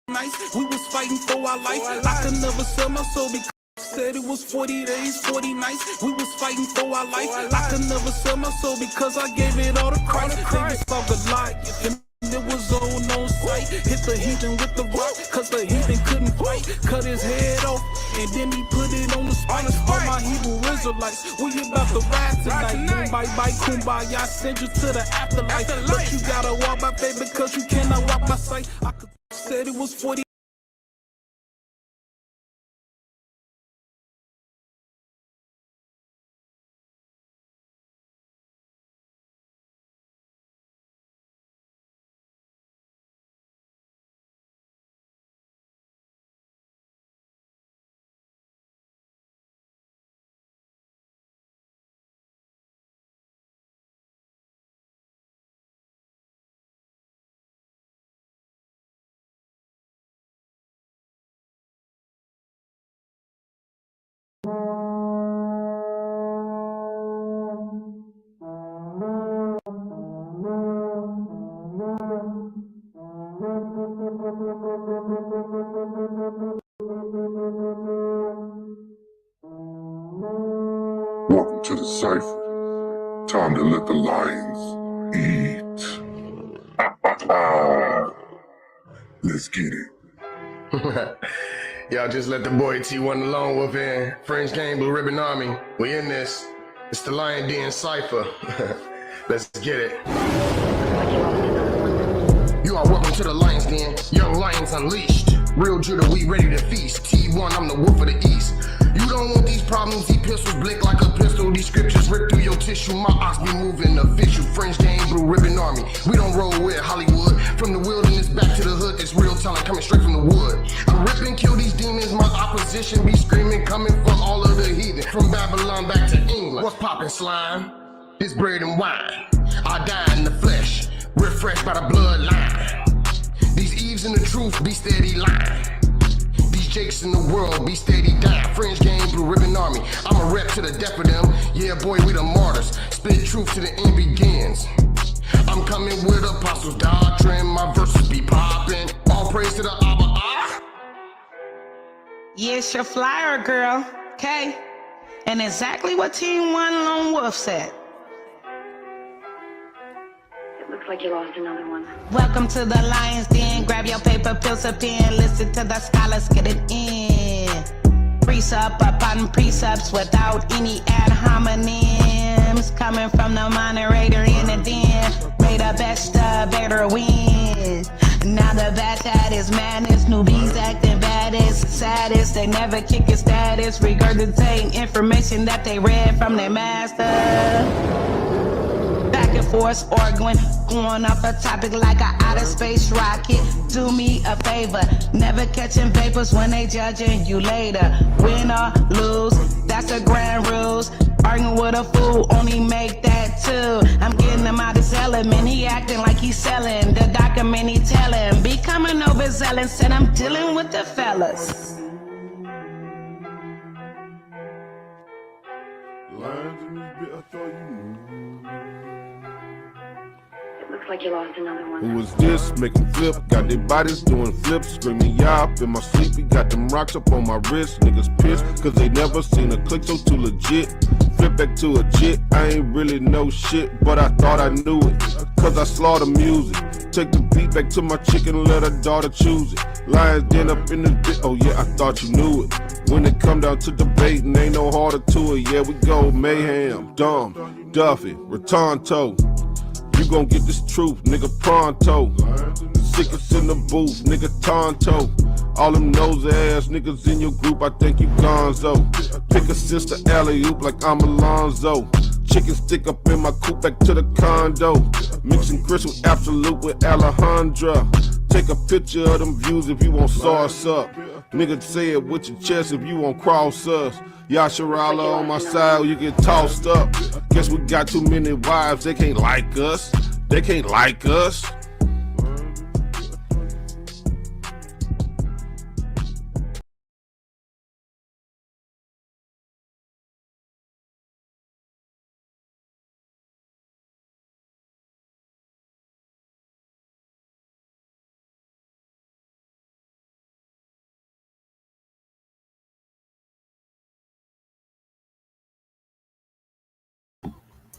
nice. We was fighting for our life. I could never sell my soul because said it was 40 days, 40 nights. We was fighting for our life. I could never sell my soul because I gave it all to Christ. They saw Goliath and it was on sight. Hit the heathen with the rock cause the heathen couldn't fight. Cut his head off and then he put it on the spike. All my Hebrew Israelites, we about to ride tonight. Bye, kumbaya, send you to the afterlife. But you gotta walk by faith because you cannot walk by sight. I could said it was 40. Welcome to the cipher. Time to let the lions eat. Let's get it. Y'all just let the boy T1 alone whoop in. French Game, Blue Ribbon Army. We in this. It's the Lion Den Cypher. Let's get it. You are welcome to the Lion's Den. Young lions unleashed. Real Judah, we ready to feast. T1, I'm the wolf of the east. You don't want these problems, these pistols blick like a pistol. These scriptures rip through your tissue. My ox be moving official. French Game, Blue Ribbon Army. We don't roll with Hollywood. From the wilderness back to the hood, it's real talent coming straight from the wood. I rip and kill these demons, my opposition be screaming, coming for all of the heathen. From Babylon back to England. What's poppin', slime? It's bread and wine. I die in the flesh, refreshed by the bloodline. These Eves in the truth be steady lying. These Jakes in the world be steady dying. French Game, Blue Ribbon Army. I'm a rep to the death of them. Yeah, boy, we the martyrs. Spit truth to the end begins. I'm coming with apostles' doctrine. My verses be popping. All praise to the Abba. Yes, your flyer, girl. Okay. And exactly what Team One Lone Wolf said. Looks like you lost another one. Welcome to the Lion's Den. Grab your paper, pencil, pen. Listen to the scholars, get it in. Precept upon precepts without any ad hominems. Coming from the moderator in the den. May the best better win. Now the bad side is madness. Newbies acting baddest, saddest. They never kick your status. Regurgitating information that they read from their master. Back and forth arguing, going off a topic like an outer space rocket. Do me a favor, never catching vapors when they judging you later. Win or lose, that's the grand rules. Arguing with a fool, only make that two. I'm getting him out of his element, he acting like he's selling. The document he telling, becoming overzealous, said I'm dealing with the fellas. Lions in this bit, I thought you knew. Looks like you lost another one. Who was this? Making flip, got their bodies doing flips, screaming yop in my sleep. We got them rocks up on my wrist. Niggas pissed, cause they never seen a click so too legit. Flip back to a jit, I ain't really know shit, but I thought I knew it, cause I slaughter music. Take the beat back to my chicken, let her daughter choose it. Lions Den up in this bit, oh yeah, I thought you knew it. When it come down to debating, ain't no harder to it. Yeah, we go mayhem, dumb, Duffy, Rotonto. You gon' get this truth, nigga, pronto. Sickest in the booth, nigga, tonto. All them nosy ass niggas in your group, I think you gonzo. Pick a sister alley-oop like I'm Alonzo. Chicken stick up in my coupe back to the condo. Mixing crystal absolute with Alejandra. Take a picture of them views if you want sauce up. Nigga, say it with your chest if you want cross us. Yasharala on my side, you get tossed up. Guess we got too many wives, they can't like us. They can't like us.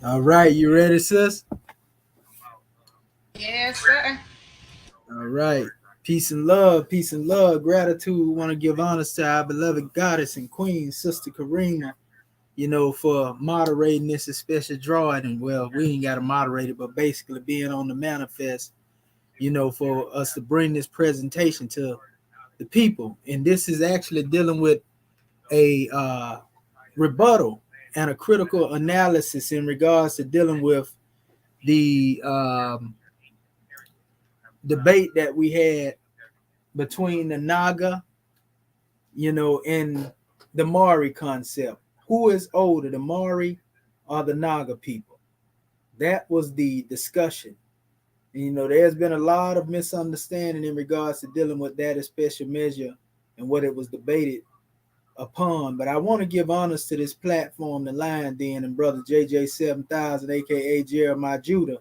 All right, you ready, sis? Yes, sir. All right. Peace and love, peace and love, gratitude. We want to give honors to our beloved goddess and queen, Sister Karina, for moderating this special drawing. And well, we ain't got to moderate it, but basically being on the manifest, for us to bring this presentation to the people. And this is actually dealing with a rebuttal and a critical analysis in regards to dealing with the debate that we had between the Naga, and the Mauri concept. Who is older, the Mauri or the Naga people? That was the discussion. And, there's been a lot of misunderstanding in regards to dealing with that special measure and what it was debated upon. But I want to give honors to this platform, the Lion Den and brother JJ 7000, aka Jeremiah Judah,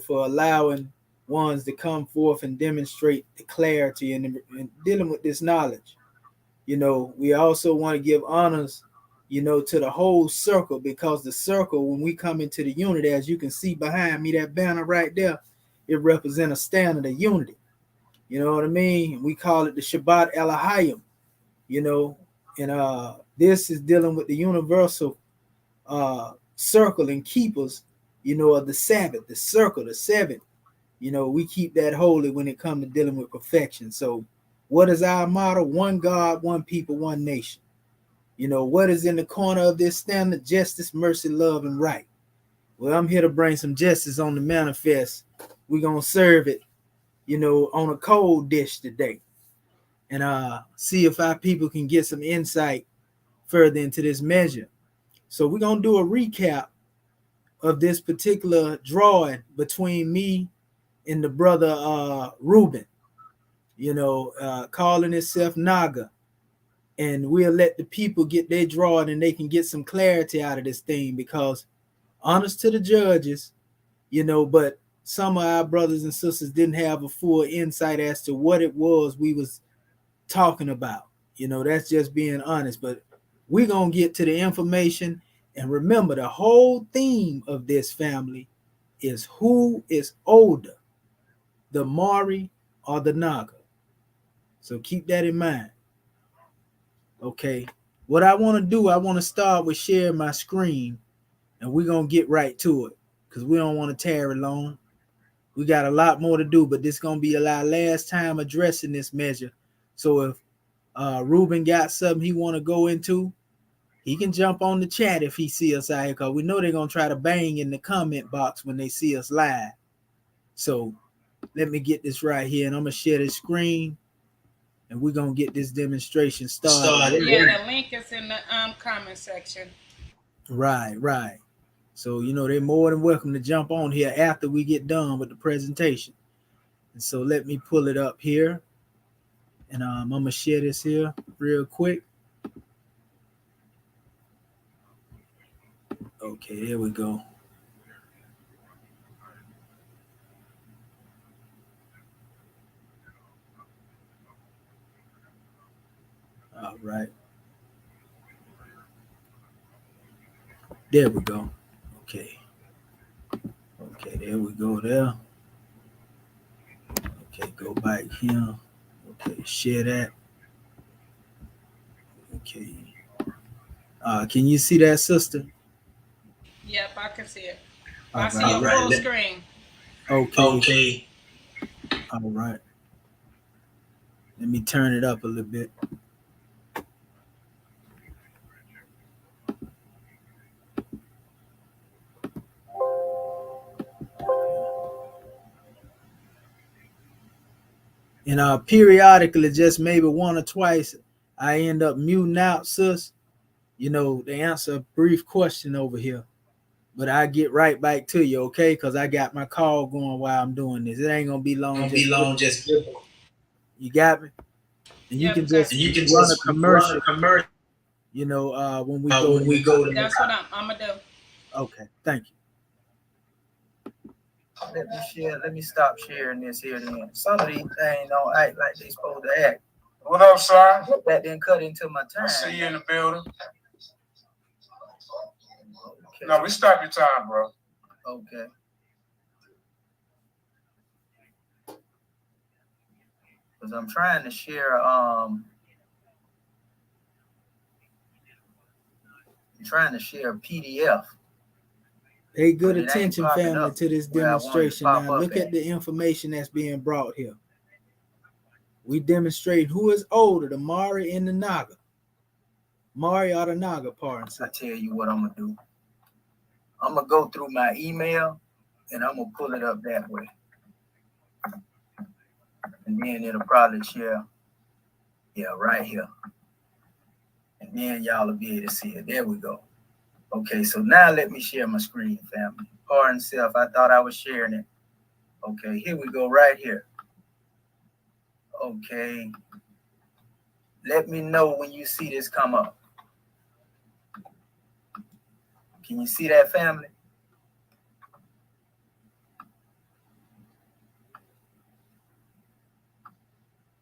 for allowing ones to come forth and demonstrate the clarity and dealing with this knowledge. We also want to give honors, to the whole circle, because the circle, when we come into the unity, as you can see behind me, that banner right there, it represents a standard of unity. You know what I mean? We call it the Shabbat Elahayim, and this is dealing with the universal circle and keepers, of the Sabbath, the circle, the seventh. We keep that holy when it comes to dealing with perfection. So what is our motto? One God, one people, one nation. What is in the corner of this standard? Justice, mercy, love, and right. Well, I'm here to bring some justice on the manifest. We're going to serve it, on a cold dish today. And see if our people can get some insight further into this measure. So we're going to do a recap of this particular drawing between me and the brother Reuben, calling himself Naga. And we'll let the people get their drawing and they can get some clarity out of this thing, because honest to the judges, but some of our brothers and sisters didn't have a full insight as to what it was we was talking about. That's just being honest. But we're going to get to the information. And remember, the whole theme of this family is who is older, the Mauri or the Naga. So keep that in mind. Okay. What I want to do, I want to start with sharing my screen, and we're going to get right to it because we don't want to tarry long. We got a lot more to do, but this is going to be our last time addressing this measure. So if Reuben got something he want to go into, he can jump on the chat if he see us out here, because we know they're going to try to bang in the comment box when they see us live. So let me get this right here, and I'm going to share the screen, and we're going to get this demonstration started. Yeah, the link is in the comment section. Right. So, they're more than welcome to jump on here after we get done with the presentation. And so let me pull it up here, and I'm going to share this here real quick. Okay, there we go. All right. There we go. Okay, there we go there. Okay, go back here. Okay, share that. Okay. Can you see that, sister? Yep, I can see it. I see your full screen. Okay. All right. Let me turn it up a little bit. And periodically, just maybe one or twice, I end up muting out, sis, to answer a brief question over here. But I get right back to you, okay? Because I got my call going while I'm doing this. It ain't gonna be long. You got me? And you can just run a commercial. When we go. That's what I'm gonna do. Okay, thank you. Let me stop sharing this here then. Some of these things don't act like they supposed to act. What up, son? That didn't cut into my time. I see you in the building. Okay. No, we stop your time, bro. Okay. Because I'm trying to share a PDF. Pay good attention, family, to this demonstration. Now look at the information that's being brought here. We demonstrate who is older, the Mauri and the Naga. Mauri or the Naga, pardon. I tell you what I'm gonna do. I'm gonna go through my email and I'm gonna pull it up that way. And then it'll probably share, yeah, right here. And then y'all will be able to see it. There we go. Okay, so now let me share my screen, family. Pardon self, I thought I was sharing it. Okay, here we go, right here. Okay. Let me know when you see this come up. Can you see that, family?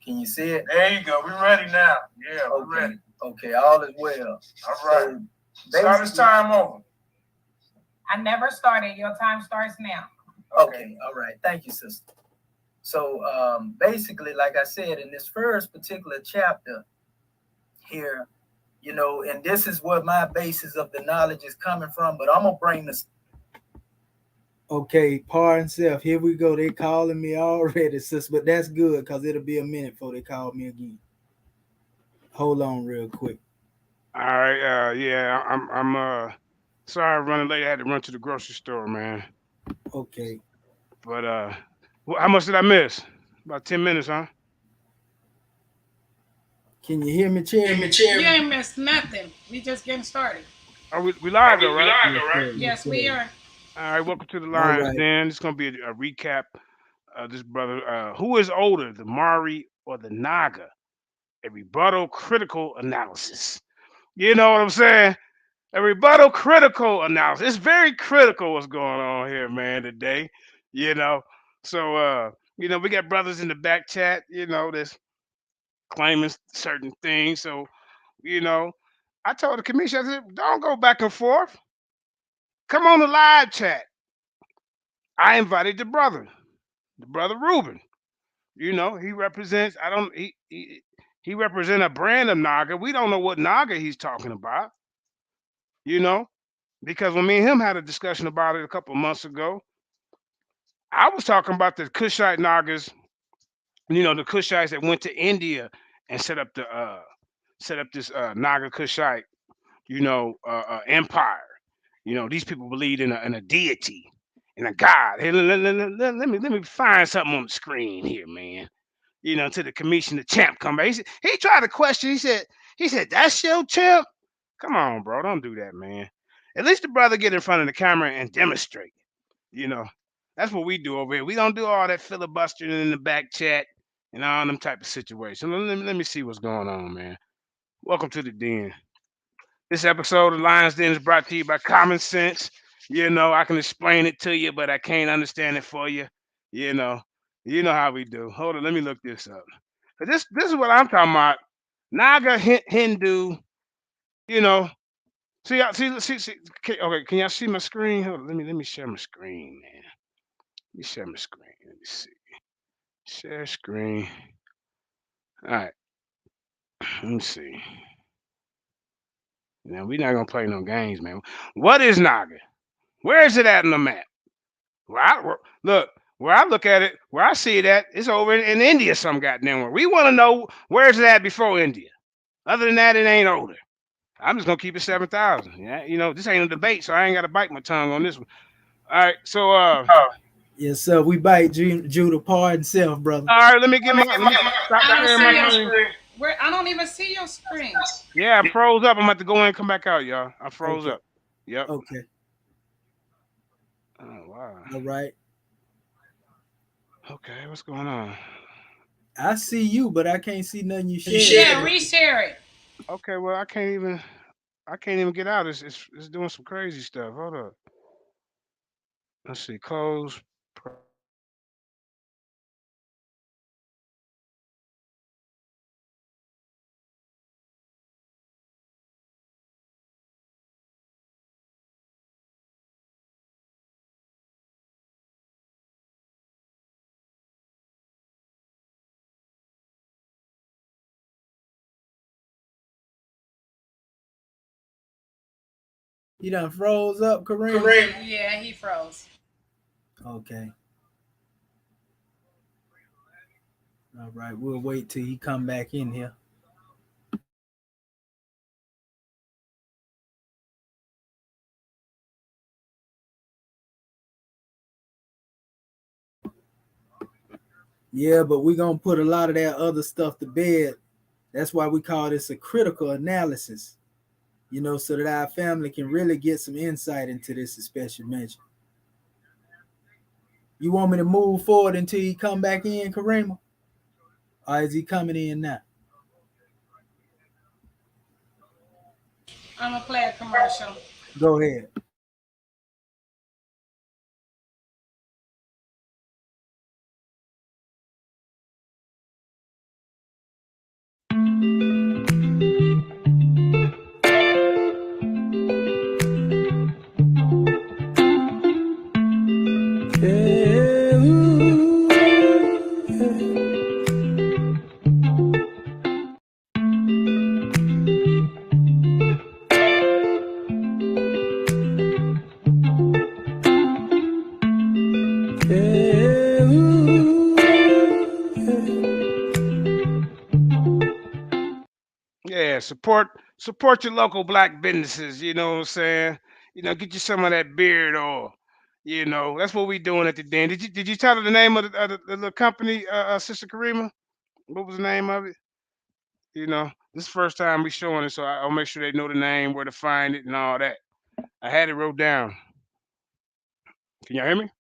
Can you see it? There you go. We're ready now. Yeah, we're ready. Okay, all is well. All right. Start this time over. I never started. Your time starts now. Okay, all right. Thank you, sister. So basically, like I said, in this first particular chapter here, you know, and this is where my basis of the knowledge is coming from, but I'm going to bring this. Okay, pardon self. Here we go. They calling me already, sis, but that's good because it'll be a minute before they call me again. Hold on real quick. All right, yeah, I'm sorry I'm running late. I had to run to the grocery store, man. Okay. But how much did I miss? About 10 minutes, huh? Can you hear me, Chair? You ain't missed nothing. We just getting started. Are we live though, right? Yes, we are. All right, welcome to the Lions Den. It's gonna be a recap of this brother. Who is older, the Mauri or the Naga? A rebuttal critical analysis. You know what I'm saying? A rebuttal critical analysis. It's very critical what's going on here, man, today. You know. So you know, we got brothers in the back chat, you know, that's claiming certain things. So, you know, I told the commission, I said, don't go back and forth. Come on the live chat. I invited the brother Ruben. You know, he represents, he represents a brand of Naga. We don't know what Naga he's talking about. You know, because when me and him had a discussion about it a couple of months ago, I was talking about the Kushite Nagas, you know, the Kushites that went to India and set up this Naga Kushite, you know, empire. You know, these people believed in a deity, in a god. Hey, let me find something on the screen here, man. You know, to the commission, the champ come back. He tried to question. He said, that's your champ? Come on, bro. Don't do that, man. At least the brother get in front of the camera and demonstrate. You know, that's what we do over here. We don't do all that filibustering in the back chat and all them type of situations. Let me see what's going on, man. Welcome to the den. This episode of Lions Den is brought to you by Common Sense. You know, I can explain it to you, but I can't understand it for you. You know how we do. Hold on, let me look this up. This is what I'm talking about. Naga Hindu. You know, see. Okay, can y'all see my screen? Hold on, let me share my screen, man. Let me share my screen. Let me see. Share screen. All right. Let me see. Now we're not gonna play no games, man. What is Naga? Where is it at on the map? Where I look at it, where I see it at, it's over in India, some goddamn where. We want to know where is it at before India. Other than that, it ain't older. I'm just gonna keep it 7,000. Yeah, you know, this ain't a debate, so I ain't gotta bite my tongue on this one. All right, so yes, sir. We bite Judah pardon self, brother. All right, let me stop sharing my screen. I don't even see your screen. Yeah, I froze up. I'm about to go in and come back out, y'all. I froze up. Yep. Okay. Oh wow. All right. Okay, what's going on? I see you, but I can't see nothing you share. Yeah, reshare it. Okay, well I can't even get out. It's doing some crazy stuff. Hold up. Let's see. Close. He done froze up, Kareem? Yeah, he froze. Okay. All right, we'll wait till he come back in here. Yeah, but we're going to put a lot of that other stuff to bed. That's why we call this a critical analysis, you know, so that our family can really get some insight into this special mention. You want me to move forward until he come back in, Karima? Or is he coming in now? I'm going to play a commercial. Go ahead. Yeah, support your local black businesses. You know what I'm saying? You know, get you some of that beard oil. You know, that's what we doing at the den. Did you tell her the name of the company, Sister Karima? What was the name of it? You know, this is the first time we showing it, so I'll make sure they know the name, where to find it, and all that. I had it wrote down. Can y'all hear me?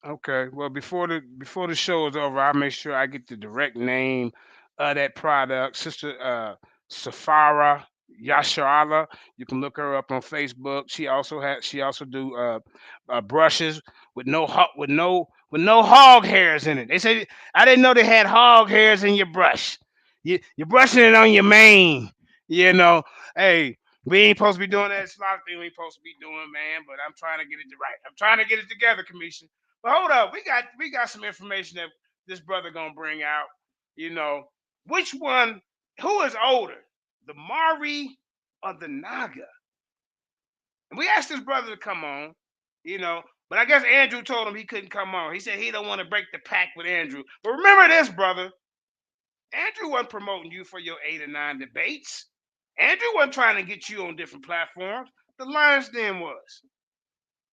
Okay. Well, before the show is over, I'll make sure I get the direct name of that product, Sister Safara Yasharala. You can look her up on Facebook. She also do brushes with no hog hairs in it. They say I didn't know they had hog hairs in your brush. You're brushing it on your mane. You know, hey. We ain't supposed to be doing that. It's a lot of things we ain't supposed to be doing, man. But I'm trying to get it right. I'm trying to get it together, Commission. But hold up, we got some information that this brother gonna bring out. You know, which one? Who is older, the Mauri or the Naga? And we asked this brother to come on. You know, but I guess Andrew told him he couldn't come on. He said he don't want to break the pact with Andrew. But remember this, brother. Andrew wasn't promoting you for your 8 or 9 debates. Andrew wasn't trying to get you on different platforms. The Lions Den was.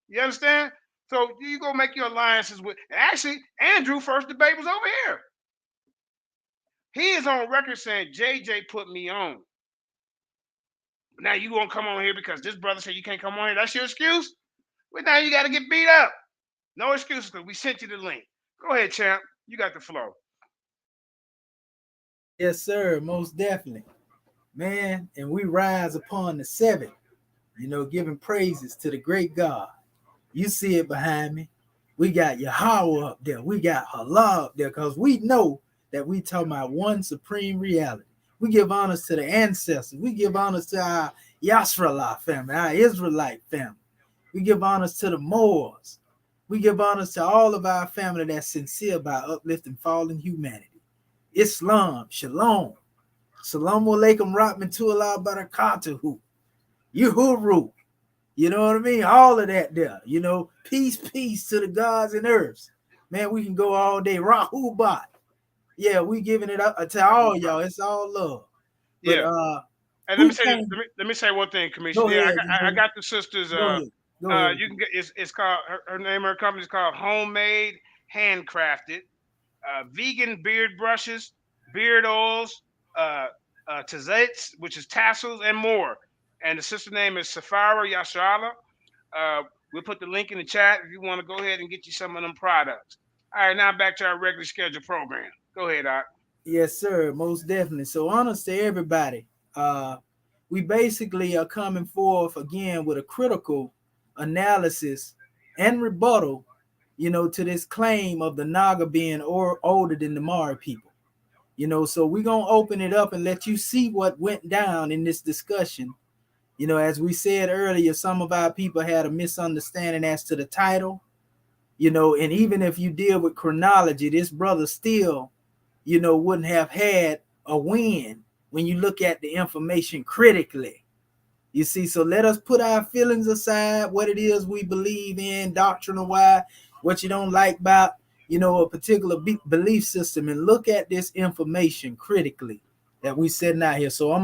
You understand? So you go make your alliances with. Actually, Andrew first debate was over here. He is on record saying JJ put me on. Now you gonna come on here because this brother said you can't come on here. That's your excuse? Well, now you got to get beat up. No excuses because we sent you the link. Go ahead, champ. You got the flow. Yes, sir. Most definitely. Man, and we rise upon the 7th, you know, giving praises to the great God. You see it behind me. We got Yahweh up there. We got Allah up there because we know that we talking about one supreme reality. We give honors to the ancestors. We give honors to our Yasrallah family, our Israelite family. We give honors to the Moors. We give honors to all of our family that's sincere about uplifting fallen humanity. Islam, Shalom. Salaam alaikum rahmatullah barakatuhu. Yuhuru. You know what I mean? All of that there. You know, peace to the gods and earths. Man, we can go all day. Rahubat. Yeah, we giving it up to all y'all. It's all love. But, yeah. And let me say one thing, Commissioner. Yeah, I got the sisters. Go ahead. You can get it's called her company is called Homemade Handcrafted. Vegan beard brushes, beard oils, tazets, which is tassels, and more. And the sister name is Safara Yashala. We'll put the link in the chat if you want to go ahead and get you some of them products. All right, now back to our regular scheduled program. Go ahead, Doc. Yes, sir. Most definitely. So honors to everybody. We basically are coming forth again with a critical analysis and rebuttal, you know, to this claim of the Naga being older than the Mauri people. You know, so we're going to open it up and let you see what went down in this discussion. You know, as we said earlier, some of our people had a misunderstanding as to the title, you know, and even if you deal with chronology, this brother still, you know, wouldn't have had a win when you look at the information critically. You see, so let us put our feelings aside, what it is we believe in, doctrinal wise, what you don't like about, a particular belief system, and look at this information critically that we setting out here. So I'm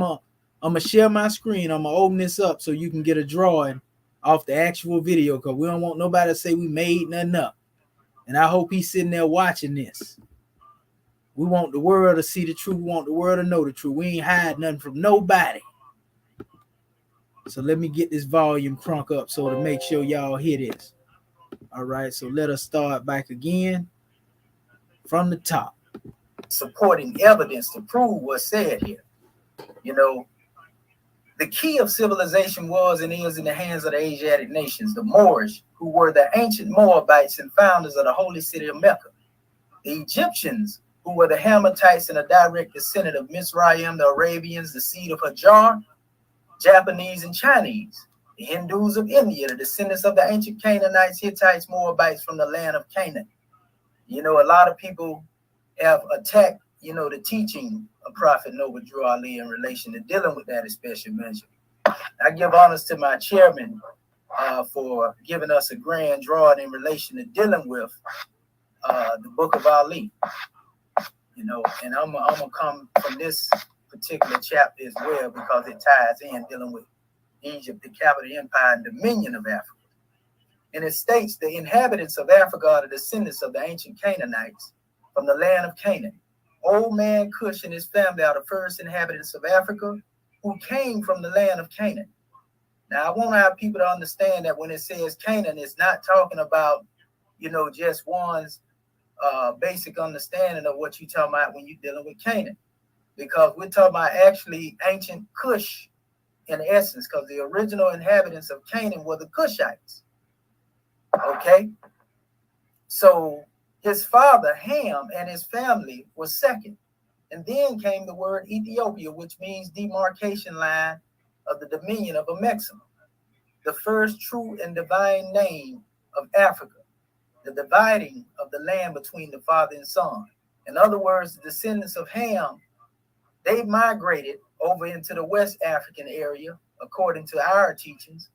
gonna share my screen. I'm gonna open this up so you can get a drawing off the actual video, because we don't want nobody to say we made nothing up. And I hope he's sitting there watching this. We want the world to see the truth. We want the world to know the truth. We ain't hide nothing from nobody. So let me get this volume crunk up so to make sure y'all hear this. All right, so let us start back again from the top. Supporting evidence to prove what's said here. The key of civilization was and is in the hands of the Asiatic nations, the Moors, who were the ancient Moabites and founders of the holy city of Mecca. The Egyptians, who were the Hammatites and a direct descendant of Mizraim, the Arabians, the seed of Hajar, Japanese and Chinese. The Hindus of India, the descendants of the ancient Canaanites, Hittites, Moabites from the land of Canaan. A lot of people have attacked, the teaching of Prophet Noble Drew Ali in relation to dealing with that in special measure. I give honors to my chairman for giving us a grand drawing in relation to dealing with the Book of Ali. And I'm gonna come from this particular chapter as well, because it ties in dealing with Egypt, the capital empire and dominion of Africa. And it states the inhabitants of Africa are the descendants of the ancient Canaanites from the land of Canaan. Old man Cush and his family are the first inhabitants of Africa who came from the land of Canaan. Now, I want our people to understand that when it says Canaan, it's not talking about, just one's basic understanding of what you're talking about when you're dealing with Canaan. Because we're talking about actually ancient Cush in essence, because the original inhabitants of Canaan were the Cushites. Okay? So his father, Ham, and his family was second. And then came the word Ethiopia, which means demarcation line of the dominion of Amexem, the first true and divine name of Africa, the dividing of the land between the father and son. In other words, the descendants of Ham, they migrated over into the West African area, according to our teachings.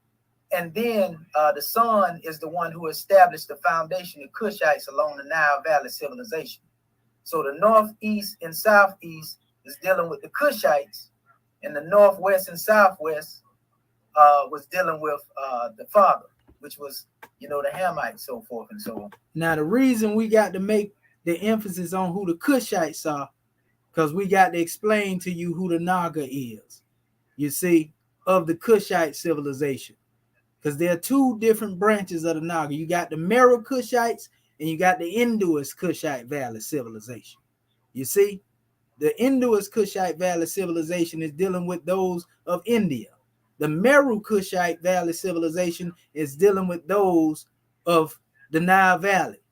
And then the son is the one who established the foundation of Cushites along the Nile Valley civilization. So the northeast and southeast is dealing with the Cushites, and the northwest and southwest was dealing with the father, which was, the Hamites, so forth and so on. Now, the reason we got to make the emphasis on who the Cushites are, because we got to explain to you who the Naga is, you see, of the Cushite civilization. Because there are two different branches of the Naga. You got the Meru Cushites and you got the Indus Cushite Valley civilization. You see, the Indus Cushite Valley civilization is dealing with those of India. The Meru Cushite Valley civilization is dealing with those of the Nile Valley.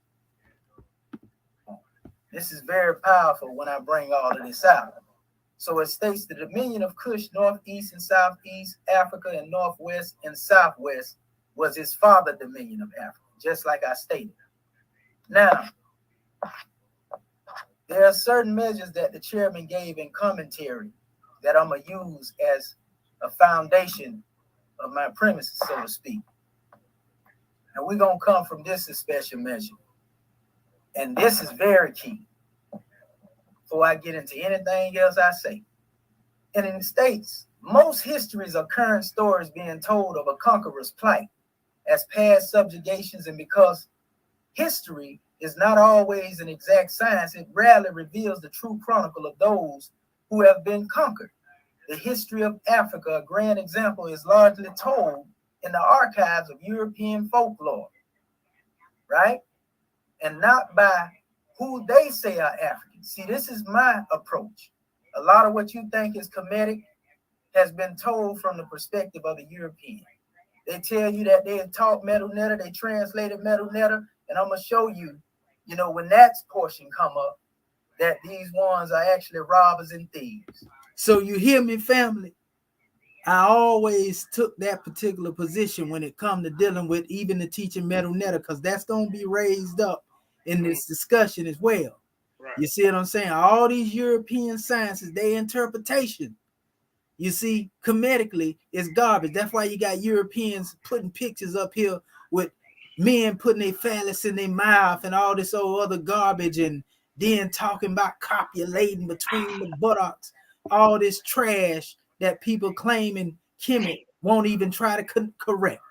This is very powerful when I bring all of this out. So it states the dominion of Cush, northeast and southeast Africa, and northwest and southwest was his father dominion of Africa, just like I stated. Now, there are certain measures that the chairman gave in commentary that I'm going to use as a foundation of my premises, so to speak. And we're going to come from this special measure. And this is very key before I get into anything else I say. And in the States, most histories are current stories being told of a conqueror's plight as past subjugations, and because history is not always an exact science, it rarely reveals the true chronicle of those who have been conquered. The history of Africa, a grand example, is largely told in the archives of European folklore, right? And not by who they say are African. See, this is my approach. A lot of what you think is comedic has been told from the perspective of the European. They tell you that they taught Medu Neter, they translated Medu Neter, and I'm going to show you, when that portion come up, that these ones are actually robbers and thieves. So you hear me, family? I always took that particular position when it come to dealing with even the teaching Medu Neter, because that's going to be raised up in this discussion as well. Right. You see what I'm saying? All these European sciences, their interpretation You see, comedically, it's garbage. That's why you got Europeans putting pictures up here with men putting their phallus in their mouth and all this old other garbage, and then talking about copulating between the buttocks, all this trash that people claiming Kemet won't even try to correct.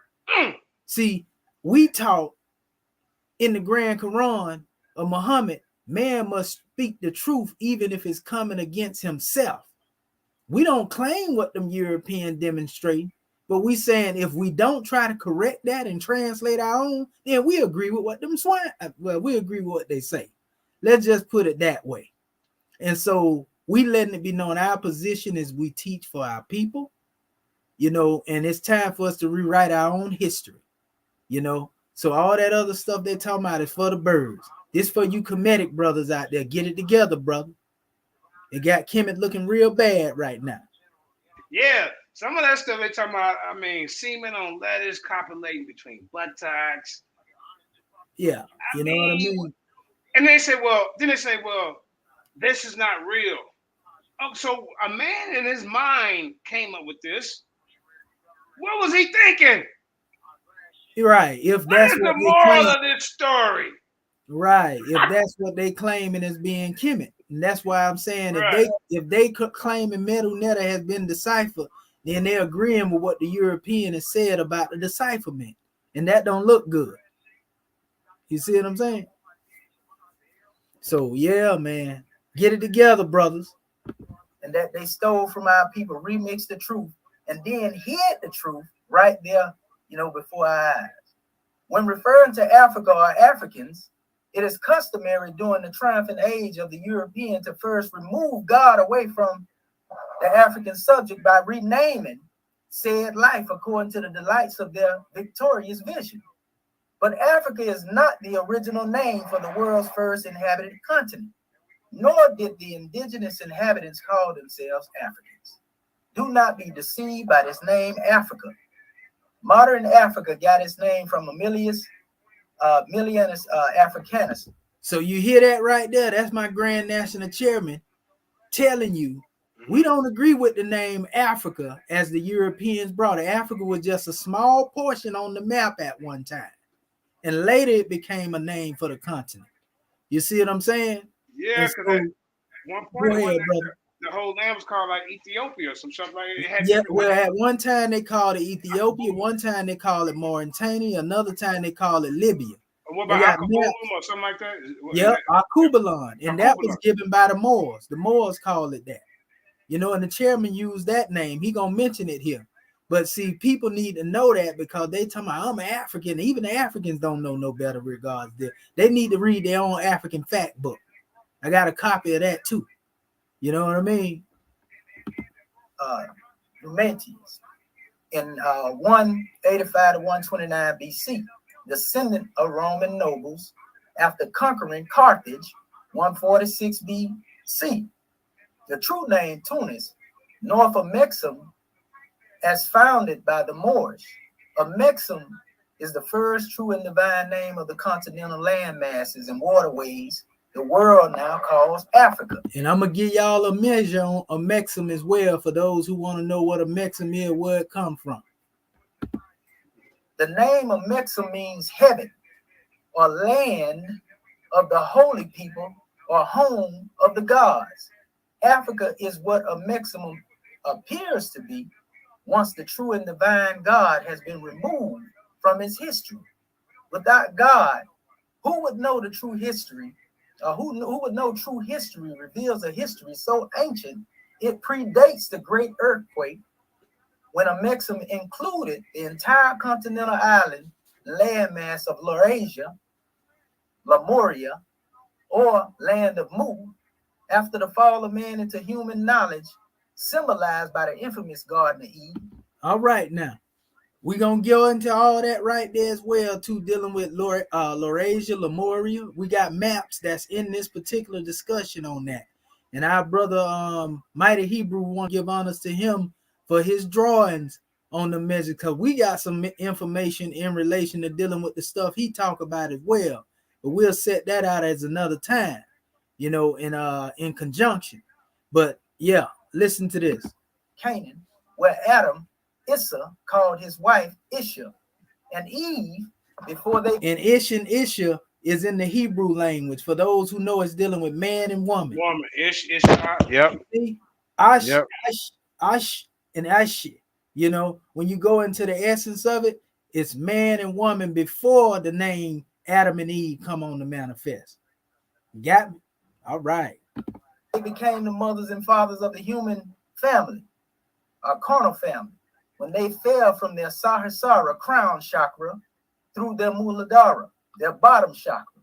See, we taught in the Grand Quran of Muhammad, man must speak the truth even if it's coming against himself. We don't claim what them Europeans demonstrate, but we saying if we don't try to correct that and translate our own, then we agree with what them we agree with what they say. Let's just put it that way. And so we letting it be known our position is we teach for our people, you know, and it's time for us to rewrite our own history, you know. So all that other stuff they're talking about is for the birds. This for you Kemetic brothers out there. Get it together, brother. It got Kemet looking real bad right now. Yeah, some of that stuff they talking about, I mean, semen on lettuce, copulating between buttocks. Yeah, you know what I mean? And they say, well, this is not real. Oh, so a man in his mind came up with this. What was he thinking? Right. If that's what is what the moral of this story? Right. If that's what they claiming as being Kemet. And that's why I'm saying if they could claim and Medu Netta has been deciphered, then they're agreeing with what the European has said about the decipherment. And that don't look good. You see what I'm saying? So yeah, man. Get it together, brothers. And that they stole from our people, remixed the truth, and then hid the truth right there, you know, before our eyes. When referring to Africa or Africans, it is customary during the triumphant age of the European to first remove God away from the African subject by renaming said life according to the delights of their victorious vision. But Africa is not the original name for the world's first inhabited continent, nor did the indigenous inhabitants call themselves Africans. Do not be deceived by this name, Africa. Modern Africa got its name from Milianus Africanus. So you hear that right there? That's my Grand National Chairman telling you we don't agree with the name Africa as the Europeans brought it. Africa was just a small portion on the map at one time. And later it became a name for the continent. You see what I'm saying? Yeah, because at one point the whole land was called like Ethiopia or some stuff like that. Yeah, well, at one time they called it Ethiopia, one time they called it Mauritania, another time they called it Libya. What about Akubalon or something like that? Yeah, Akubalon. And that was given by the Moors. The Moors called it that. You know, and the chairman used that name. He gonna mention it here. But see, people need to know that because they talking about I'm African. Even the Africans don't know no better regards there. They need to read their own African fact book. I got a copy of that too. You know what I mean? Numantes in 185 to 129 BC, descendant of Roman nobles after conquering Carthage, 146 BC. The true name Tunis, north of Mexum, as founded by the Moors. Mexum is the first true and divine name of the continental land masses and waterways the world now calls Africa. And I'm gonna give y'all a measure on a Mexum as well for those who want to know what a Mexum is, where it come from. The name of Mexum means heaven or land of the holy people or home of the gods. Africa is what a Mexum appears to be once the true and divine God has been removed from its history. Without God, who would know the true history? Who would know true history reveals a history so ancient it predates the great earthquake when a Mexum included the entire continental island landmass of Laurasia, Lemuria, or land of Mu, after the fall of man into human knowledge, symbolized by the infamous Garden of Eden. All right, now we're gonna go into all that right there as well, too, dealing with Laurasia, Lemuria. We got maps that's in this particular discussion on that. And our brother Mighty Hebrew want to give honors to him for his drawings on the measure, because we got some information in relation to dealing with the stuff he talk about as well. But we'll set that out as another time, you know, in conjunction. But yeah, listen to this. Canaan, where Adam, Issa, called his wife Isha, and Eve, before they... And Ish and Isha is in the Hebrew language. For those who know, it's dealing with man and woman. Woman, Ish, yep. See? Ash, Yep. Ash, and Ash. You know, when you go into the essence of it, it's man and woman before the name Adam and Eve come on to manifest. Got me? All right. They became the mothers and fathers of the human family, our carnal family, when they fell from their Sahasrara crown chakra through their Muladhara, their bottom chakra.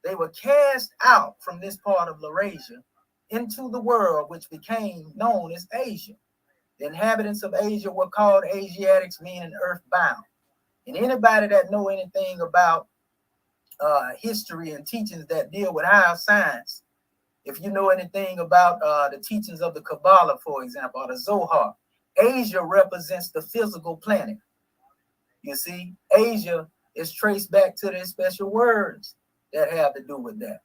They were cast out from this part of Laurasia into the world, which became known as Asia. The inhabitants of Asia were called Asiatics, meaning earthbound. And anybody that know anything about history and teachings that deal with higher science, if you know anything about the teachings of the Kabbalah, for example, or the Zohar, Asia represents the physical planet. You see, Asia is traced back to their special words that have to do with that.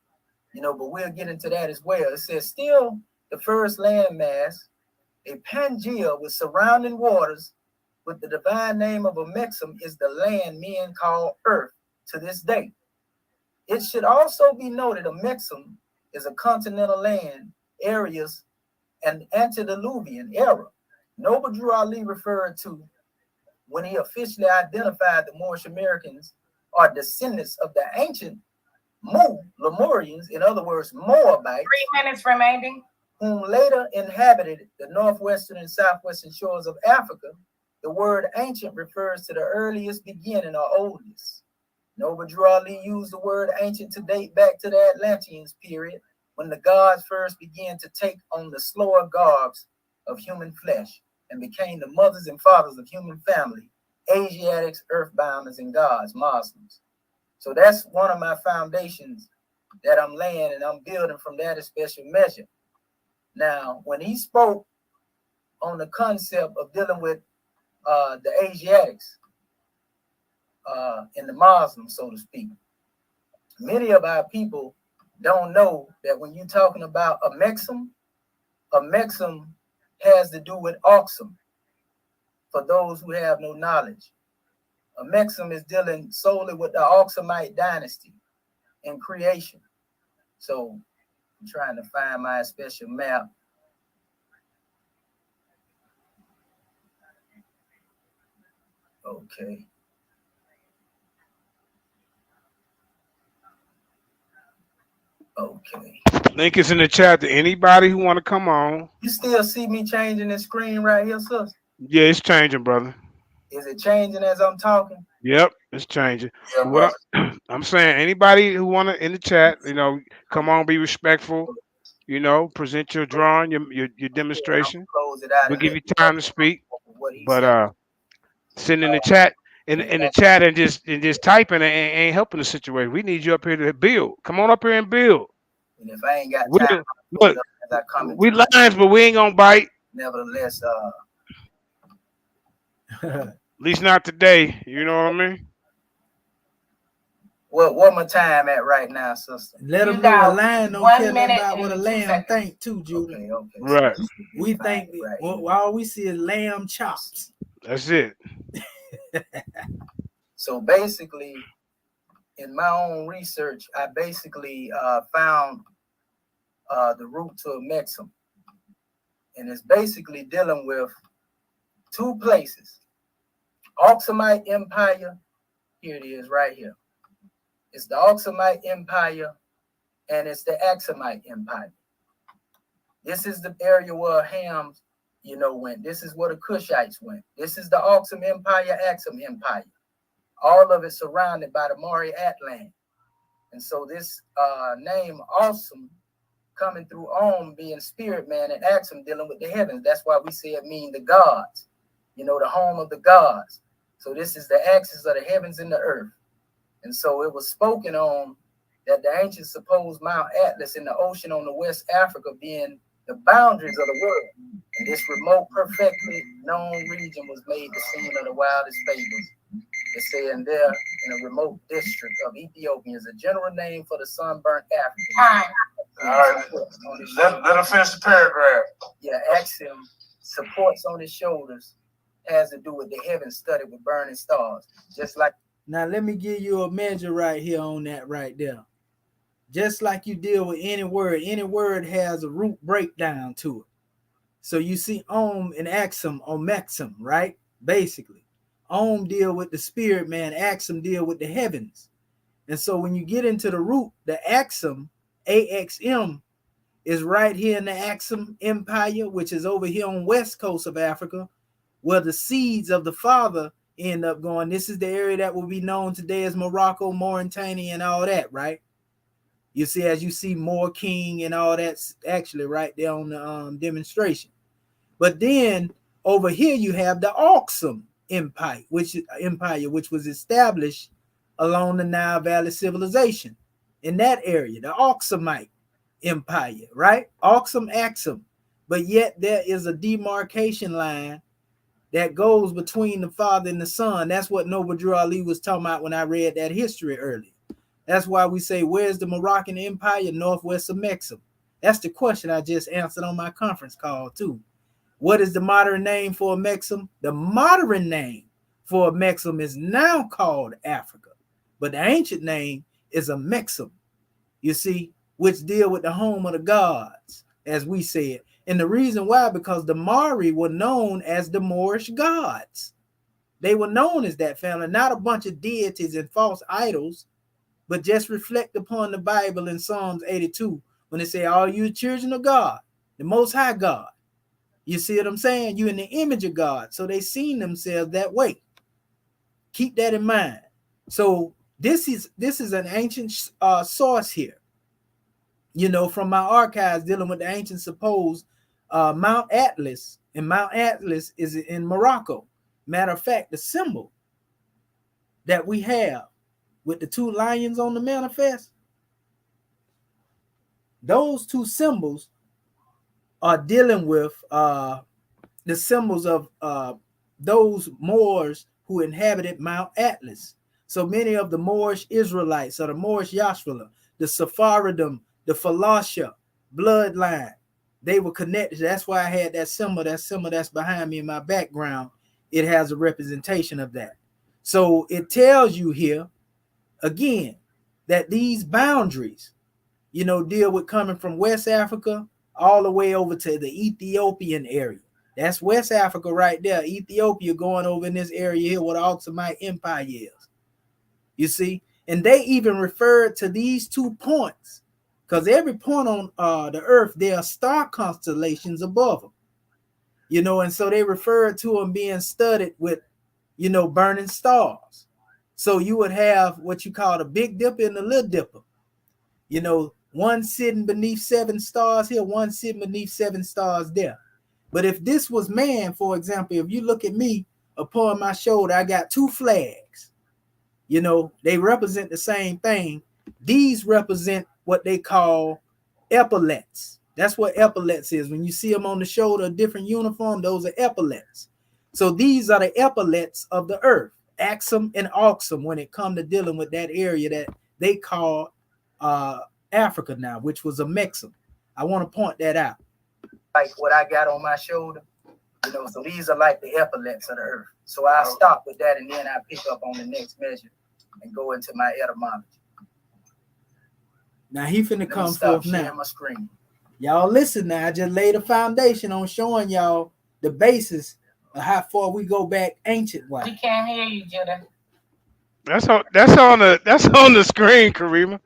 You know, but we'll get into that as well. It says, still the first landmass, a Pangea with surrounding waters with the divine name of a Mexum, is the land men call Earth to this day. It should also be noted a Mexum is a continental land areas and antediluvian era. Noble Drew Ali referred to when he officially identified the Moorish Americans are descendants of the ancient Lemurians, in other words, Moabites. 3 minutes remaining. Whom later inhabited the northwestern and southwestern shores of Africa. The word ancient refers to the earliest beginning or oldest. Noble Drew Ali used the word ancient to date back to the Atlanteans period, when the gods first began to take on the slower garbs of human flesh and became the mothers and fathers of human family, Asiatics, earthbounders, and gods, Muslims. So that's one of my foundations that I'm laying, and I'm building from that special measure. Now, when he spoke on the concept of dealing with the Asiatics and the Muslims, so to speak, many of our people don't know that when you're talking about a Mexum has to do with Oxum, for those who have no knowledge. A Mexum is dealing solely with the Oxumite dynasty and creation. So I'm trying to find my special map. Okay. Okay. Link is in the chat to anybody who want to come on. You still see me changing the screen right here, sister? Yeah, it's changing, brother. Is it changing as I'm talking? Yep, it's changing. Yeah, What I'm saying, anybody who want to in the chat, you know, come on, be respectful. You know, present your drawing, your demonstration. We'll give you time to speak. But sitting in the chat, in the chat and just typing ain't helping the situation. We need you up here to build. Come on up here and build. And if I ain't got time, look, we lines, but we ain't gonna bite. Nevertheless, at least not today. You know what I mean? What my time at right now, sister? Let them know a lion don't care about what a lamb think too, Judy. Okay. Right. So we think all we see is lamb chops. That's it. So basically, in my own research, I basically found the root to a Mexum. And it's basically dealing with two places. Oxumite Empire, here it is right here. It's the Oxumite Empire and it's the Axumite Empire. This is the area where Ham, went. This is where the Cushites went. This is the Oxum Empire, Axum Empire. All of it surrounded by the Mauri land. And so this name Awesome coming through being spirit man and Axum dealing with the heavens. That's why we say it means the gods, the home of the gods. So this is the axis of the heavens and the earth. And so it was spoken on that the ancient supposed Mount Atlas in the ocean on the West Africa being the boundaries of the world. And this remote, perfectly known region was made the scene of the wildest fables. It's saying there in a remote district of Ethiopia is a general name for the sunburnt African. All right. Let her finish the paragraph. Yeah, Axiom supports on his shoulders has to do with the heavens studded with burning stars. Just like now, let me give you a measure right here on that right there. Just like you deal with any word has a root breakdown to it. So you see Om and Axum or Maxim, right? Basically, Om deal with the spirit man, Axum deal with the heavens. And so when you get into the root, the Axum, AXM, is right here in the Axum Empire, which is over here on west coast of Africa, where the seeds of the father end up going. This is the area that will be known today as Morocco, Mauritania, and all that, right? You see, as you see Moor King and all that's actually right there on the demonstration. But then over here you have the Aksum Empire, which was established along the Nile Valley civilization in that area, the Aksumite Empire, right? Aksum, Axum. But yet there is a demarcation line that goes between the father and the son. That's what Noble Drew Ali was talking about when I read that history earlier. That's why we say, where's the Moroccan Empire? Northwest of Mexico. That's the question I just answered on my conference call too. What is the modern name for Mexum? The modern name for Mexum is now called Africa, but the ancient name is a Mexum, you see, which deal with the home of the gods, as we said. And the reason why, because the Mauri were known as the Moorish gods. They were known as that family, not a bunch of deities and false idols, but just reflect upon the Bible in Psalms 82 when they say, all you children of God, the Most High God. You see what I'm saying? You in the image of God. So they seen themselves that way. Keep that in mind. So this is an ancient source here, you know, from my archives dealing with the ancient supposed Mount Atlas. And Mount Atlas is in Morocco. Matter of fact, the symbol that we have with the two lions on the manifest, those two symbols are dealing with the symbols of those Moors who inhabited Mount Atlas. So many of the Moorish Israelites or the Moorish Yashvila, the Sephardim, the Falasha bloodline, they were connected. That's why I had that symbol that's behind me in my background. It has a representation of that. So it tells you here, again, that these boundaries, you know, deal with coming from West Africa all the way over to the Ethiopian area. That's West Africa right there. Ethiopia going over in this area here where the Aksumite Empire is. You see? And they even referred to these 2 points because every point on the earth, there are star constellations above them. You know, and so they referred to them being studded with, you know, burning stars. So you would have what you call the Big Dipper and the Little Dipper. You know, one sitting beneath 7 stars here, one sitting beneath 7 stars there. But if this was man, for example, if you look at me upon my shoulder, I got 2 flags. You know, they represent the same thing. These represent what they call epaulets. That's what epaulets is. When you see them on the shoulder, a different uniform, those are epaulets. So these are the epaulets of the earth, Axum and Oxum, when it comes to dealing with that area that they call Africa now, which was a Mexum. I want to point that out. Like what I got on my shoulder, you know, so these are like the epaulets of the earth. So I'll stop with that and then I pick up on the next measure and go into my etymology. Now he finna come forth now. My screen. Y'all listen now. I just laid a foundation on showing y'all the basis of how far we go back ancient wise. We can't hear you, Judah. That's on the screen, Karima.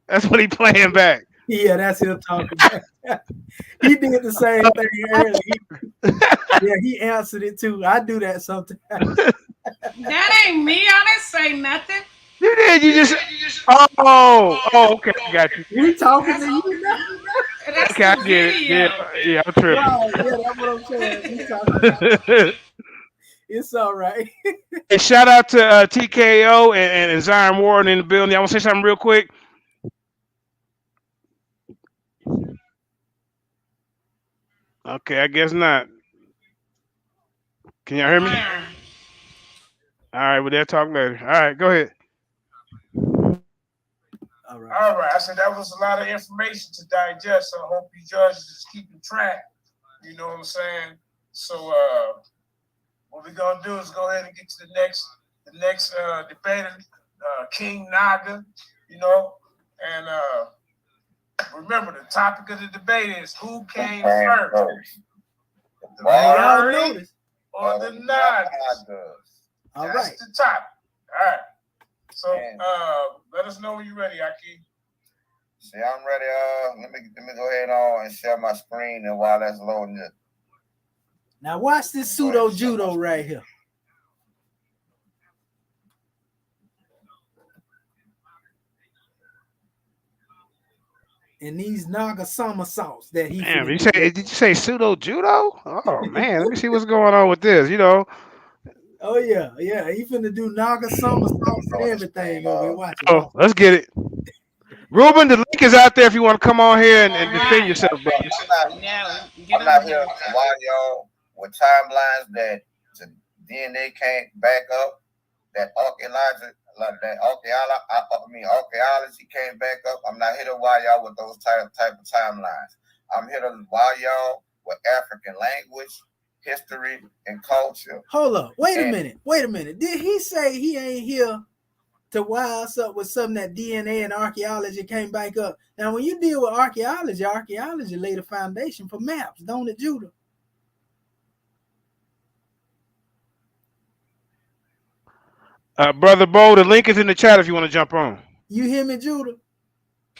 That's what he playing back. Yeah, that's him talking back. He did the same thing earlier. He answered it too. I do that sometimes. That ain't me. I didn't say nothing. You did. You just. Okay. Got you. We talking to you now. That's okay, I get it. Yeah, I'm tripping. Right, yeah, that's what I'm saying. It's all right. And shout out to TKO and Zion Warren in the building. I want to say something real quick. Okay, I guess not. Can y'all hear me? All right, we'll talk later. All right, go ahead. All right. I said that was a lot of information to digest. So I hope you judges is keeping track. You know what I'm saying? So what we're gonna do is go ahead and get to the next debater, King Naga, you know, and remember the topic of the debate is who came first, the Mauri or the Nagas. That's the topic. All right. So let us know when you're ready, Aki. See, I'm ready. Let me go ahead on and share my screen, and while that's loading it. Now watch this pseudo judo right here. And these Naga somersaults that he. Damn, did you say pseudo judo? Oh man, let me see what's going on with this. You know. Oh yeah. He finna do Naga somersaults and everything over here. Watch it. Oh, let's get it. Ruben, the link is out there if you want to come on here and defend yourself, bro. I'm not here while y'all with timelines that the DNA came back up, that archaeology came back up. I'm not here to wire y'all with those type of timelines. I'm here to wire y'all with African language, history, and culture. Hold up. Wait a minute. Did he say he ain't here to wire us up with something that DNA and archaeology came back up? Now, when you deal with archaeology laid a foundation for maps, don't it, Judah? Brother Bo, the link is in the chat if you want to jump on. You hear me, Judah?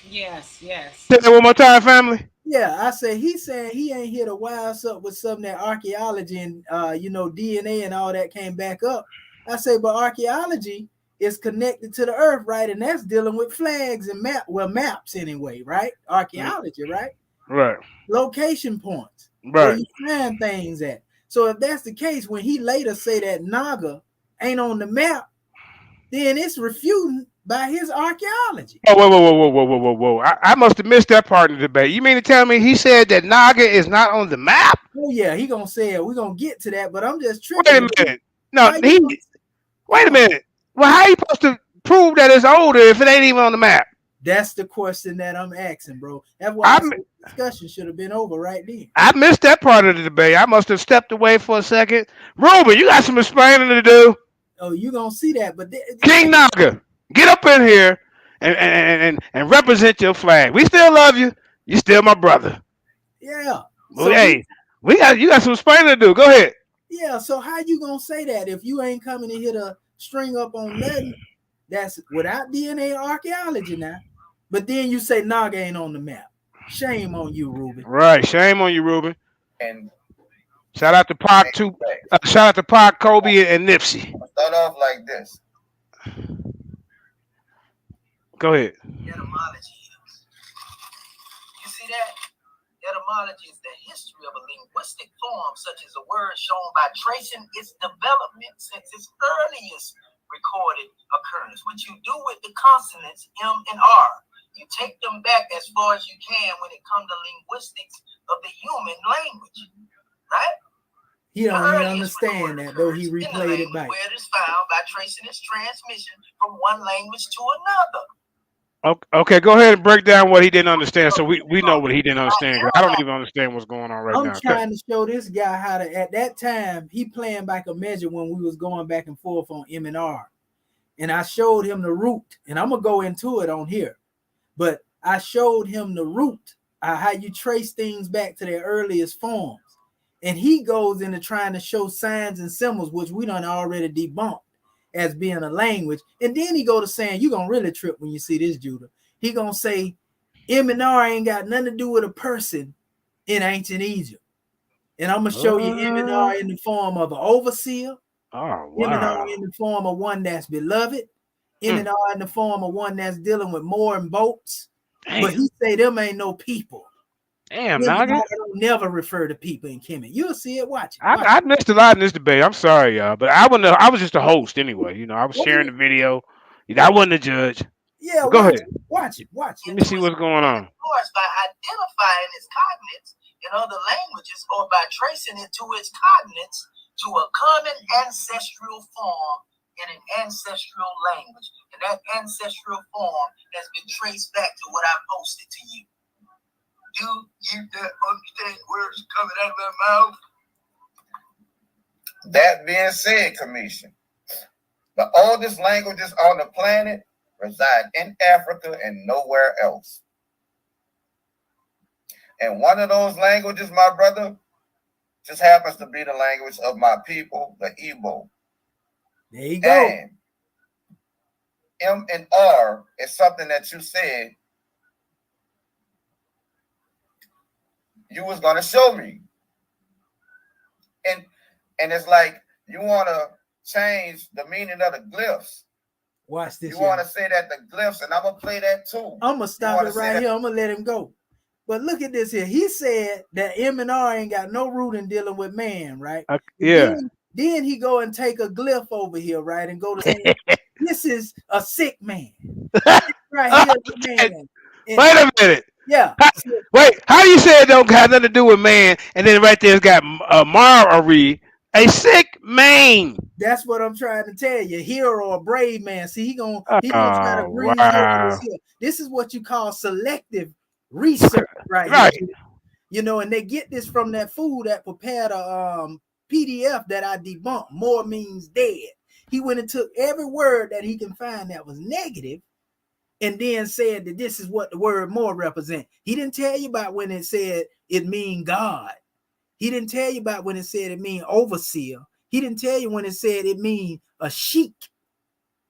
Yes. Say that one more time, family. Yeah, I say he's saying he ain't here to wire us up with something that archaeology and DNA and all that came back up. I say, but archaeology is connected to the earth, right? And that's dealing with flags and maps anyway, right? Archaeology, right? Right. Location points. Right. Where you find things at. So if that's the case, when he later say that Naga ain't on the map, then it's refuting by his archaeology. Oh, whoa. I must have missed that part of the debate. You mean to tell me he said that Naga is not on the map? Oh, yeah, he gonna say it. We're gonna get to that, but I'm just tripping. Wait a minute. Wait a minute. Well, how you supposed to prove that it's older if it ain't even on the map? That's the question that I'm asking, bro. That's why the discussion should have been over right then. I missed that part of the debate. I must have stepped away for a second. Ruben, you got some explaining to do. Oh, you gonna see that, but King Naga, get up in here and represent your flag. We still love you. You still my brother. Yeah. Well, hey, you got some explaining to do. Go ahead. Yeah. So how you gonna say that if you ain't coming in here to string up on nothing that's without DNA archaeology now? But then you say Naga ain't on the map. Shame on you, Ruben. Right. Shame on you, Ruben. And shout out to Pac too. Shout out to Pac, Kobe, and Nipsey. Start off like this. Go ahead. Etymology is. You see that? Etymology is the history of a linguistic form, such as a word shown by tracing its development since its earliest recorded occurrence, which you do with the consonants M and R. You take them back as far as you can when it comes to linguistics of the human language, right? He don't even understand that, though he replayed it back. Where it is found by tracing its transmission from one language to another. Okay, go ahead and break down what he didn't understand, so we know what he didn't understand. I don't even understand what's going on right now. I'm trying to show this guy how to. At that time, he playing back a measure when we was going back and forth on M and R, and I showed him the root, and I'm gonna go into it on here. But I showed him the root, how you trace things back to their earliest forms. And he goes into trying to show signs and symbols, which we done already debunked as being a language. And then he go to saying, you're going to really trip when you see this, Judah. He going to say, M and R ain't got nothing to do with a person in ancient Egypt. And I'm going to show you M and R in the form of an overseer. Oh, wow. M and R in the form of one that's beloved. M and R in the form of one that's dealing with mooring boats. Damn. But he say them ain't no people. Damn, Naga. Don't never refer to people in Kemet. You'll see it. Watch it. I missed a lot in this debate. I'm sorry, y'all, but I was just a host anyway. You know, I was sharing the video. I wasn't a judge. Yeah, go ahead. Watch it. Let me see what's going on. Of course, by identifying its cognates in other languages or by tracing it to its cognates to a common ancestral form in an ancestral language. And that ancestral form has been traced back to what I posted to you. Do you understand words coming out of my mouth? That being said, Commission, the oldest languages on the planet reside in Africa and nowhere else. And one of those languages, my brother, just happens to be the language of my people, the Igbo. There you go. And M and R is something that you said you was going to show me. And it's like you want to change the meaning of the glyphs. Watch this. You want to say that the glyphs, and I'm going to play that too. I'm going to stop it right here. I'm going to let him go. But look at this here. He said that M and R ain't got no root in dealing with man, right? Yeah. Then he go and take a glyph over here, right? And go to say, this is a sick man. Right here, man. Wait a minute. Yeah. Wait, how you say it don't have nothing to do with man, and then right there it's got Mauri, a sick man. That's what I'm trying to tell you. Hero or brave man. See, he gonna try to bring here. This is what you call selective research, right? Here. You know, and they get this from that fool that prepared a PDF that I debunked. More means dead. He went and took every word that he can find that was negative, and then said that this is what the word more represent. He didn't tell you about when it said it mean God. He didn't tell you about when it said it mean overseer. He didn't tell you when it said it mean a sheik.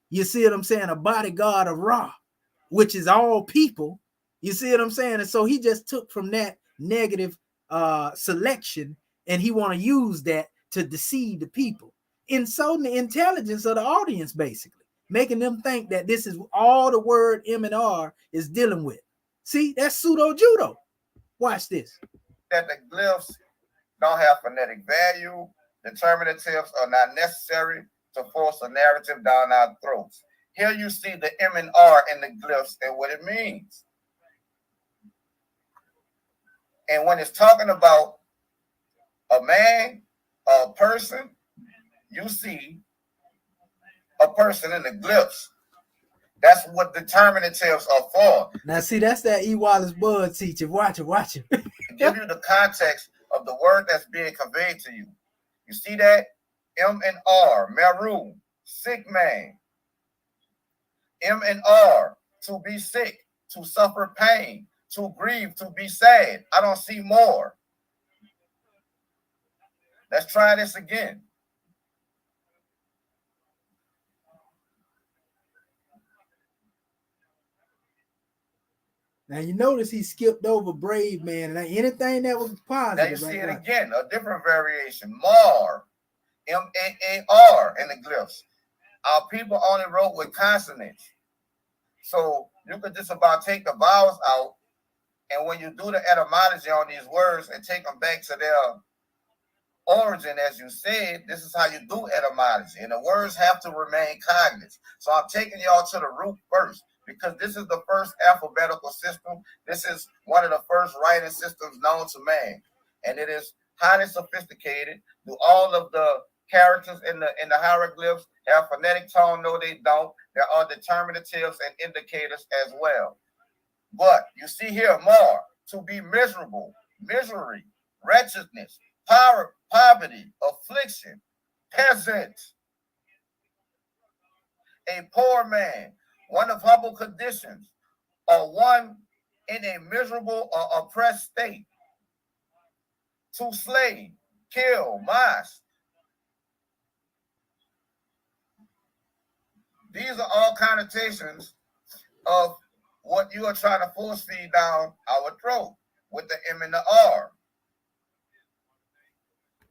You see what I'm saying? A bodyguard of Ra, which is all people. You see what I'm saying? And so he just took from that negative selection, and he want to use that to deceive the people, insulting the intelligence of the audience, basically, making them think that this is all the word M and R is dealing with. See, that's pseudo judo. Watch this. That the glyphs don't have phonetic value. Determinatives are not necessary to force a narrative down our throats. Here you see the M and R in the glyphs and what it means. And when it's talking about a man, a person, you see a person in the glyphs. That's what determinatives are for. Now, see, that's that E. Wallace Bud teacher. Watch it, watch it. Give you the context of the word that's being conveyed to you. You see that? M and R, Meru, sick man. M and R, to be sick, to suffer pain, to grieve, to be sad. I don't see more. Let's try this again. Now you notice he skipped over brave man, and anything that was positive. Now you see it again, a different variation. Mar, M-A-A-R in the glyphs. Our people only wrote with consonants. So you could just about take the vowels out, and when you do the etymology on these words and take them back to their origin, as you said, this is how you do etymology. And the words have to remain cognate. So I'm taking y'all to the root first, because this is the first alphabetical system. This is one of the first writing systems known to man. And it is highly sophisticated. Do all of the characters in the hieroglyphs have phonetic tone? No, they don't. There are determinatives and indicators as well. But you see here more, to be miserable, misery, wretchedness, poverty, affliction, peasant, a poor man, one of humble conditions, or one in a miserable or oppressed state, to slay, kill, mass. These are all connotations of what you are trying to force feed down our throat with the M and the R.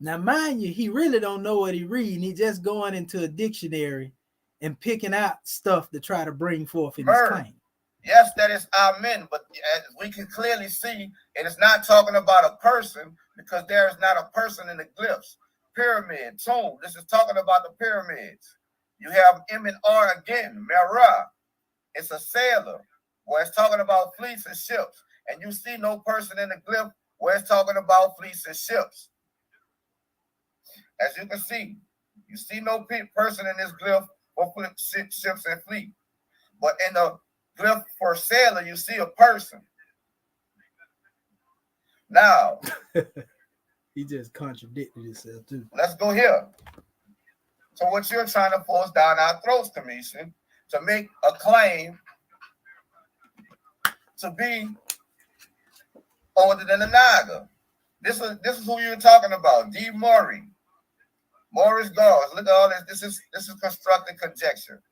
Now, mind you, he really don't know what he reading. He just going into a dictionary and picking out stuff to try to bring forth in his claim. Yes, that is amen, but as we can clearly see, it is not talking about a person, because there is not a person in the glyphs. Pyramid, tomb, this is talking about the pyramids. You have M and R again, Mera. It's a sailor, where it's talking about fleets and ships. And you see no person in the glyph where it's talking about fleets and ships. As you can see, you see no person in this glyph for ships and fleet. But in the glyph for sailor, you see a person. Now, He just contradicted himself too. Let's go here. So what you're trying to force down our throats, Commission, to make a claim to be older than the Naga. This is who you're talking about, D. Mauri. Maurice Gauze. Look at all this. This is constructed conjecture.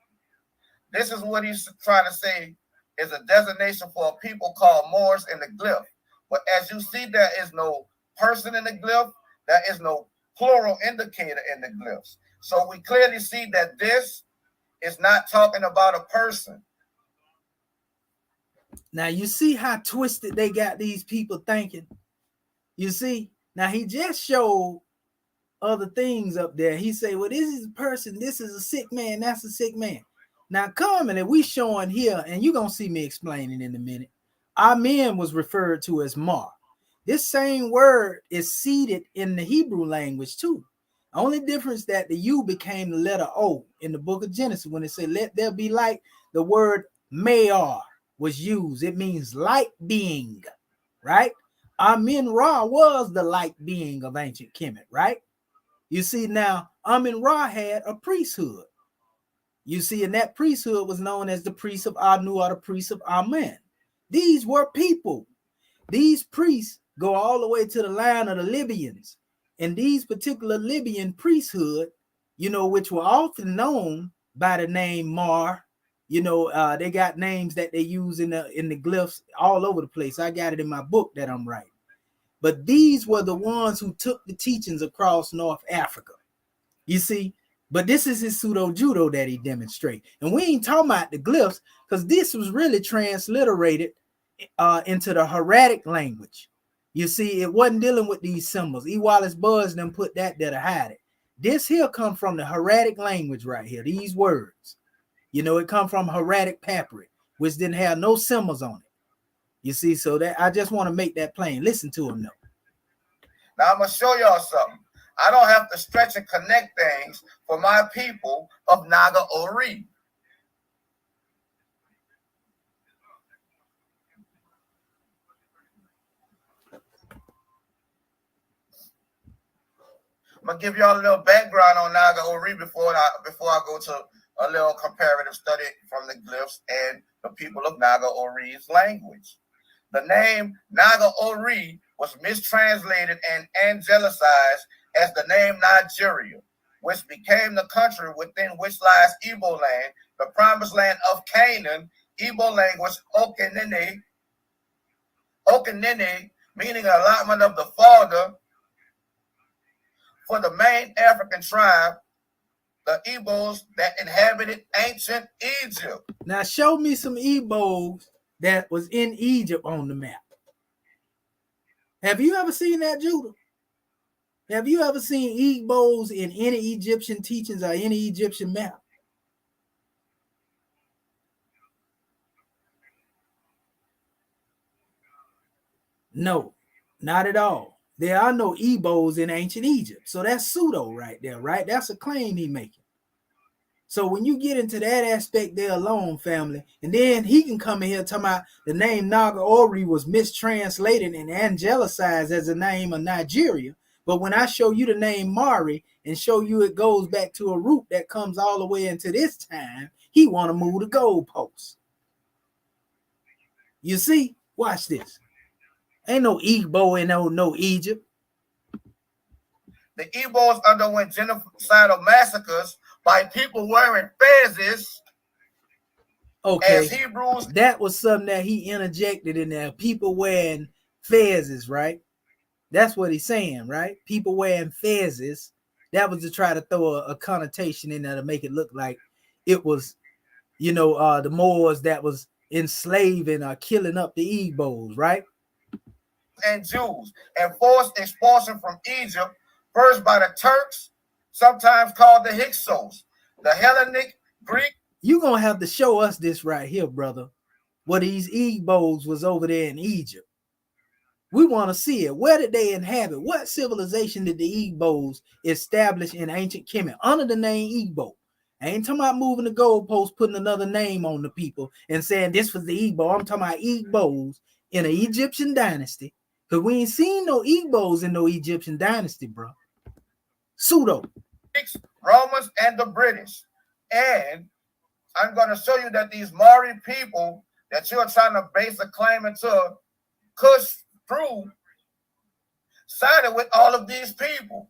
This is what he's trying to say is a designation for a people called Moors in the glyph. But as you see, there is no person in the glyph. There is no plural indicator in the glyphs. So we clearly see that this is not talking about a person. Now you see how twisted they got these people thinking. You see, now he just showed other things up there. He say, well, this is a person, this is a sick man, that's a sick man. Now coming and we showing here, and you're gonna see me explaining in a minute. Amen was referred to as Mar. This same word is seated in the Hebrew language too. Only difference that the U became the letter O in the book of Genesis when it said, let there be light. The word Mayar was used. It means light being, right? Amin Ra was the light being of ancient Kemet, right? You see, now Amin Ra had a priesthood. You see, and that priesthood was known as the priest of Anu or the priest of Amen. These were people. These priests go all the way to the line of the Libyans. And these particular Libyan priesthood, you know, which were often known by the name Mar, you know, they got names that they use in the glyphs all over the place. I got it in my book that I'm writing. But these were the ones who took the teachings across North Africa. You see, but this is his pseudo-judo that he demonstrates. And we ain't talking about the glyphs because this was really transliterated into the hieratic language. You see, it wasn't dealing with these symbols. E. Wallace Budge them put that there to hide it. This here come from the hieratic language right here, these words. You know, it come from hieratic papyri, which didn't have no symbols on it. You see, so that I just want to make that plain. Listen to him though. Now I'm gonna show y'all something. I don't have to stretch and connect things for my people of Naga Ori. I'm gonna give y'all a little background on Naga Ori before I go to a little comparative study from the glyphs and the people of Naga Ori's language. The name Naga Ori was mistranslated and angelicized as the name Nigeria, which became the country within which lies Igbo land, the promised land of Canaan. Igbo language Okanene, meaning allotment of the father for the main African tribe, the Igbos that inhabited ancient Egypt. Now show me some Igbos that was in Egypt on the map. Have you ever seen that, Judah? Have you ever seen Igbos in any Egyptian teachings or any Egyptian map? No, not at all. There are no Igbos in ancient Egypt. So that's pseudo right there, right? That's a claim he making. So when you get into that aspect there alone, family, and then he can come in here talking about the name Naga Ori was mistranslated and angelicized as the name of Nigeria. But when I show you the name Mauri and show you it goes back to a root that comes all the way into this time, he want to move the goalposts. You see? Watch this. Ain't no Igbo in no Egypt. The Igbos underwent genocidal massacres by people wearing fezzes. Okay, as Hebrews. That was something that he interjected in there. People wearing fezzes, right? That's what he's saying, right? People wearing fezzes. That was to try to throw a connotation in there to make it look like it was, you know, the Moors that was enslaving or killing up the Igbos, right? And Jews, and forced expulsion from Egypt, first by the Turks, sometimes called the Hyksos, the Hellenic Greek. You're going to have to show us this right here, brother, where these Igbos was over there in Egypt. We want to see it. Where did they inhabit? What civilization did the Igbos establish in ancient Kemet under the name Igbo? I ain't talking about moving the goalpost, putting another name on the people and saying this was the Igbo. I'm talking about Igbos in an Egyptian dynasty Because we ain't seen no Igbos in no Egyptian dynasty, bro. Pseudo. Romans and the British. And I'm going to show you that these Mauri people that you're trying to base a claim into Kush through sided with all of these people.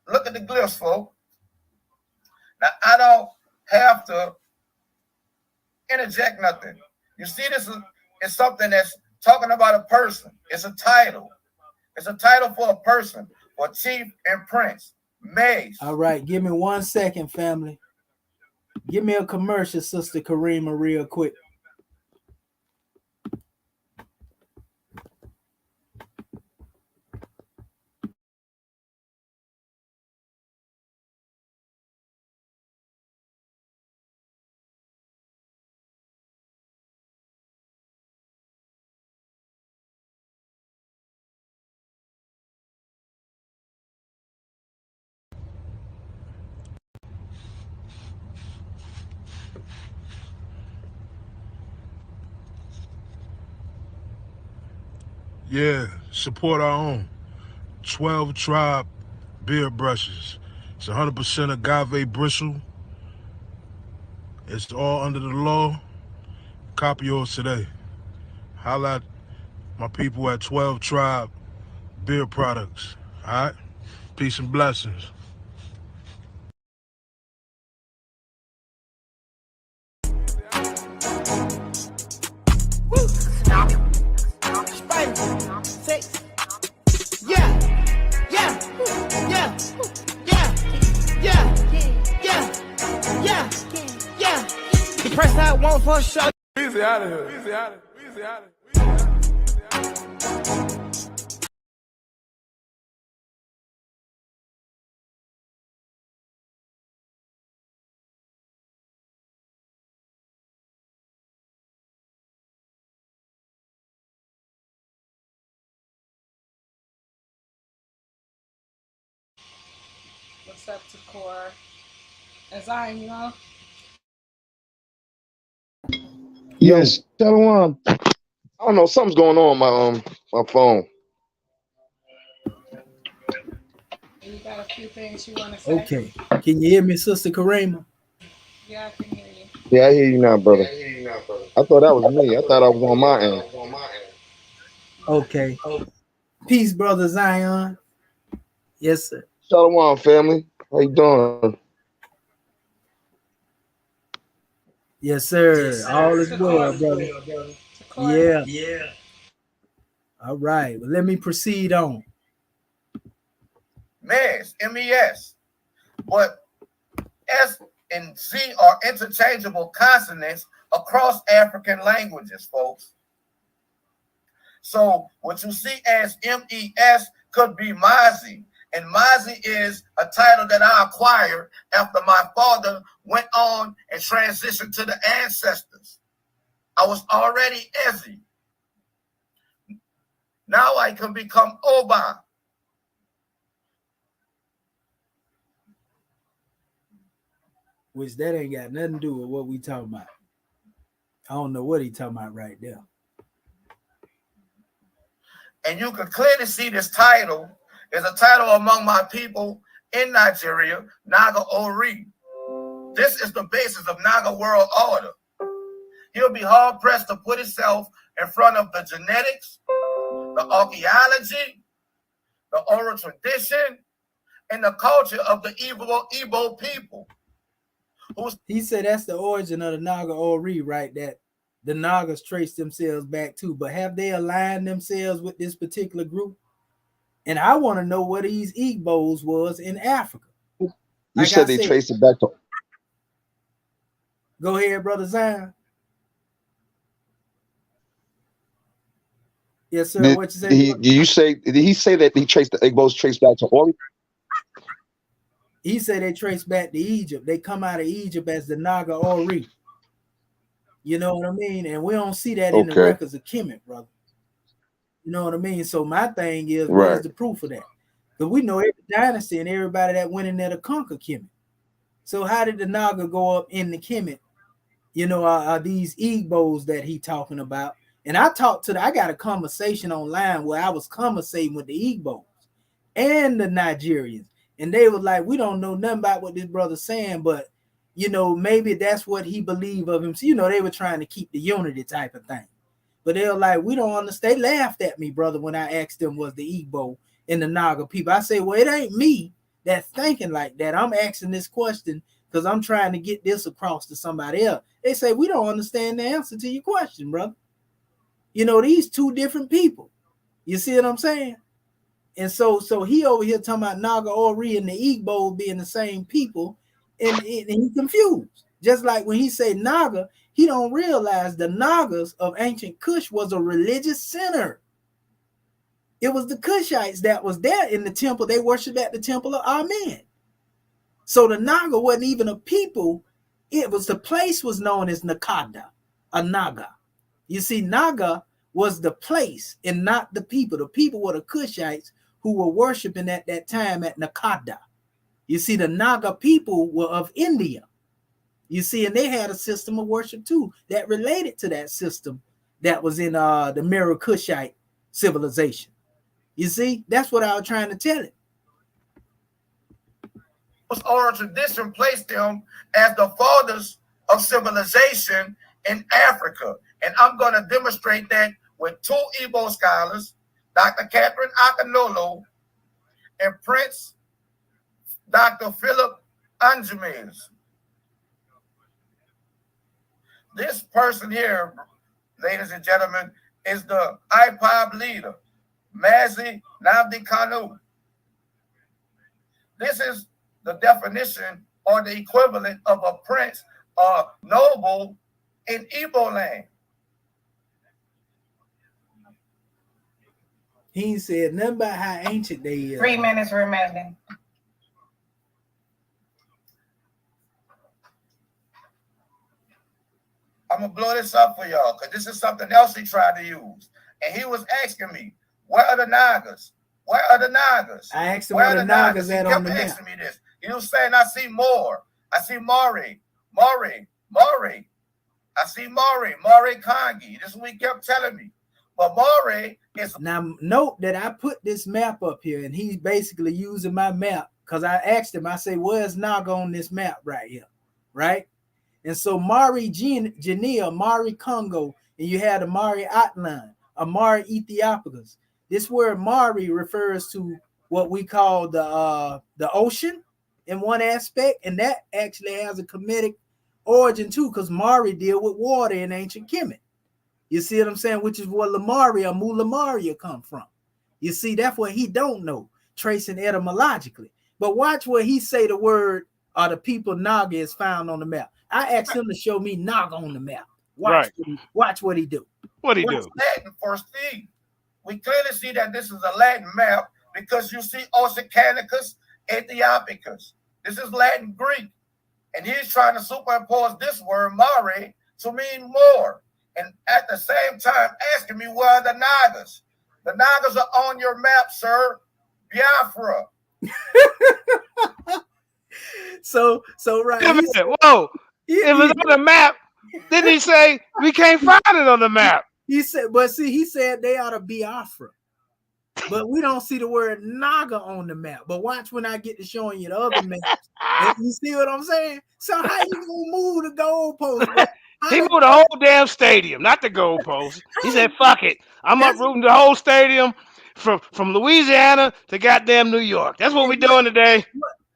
Look at the glyphs, folks. Now, I don't have to interject nothing. You see, this is something that's talking about a person. It's a title. It's a title for a person, for chief and prince. Mace. All right, give me 1 second, family. Give me a commercial, Sister Karima, real quick. Yeah, support our own. 12 Tribe beard brushes. It's 100% agave bristle. It's all under the law. Copy yours today. Holla at my people at 12 Tribe Beard Products. All right? Peace and blessings. Press that one for sure. Easy out of here. Easy out of here. Easy out of here. What's up to core? As you know. Yes, Shalom. I don't know, something's going on my phone. You got a few things you want to say? Okay. Can you hear me, Sister Karima? Yeah, I can hear you. Yeah, I hear you now, brother. I thought that was me. I thought I was on my end. Okay. Peace, Brother Zion. Yes, sir. Shalom, family. How you doing? Yes, sir. Yes, sir. All is well, brother. Yeah. Yeah. All right. Well, let me proceed on. MES, M-E-S. But S and Z are interchangeable consonants across African languages, folks. So what you see as M-E-S could be Mazi. And Mazi is a title that I acquired after my father went on and transitioned to the ancestors. I was already Ezi. Now I can become Oba. Which that ain't got nothing to do with what we talking about. I don't know what he talking about right there. And you can clearly see this title is a title among my people in Nigeria, Naga Ori. This is the basis of Naga world order. He'll be hard pressed to put himself in front of the genetics, the archaeology, the oral tradition, and the culture of the Igbo people. He said that's the origin of the Naga Ori, right? That the Nagas trace themselves back to, but have they aligned themselves with this particular group? And I want to know what these Igbos was in Africa. You said they traced it back to. Go ahead, Brother Zion. Yes, sir. What you say? Did he say that he traced the Igbos traced back to Ori? He said they trace back to Egypt. They come out of Egypt as the Naga Ori. You know what I mean? And we don't see that in the records of Kemet, brother. You know what I mean? So my thing is, where's the proof of that? Because we know every dynasty and everybody that went in there to conquer Kemet. So how did the Naga go up in the Kemet? You know, these Igbos that he talking about. And I got a conversation online where I was conversating with the Igbos and the Nigerians. And they were like, we don't know nothing about what this brother's saying, but, you know, maybe that's what he believed of him. So, you know, they were trying to keep the unity type of thing. But they were like, we don't understand. They laughed at me, brother, when I asked them was the Igbo and the Naga people. I say, well, it ain't me that's thinking like that. I'm asking this question because I'm trying to get this across to somebody else. They say, we don't understand the answer to your question, brother. You know, these two different people. You see what I'm saying? And so he over here talking about Naga, Ori, and the Igbo being the same people, and he confused. Just like when he say Naga, he don't realize the Nagas of ancient Kush was a religious center. It was the Kushites that was there in the temple. They worshiped at the temple of Amen. So the Naga wasn't even a people. It was the place was known as Nakada, a Naga. You see, Naga was the place and not the people. The people were the Kushites who were worshiping at that time at Nakada. You see, the Naga people were of India. You see, and they had a system of worship too that related to that system that was in the Meru Kushite civilization. You see, that's what I was trying to tell it. Oral tradition placed them as the fathers of civilization in Africa. And I'm going to demonstrate that with two Igbo scholars, Dr. Catherine Akinolo and Prince Dr. Philip Anjumes. This person here, ladies and gentlemen, is the IPOB leader, Mazi Nnamdi Kanu. This is the definition or the equivalent of a prince or noble in Igbo land. He said nothing about how ancient they are. 3 minutes remaining. I'm going to blow this up for y'all because this is something else he tried to use. And he was asking me, where are the Nagas? Where are the Nagas? I asked him where the Nagas at on the map. He kept asking me this. He was saying, I see more. I see Mauri. I see Mauri Kangi. This is what he kept telling me. But Mauri is... Now, note that I put this map up here, and he's basically using my map because I asked him, I say, where's Naga on this map right here, right? And so Mauri Guinea, Mauri Congo, and you had a Mauri Atlan, a Mauri Ethiopias. This word Mauri refers to what we call the ocean in one aspect, and that actually has a Kemetic origin too, because Mauri deal with water in ancient Kemet. You see what I'm saying? Which is where Lemuria, Mulamaria come from. You see, that's what he don't know, tracing etymologically. But watch where he say the word or the people Naga is found on the map. I asked him to show me Naga on the map. Watch what he do. What he do? Latin for Steve. We clearly see that this is a Latin map because you see Oceanicus, Ethiopicus. This is Latin Greek. And he's trying to superimpose this word, Mauri, to mean more. And at the same time, asking me where are the Nagas. The Nagas are on your map, sir. Biafra. So right. Wait a minute. Whoa. If it's on the map, didn't he say we can't find it on the map? He said, but see, he said they ought to Biafra. But we don't see the word Naga on the map. But watch when I get to showing you the other maps. You see what I'm saying? So how you gonna move the goalpost? He moved the whole damn stadium, not the goalpost. He said, fuck it. I'm uprooting the whole stadium from Louisiana to goddamn New York. That's what we're doing today.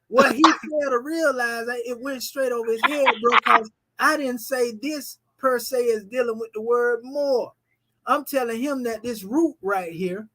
What he failed to realize, it went straight over his head, bro, because I didn't say this per se is dealing with the word more. I'm telling him that this root right here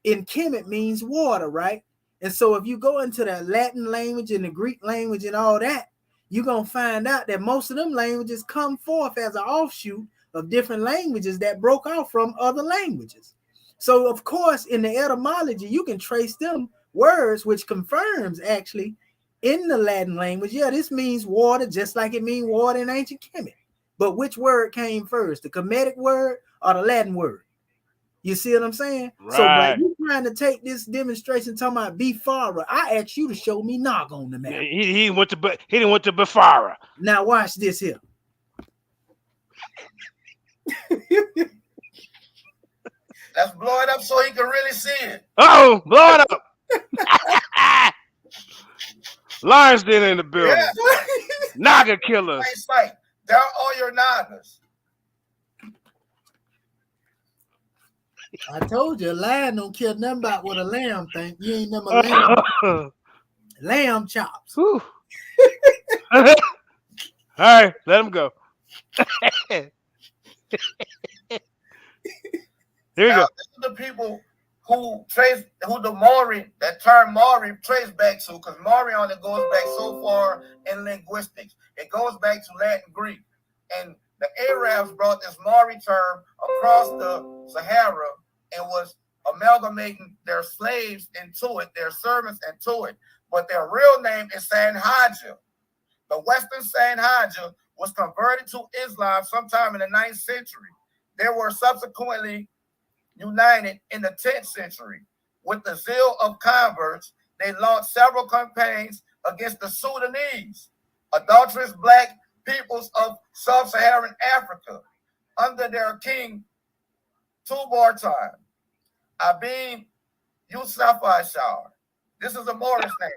in Kemet means water, right? And so if you go into the Latin language and the Greek language and all that, you're going to find out that most of them languages come forth as an offshoot of different languages that broke out from other languages. So, of course, in the etymology, you can trace them words, which confirms actually in the Latin language, yeah, this means water, just like it means water in ancient Kemet. But which word came first, the Kemetic word or the Latin word? You see what I'm saying? Right. So by you trying to take this demonstration talking about Bifara, I asked you to show me Naga on the map. He didn't went to Bifara. Now watch this here. Let's blow it up so he can really see it. Oh, blow it up. Lions Den in the building. Yeah. Naga killers. There are all your Nagas. I told you, a lion don't care nothing about what a lamb think. You ain't never lamb. Lamb chops. All right, let him go. Here we go. This is the people who the Mauri, that term Mauri traced back to, because Mauri only goes back so far in linguistics. It goes back to Latin Greek. And the Arabs brought this Mauri term across the Sahara and was amalgamating their slaves into it, their servants into it. But their real name is Sanhaja. The Western Sanhaja was converted to Islam sometime in the 9th century. They were subsequently united in the 10th century. With the zeal of converts, they launched several campaigns against the Sudanese, adulterous black peoples of sub-Saharan Africa, under their king Tubortan, Abin Yusufashar. This is a Moorish name.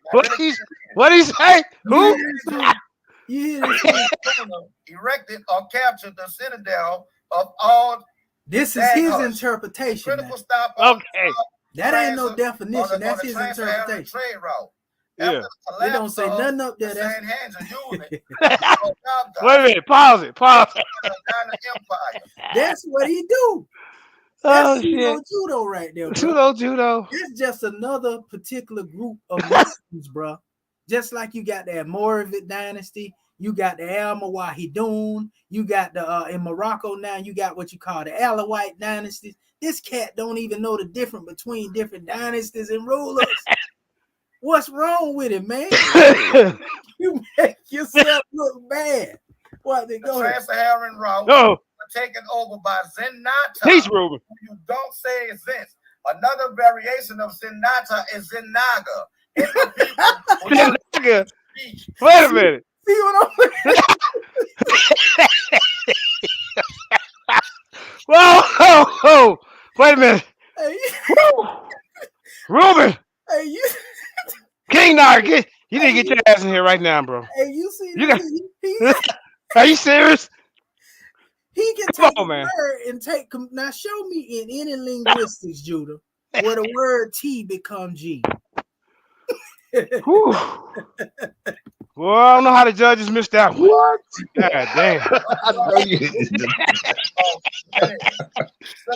What he say? Who? Erected or captured the citadel of all. This is his interpretation. Critical stop. Okay. That ain't no definition. That's his interpretation. Trade route. Yeah. They don't say nothing up there. Wait a minute. Pause it. That's what he do. That's judo right there, bro. Judo. It's just another particular group of Muslims, bro. Just like you got the Almoravid dynasty, you got the Almowahidun, you got the in Morocco now, you got what you call the Alawite dynasties. This cat don't even know the difference between different dynasties and rulers. What's wrong with it, man? You make yourself look bad. What they go? Trans-Saharan route. No. Taken over by Zenata. Peace, Ruben. You don't say Zins. Another variation of Zenata is Zenaga. Naga. Wait a minute. See what I'm Whoa. Wait a minute. Hey. Ruben. Hey, you. King Naga, you need to get your ass in here right now, bro. Hey, you see? Are you serious? He can take a word and take. Now, show me in any linguistics, Judah, where the word T becomes G. Well, I don't know how the judges missed that one. What? God damn.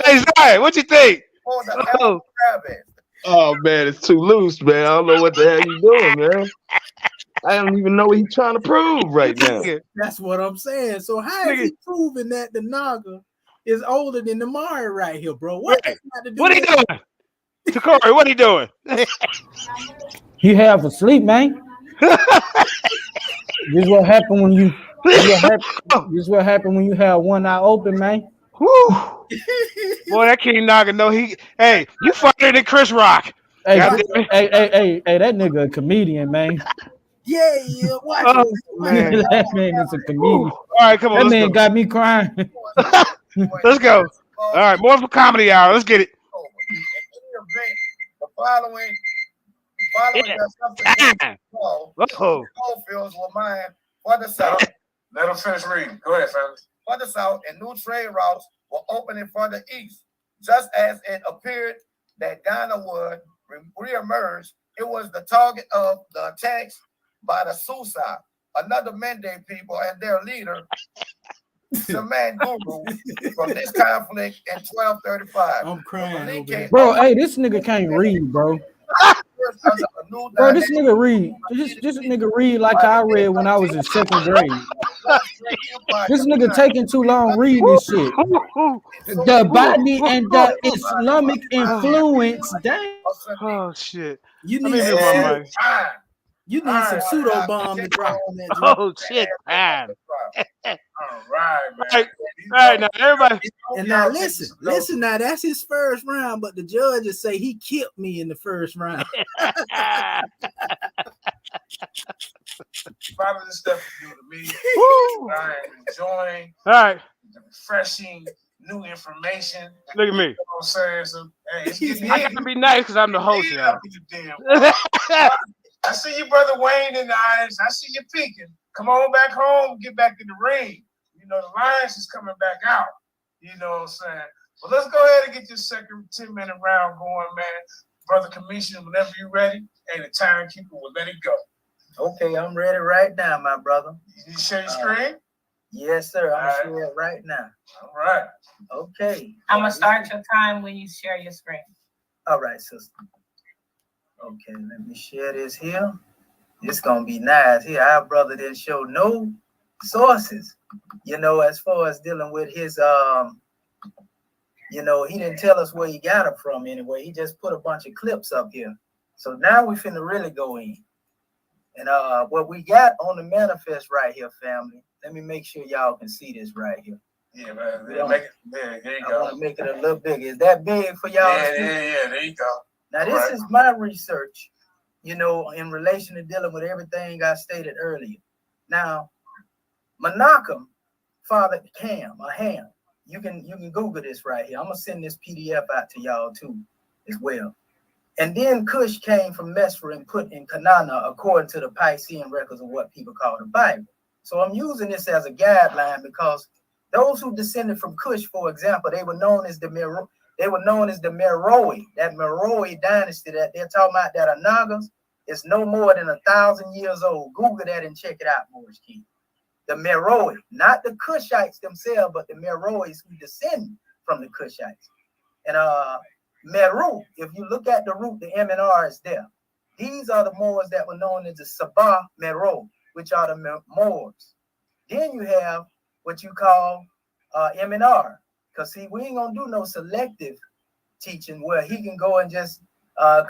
Hey, Zay, what you think? Oh man, it's too loose, man. I don't know what the hell you doing, man. I don't even know what he's trying to prove right now. That's what I'm saying. So how is he proving that the Naga is older than the Mauri right here, bro? What he doing? Takori, what he doing? He half asleep, man. This is what happened when you. This is what happened when you have one eye open, man. Woo. Boy, that King Naga know he. Hey, you funnier than Chris Rock. Hey, that nigga a comedian, man. Yeah. Man, that man is a comedian. All right, come on. That man got me crying. Let's go. All right, more for comedy hour. Let's get it. The following goldfields were mined for the south. Let him finish reading. Go ahead, fellas. For the south, and new trade routes were opening for the east. Just as it appeared that Ghana would reemerge, it was the target of the attacks by the Susa, another Mende people, and their leader, Saman Guru, from this conflict in 1235. I'm crying. Bro, hey, this nigga can't read, bro. Bro, this nigga read. This nigga read like I read when I was in 2nd grade. This nigga taking too long reading this shit. The body and the Islamic influence. Damn. Oh shit. You need my mic. You need some pseudo bomb to drop on that joint. Oh shit, time. All right, man. All right, now everybody. And now listen now, that's his first round, but the judges say he killed me in the first round. Follow this stuff you do to me. Woo. I am enjoying the refreshing new information. Look at me. You know what I'm saying? So, hey, I gotta be nice because I'm the host, y'all. I see you, brother Wayne, in the eyes. I see you peeking. Come on back home, get back in the ring. You know, the Lions is coming back out. You know what I'm saying? Well, let's go ahead and get this second 10-minute round going, man. Brother Commissioner, whenever you're ready, hey, the timekeeper will let it go. Okay, I'm ready right now, my brother. You share your screen? Yes, sir. I'm gonna share it right now. All right. Okay. I'm gonna start your time when you share your screen. All right, sister. Okay, let me share this here. It's gonna be nice. Here, our brother didn't show no sources, you know, as far as dealing with his you know, he didn't tell us where he got it from anyway. He just put a bunch of clips up here. So now we finna really go in. And what we got on the manifest right here, family. Let me make sure y'all can see this right here. Yeah, man. Make it, there you go. I want to make it a little bigger. Is that big for y'all? Yeah, there you go. Now, this is my research, you know, in relation to dealing with everything I stated earlier. Now, Menachem, Father Ham, or Ham, you can Google this right here. I'm going to send this PDF out to y'all too, as well. And then Cush came from Mesra and put in Canaan according to the Piscean records of what people call the Bible. So I'm using this as a guideline because those who descended from Cush, for example, they were known as the Meroe, that Meroe dynasty that they're talking about, that are Nagas, is no more than 1,000 years old. Google that and check it out, Morris King. The Meroe, not the Cushites themselves, but the Meroes who descend from the Cushites. And Meru, if you look at the root, the M and R is there. These are the Moors that were known as the Sabah Meroe, which are the Moors. Then you have what you call M and R. Because see, we ain't gonna do no selective teaching where he can go and just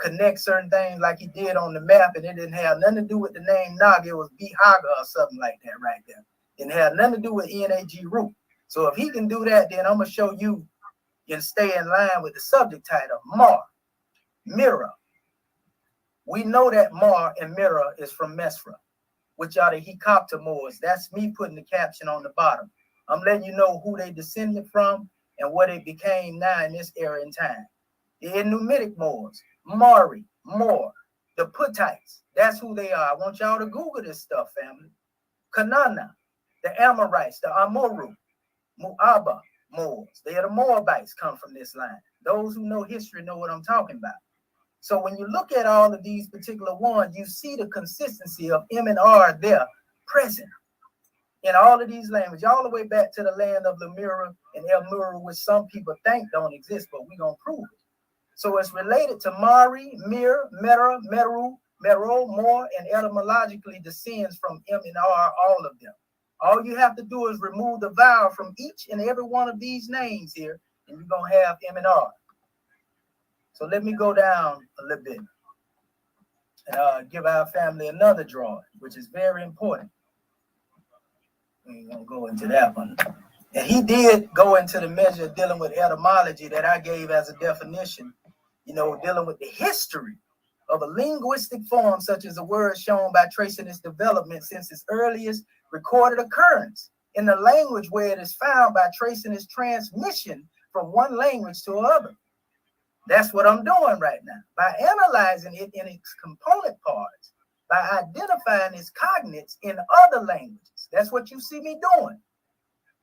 connect certain things like he did on the map, and it didn't have nothing to do with the name Naga. It was Bihaga or something like that right there. It had nothing to do with NAG root. So if he can do that, then I'm gonna show you and stay in line with the subject title, Mar, Mirror. We know that Mar and Mirror is from Mesra, which are the Hekopta Moors. That's me putting the caption on the bottom. I'm letting you know who they descended from and what it became now in this era in time. The Numidic Moors, Mauri, Moor, the Puttites, that's who they are. I want y'all to Google this stuff, family. Kanana, the Amorites, the Amoru, Mu'aba Moors. They are the Moabites come from this line. Those who know history know what I'm talking about. So when you look at all of these particular ones, you see the consistency of M and R there present in all of these languages, all the way back to the land of Lemura and El Muru, which some people think don't exist, but we're going to prove it. So it's related to Mari, Mir, Mera, Meru, Mero, More, and etymologically descends from M and R, all of them. All you have to do is remove the vowel from each and every one of these names here, and you're going to have M and R. So let me go down a little bit and give our family another drawing, which is very important. We're going to go into that one. And he did go into the measure dealing with etymology that I gave as a definition, you know, dealing with the history of a linguistic form, such as a word shown by tracing its development since its earliest recorded occurrence in the language where it is found by tracing its transmission from one language to another. That's what I'm doing right now. By analyzing it in its component parts, by identifying its cognates in other languages. That's what you see me doing.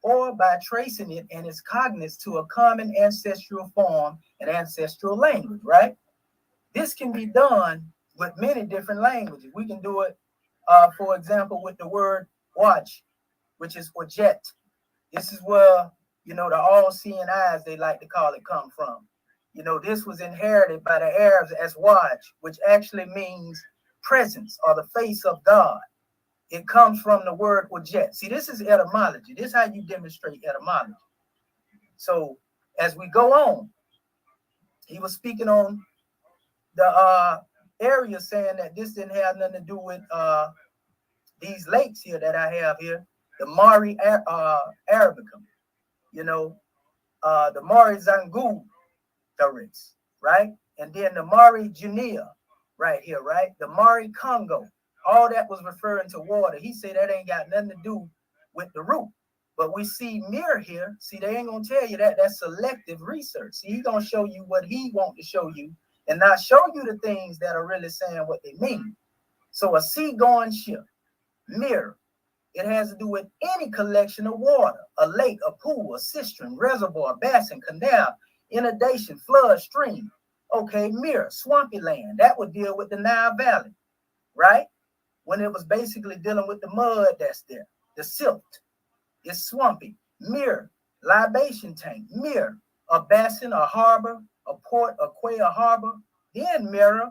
Or by tracing it and its cognates to a common ancestral form and ancestral language, right? This can be done with many different languages. We can do it, for example, with the word watch, which is wajet. This is where, you know, the all-seeing eyes, they like to call it, come from. You know, this was inherited by the Arabs as waj, which actually means presence or the face of God. It comes from the word wajet. See, this is etymology. This is how you demonstrate etymology. So as we go on, he was speaking on the area saying that this didn't have nothing to do with these lakes here that I have here, the Mauri Arabicum, you know, the Mauri Zangu turrets, right? And then the Mauri Junia right here, right? The Mauri Congo, all that was referring to water. He said that ain't got nothing to do with the root. But we see Mir here. See, they ain't gonna tell you that. That's selective research. See, he gonna show you what he want to show you and not show you the things that are really saying what they mean. So a seagoing ship, Mir, it has to do with any collection of water, a lake, a pool, a cistern, reservoir, basin, canal, inundation, flood, stream. Okay, Mir, swampy land. That would deal with the Nile Valley, right? When it was basically dealing with the mud that's there, the silt. It's swampy. Mir, libation tank. Mir, a basin, a harbor, a port, a quay, a harbor. Then mirror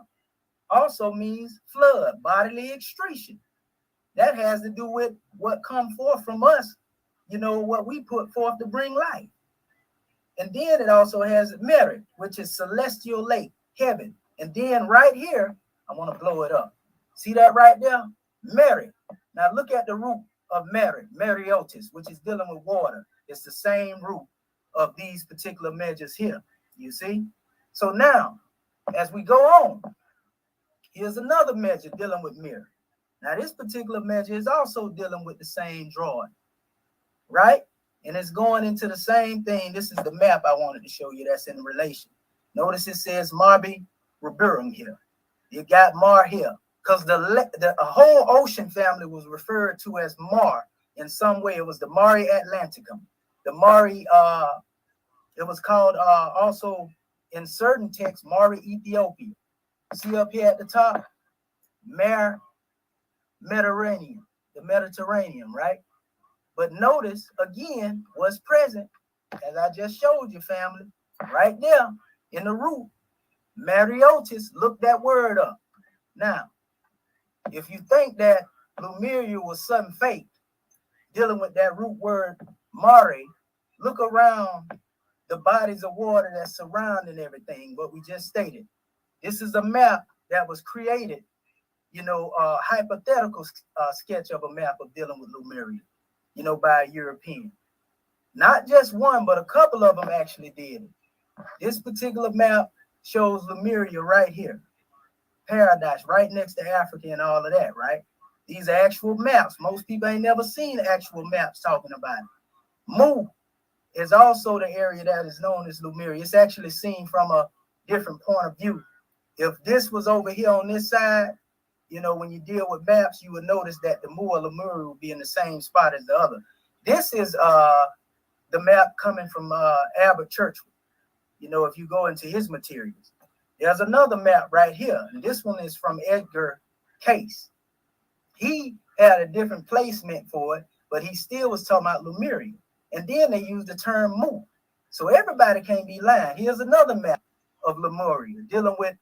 also means flood, bodily excretion. That has to do with what come forth from us, you know, what we put forth to bring life. And then it also has merit, which is celestial lake, heaven. And then right here, I want to blow it up. See that right there? Merit. Now look at the root of merit, meriotis, which is dealing with water. It's the same root of these particular measures here. You see? So now, as we go on, here's another measure dealing with mirror. Now, this particular measure is also dealing with the same drawing, right? And it's going into the same thing. This is the map I wanted to show you that's in relation. Notice it says Marbi Riburum here. You got Mar here. Because the whole ocean family was referred to as Mar in some way. It was the Mari Atlanticum. The Mari, it was called also in certain texts, Mari Ethiopia. See up here at the top? Mediterranean, the Mediterranean, right? But notice again what's present, as I just showed you, family, right there in the root, Mariotis, look that word up. Now, if you think that Lemuria was something fake, dealing with that root word Mari, look around the bodies of water that's surrounding everything, what we just stated. This is a map that was created, you know, a hypothetical sketch of a map of dealing with Lemuria, you know, by a European. Not just one, but a couple of them actually did it. This particular map shows Lemuria right here. Paradise right next to Africa and all of that, right? These are actual maps. Most people ain't never seen actual maps talking about it. Mu is also the area that is known as Lemuria. It's actually seen from a different point of view. If this was over here on this side, you know, when you deal with maps, you would notice that the Mu or Lemuria will be in the same spot as the other. This is the map coming from Albert Churchward. You know, if you go into his materials. There's another map right here, and this one is from Edgar Case. He had a different placement for it, but he still was talking about Lemuria. And then they used the term Mu. So everybody can't be lying. Here's another map of Lemuria dealing with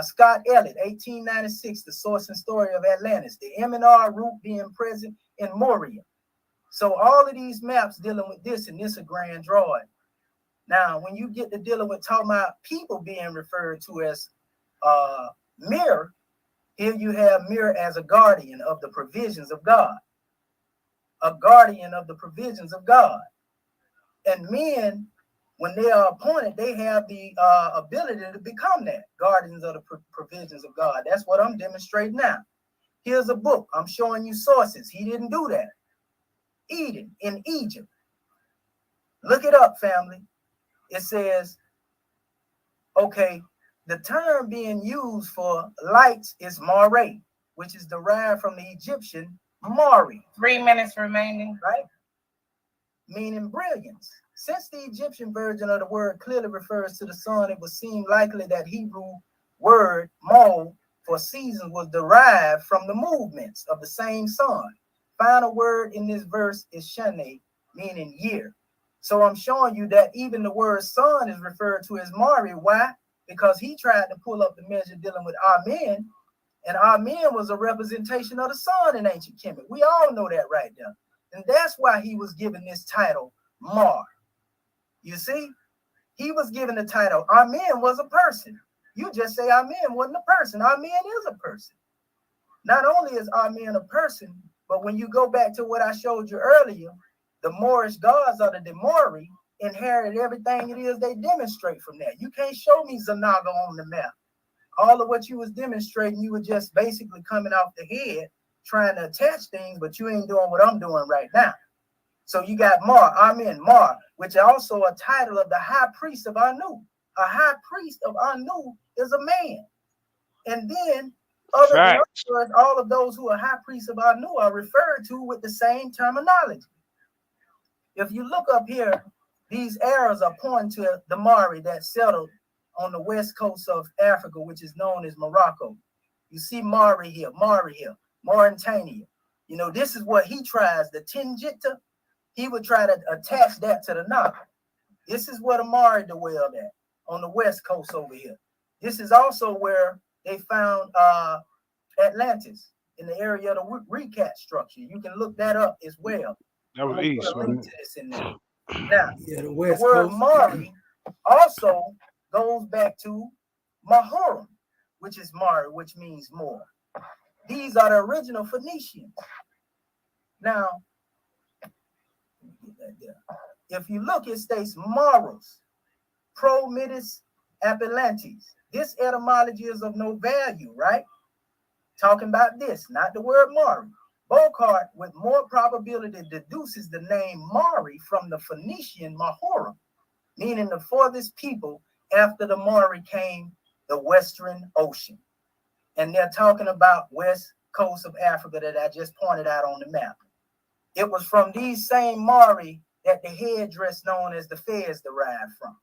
Scott Elliott, 1896, The Source and Story of Atlantis, the M&R root being present in Moria. So all of these maps dealing with this, and this a grand drawing. Now, when you get to dealing with talking about people being referred to as Mir, here you have Mir as a guardian of the provisions of God. A guardian of the provisions of God. And men, when they are appointed, they have the ability to become that, guardians of the provisions of God. That's what I'm demonstrating now. Here's a book. I'm showing you sources. He didn't do that. Eden in Egypt. Look it up, family. It says, okay, the term being used for lights is Mauri, which is derived from the Egyptian Mauri. 3 minutes remaining. Right? Meaning brilliance. Since the Egyptian version of the word clearly refers to the sun, it would seem likely that Hebrew word mo for season was derived from the movements of the same sun. Final word in this verse is shane, meaning year. So I'm showing you that even the word sun is referred to as Mauri. Why? Because he tried to pull up the measure dealing with Amen, and Amen was a representation of the sun in ancient Kemet. We all know that right there. And that's why he was given this title, Mar. You see, he was given the title. Amen was a person. You just say Amen wasn't a person. Amen is a person. Not only is Amen a person, but when you go back to what I showed you earlier, the Moorish gods or the Mauri inherited everything it is they demonstrate from that. You can't show me Naga on the map. All of what you was demonstrating, you were just basically coming off the head, trying to attach things, but you ain't doing what I'm doing right now. So you got Mar, which is also a title of the high priest of Anu. A high priest of Anu is a man. And then all of those who are high priests of Anu are referred to with the same terminology. If you look up here, these arrows are pointing to the Mauri that settled on the west coast of Africa, which is known as Morocco. You see Mauri here, Mauritania. You know, this is what he tries, the Tingita. He would try to attach that to the Naga. This is where the Mauri dwelled at, on the west coast over here. This is also where they found Atlantis, in the area of the recap structure. You can look that up as well. That was east. Now, the word Mauri also goes back to Mahurim, which is Mauri, which means more. These are the original Phoenicians. Now, if you look, it states Maurus, Pro Midis Appelantes. This etymology is of no value, right? Talking about this, not the word Mauri. Bocart, with more probability, deduces the name Mauri from the Phoenician Mahurim, meaning the farthest people after the Mauri came the Western Ocean. And they're talking about west coast of Africa that I just pointed out on the map. It was from these same Mauri that the headdress known as the fez derived from.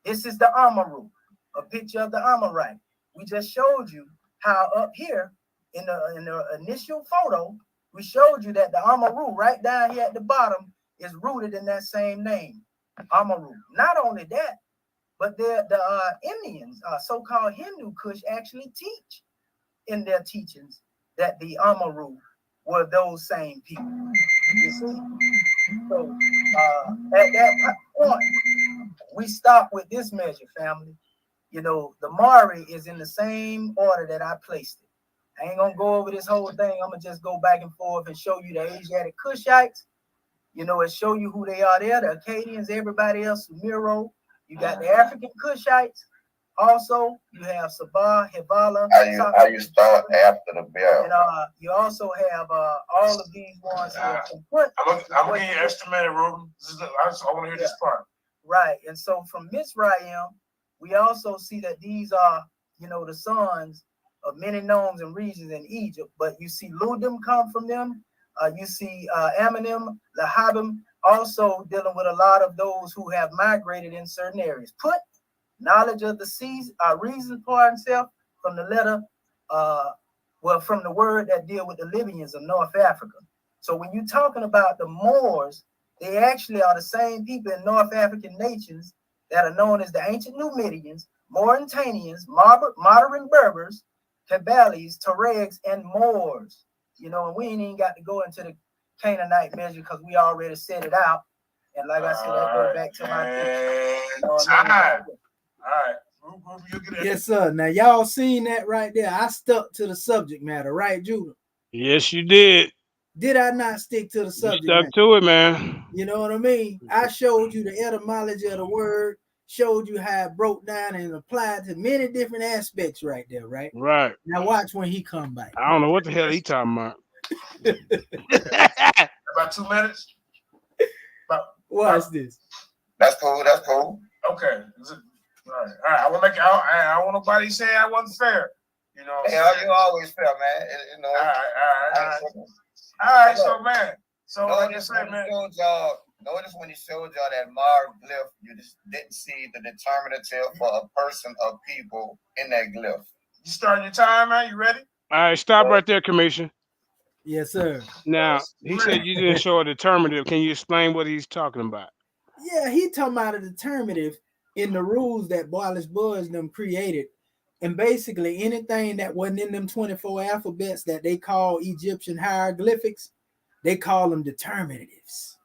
This is the Amaru, a picture of the Amorite. We just showed you how up here in the initial photo, we showed you that the Amaru right down here at the bottom is rooted in that same name, Amaru. Not only that, but the Indians, so-called Hindu Kush, actually teach in their teachings that the Amaru were those same people. You see? So at that point, we stop with this measure, family. You know, the Mauri is in the same order that I placed it. I ain't gonna go over this whole thing. I'm gonna just go back and forth and show you the Asiatic Kushites. You know, and show you who they are there, the Akkadians, everybody else, Miro. You got the African Kushites. Also, you have Sabah, Hibala. How you start after the bell? And you also have all of these ones. I'm gonna give you extra minute, Ruben. I want to hear this part. Right, and so from Mizraim, we also see that these are, you know, the sons of many nomes and regions in Egypt. But you see Ludim come from them. You see Amanim, Lahabim, also dealing with a lot of those who have migrated in certain areas. Put knowledge of the seas, reason for himself from the letter, from the word that deal with the Libyans of North Africa. So when you're talking about the Moors, they actually are the same people in North African nations that are known as the ancient Numidians, Mauritanians, modern Berbers, Kabalis, Tuaregs, and Moors. You know, and we ain't even got to go into the Canaanite measure because we already set it out. And like I said, that goes back to my All right. Yes, sir. Now y'all seen that right there. I stuck to the subject matter, right, Judah? Yes, you did. Did I not stick to the subject matter? Stuck to it, man. You know what I mean? I showed you the etymology of the word, showed you how it broke down and applied to many different aspects right there, right? Right. Now watch when he come back. I don't know what the hell he talking about. About 2 minutes. Watch this. That's cool. That's cool. Okay. All right. I want to make. I want nobody say I wasn't fair. You know. Hey, you always fair, man. You know. All right. So, man. So, like I said, man. Notice when he showed y'all that Mar glyph, you just didn't see the determinative for a person or people in that glyph. You starting your time, man? You ready? All right, stop right there, Commissioner. Yes, sir. Now, he said you didn't show a determinative. Can you explain what he's talking about? Yeah, he talking about a determinative in the rules that Boilis Budge them created. And basically anything that wasn't in them 24 alphabets that they call Egyptian hieroglyphics, they call them determinatives.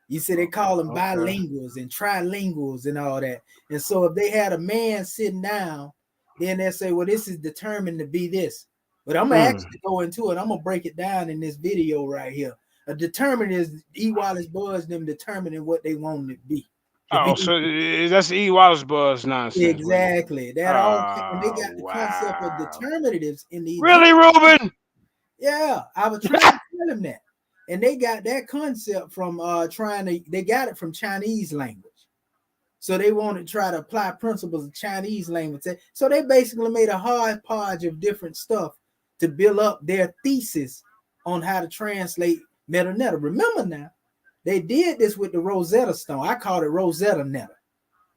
You see, they call them bilinguals and trilinguals and all that. And so if they had a man sitting down then they say, well, this is determined to be this. But I'm gonna actually go into it. I'm gonna break it down in this video right here. A determined is E. Wallace Buzz them determining what they want it to be. Oh, so that's the E. Wallace Buzz nonsense. Exactly. That all and they got the concept of determinatives in the really, Ruben? Yeah, I was trying to tell him that. And they got that concept from they got it from Chinese language. So they want to try to apply principles of Chinese language. So they basically made a hodgepodge of different stuff to build up their thesis on how to translate metanetta. Remember now, they did this with the Rosetta Stone. I called it Rosetta Netta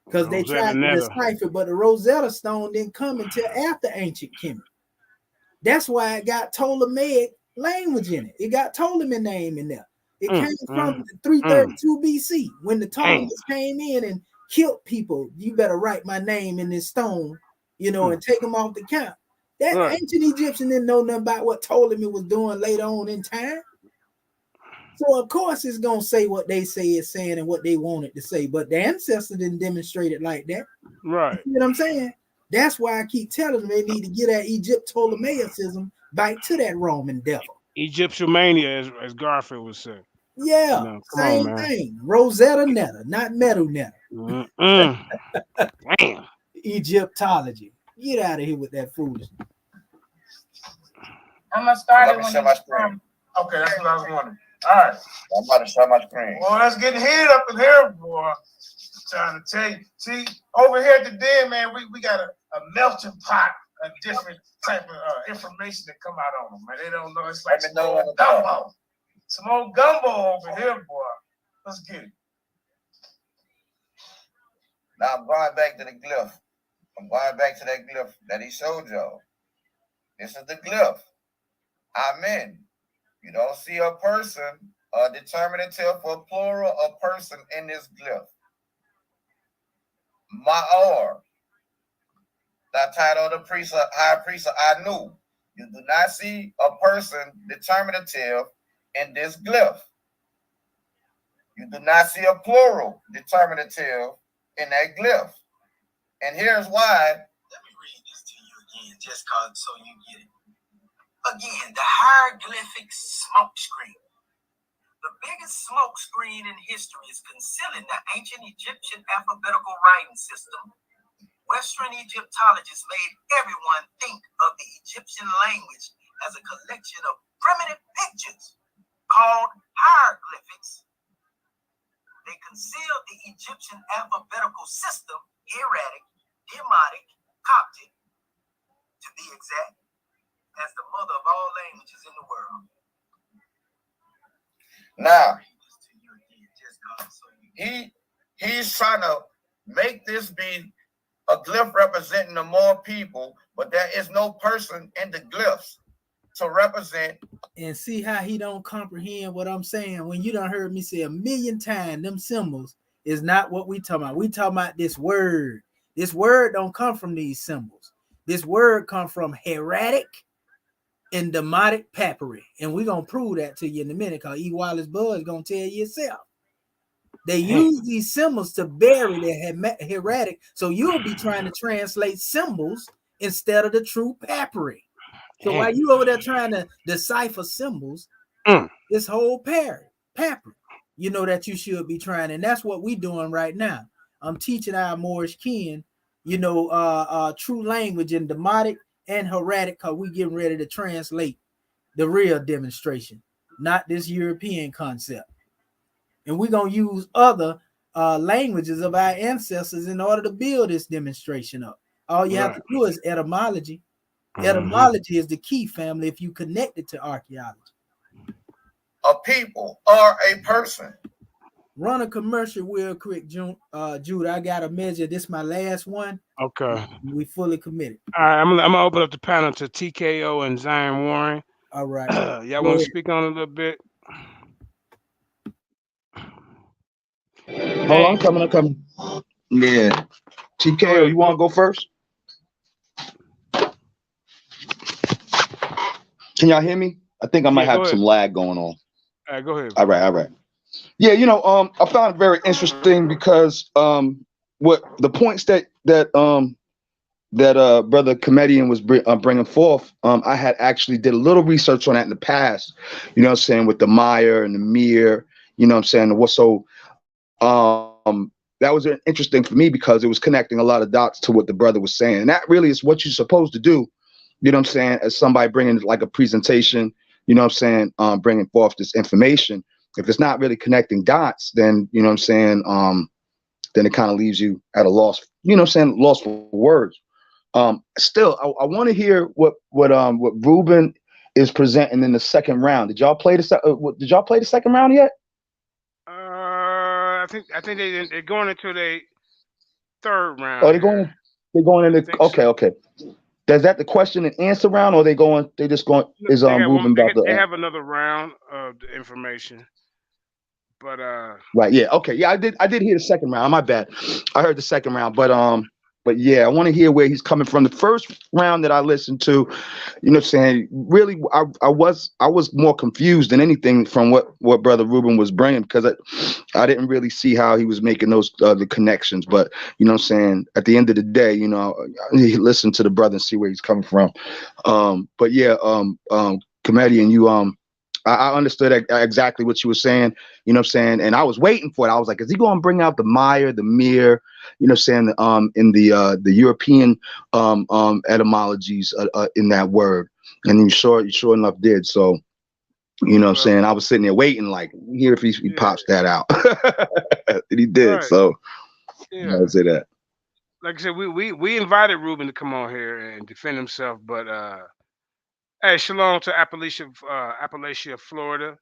because they tried to decipher, but the Rosetta Stone didn't come until after ancient Kemet. That's why it got Ptolemaic language in it. It got Ptolemy name in there. It came from 332 BC when the Ptolemies came in and killed people. You better write my name in this stone, you know, and take them off the count. That ancient Egyptian didn't know nothing about what Ptolemy was doing later on in time. So of course it's gonna say what they say it's saying and what they want it to say, but the ancestors didn't demonstrate it like that. Right. You know what I'm saying? That's why I keep telling them they need to get that Egypt Ptolemaicism back to that Roman devil. Egyptomania, as Garfield would say. Yeah, you know, same thing. Rosetta Netta, not Metal Netta. Damn. Egyptology. Get out of here with that foolishness. I'm gonna start it when you screen. Okay, that's what I was wondering. All right. I'm about to show my screen. Well, let's get heated up in here, boy. Trying to tell you. See, over here today, man, we got a melting pot of different type of information that come out on them, man. They don't know. It's like some old gumbo. Some old gumbo over here, boy. Let's get it. Now I'm going back to the glyph. I'm going back to that glyph that he showed y'all. This is the glyph. Amen. You don't see a person, a determinative for plural, a person in this glyph. Maur. That title of the priest, high priest of Anu. You do not see a person determinative in this glyph. You do not see a plural determinative in that glyph. And here's why. Let me read this to you again, just so you get it. Again, the hieroglyphic smoke screen. The biggest smoke screen in history is concealing the ancient Egyptian alphabetical writing system. Western Egyptologists made everyone think of the Egyptian language as a collection of primitive pictures called hieroglyphics. They concealed the Egyptian alphabetical system, hieratic, demotic, Coptic, to be exact, as the mother of all languages in the world. Now, he's trying to make this be a glyph representing the more people, but there is no person in the glyphs to represent. And see how he don't comprehend what I'm saying. When you done heard me say 1,000,000 times, them symbols is not what we talking about. We talking about this word. This word don't come from these symbols. This word come from hieratic and demotic papyri. And we're going to prove that to you in a minute because E. Wallace Buzz is going to tell you yourself. They use these symbols to bury their hieratic. So you'll be trying to translate symbols instead of the true papyri. So while you over there trying to decipher symbols, this whole papyri, you know that you should be trying. And that's what we're doing right now. I'm teaching our Moorish kin, you know, true language in demotic and hieratic because we're getting ready to translate the real demonstration, not this European concept. And we're going to use other languages of our ancestors in order to build this demonstration up. All you have to do is etymology. Etymology is the key, family, if you connect it to archaeology. A people or a person. Run a commercial real quick, Jude. I got to measure. This is my last one. Okay. We fully committed. All right, I'm gonna open up the panel to TKO and Zion Warren. All right. Y'all want to speak on it a little bit? Hold on, I'm coming. Yeah. TKO, you want to go first? Can y'all hear me? I think I might have some lag going on. All right, go ahead. All right. Yeah, you know, I found it very interesting because what the points that brother comedian was bringing forth, I had actually did a little research on that in the past, you know what I'm saying, with the Meyer and the Mir, you know what I'm saying. So that was interesting for me because it was connecting a lot of dots to what the brother was saying, and that really is what you're supposed to do, you know what I'm saying, as somebody bringing like a presentation, you know what I'm saying, bringing forth this information. If it's not really connecting dots, then you know what I'm saying, then it kind of leaves you at a loss, you know what I'm saying, lost for words. Still, I want to hear what Ruben is presenting in the second round. Did y'all play the second round yet? I think they're going into the third round. Oh, they're going into okay. Is that the question and answer round, or they just going is Ruben about they have another round of the information. But right, yeah, okay, yeah, I did hear the second round. My bad, I heard the second round, but yeah, I want to hear where he's coming from. The first round that I listened to, you know what I'm saying, really, I was more confused than anything from what Brother Ruben was bringing, because I didn't really see how he was making those the connections. But you know what I'm saying, at the end of the day, you know, listen to the brother and see where he's coming from. But yeah, comedian, you I understood exactly what you were saying, you know what I'm saying, and I was waiting for it. I was like, is he going to bring out the Meyer, the Mir, you know what I'm saying, in the European etymologies in that word? And he sure enough did. So, you know what I'm saying, I was sitting there waiting, like, here if he pops that out. And he did. Right. So, yeah. I would say that. Like I said, we invited Ruben to come on here and defend himself, but hey, shalom to Appalachia, Florida.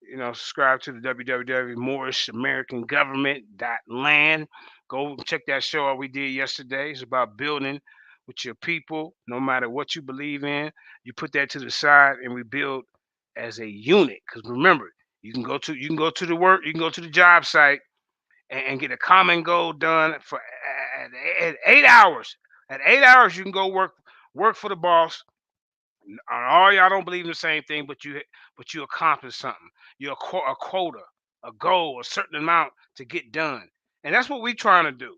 You know, subscribe to the www.moorisamericangovernment.land. Go check that show out we did yesterday. It's about building with your people, no matter what you believe in. You put that to the side and we build as a unit. Because remember, you can go to the work, you can go to the job site and get a common goal done for at 8 hours. At 8 hours, you can go work for the boss. All y'all don't believe in the same thing, but you accomplish something. You're a quota, a goal, a certain amount to get done, and that's what we're trying to do.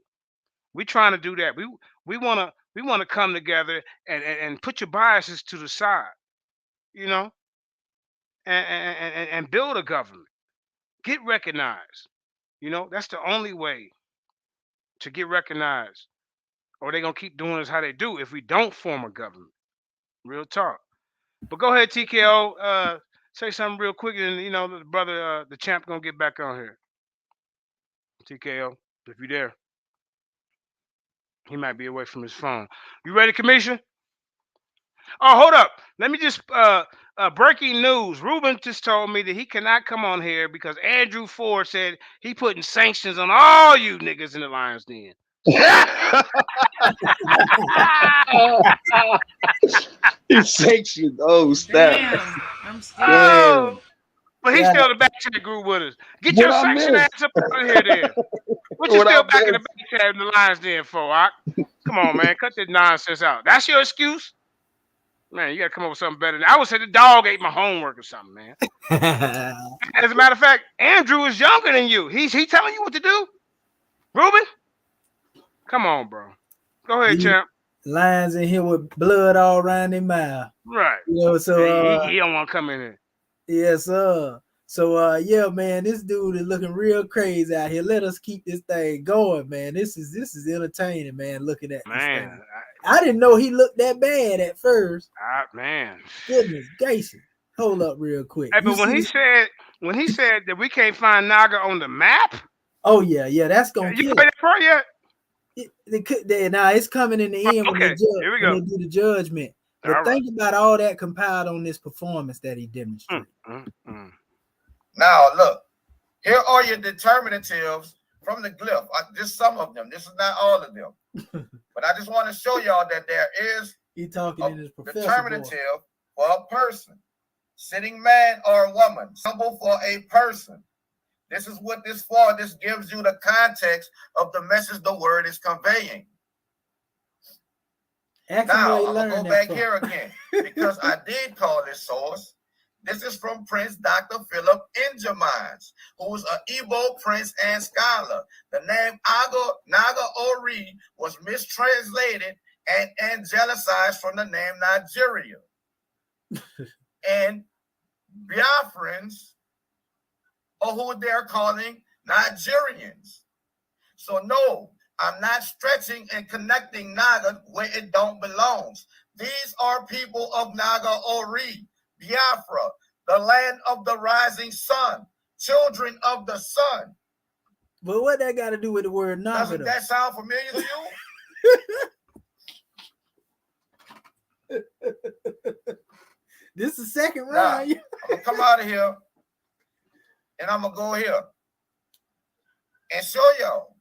We're trying to do that. We want to come together and put your biases to the side, you know, and build a government. Get recognized. You know, that's the only way to get recognized, or they're gonna keep doing us how they do if we don't form a government. Real talk. But go ahead, TKO. Say something real quick, and you know the brother, the champ, gonna get back on here. TKO, if you there, he might be away from his phone. You ready, Commissioner? Oh, hold up. Let me just breaking news. Ruben just told me that he cannot come on here because Andrew Ford said he putting sanctions on all you niggas in the Lions Den. He's sanctioned. Oh, snap. Damn, I'm scared. Oh, but he's still in the back chat group with us. Get your sanction ass up out of here then. What you still back in the back chat in the Lions Den for, Ock? Come on, man. Cut this nonsense out. That's your excuse? Man, you gotta come up with something better. I would say the dog ate my homework or something, man. As a matter of fact, Andrew is younger than you. He telling you what to do? Ruben? Come on, bro. Go ahead, champ. Lions in here with blood all around their mouth. Right. You know, so he don't want to come in here. Yes, sir. So yeah, man, this dude is looking real crazy out here. Let us keep this thing going, man. This is entertaining, man. Looking at this thing. I didn't know he looked that bad at first. Man. Goodness gracious. Hold up real quick. Hey, but when he said that we can't find Naga on the map. Oh yeah, that's gonna kill. You played that part yet? Now it's coming in the end when they do the judgment. But think about all that compiled on this performance that he demonstrated. Now look, here are your determinatives from the glyph. Just some of them. This is not all of them. But I just want to show y'all that there is a determinative for a person, sitting man or woman, symbol for a person. This is what this for. This gives you the context of the message the word is conveying. Now, I'm going to go back here again because I did call this source. This is from Prince Dr. Philip Injamines, who was an Igbo prince and scholar. The name Naga Ori was mistranslated and angelicized from the name Nigeria. And Biafrans, or who they're calling Nigerians. So no, I'm not stretching and connecting Naga where it don't belongs. These are people of Naga Ori, Biafra, the land of the rising sun, children of the sun. But what that got to do with the word Naga? Doesn't that sound familiar to you? This is the second round. Now, I'm gonna come out of here and I'm gonna go here and show y'all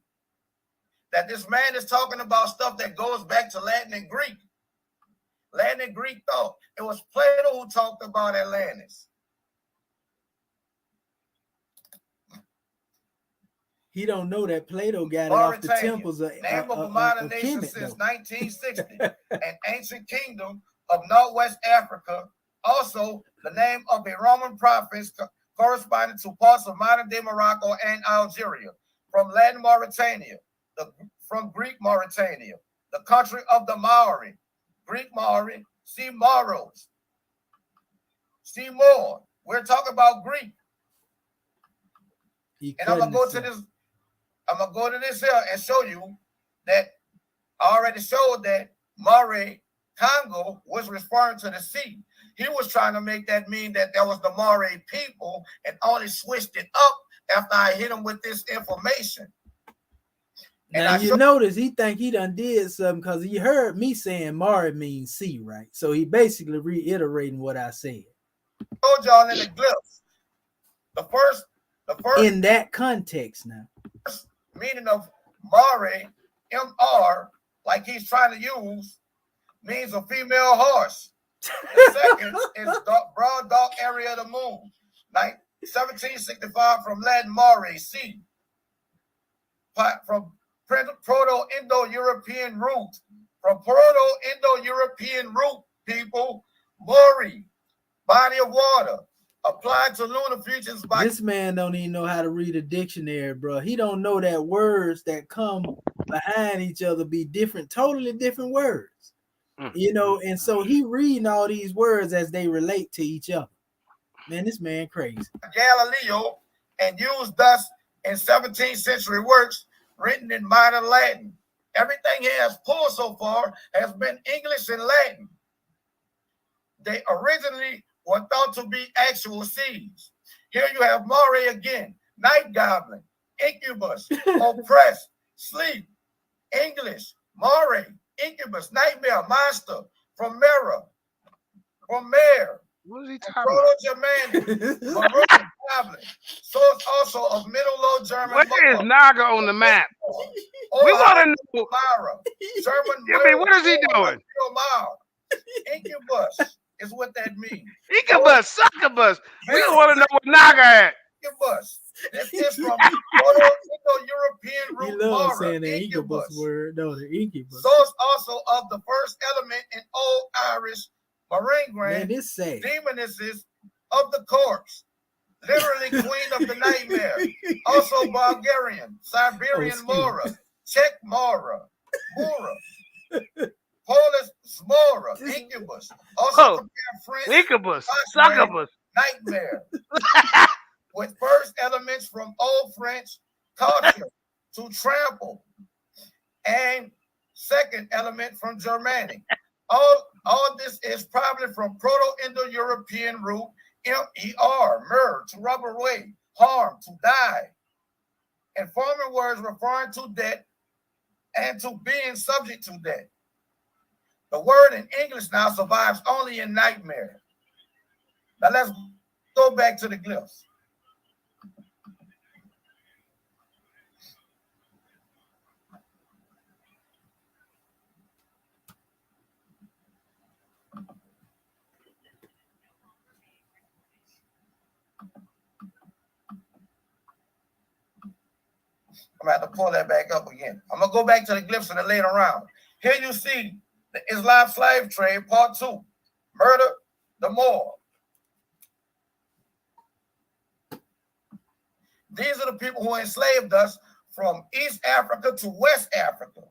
that this man is talking about stuff that goes back to Latin and Greek. Latin and Greek thought. It was Plato who talked about Atlantis. He don't know that Plato got it off the temples of name of a modern nation since 1960, an ancient kingdom of Northwest Africa. Also, the name of a Roman province corresponding to parts of modern-day Morocco and Algeria. From Latin Mauritania, from Greek Mauritania, the country of the Mauri, Greek Mauri, see Moros, see more. We're talking about Greek. And I'm gonna go to this. I'm gonna go to this here and show you that I already showed that Mauri Congo was referring to the sea. He was trying to make that mean that there was the Mauri people and only switched it up after I hit him with this information. Now you notice he think he done did something because he heard me saying Mauri means sea, right? So he basically reiterating what I said. Told y'all in the glyphs. The first in that context now. First meaning of Mauri, M-R, like he's trying to use, means a female horse. The second is the broad dark area of the moon. Like 1765 from Latin Mauri, sea. From Proto-Indo-European root. From Proto-Indo-European root, people, Mauri, body of water. Applied to lunar features by this man don't even know how to read a dictionary, bro. He don't know that words that come behind each other be different, totally different words. You know, and so he reading all these words as they relate to each other. Man, this man crazy. Galileo and used thus in 17th century works written in modern Latin. Everything he has pulled so far has been English and Latin. They originally were thought to be actual seeds. Here you have Mauri again, night goblin, incubus, oppressed, sleep, English, Mauri, incubus, nightmare, monster, from mirror, from mare. What is he talking about? Proto-Germanic, goblin, source also of Middle Low German. Where is Naga on the map? We want to know. German. What is he doing? Incubus is what that means. Incubus, succubus. We want to know what Naga at. Incubus. This is from Indo-European root. He loves saying the incubus word. No, the incubus. Source also of the first element in Old Irish Maringran, demonesses of the corpse, literally queen of the nightmare. Also Bulgarian, Siberian Mora, Czech Mora, Polish Smora, incubus. Also French, incubus, succubus, nightmare. With first elements from Old French culture to trample, and second element from Germanic. All this is probably from Proto-Indo-European root M-E-R, mer, to rub away, harm, to die, and forming words referring to death and to being subject to death. The word in English now survives only in nightmare. Now let's go back to the glyphs. I'm going to have to pull that back up again. I'm going to go back to the glyphs in the later round. Here you see the Islam slave trade, part 2. Murder the Moor. These are the people who enslaved us from East Africa to West Africa.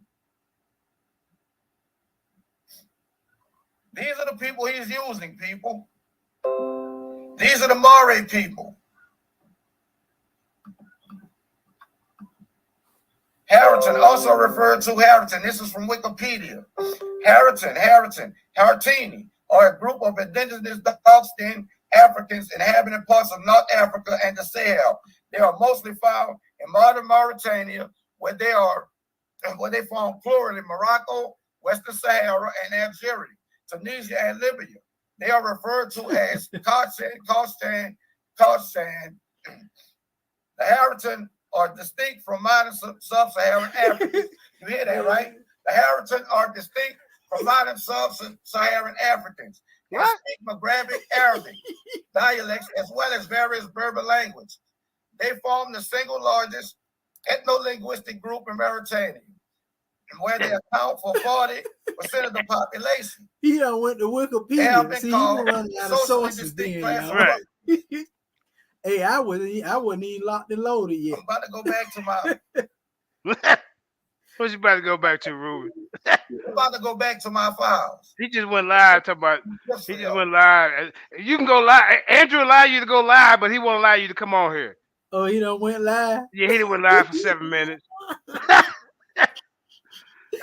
These are the people he's using, people. These are the Mauri people. Harrington, also referred to Harrington. This is from Wikipedia. Haratini, are a group of indigenous dark-skinned Africans inhabiting parts of North Africa and the Sahel. They are mostly found in modern Mauritania, where they found plural in Morocco, Western Sahara, and Algeria, Tunisia, and Libya. They are referred to as Kostan. The Harrington are distinct from modern sub-Saharan Africans. You hear that, right? The Harrington are distinct from modern sub-Saharan Africans. They speak Maghrebi Arabic dialects as well as various Berber languages. They form the single largest ethno-linguistic group in Mauritania, where they account for 40% of the population. He done went to Wikipedia. See, he was running out of sources then, y'all. Right. Hey, I wasn't even locked and loaded yet. I'm about to go back to my. What's you about to go back to, Ruben? I'm about to go back to my files. He just went live. Talking about he just went live. You can go live. Andrew allowed you to go live, but he won't allow you to come on here. Oh, he done went live? Yeah, he done went live for 7 minutes.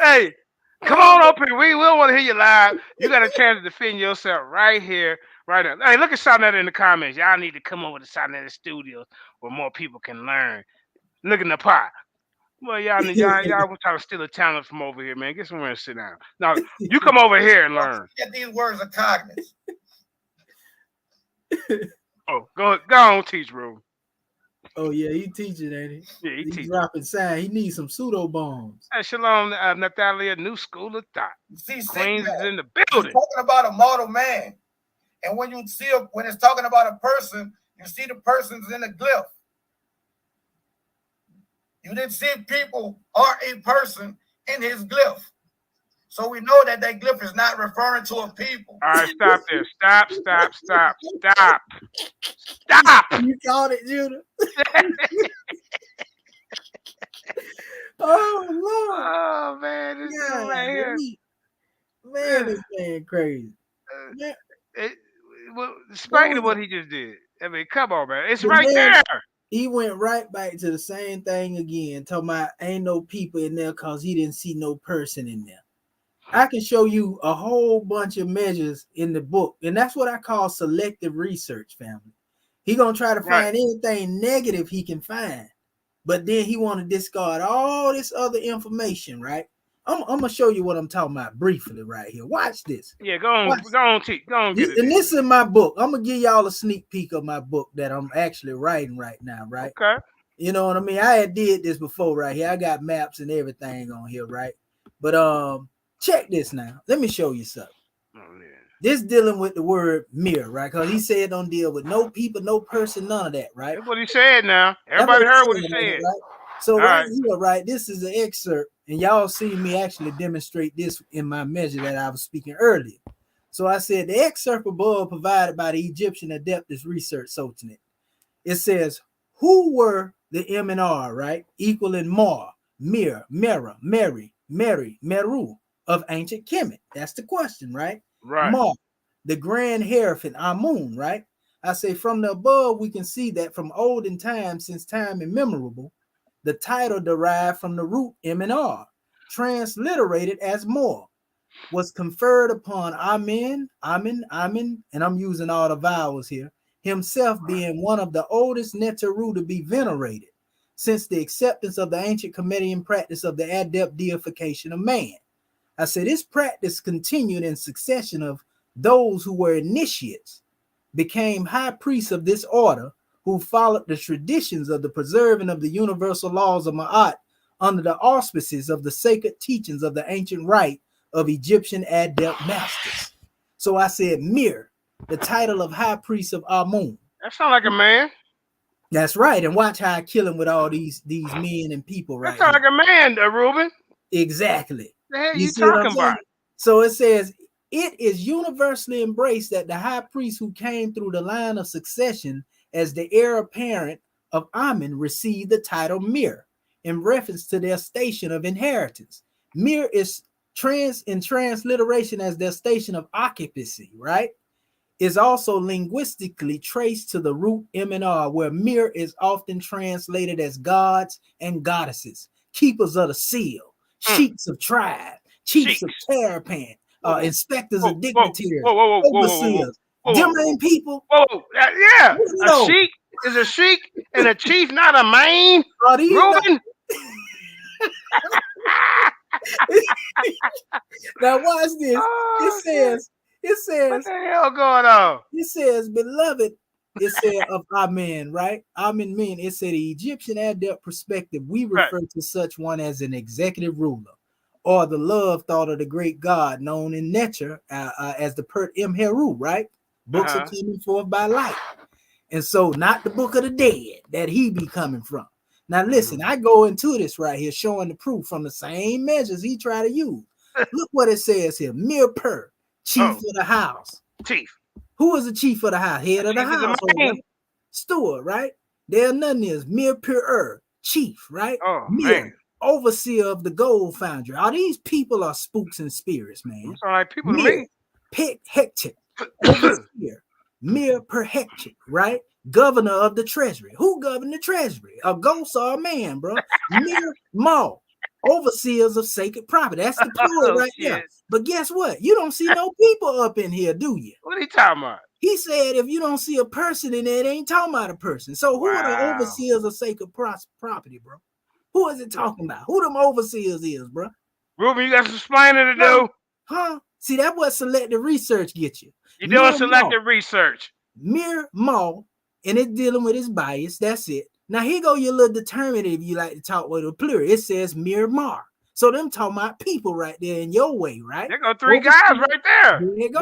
Hey, come on up here. We will want to hear you live. You got a chance to defend yourself right here, right now. Hey, look at Sonetta in the comments. Y'all need to come over to Sonetta Studios where more people can learn. Look in the pot. Well, y'all was trying to steal a talent from over here, man. Get somewhere and sit down. Now, you come over here and learn. Get these words of cognizance. Oh, go on, teach, Rube. Oh, yeah, he teaching, ain't he? Yeah, he teaching. Dropping sign. He needs some pseudo bombs. Hey, shalom, Natalia, New School of Thought. See, Queens is in the building. It's talking about a mortal man. And when you see when it's talking about a person, you see the person's in a glyph. You didn't see people or a person in his glyph. So we know that glyph is not referring to a people. All right, stop there. Stop. You called it, Judah. Oh, Lord. Oh, man. This is right here. Man, this man crazy. Well, explain what he just did. I mean, come on, man. It's right there. He went right back to the same thing again, talking about ain't no people in there because he didn't see no person in there. I can show you a whole bunch of measures in the book, and that's what I call selective research, family. He gonna try to find anything negative he can find, but then he want to discard all this other information, right? I'm gonna show you what I'm talking about briefly right here. Watch this. Yeah, go on, teach. Go on, get it. And this is my book. I'm gonna give y'all a sneak peek of my book that I'm actually writing right now, right? Okay. You know what I mean? I had did this before right here. I got maps and everything on here, right? But check this now. Let me show you something. Oh, yeah. This dealing with the word mirror, right? Because he said don't deal with no people, no person, none of that, right? That's what he said now. Everybody heard what he said. Right? So right here, right, this is an excerpt, and y'all see me actually demonstrate this in my measure that I was speaking earlier. So I said the excerpt above provided by the Egyptian Adeptus Research Society. It says, who were the M and R, right? Equaling Mar, Mir, Mera, Mary, Meru of ancient Kemet. That's the question, right? Right. Mar, the grand hierophant Amun, right? I say from the above, we can see that from olden times, since time immemorable, the title derived from the root M and R, transliterated as More, was conferred upon Amen, and I'm using all the vowels here, himself being one of the oldest Neteru to be venerated since the acceptance of the ancient Comedian practice of the adept deification of man. I said this practice continued in succession of those who were initiates, became high priests of this order, who followed the traditions of the preserving of the universal laws of Ma'at under the auspices of the sacred teachings of the ancient rite of Egyptian adept masters. So I said Mir, the title of high priest of Amun. That sounds like a man. That's right. And watch how I kill him with all these men and people right That sounds like a man, Reuben. Exactly. The hell You you see what talking I'm saying? about? So it says, it is universally embraced that the high priest who came through the line of succession as the heir apparent of Amen received the title Mir in reference to their station of inheritance. Mir is transliteration as their station of occupancy, right, is also linguistically traced to the root M&R, where Mir is often translated as gods and goddesses, keepers of the seal, chiefs of tribe, chiefs of carapan, inspectors of dignitaries, overseers. Them ain't people. Yeah, a sheik is a sheik and a chief, not a man. Reuben. Now watch this. It says, what the hell going on? It says, beloved, it said of Amen, right? Amen men. It said the Egyptian adept perspective, we refer to such one as an executive ruler, or the love thought of the great God known in nature as the Pert M. Heru, right? Books are coming forth by light. And so not the book of the dead that he be coming from. Now listen, I go into this right here, showing the proof from the same measures he tried to use. Look what it says here. Mir Per, chief of the house. Chief. Who is the chief of the house? Head of the house. Right? Steward, right? There none is. Mir Per, chief, right? Mir, overseer of the gold foundry. All these people are spooks and spirits, man. Sound like people to me. Pet Hectic, overseer. Mir Per Hectic, right? Governor of the treasury. Who governed the treasury? A ghost or a man, bro? Mir Ma, overseers of sacred property. That's the plural right there. But guess what? You don't see no people up in here, do you? What are you talking about? He said if you don't see a person in there, it ain't talking about a person. So who are the overseers of sacred property, bro? Who is it talking about? Who them overseers is, bro? Ruben, you got some explaining to do. Huh? See, that's what selective research gets you. You're doing selective research. Mir Ma, and it's dealing with his bias. That's it. Now here go your little determinative you like to talk with a plural. It says Mir Mar. So them talking about people right there in your way, right? There go three guys right there. There you go,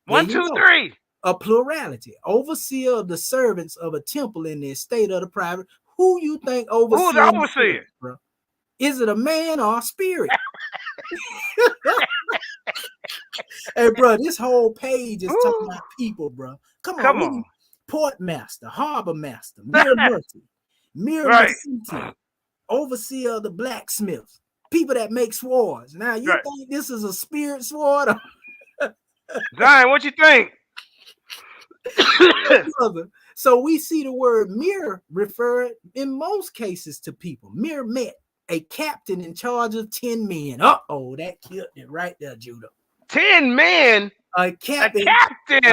One, two, three. A plurality. Overseer of the servants of a temple in the estate of the private. Who you think overseer? Who's the overseer? Bro? Is it a man or a spirit? Hey, bro, this whole page is talking about people, bro. Come on. Port master, harbor master, Mir Mercy, Mir Mercy, overseer of the blacksmiths, people that make swords. Now, you think this is a spirit sword? Zion, what you think? So we see the word mir referred in most cases to people. Mir met a captain in charge of 10 men. That killed it right there, Judah. 10 men? A captain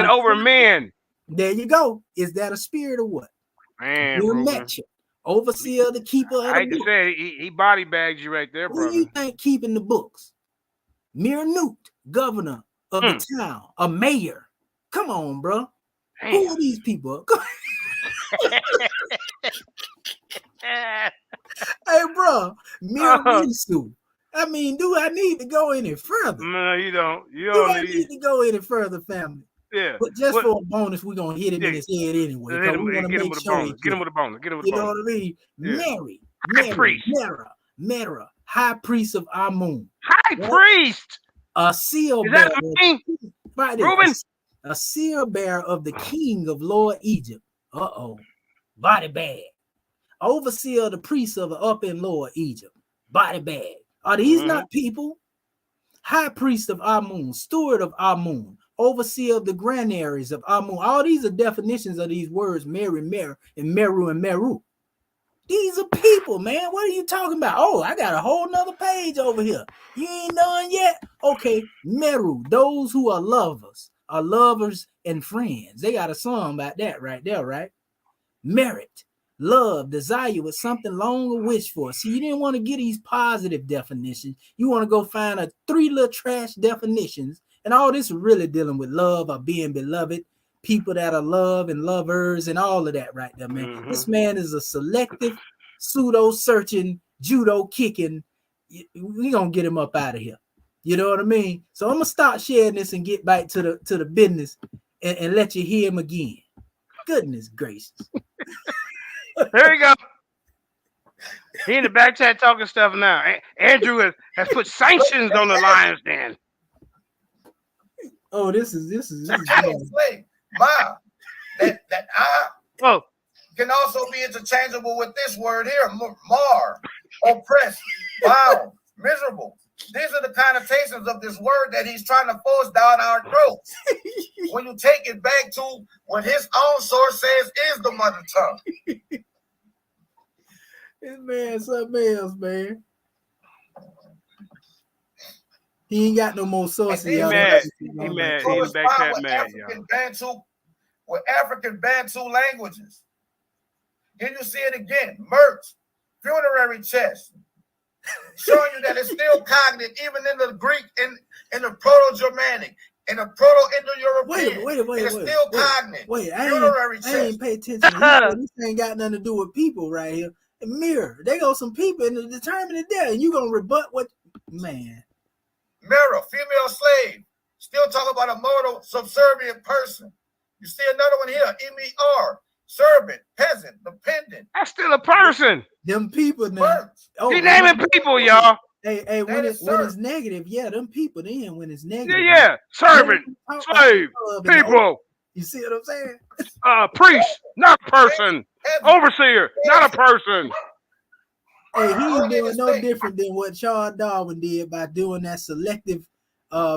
over men. There you go. Is that a spirit or what? Man, overseer, the keeper of the I hate to say it, he body bags you right there, brother. Who you think keeping the books? Mir Newt, governor of the town, a mayor. Come on, bro. Damn. Who are these people? Hey, bro, Mir Minsu. I mean, do I need to go any further? No, you don't. Do I need to go any further, family? Yeah. But just for a bonus, we're going to hit him in his head anyway. Get him with a bonus. Get him with a bonus. You know what I mean? Yeah. Mary, high priest of Amun. High priest? A seal bearer. Ruben? A seal bearer of the king of Lower Egypt. Body bag. Overseer of the priests of the Upper and Lower Egypt. Body bag. Are these not people? High priest of Amun, steward of Amun, overseer of the granaries of Amun. All these are definitions of these words, Mary, Mer, and Meru and Meru. These are people, man. What are you talking about? I got a whole nother page over here. You ain't done yet? Okay, Meru, those who are lovers and friends. They got a song about that right there, right? Merit, love, desire with something long or wished for. See, you didn't want to get these positive definitions. You want to go find 3 little trash definitions. And all this is really dealing with love or being beloved, people that are love and lovers and all of that right there, man. This man is a selective, pseudo-searching, judo-kicking. We're going to get him up out of here. You know what I mean? So I'm going to start sharing this and get back to the business and let you hear him again. Goodness gracious. There you go. He in the back chat talking stuff now. Andrew has put sanctions on the Lions Den. This is wait, Ma, that I can also be interchangeable with this word here, mar, oppressed, bound, miserable, These are the connotations of this word that he's trying to force down our throats. When you take it back to what his own source says is the mother tongue. This man, something else, man. He ain't got no more sources. He mad. He mad. He in the back chat mad, y'all. With African Bantu languages. Here you see it again. Merch, funerary chest, showing you that it's still cognate even in the Greek, in the Proto-Germanic, in the Proto-Indo-European. Wait. It's still cognate. I ain't pay attention. This ain't got nothing to do with people right here. Mirror, they got some people in the determinate there, and you gonna rebut what, man? Mirror, female slave, still talking about a mortal, subservient person. You see another one here, M-E-R, servant, peasant, dependent. That's still a person. Them people now. He naming people, y'all. Hey, when it's negative, yeah, them people then when it's negative. Yeah. Servant, slave, people. You see what I'm saying? Priest, not a person. Overseer, not a person. Hey, he ain't doing no different than what Charles Darwin did by doing that selective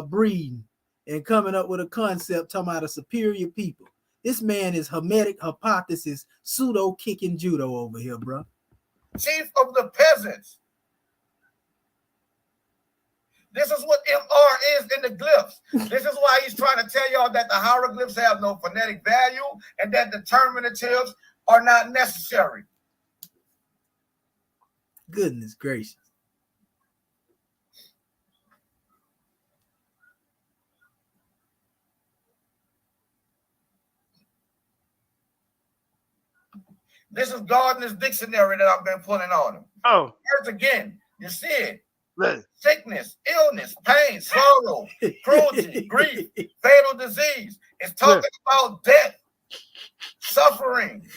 breeding and coming up with a concept talking about a superior people. This man is hermetic hypothesis, pseudo kicking judo over here, bro. Chief of the peasants. This is what MR is in the glyphs. This is why he's trying to tell y'all that the hieroglyphs have no phonetic value and that determinatives are not necessary. Goodness gracious. This is Gardner's dictionary that I've been putting on him. Oh. First again, you see it. Right. Sickness, illness, pain, sorrow, cruelty, grief, fatal disease. It's talking about death, suffering.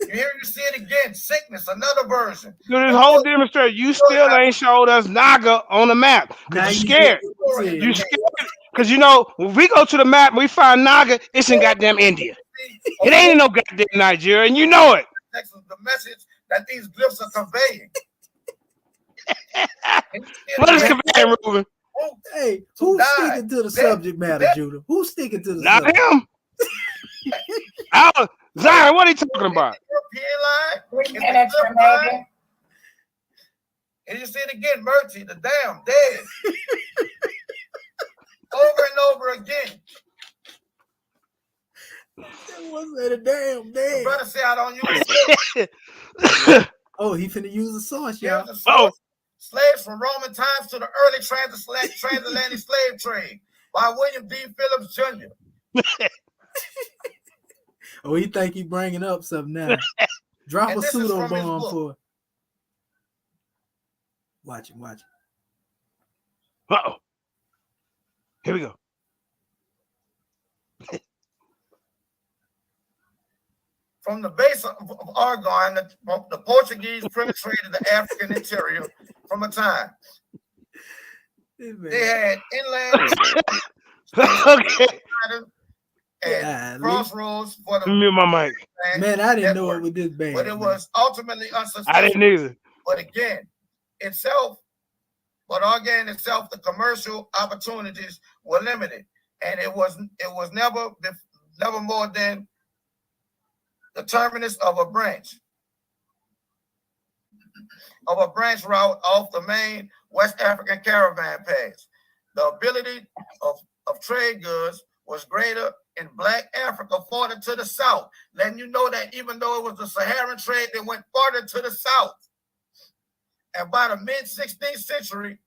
You see it again. Sickness, another version. So this whole demonstration, you still ain't showed us Naga on the map. You're scared. You scared because you know when we go to the map, we find Naga. It's in goddamn India. It ain't in no goddamn Nigeria, and you know it. The message that these glyphs are conveying. What is conveying, Ruben? Hey, who's sticking to the subject matter, Judah? Who's sticking to the subject? Not him. Zion, what are you talking about? And you see it again, Mercy, the damn dead. Over and over again. The damn dead. Brother say I don't use Oh, he finna use the source, y'all. Slaves from Roman times to the early transatlantic slave trade by William D. Phillips Jr. Oh, he think he bringing up something now. Drop a pseudo bomb for it. Watch it. Uh-oh. Here we go. From the base of Argon, the Portuguese penetrated the African interior from a time. They had inland and crossroads for the mute my mic. Man, I didn't know it with this band. But it was ultimately unsuccessful. I didn't either. But again, the commercial opportunities were limited, and it was never more than the terminus of a branch route off the main West African caravan paths. The ability of trade goods was greater in Black Africa farther to the south, letting you know that even though it was the Saharan trade that went farther to the south, and by the mid-16th century,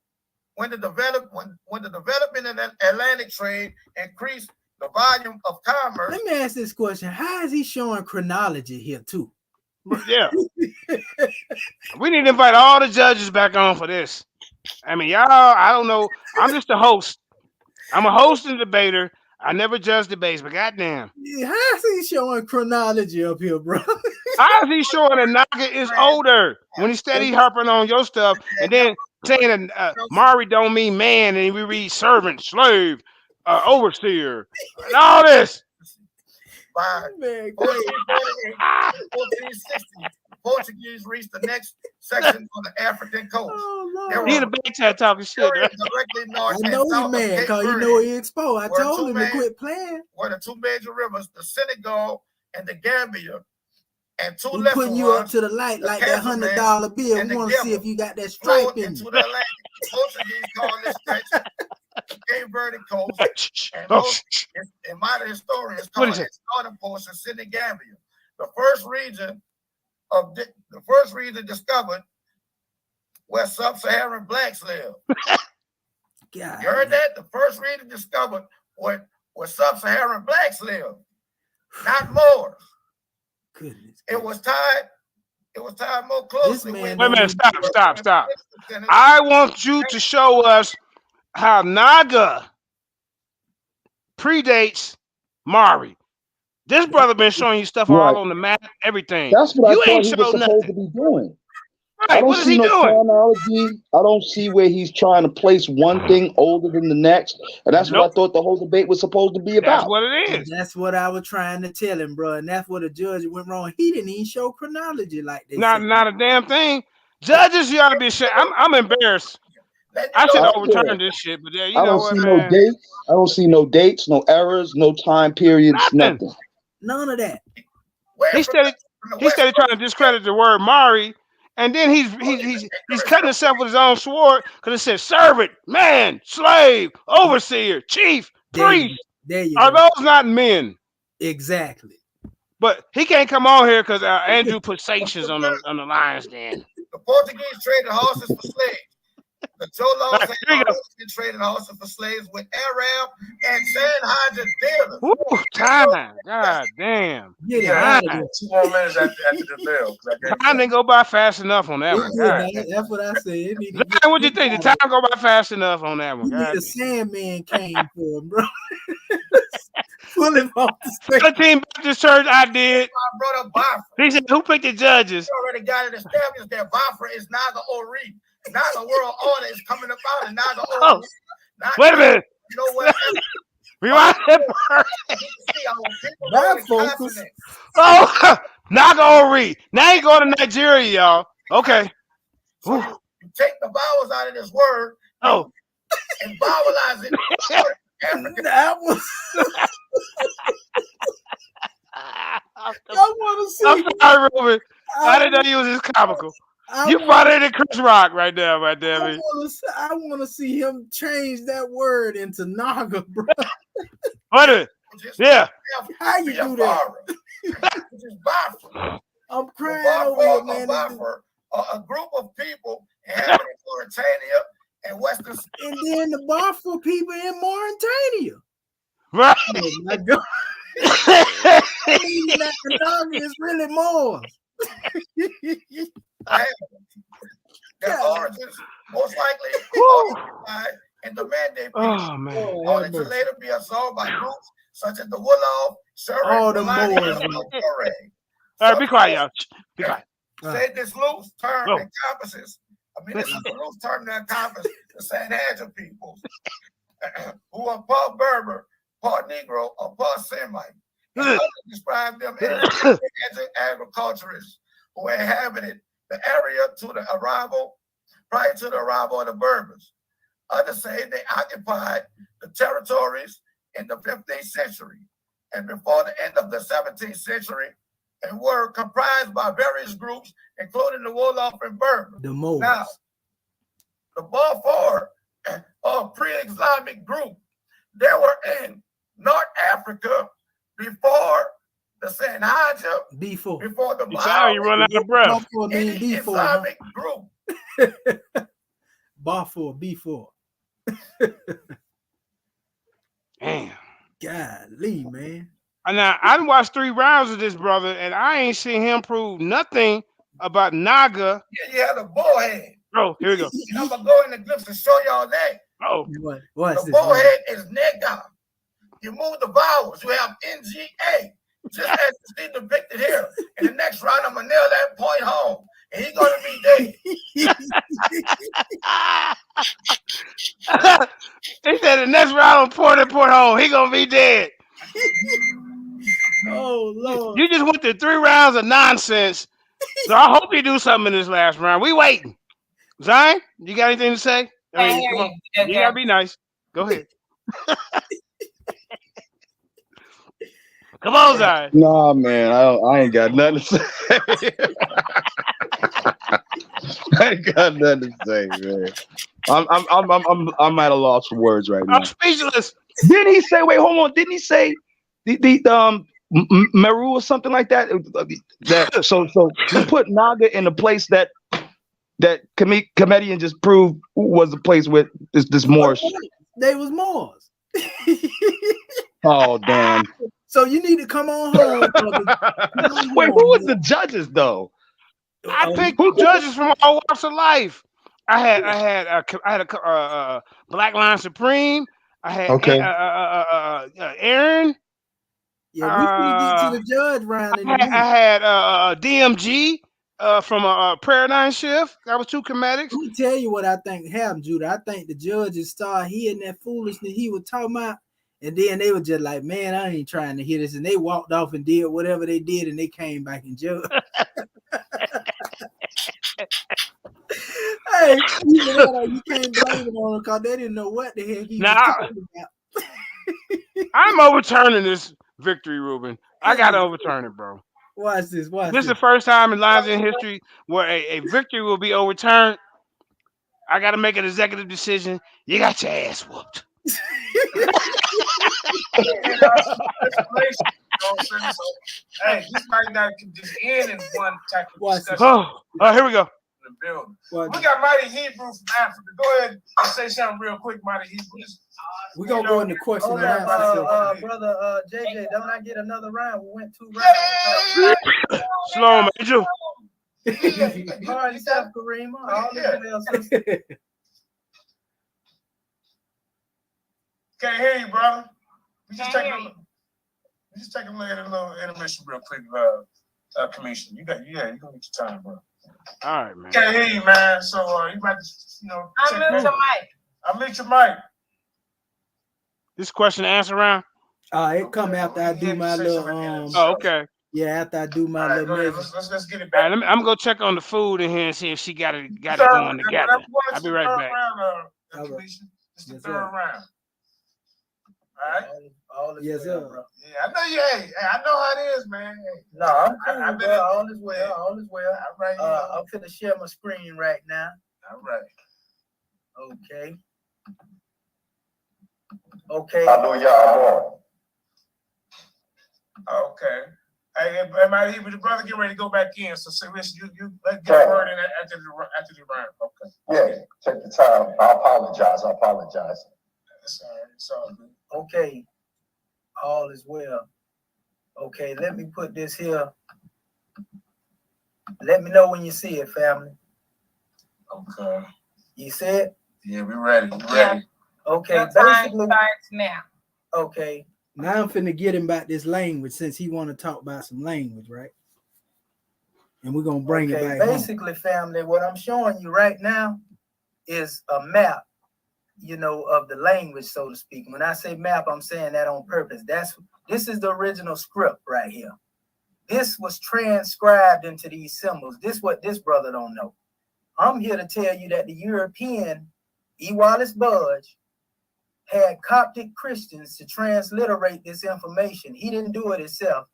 when the development in the Atlantic trade increased the volume of commerce. Let me ask this question: how is he showing chronology here too? Yeah, we need to invite all the judges back on for this. I mean, y'all, I don't know. I'm just a host. I'm a host and debater. I never judge debates, but goddamn. Yeah, how is he showing chronology up here, bro? How is he showing that Naga is older when he's steady harping on your stuff and then saying that Mauri don't mean man and we read servant, slave, overseer, and all this. By 1460, Portuguese reached the next section on the African coast. Oh, He in the back chat talking shit. Right? Directly north I know and south he of mad Cape because you Verde, know he exposed. I were told two him to quit playing. Were the two major rivers, the Senegal and the Gambia, and two We lesser putting you up ones, to the light the like that Casamance $100 bill. and We the want to see Geba, if you got that flowed stripe in into you. the Atlantic. The Portuguese called this stretch the Cape Verde coast, and most and modern historians call it northern portion Senegambia. The first region discovered where sub-Saharan blacks live. You heard that? The first region discovered where sub-Saharan blacks live, not Moors. Goodness. It was tied more closely. Wait a minute, stop. I want you to show us how Naga predates Mauri. This brother been showing you stuff all on the map, everything. That's what you I thought ain't he was showed supposed nothing. to be doing. Right, I don't what is see he no doing? chronology. I don't see where he's trying to place one thing older than the next. And that's what I thought the whole debate was supposed to be about. That's what it is. That's what I was trying to tell him, bro. And that's where the judge went wrong. He didn't even show chronology like they said. Not a damn thing. Judges, you ought to be ashamed. I'm embarrassed. I should overturn this shit, but yeah, you know what, man. No dates. I don't see no dates, no errors, no time periods, nothing. None of that. He started trying to discredit the word Mauri, and then he's cutting himself with his own sword because it says servant, man, slave, overseer, chief, priest. There you Are go. those not men? Exactly. But he can't come on here because Andrew put sanctions on the Lions Den. The Portuguese traded horses for slaves. The Cholos had been trading horses for slaves with Arab and Sanhaja dealers. Ooh, time. God damn. Yeah, 2 more minutes after the bell. Time didn't go by fast enough on that one. That's what I said. What you think? The time go by fast enough on that one. You need a Sandman came for him, bro. Pull him off the stage. 13 Baptist Church, I did. My brother Bafra. He said, who picked the judges? You already got it established that Bafra is Naga Ori. Naga world order is coming about, and Naga Ori. Wait a minute. You know what? Rewind that part. Oh, Naga Ori. Now you going to Nigeria, y'all. Okay. So you take the vowels out of this word. And vowelize it. That was. I want to see. I'm sorry, Ruben. I didn't know you was this comical. You funnier than Chris Rock right there, man. I want to see him change that word into Naga, bro. What is it? Yeah. How you do that? I'm crying over here, man. A group of people inhabiting Mauritania and Western. And then the Bafra people in Mauritania. Right. Oh my God. The Naga is really more. Their origins most likely in the Mandate period, only to later be absorbed by groups such as the Wolof, all the Moors. All right, be quiet, y'all. Be quiet. Say this loose term encompasses. This is a loose term that encompasses the Sanhaja peoples, who are part Berber, part Negro, or part Semite. Others describe them as agriculturists who inhabited the area prior to the arrival of the Berbers. Others say they occupied the territories in the 15th century and before the end of the 17th century, and were comprised by various groups, including the Wolof and Berber. The Moors. Now, the Balfour, a pre-Islamic group, they were in North Africa before the Sanhaja, before the you run out of breath. Islamic group. Balfour, B4. Damn. Golly, man. Now, I watched 3 rounds of this brother, and I ain't seen him prove nothing about Naga. Yeah, you had a bullhead. Oh, here we go. And I'm going to go in the glyphs and show y'all that. Oh. The bullhead is Naga. You move the vowels. You have NGA. Just as you see depicted here. In the next round, I'm going to nail that point home. And he's going to be dead. He said the next round point home. He going to be dead. Oh, Lord. You just went through 3 rounds of nonsense, So I hope you do something in this last round. We waiting. Zion, you got anything to say? I mean, come on. You gotta be nice. Go ahead. Come on, Zion. Nah, man, I ain't got nothing to say. I ain't got nothing to say, man. I'm at a loss for words right now. I'm speechless. Didn't he say? Wait, hold on. Didn't he say Meru or something like that? That so to put Naga in a place that comedian just proved was the place with this Moorish. They was Moors. Oh damn. So you need to come on home. Wait, who was the judges though? I picked judges from all walks of life. I had a Black Line Supreme. I had Aaron. Yeah, we can get to the judge round. I had DMG from Paradigm Shift. That was 2 comedics. Let me tell you what I think happened, Judah. I think the judges started hearing that foolishness he was talking about, and then they were just like, "Man, I ain't trying to hear this," and they walked off and did whatever they did, and they came back and judged. Hey, you can't blame it on them because they didn't know what the heck he was talking about. I'm overturning this victory, Ruben. I gotta overturn it, bro. Watch this. This is the first time in Lions in history where a victory will be overturned. I gotta make an executive decision. You got your ass whooped. Hey, this might not just end in one type of discussion. Oh, here we go. We got Mighty Hebrew from Africa. Go ahead and say something real quick, Mighty Hebrew. We're gonna go into question and answer. Brother JJ, don't I get another round? We went 2 rounds. Slow, Major. Can't hear you, brother. We just take a little intermission real quick, Commission. You gonna get your time, bro. All right, man. Can't hear you, man. So you might just, unmute your mic. Unmute your mic. This question and answer round? It come after I do my little okay. Yeah, after I do my little message. Let's get it back. All right, I'm gonna check on the food in here and see if she got it going together. I'll be right back. It's the third round. All right. All is yes, well, sir. bro. Yeah, I know you. Hey, I know how it is, man. Hey. No, I'm cool, bro. All is well. All is well. All right. I'm finna share my screen right now. All right. Okay. Okay. I know y'all more. Okay. Hey, the brother get ready to go back in. So listen, you let's get word in after the round. Okay. Yeah, take the time. I apologize. It's all right. It's all good. Okay. All is well. Okay, let me put this here. Let me know when you see it, family. Okay. You see it? Yeah, we're ready. Yeah. Okay, your time starts now. Okay. Now I'm finna get him about this language since he want to talk about some language, right? And we're gonna bring it back. Basically, family, what I'm showing you right now is a map, of the language, so to speak. When I say map, I'm saying that on purpose. This is the original script right here. This was transcribed into these symbols. This what this brother don't know. I'm here to tell you that the European E. Wallace Budge had Coptic Christians to transliterate this information. He didn't do it himself,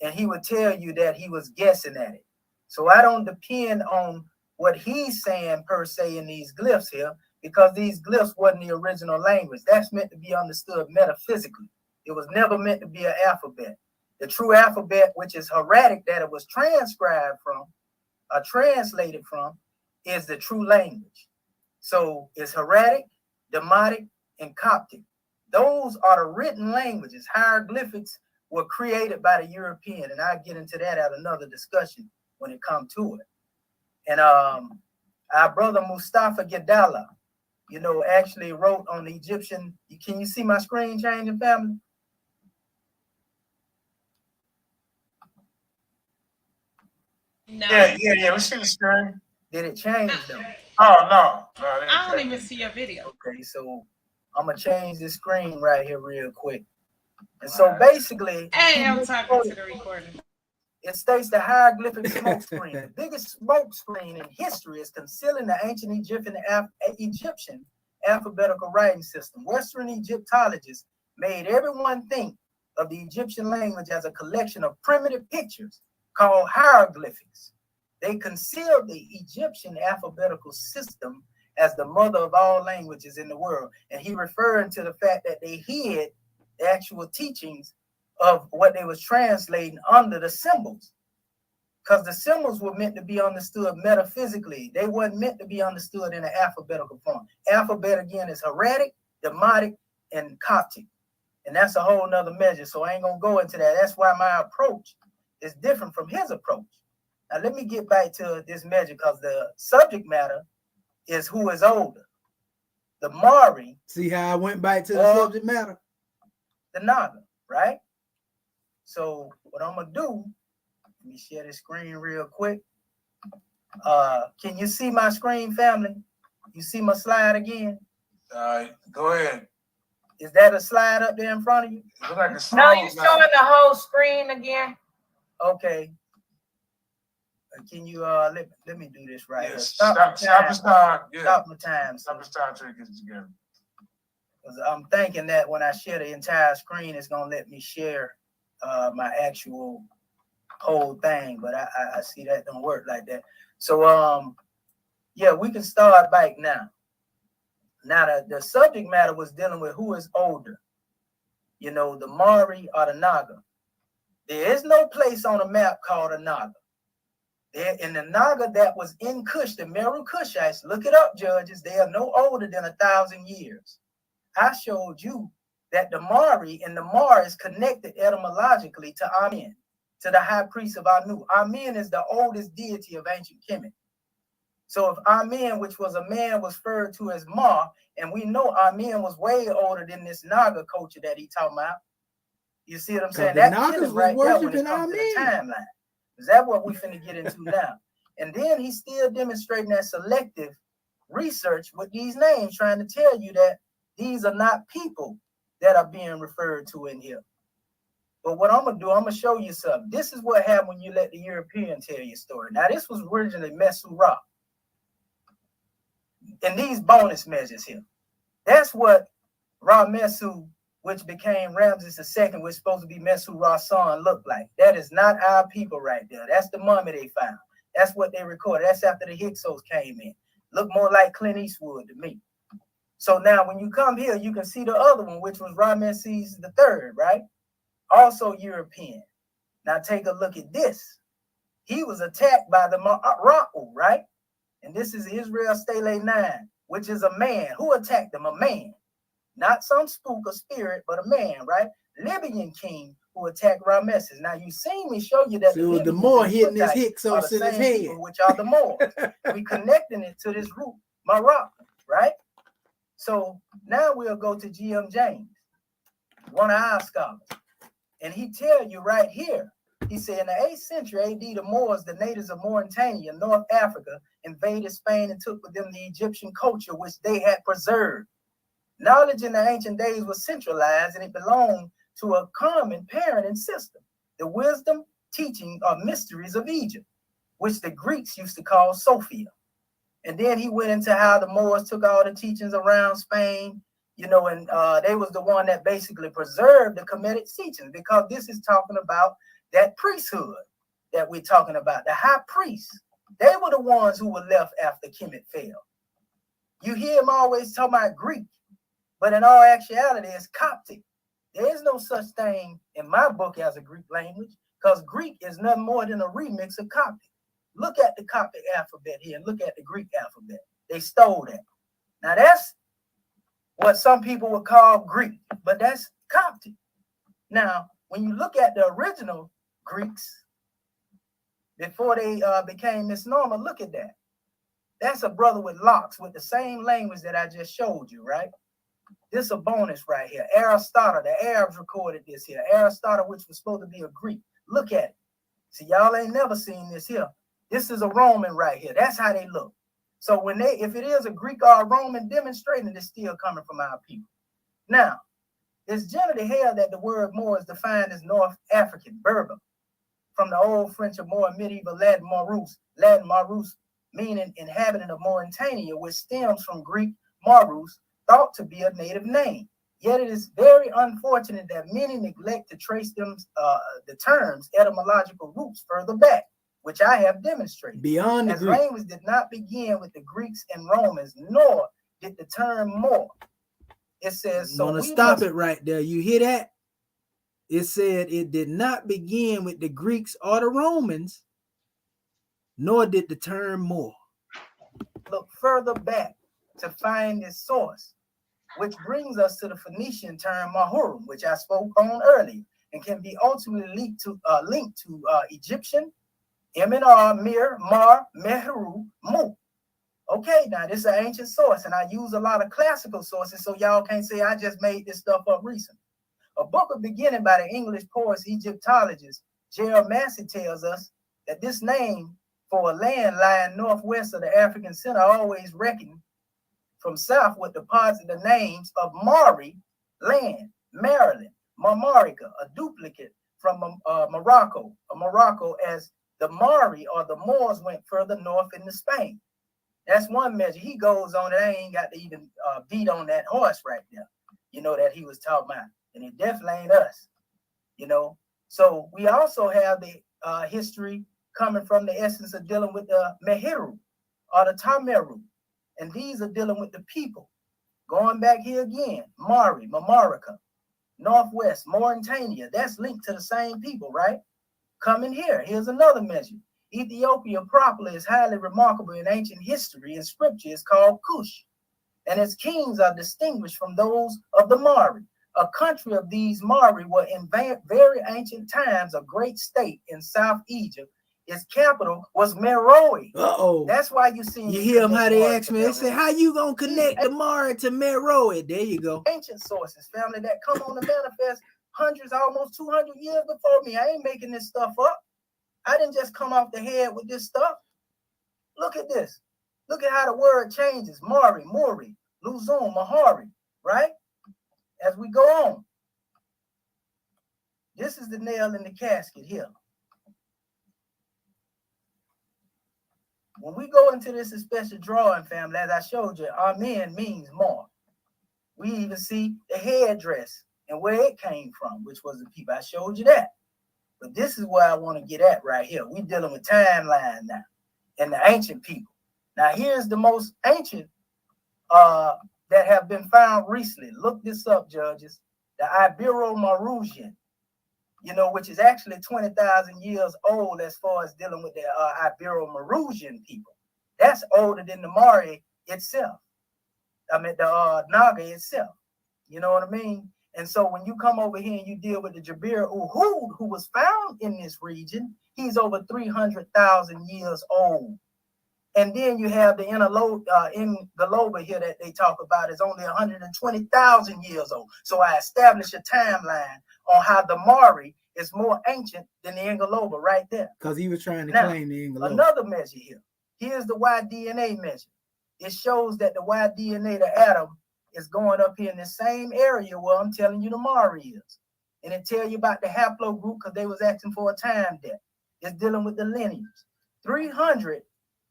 and he would tell you that he was guessing at it. So I don't depend on what he's saying per se in these glyphs here, because these glyphs wasn't the original language. That's meant to be understood metaphysically. It was never meant to be an alphabet. The true alphabet, which is hieratic, that it was transcribed from, or translated from, is the true language. So it's hieratic, Demotic, and Coptic. Those are the written languages. Hieroglyphics were created by the European, and I'll get into that at another discussion when it comes to it. And our brother Mustafa Gedala, actually wrote on the Egyptian. Can you see my screen changing, family? No. Yeah. We see the screen. Did it change though? Oh no. I don't even see your video. Okay, so I'm gonna change the screen right here real quick. And so basically, hey, I'm talking to the recording. It states the hieroglyphic smoke screen. The biggest smoke screen in history is concealing the ancient Egyptian alphabetical writing system. Western Egyptologists made everyone think of the Egyptian language as a collection of primitive pictures called hieroglyphics. They concealed the Egyptian alphabetical system as the mother of all languages in the world. And he referring to the fact that they hid the actual teachings of what they was translating under the symbols. Because the symbols were meant to be understood metaphysically. They weren't meant to be understood in an alphabetical form. Alphabet, again, is hieratic, demotic, and Coptic. And that's a whole nother measure. So I ain't going to go into that. That's why my approach is different from his approach. Now, let me get back to this measure, because the subject matter is who is older. The Mauri. See how I went back to the subject matter? The Naga, right? So what I'm going to do, let me share this screen real quick. Can you see my screen, family? You see my slide again? Go ahead. Is that a slide up there in front of you? It look like a No, you're showing the whole screen again. Okay. Can you let me do this right here. Stop the time. Yeah. Stop the time. Stop the time till it gets together. Because I'm thinking that when I share the entire screen, it's gonna let me share my actual whole thing, but I see that don't work like that. So yeah, we can start back now. Now the subject matter was dealing with who is older, you know, the Mauri or the Naga. There is no place on a map called a Naga. There in the Naga that was in Kush, the Meru Kushites, look it up, judges, they are no older than 1,000 years. I showed you that the Mauri and the Mar is connected etymologically to Amen, to the high priest of Anu. Amen is the oldest deity of ancient Kemet. So if Amen, which was a man, was referred to as Mar, and we know Amen was way older than this Naga culture that he talking about. You see what I'm saying? That Nagas right there when it comes to the timeline. Is that what we finna get into now? And then he's still demonstrating that selective research with these names, trying to tell you that these are not people that are being referred to in here. But what I'm gonna do, I'm gonna show you something. This is what happened when you let the European tell your story. Now, this was originally Mesu Ra. And these bonus measures here. That's what Ra Mesu, which became Ramses II, which is supposed to be Mesu Ra's son, looked like. That is not our people right there. That's the mummy they found. That's what they recorded. That's after the Hyksos came in. Look more like Clint Eastwood to me. So now when you come here, you can see the other one, which was Ramesses III, right? Also European. Now take a look at this. He was attacked by the Ra'u, right? And this is Israel Stele 9, which is a man. Who attacked him? A man. Not some spook or spirit, but a man, right? Libyan king who attacked Ramesses. Now you seen me show you that so the more hitting his Hyksos in his head, people, which are the Moors. We connecting it to this root, Morocco, right? So now we'll go to G.M. James, one of our scholars, and he tell you right here. He said in the 8th century AD, the Moors, the natives of Mauritania, North Africa, invaded Spain and took with them the Egyptian culture which they had preserved. Knowledge in the ancient days was centralized, and it belonged to a common parenting system, the wisdom, teaching, or mysteries of Egypt, which the Greeks used to call Sophia. And then he went into how the Moors took all the teachings around Spain, you know, and they was the one that basically preserved the Kemetic teachings, because this is talking about that priesthood that we're talking about, the high priests. They were the ones who were left after Kemet fell. You hear him always talking about Greek, but in all actuality, it's Coptic. There is no such thing in my book as a Greek language, because Greek is nothing more than a remix of Coptic. Look at the Coptic alphabet here and look at the Greek alphabet. They stole that. Now that's what some people would call Greek, but that's Coptic. Now, when you look at the original Greeks, before they became misnomer, look at that. That's a brother with locks with the same language that I just showed you, right? This is a bonus right here. Aristotle, the Arabs recorded this here. Aristotle, which was supposed to be a Greek. Look at it. See, y'all ain't never seen this here. This is a Roman right here. That's how they look. So when if it is a Greek or a Roman demonstrating, it's still coming from our people. Now, it's generally held that the word Moor is defined as North African, Berber, from the Old French or more medieval Latin Maurus, meaning inhabitant of Mauritania, which stems from Greek Maurus, thought to be a native name. Yet it is very unfortunate that many neglect to trace them, the terms etymological roots further back, which I have demonstrated. Beyond the as Greek. language did not begin with the Greeks and Romans, nor did the term more. It says so. I'm gonna stop it right there. You hear that? It said it did not begin with the Greeks or the Romans, nor did the term more. Look further back to find its source, which brings us to the Phoenician term mahurum, which I spoke on earlier, and can be ultimately linked to Egyptian, M-N-R, Mir, Mar, Mehru, Mu. Okay, now this is an ancient source, and I use a lot of classical sources, so y'all can't say I just made this stuff up recently. A book of beginning by the English poet Egyptologist Gerald Massey tells us that this name for a land lying northwest of the African center always reckoned from south with deposit the names of Mauri, land, Maryland, Marmarica, a duplicate from Morocco, as the Mauri or the Moors went further north into Spain. That's one measure. He goes on it. I ain't got to even beat on that horse right there, you know, that he was talking about. And it definitely ain't us, you know. So we also have the history coming from the essence of dealing with the Meheru or the Tameru. And these are dealing with the people. Going back here again, Mauri, Mamarica, Northwest, Mauritania, that's linked to the same people, right? Coming here, here's another measure. Ethiopia proper is highly remarkable in ancient history and scripture. It's called Kush. And its kings are distinguished from those of the Mauri. A country of these Mauri were in very ancient times a great state in South Egypt. Its capital was Meroe. Uh-oh. That's why you see. You hear them how they ask me, they say, how you gonna connect the Mauri to Meroe? There you go. Ancient sources, family, that come on the manifest hundreds, almost 200 years before me. I ain't making this stuff up. I didn't just come off the head with this stuff. Look at this. Look at how the word changes. Mauri, Muri, Luzum, Mahari, right? As we go on. This is the nail in the casket here. When we go into this special drawing, family, as I showed you, Amen means more. We even see the headdress and where it came from, which was the people. I showed you that. But this is where I want to get at right here. We're dealing with timeline now and the ancient people. Now, here's the most ancient that have been found recently. Look this up, judges. The Ibero-Maurusian, you know, which is actually 20,000 years old as far as dealing with the Ibero-Maurusian people. That's older than the Mauri itself. I mean, the Naga itself. You know what I mean? And so when you come over here and you deal with the Jabir Uhud, who was found in this region, he's over 300,000 years old. And then you have the Ingaloba here that they talk about is only 120,000 years old. So I established a timeline on how the Mauri is more ancient than the Ingaloba right there. Because he was trying to claim the Ingaloba. Another measure here. Here's the Y-DNA measure. It shows that the Y-DNA, the atom, is going up here in the same area where I'm telling you the Mauri is. And it tell you about the haplogroup because they was asking for a time depth. It's dealing with the lineage. 300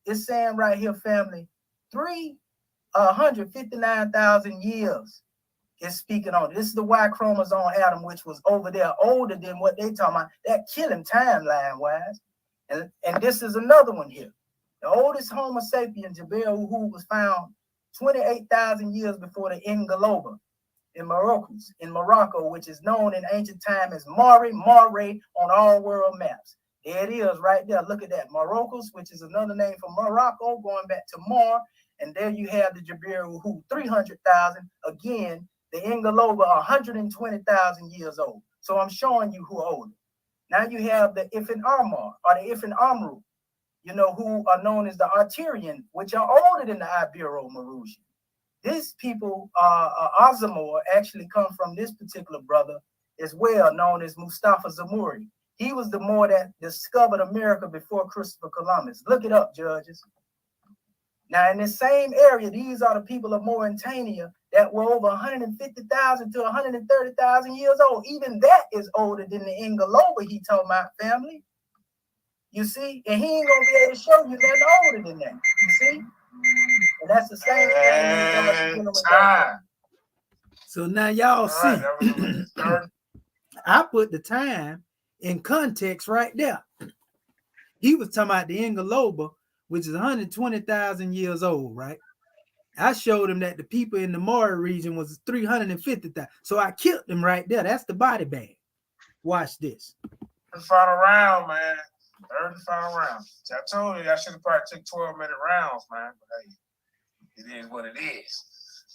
is saying right here, family, 359,000 years is speaking on. This is the Y chromosome atom, which was over there older than what they talking about. That killing timeline-wise. And this is another one here. The oldest Homo sapien, Jabir Uhud, was found 28,000 years before the Ingaloba in Morocco, which is known in ancient time as Mauri on all world maps. There it is right there. Look at that. Morocco's, which is another name for Morocco, going back to Mar. And there you have the Jabir Uhud, 300,000. Again, the Ingaloba, 120,000 years old. So I'm showing you who older. Now you have the Ifin Armar or the Ifin Amru, you know, who are known as the Arterian, which are older than the Ibero-Maurusian. These people, Azamor, actually come from this particular brother as well, known as Mustafa Zamuri. He was the Moor that discovered America before Christopher Columbus. Look it up, judges. Now, in the same area, these are the people of Mauritania that were over 150,000 to 130,000 years old. Even that is older than the Ingaloba he told my family. You see? And he ain't gonna be able to show you nothing older than that. You see? And that's the same thing. So now y'all see, I put the time in context right there. He was talking about the Ingaloba, which is 120,000 years old, right? I showed him that the people in the Mauri region was 350,000. So I killed them right there. That's the body bag. Watch this. The final round, man. Third and final round. I told you I should have probably took 12-minute rounds, man. But hey, it is what it is.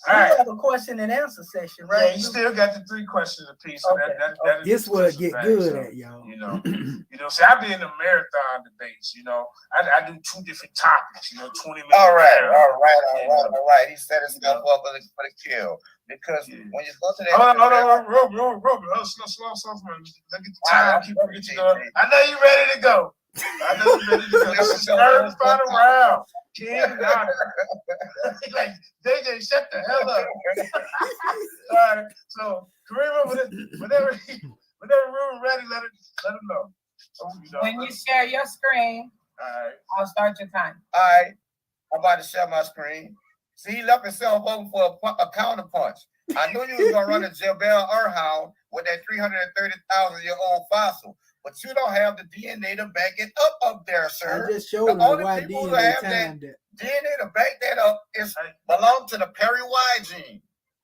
All right. Have a question and answer session, right? Yeah, you still got the 3 questions apiece. So okay. that this what get good at, y'all. You know, see, I be in the marathon debates. You know, I do 2 different topics. You know, 20 minutes. All right. He set himself up for the kill because when you go to that, hold on, slow, man. Look at the time. Keep you going. I know you ready to go. This is the third and final round. King Naga. Like, JJ, shut the hell up. All right. So, Karima, whenever we're ready, let him know. When you share your screen, all right, I'll start your time. All right. I'm about to share my screen. See, he left himself open for a counter punch. I knew you was going to run a Jebel Urhound with that 330,000-year-old fossil. But you don't have the DNA to back it up there, sir. I just showed him why people who have that DNA to back that up belong to the Perry Y gene.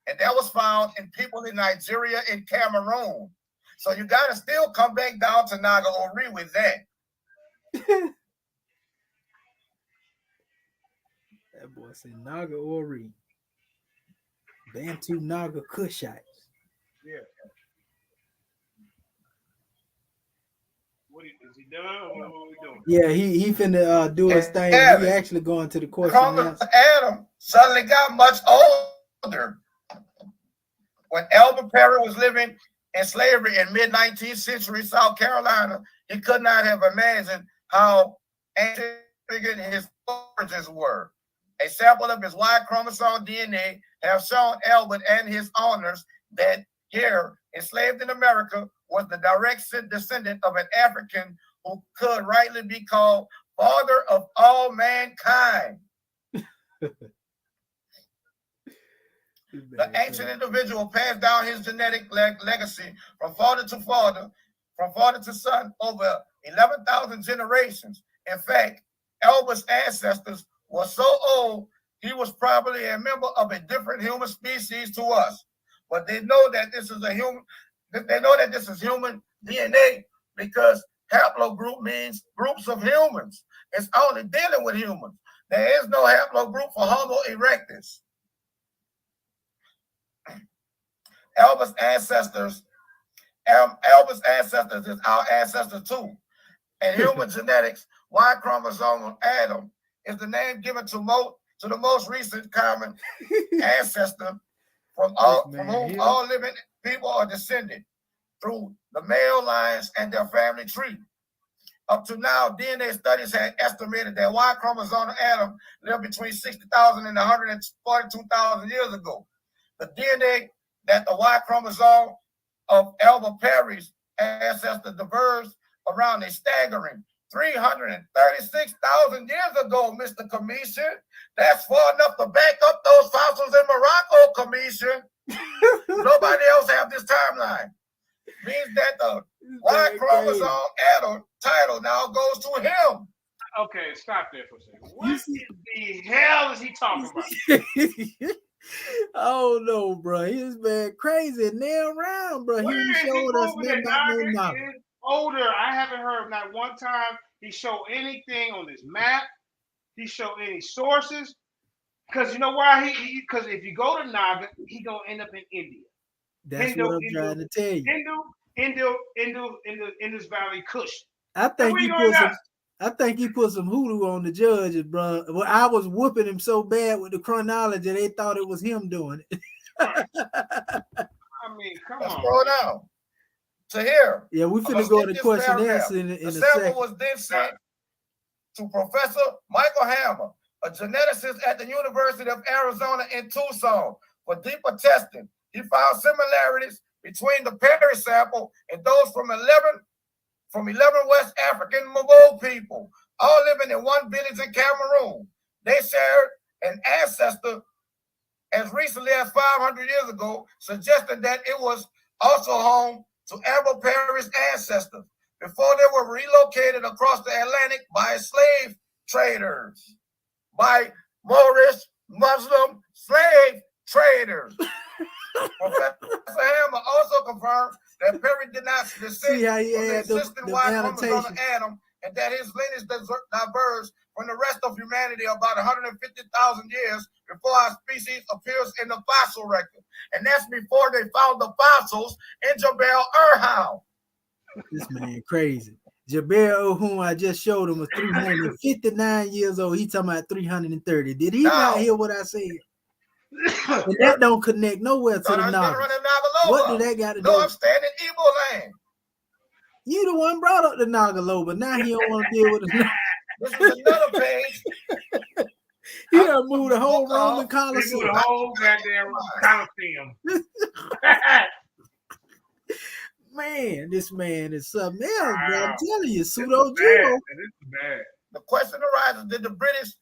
And that was found in people in Nigeria and Cameroon. So you got to still come back down to Naga Ori with that. That boy said Naga Ori. Bantu Naga Kushites. Yeah. Is he done? Or what are we doing? Yeah, he finna do his thing. He actually going to the question. Adam suddenly got much older. When Elmer Perry was living in slavery in mid-19th century South Carolina, he could not have imagined how insignificant his origins were. A sample of his Y chromosome DNA have shown Albert and his owners that here, enslaved in America, was the direct descendant of an African who could rightly be called father of all mankind. The ancient individual passed down his genetic legacy from father to son over 11,000 generations. In fact, Elber's ancestors were so old, he was probably a member of a different human species to us. But they know that this is human DNA because haplogroup means groups of humans. It's only dealing with humans. There is no haplogroup for Homo erectus. Elvis ancestors is our ancestor too. And human genetics, Y chromosome Adam is the name given to the most recent common ancestor from whom all living people are descended through the male lines and their family tree. Up to now, DNA studies had estimated that Y chromosome Adam lived between 60,000 and 142,000 years ago. The DNA that the Y chromosome of Elmer Perry's ancestor diverged around a staggering 336,000 years ago, Mr. Commission. That's far enough to back up those fossils in Morocco, Commission. Nobody else have this timeline. Means that the Y chromosome Adam title now goes to him. Okay, stop there for a second. What the hell is he talking about? Oh no, bro. He's been crazy nail round, bro. He showed us Naga is older. I haven't heard not one time he showed anything on this map. He showed any sources. Because you know why? Because if you go to Naga, he gonna end up in India. That's what I'm trying to tell you. Indus Valley Kush. I think he put some hoodoo on the judges, bro. Well, I was whooping him so bad with the chronology, they thought it was him doing it. I mean, come on. Scroll down to here. Yeah, we finna go to the question and answer in a sample second. was then sent to Professor Michael Hammer, a geneticist at the University of Arizona in Tucson, for deeper testing. He found similarities between the Perry sample and those from 11 from 11 West African Mabo people, all living in one village in Cameroon. They shared an ancestor as recently as 500 years ago, suggesting that it was also home to Arab Paris ancestors before they were relocated across the Atlantic by slave traders, by Moorish Muslim slave traders. Professor Hammer also confirmed that Perry did not descend from the existing Y chromosome of Adam, and that his lineage diverged from the rest of humanity about 150,000 years before our species appears in the fossil record. And that's before they found the fossils in Jebel Irhoud. This man crazy. Jebel whom I just showed him was 359 years old. He talking about 330. Did he not hear what I said? And that don't connect nowhere to the Naga. What do that got to do? No, I'm standing Igbo land. You the one brought up the Naga but now he don't want to deal with it. This is another page. He done moved the whole Roman Colosseum. The whole goddamn Colosseum. Man, this man is something else. Wow. I'm telling you, pseudo This is bad. The question arises: did the British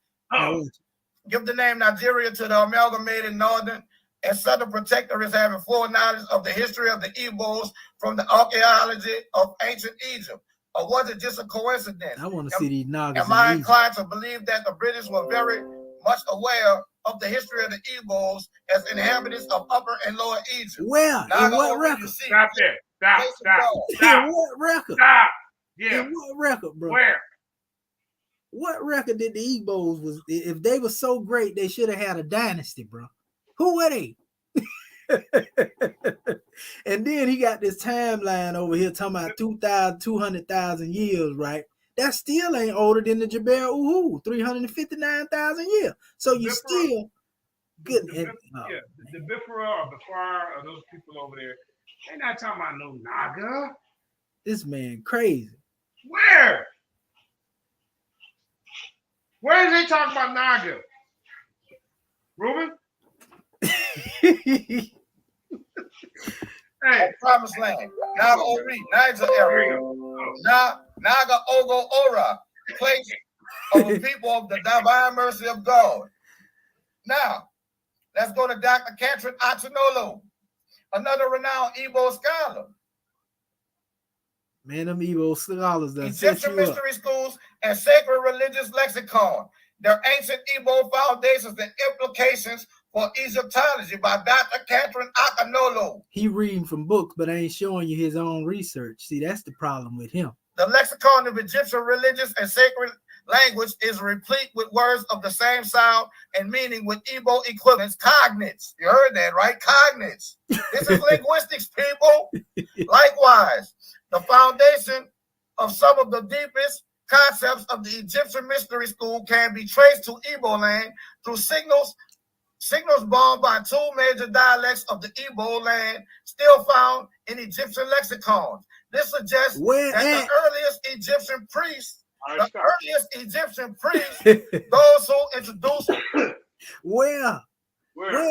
give the name Nigeria to the amalgamated Northern and Southern Protectorates, having full knowledge of the history of the Igbos from the archaeology of ancient Egypt? Or was it just a coincidence? I want to see these Nagas. Am I inclined to believe that the British were very much aware of the history of the Igbos as inhabitants of Upper and Lower Egypt? Where? In what record? Stop there. Stop. In what record? Stop. Yeah. In what record, bro? Where? What record did the Igbos was? If they were so great, they should have had a dynasty, bro. Who were they? And then he got this timeline over here talking about 200,000 years, right? That still ain't older than the Jebel Uhu, 359,000 years. So you still good. The Bifara or Bifar or those people over there, they're not talking about no Naga. This man crazy. Where? Where is they talking about Naga? Ruben? Hey, Promised Land, Naga Ori, Niger area, Naga Ogo Ora, place of the people of the divine mercy of God. Now, let's go to Dr. Catherine Achinolo, another renowned Igbo scholar. Man, them Igbo scholars that Egyptian mystery schools and sacred religious lexicon, their ancient Igbo foundations and implications for Egyptology by Dr. Catherine Akinolo. He reading from books, but ain't showing you his own research. See, that's the problem with him. The lexicon of Egyptian religious and sacred language is replete with words of the same sound and meaning with Igbo equivalents, cognates. You heard that, right? Cognates. This is linguistics, people. Likewise, the foundation of some of the deepest concepts of the Egyptian mystery school can be traced to Igbo land through signals borne by two major dialects of the Igbo land still found in Egyptian lexicons. This suggests that the earliest Egyptian priests, those who introduced Where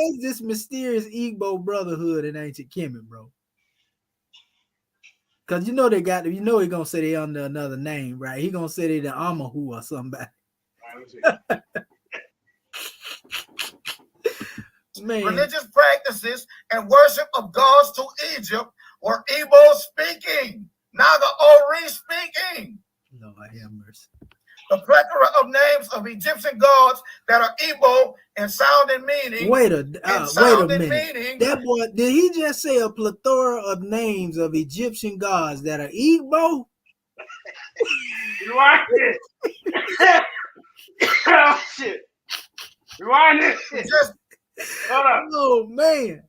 is this mysterious Igbo brotherhood in ancient Kemet, bro? Because you know they got, you know, he gonna say they under another name, right? He gonna say they the Amahu or somebody. Man. Religious practices and worship of gods to Egypt were Igbo speaking, Naga Ori speaking. Lord have mercy. The plethora of names of Egyptian gods that are Igbo and sound and meaning. Wait a minute. That boy, did he just say a plethora of names of Egyptian gods that are Igbo? Rewind this. Oh shit. Rewind this shit. Hold up. Oh man.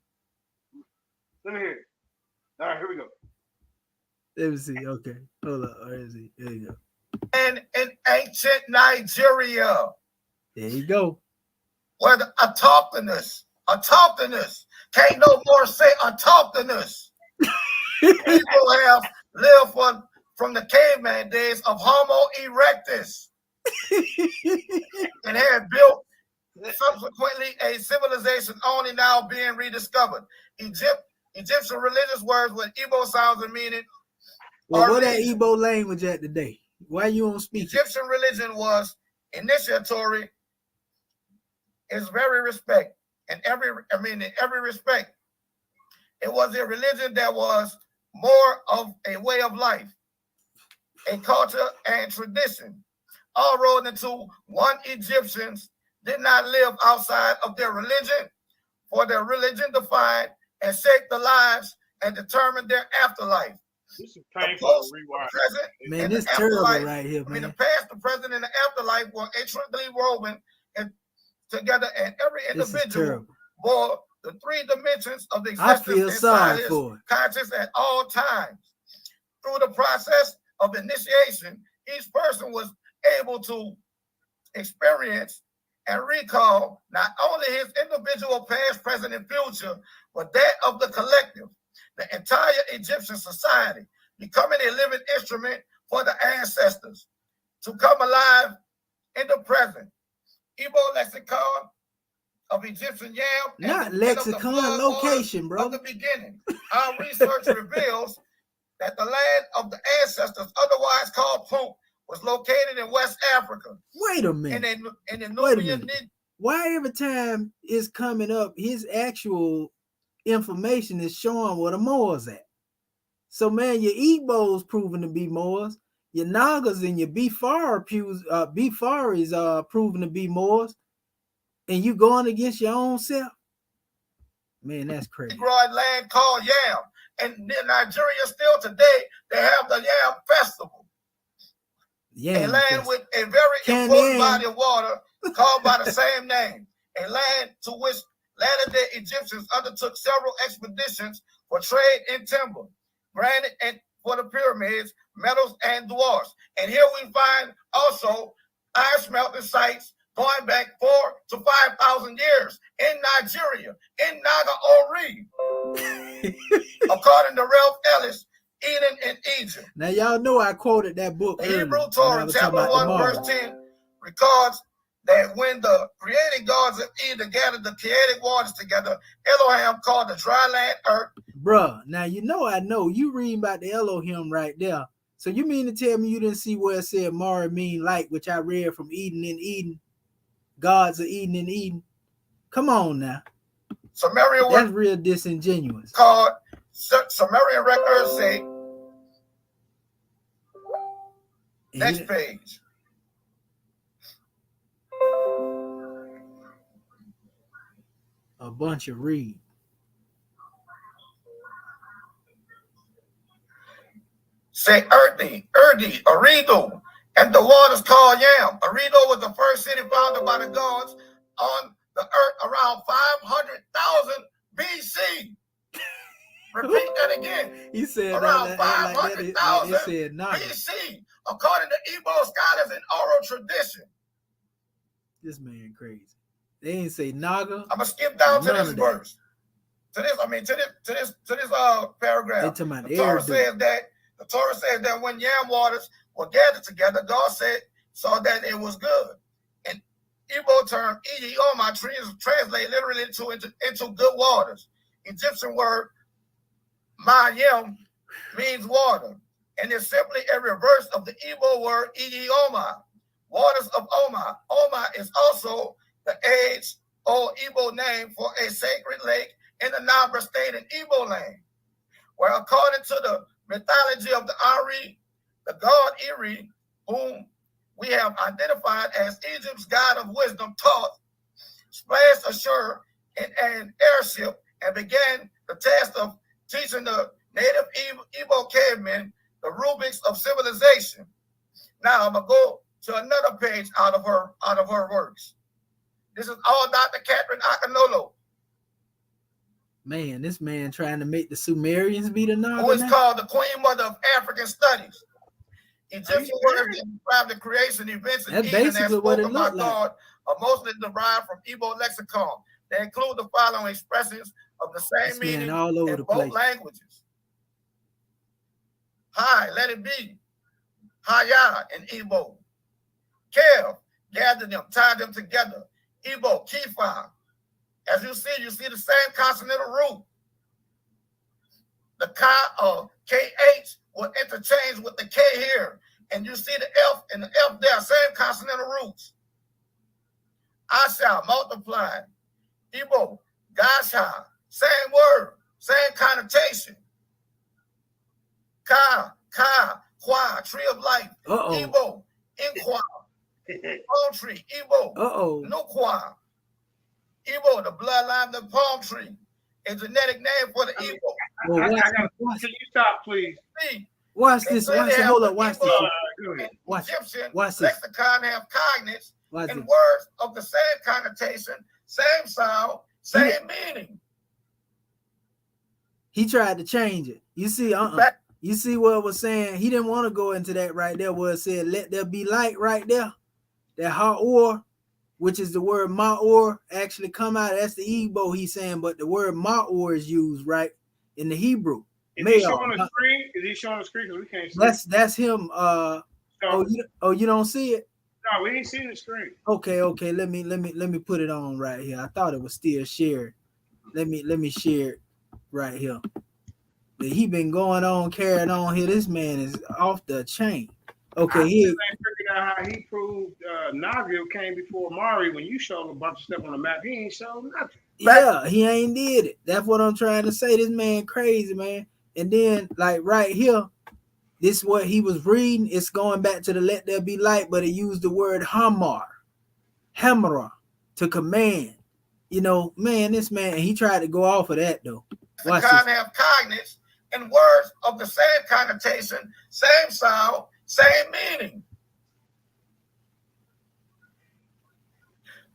Let me hear it. All right, here we go. Let me see. Okay. Hold up. Where is he? There you go. And in ancient Nigeria. There you go. Where the autochthonous, can't no more say autochthonous. People have lived from the caveman days of Homo erectus and had built subsequently a civilization only now being rediscovered. Egyptian religious words with Igbo sounds and meaning Well, what that Igbo language at today? Why you don't speak Egyptian religion was initiatory, is very respect. In every respect. It was a religion that was more of a way of life, a culture and tradition, all rolled into one. Egyptians did not live outside of their religion, for their religion defined and shaped their lives and determined their afterlife. This is painful to rewatch. Present, man, this terrible right here, man. The past, the present, and the afterlife were intricately woven and together, and every individual bore the three dimensions of the existence inside his conscious at all times. Through the process of initiation, each person was able to experience and recall not only his individual past, present, and future, but that of the collective, the entire Egyptian society, becoming a living instrument for the ancestors to come alive in the present. Igbo lexicon of Egyptian yam, not lexicon, location, bro. Of the beginning, our research reveals that the land of the ancestors, otherwise called Punt, was located in West Africa. Wait a minute. In the Nubian. Why every time it's coming up, his actual information is showing where the Moors at? So, man, your Igbos proven to be Moors. Your Nagas and your Bifaris are proven to be Moors. And you going against your own self? Man, that's crazy. Growing land called yam. And in Nigeria still today, they have the yam festival. A land with a very important body of water called by the same name. A land to which latter-day Egyptians undertook several expeditions for trade in timber, granite, and for the pyramids, metals, and dwarfs. And here we find also iron smelting sites going back 4,000 to 5,000 years in Nigeria, in Naga Ori, according to Ralph Ellis, Eden in Egypt. Now, y'all know I quoted that book. The Hebrew Torah, chapter 1, verse 10, records that when the creating gods of Eden gathered the chaotic waters together, Elohim called the dry land earth. Bruh, now you know I know. You reading about the Elohim right there. So you mean to tell me you didn't see where it said Mauri mean light, which I read from Eden in Eden? Gods of Eden in Eden. Come on now. Sumerian That's real disingenuous. Called Sumerian records say. Next page. A bunch of read. Say Erdi, Arido, and the waters called Yam. Arido was the first city founded by the gods on the earth around 500,000 BC. Repeat that again. He said around 500,000 BC, according to Igbo scholars and oral tradition. This man crazy. They ain't say Naga. I'm gonna skip down to this verse. To this paragraph. The Torah says that when yam waters were gathered together, God saw that it was good. And Igbo term Idioma translate literally into good waters. Egyptian word Mayim means water, and it's simply a reverse of the Igbo word Idioma, waters of Oma. Oma is also the age-old Igbo name for a sacred lake in the Nabra state in Igbo land, where according to the mythology of the Ari, the god Iri, whom we have identified as Egypt's god of wisdom, taught, splashed ashore in an airship and began the task of teaching the native Igbo cavemen the rubrics of civilization. Now I'm gonna go to another page out of her works. This is all Dr. Catherine Akinolo. Man, this man trying to make the Sumerians be the Naga. Who is called the Queen Mother of African Studies. Egyptian words that describe the creation events in Eden as spoken by God are mostly derived from Igbo lexicon. They include the following expressions of the same meaning all over in the both place. languages. Hi, let it be. Haya in Igbo. Kev, gather them, tie them together. Igbo, Kifa. As you see the same consonantal root. The Ka of KH will interchange with the K here. And you see the F and the F there, same consonantal roots. I shall multiply. Igbo, Gasha, same word, same connotation. Ka, Kwa, tree of life. Igbo, Inqua, palm tree. Igbo, Nukwa. Igbo, the bloodline of the palm tree. A genetic name for the Igbo. Can you stop, please? Watch this. Watch this. Hold up. Watch this. Watch. Egyptian Watch this. lexicon have cognates and words of the same connotation, same sound, same meaning. He tried to change it. You see, you see what it was saying? He didn't want to go into that right there where it said, let there be light right there. That ha'or, which is the word ma'or, actually come out. That's the Igbo he's saying, but the word ma'or is used right in the Hebrew. Is he showing the screen? Is he showing the screen? Because we can't see. That's him. You don't see it? No, we ain't seeing the screen. Okay. Let me put it on right here. I thought it was still shared. Let me share it right here. He been going on, carrying on here. This man is off the chain. Okay, here. I figured out how he proved Naga came before Mauri. When you showed a bunch of stuff on the map, he ain't showed nothing. Yeah, he ain't did it. That's what I'm trying to say. This man crazy, man. And then, like right here, this is what he was reading. It's going back to the let there be light, but it used the word hamara, to command. You know, man, this man, he tried to go off of that though. Watch this. Have cognates and words of the same connotation, same sound, same meaning.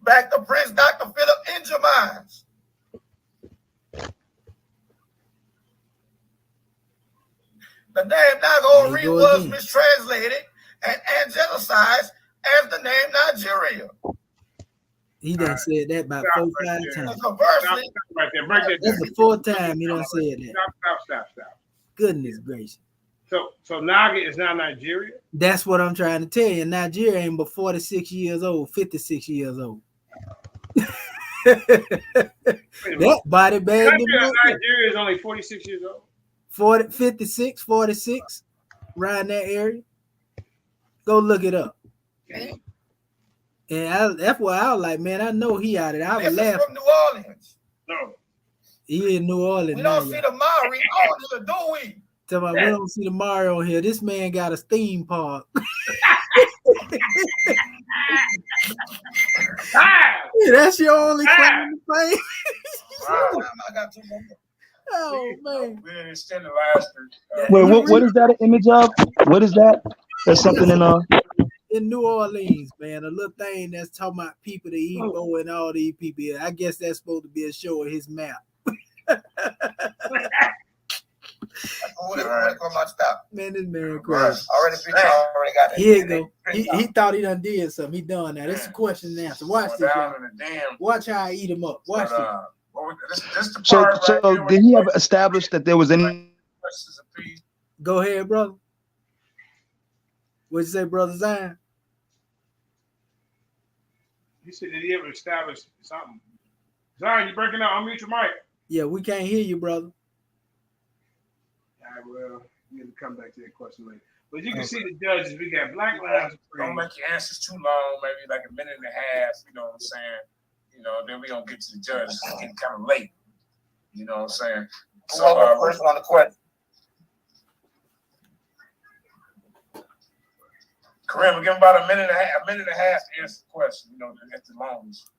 Back to Prince Dr. Philip Injamines. The name Naga was mistranslated and angelicized as the name Nigeria. He done said that about 4 or 5 times. Conversely, right there. Break that that's the 4th time he done said that. Stop. Goodness gracious. So Naga is not Nigeria? That's what I'm trying to tell you. Nigeria ain't but 46 years old, 56 years old. That body bag. Nigeria is only 46 years old. 56, 46, around that area. Go look it up. And that's why I was like, man, I know he out of it. I was laughing. From New Orleans. No. He in New Orleans. We don't see the Mauri on here, do we? Tell me, we don't see the Mario on here. This man got a theme park. Yeah, that's your only claim to fame. I got 2 more. Oh man! We didn't extend the last. Wait, what is that an image of? What is that? There's something in New Orleans, man. A little thing that's talking about people, the Igbo and all these people. I guess that's supposed to be a show of his map. Man, this man crazy. Already got it. Here you go. He thought he done did something. He done that. It's a question and answer. Watch this. Watch how I eat him up. Watch this. So did he ever establish that there was any? Go ahead, brother. What'd you say, brother Zion? You said did he ever establish something? Zion, you breaking up? Unmute your mic. Yeah, we can't hear you, brother. All right, well, you need to come back to that question later. But you can see the judges. We got black lines. Don't make your answers too long. Maybe like a minute and a half. You know what I'm saying? You know, then we gonna get to the judges. It's getting kind of late. You know what I'm saying? So, first on the question. Kareem, we'll give him about a minute and a half to answer the question. You know, at the longest.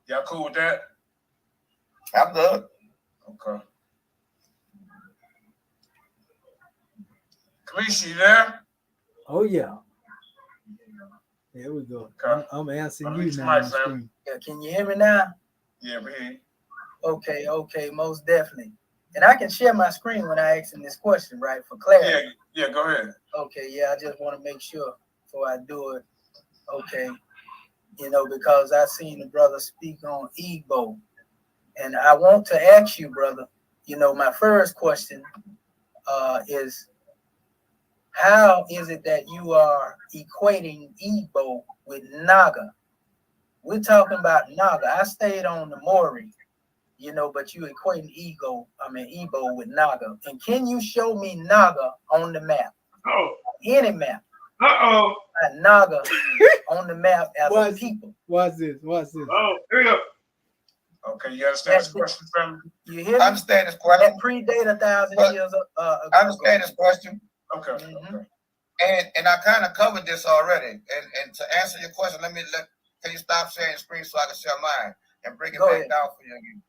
Y'all cool with that? I'm good. Okay. Kamisha, you there? Oh yeah. There we go. Okay. I'm answering you now. Yeah, can you hear me now? Yeah, we hear you. Okay, most definitely. And I can share my screen when I ask him this question, right, for clarity. Yeah, go ahead. Okay, yeah, I just want to make sure before I do it. Okay, you know, because I seen the brother speak on Igbo. And I want to ask you, brother, you know, my first question is, how is it that you are equating Igbo with Naga? We're talking about Naga. I stayed on the Mauri. you know, but you equating Igbo with Naga. And can you show me Naga on the map? Oh, any map? Naga on the map as a people. Watch this. Watch this. Oh, here we go. Okay, you understand this question, family? You hear me? I understand this question. That predate 1,000 years ago. I understand this question. Okay. And I kind of covered this already. And to answer your question, can you stop sharing screen so I can share mine and break it back down for you again?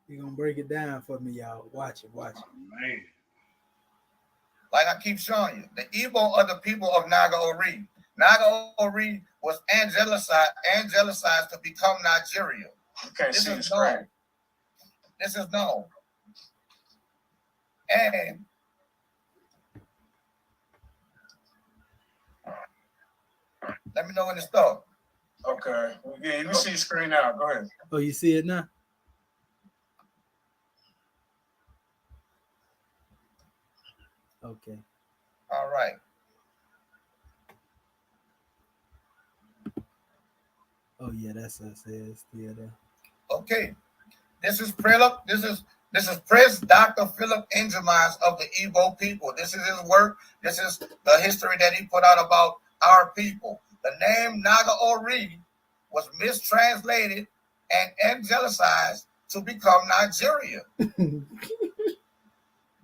You're gonna break it down for me, y'all. Watch it. Watch it. Man. Like I keep showing you, the Igbo are the people of Naga Ori. Naga Ori was angelicized to become Nigeria. Okay, this is known. This is known. And let me know when to start. Okay. Yeah, you can see the screen now. Go ahead. Oh, you see it now? Okay. All right. Oh yeah, that's us. It's still there. Okay. This is Philip. This is Prince Dr. Philip Ingemans of the Igbo people. This is his work. This is the history that he put out about our people. The name Naga Ori was mistranslated and angelicized to become Nigeria.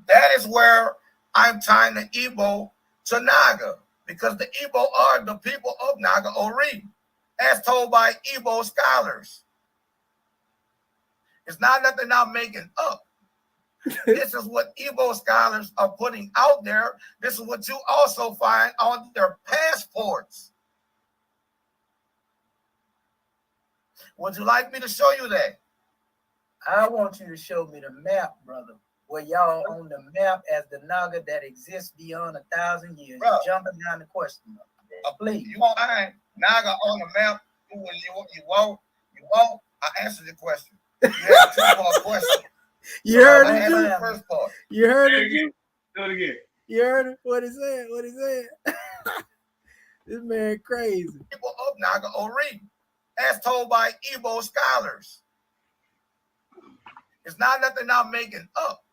That is where I'm tying the Igbo to Naga, because the Igbo are the people of Naga Ori, as told by Igbo scholars. It's not nothing I'm making up. This is what Igbo scholars are putting out there. This is what you also find on their passports. Would you like me to show you that? I want you to show me the map, brother, where y'all on the map as the Naga that exists beyond 1,000 years. Bro, you're jumping down the question. Please. You won't find Naga on the map. You won't. I answered the question. You had a two-part question. You heard it, the first part. You heard it. Do it again. You heard it. What he said. What he said. This man crazy. People of Naga Ori, as told by Igbo scholars. It's not nothing I'm making up.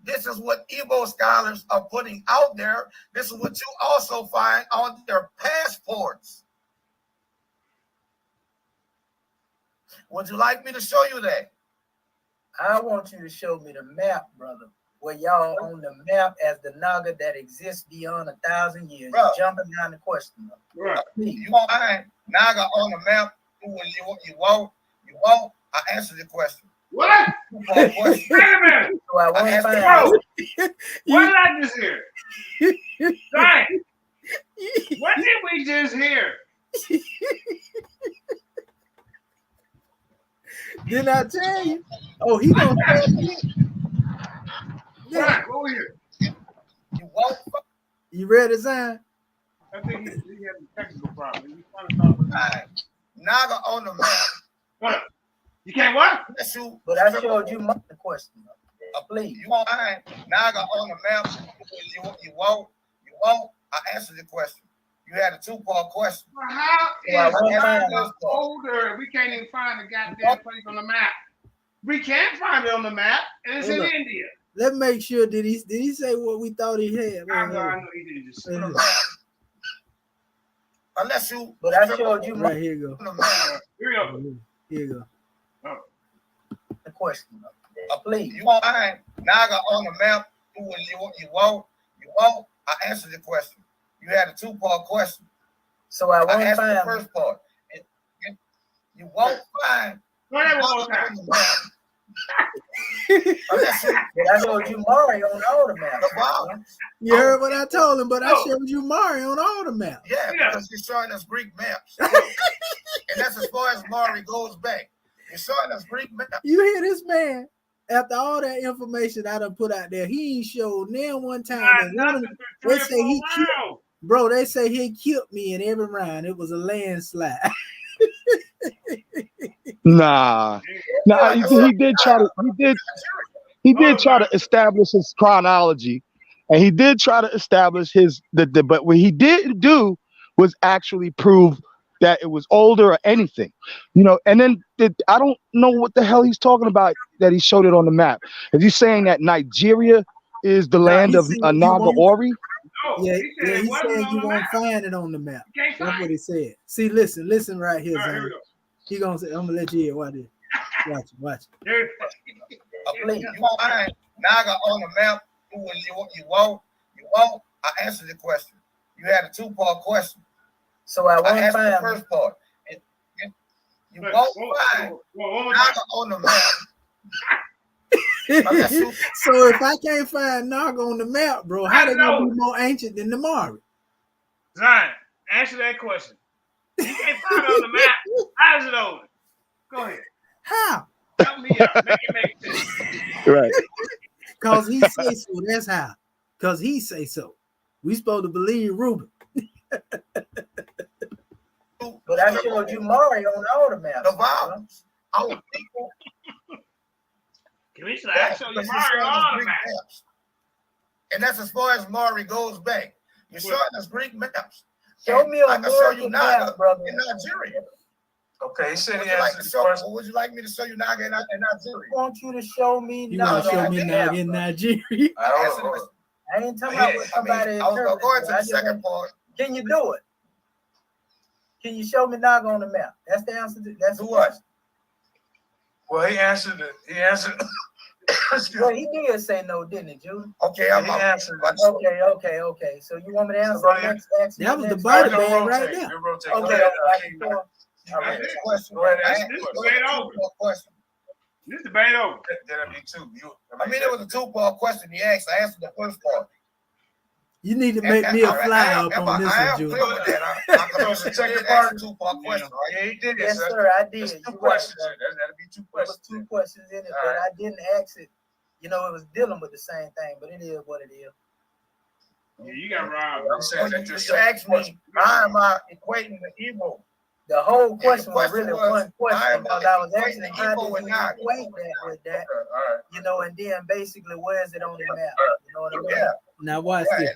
This is what Igbo scholars are putting out there. This is what you also find on their passports. Would you like me to show you that? I want you to show me the map, brother, where y'all on the map as the Naga that exists beyond 1,000 years. Bro, you're jumping down the question. Right. You won't find Naga on the map. You won't. I answered the question. What? Wait a minute. So I won't find. What did I just hear? Right. What did we just hear? Didn't I tell you? Oh, he gonna tell you. Right, over here. You won't. You ready, Zion? I think he had a technical problem. He's trying to talk about Naga on the map. What? You can't what? But I showed you my question. Please. You won't find Naga on the map. You won't. I answered the question. You had a two-part question. Well, how is us older? We can't even find the goddamn place on the map. We can't find it on the map, and it's in India. Let's make sure. Did he say what we thought he had? I know he didn't just say unless you. But I showed you right here. Go. Here we go. Here you go. The question. Please. You won't find Naga on the map. You won't. I answered the question. You had a two-part question. So I won't answered find the first part. You won't find. Go ahead one more time. I showed you Mauri on all the maps. You heard what I told him, but I showed you Mauri on all the maps. Yeah, because you're showing us Greek maps. And that's as far as Mauri goes back. You're showing us Greek maps. You hear this man? After all that information I done put out there, he ain't showed near one time. They say he killed, bro. They say he killed me in every round. It was a landslide. Nah, he did try to establish his chronology, and he did try to establish but what he didn't do was actually prove that it was older or anything, you know. And then I don't know what the hell he's talking about that he showed it on the map. Is he saying that Nigeria is the land of Naga Ori? Yeah, he's saying you won't find it on the map. That's what he said. See, listen right here, Zane. He gonna say, I'm gonna let you hear. Watch it. Watch it. You find Naga on the map. You won't. I answered the question. You had a 2-part question. So I won't answered find the first part. You won't find Naga on the map. So if I can't find Naga on the map, bro, how they gonna be more ancient than the Mauri? Zion, answer that question. You can't find it on the map. How is it older? Go ahead. How? Help me out. Make it make sense. Right. Cause he say so. That's how. Cause he say so. We supposed to believe Reuben. But I showed you Mauri on all the maps. The vowels. Our people. Can we show you Mauri on all the maps? And that's as far as Mauri goes back. You're showing us Greek maps. Show me a American map, brother. In Nigeria. Okay, he said would you like me to show you Naga in Nigeria? I want you to show me You want to show me Naga in Nigeria? I ain't talking about what somebody I was going to go into the second part. Can you do it? Can you show me Naga on the map? That's the answer. That's the what? Well, he answered it. He answered. Well, he did say no, didn't he, Judy? Okay, I'm answered. Okay. So you want me to answer the next? That was the body bag right there. Okay. All right. Question. This debate over. That'll be 2. I mean, it was a 2-part question he asked. I answered the first part. You need to make me a fly up on this one, Judy. I'm second part, 2-part question, right? Yeah, he did. Yes, sir, I did. 2 questions. That'll be 2 questions. There was 2 questions in it, but I didn't ask it. You know, it was dealing with the same thing, but it is what it is. Yeah, you got robbed. You asked me, how am I equating the Igbo? The whole question was really one question because I was asking how did you equate that with that, you know, and then basically where is it on the map? You know what I mean? Yeah. Now watch this.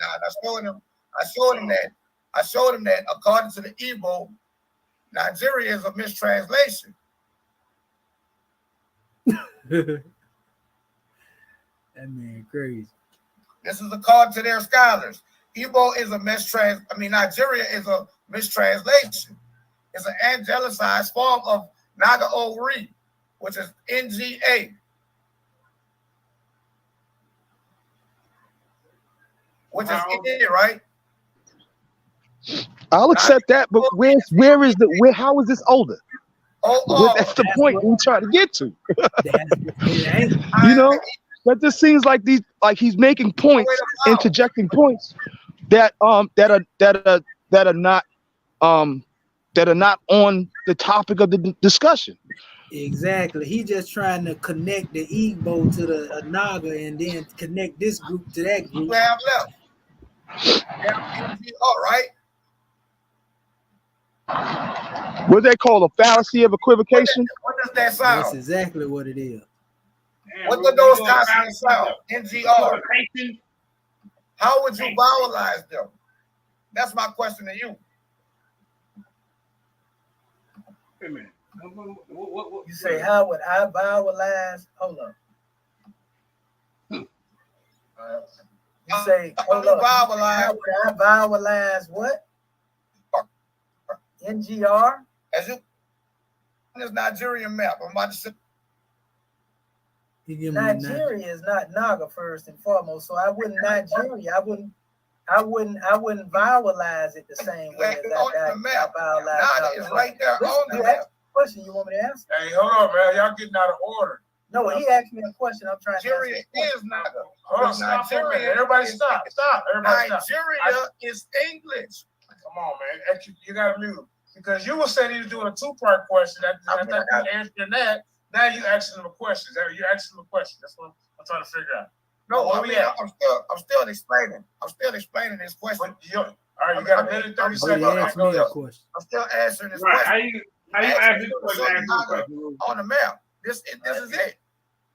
I showed him that according to the Igbo, Nigeria is a mistranslation. That man crazy. This is according to their scholars. Igbo is Nigeria is a mistranslation. It's an angelicized form of Naga Ori, which is NGA. Which is it, right? I'll accept that, but how is this older? That's the point we're trying to get to. You know, that just seems like he's making points, interjecting points that are not on the topic of the discussion. Exactly. He just trying to connect the Igbo to the Naga and then connect this group to that group. All right. What they call a fallacy of equivocation? What does that sound? That's exactly what it is. What do those consonants sound? NGR. How would you vowelize them? That's my question to you. Wait a minute. You say, how would I vowelize? Hold on. You say, hold on. How would I vowelize what? NGR? As you this Nigerian map, I'm about to say. Nigeria is not Naga first and foremost, so I wouldn't vowelize it the same way as I vowelize. Naga is right there on the map. Question you want me to ask? Hey, hold on, man. Y'all getting out of order. No, he asked me a question. I'm trying Nigeria to answer. Is Naga. Hold on, stop. Everybody stop. Everybody stop. Nigeria is English. Come on, man. You got to mute. Because you were saying he was doing a 2-part question. That's not answering that. Now you asking him a question. You're asking him a question. That's what I'm trying to figure out. No, I'm still explaining. I'm still explaining this question. All right, you got a minute 30 seconds. I'm still answering this question. How you ask this question? On the map. This is it.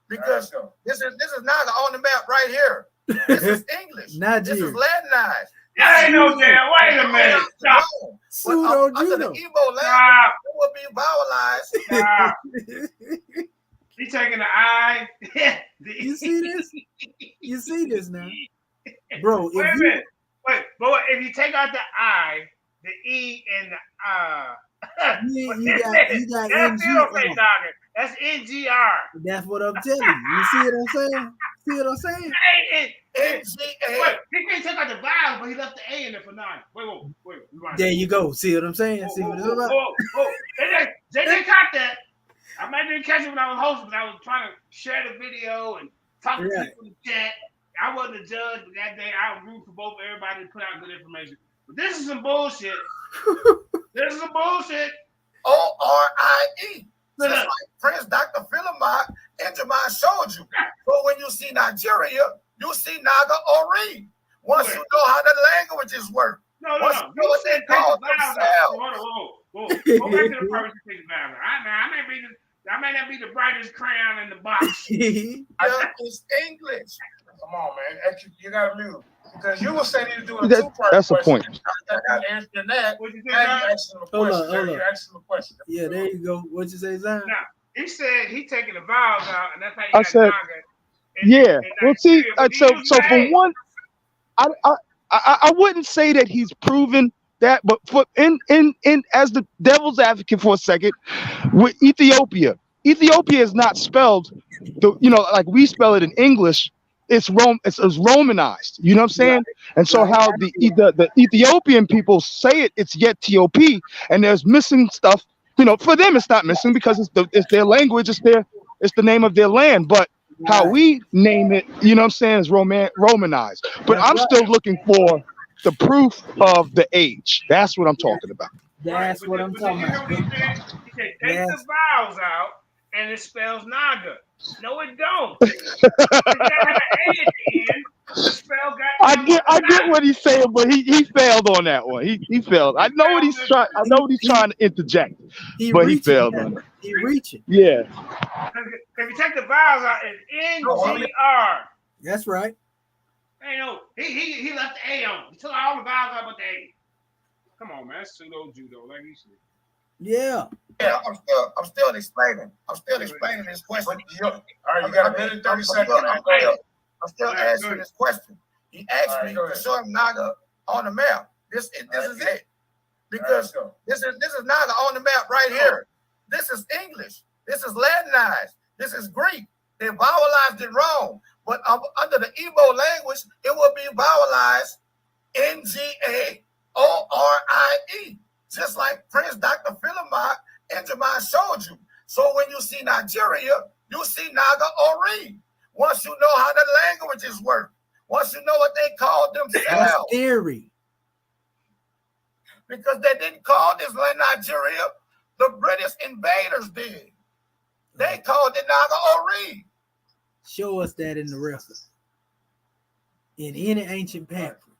Because this is Naga on the map right here. This is English. This is Latinized. That ain't no damn. Wait a minute. Stop. Pseudo Under the judo. Igbo language, it will be vowelized. Stop. He taking the I. You see this? You see this now, bro? Wait a minute. Wait, but if you take out the I, the E, and the you got that's still say NGR. Naga. That's NGR. That's what I'm telling you. You see what I'm saying? See what I'm saying? Wait, he can't take out the vowel, but he left the A in there for 9. Wait. There you go. See what I'm saying? See what it's about? They caught that. I might didn't catch it when I was hosting, but I was trying to share the video and talk to people in the chat. I wasn't a judge, but that day I was rooting for both everybody to put out good information. But this is some bullshit. This is some bullshit. O-R-I-E. Just like Prince Dr. Philemon and Jeremiah showed you. But when you see Nigeria, you see Naga Ori. Once you know how the languages work. No. You know what they call themselves. Whoa. Go back to the person who takes the vowel. I may not be the brightest crayon in the box. It's English. Come on, man. You got to mute. Because you were saying you doing a That- that's the point. I got answering that. What you Now you asking him a question. Hold on. You asking him a question. Yeah, there you go. What'd you say, Zion? Now, he said he taking the vowels out, and that's how you I got said, Naga. well, see, so for one, I wouldn't say that he's proven that, but for in as the devil's advocate for a second, with Ethiopia is not spelled like we spell it in English. It's Romanized. You know what I'm saying? And so how the Ethiopian people say it's yet TOP, and there's missing stuff. For them it's not missing because it's their language, it's the name of their land. But how we name it, you know what I'm saying, is Romanized. But I'm still looking for the proof of the age. That's what I'm talking about. That's what I'm talking about. He said take the vowels out, and it spells Naga. No, it don't. I get what he's saying, but he failed on that one. He failed. I know what he's trying. I know what he's trying to interject, but he failed on it. He reaching. Yeah. If you take the vowels out, it's NGR. That's right. Hey, no, he left the A on. He took all the vowels out but the A. Come on, man. That's pseudo judo, like you said. Yeah. Yeah, I'm still explaining. I'm still explaining this question. All right, you got a minute, 30 seconds. I'm still answering this question. He asked me to show him Naga on the map. This is it. Because this is Naga on the map right here. This is English. This is Latinized. This is Greek. They vowelized it wrong. But under the Igbo language, it will be vowelized N-G-A-O-R-I-E. Just like Prince Dr. Philemon and Jeremiah showed you. So when you see Nigeria, you see Naga Ori. Once you know how the languages work, once you know what they call themselves. That's theory. Because they didn't call this land Nigeria, the British invaders did. They called it Naga Ori. Show us that in the record. In any ancient pamphlet.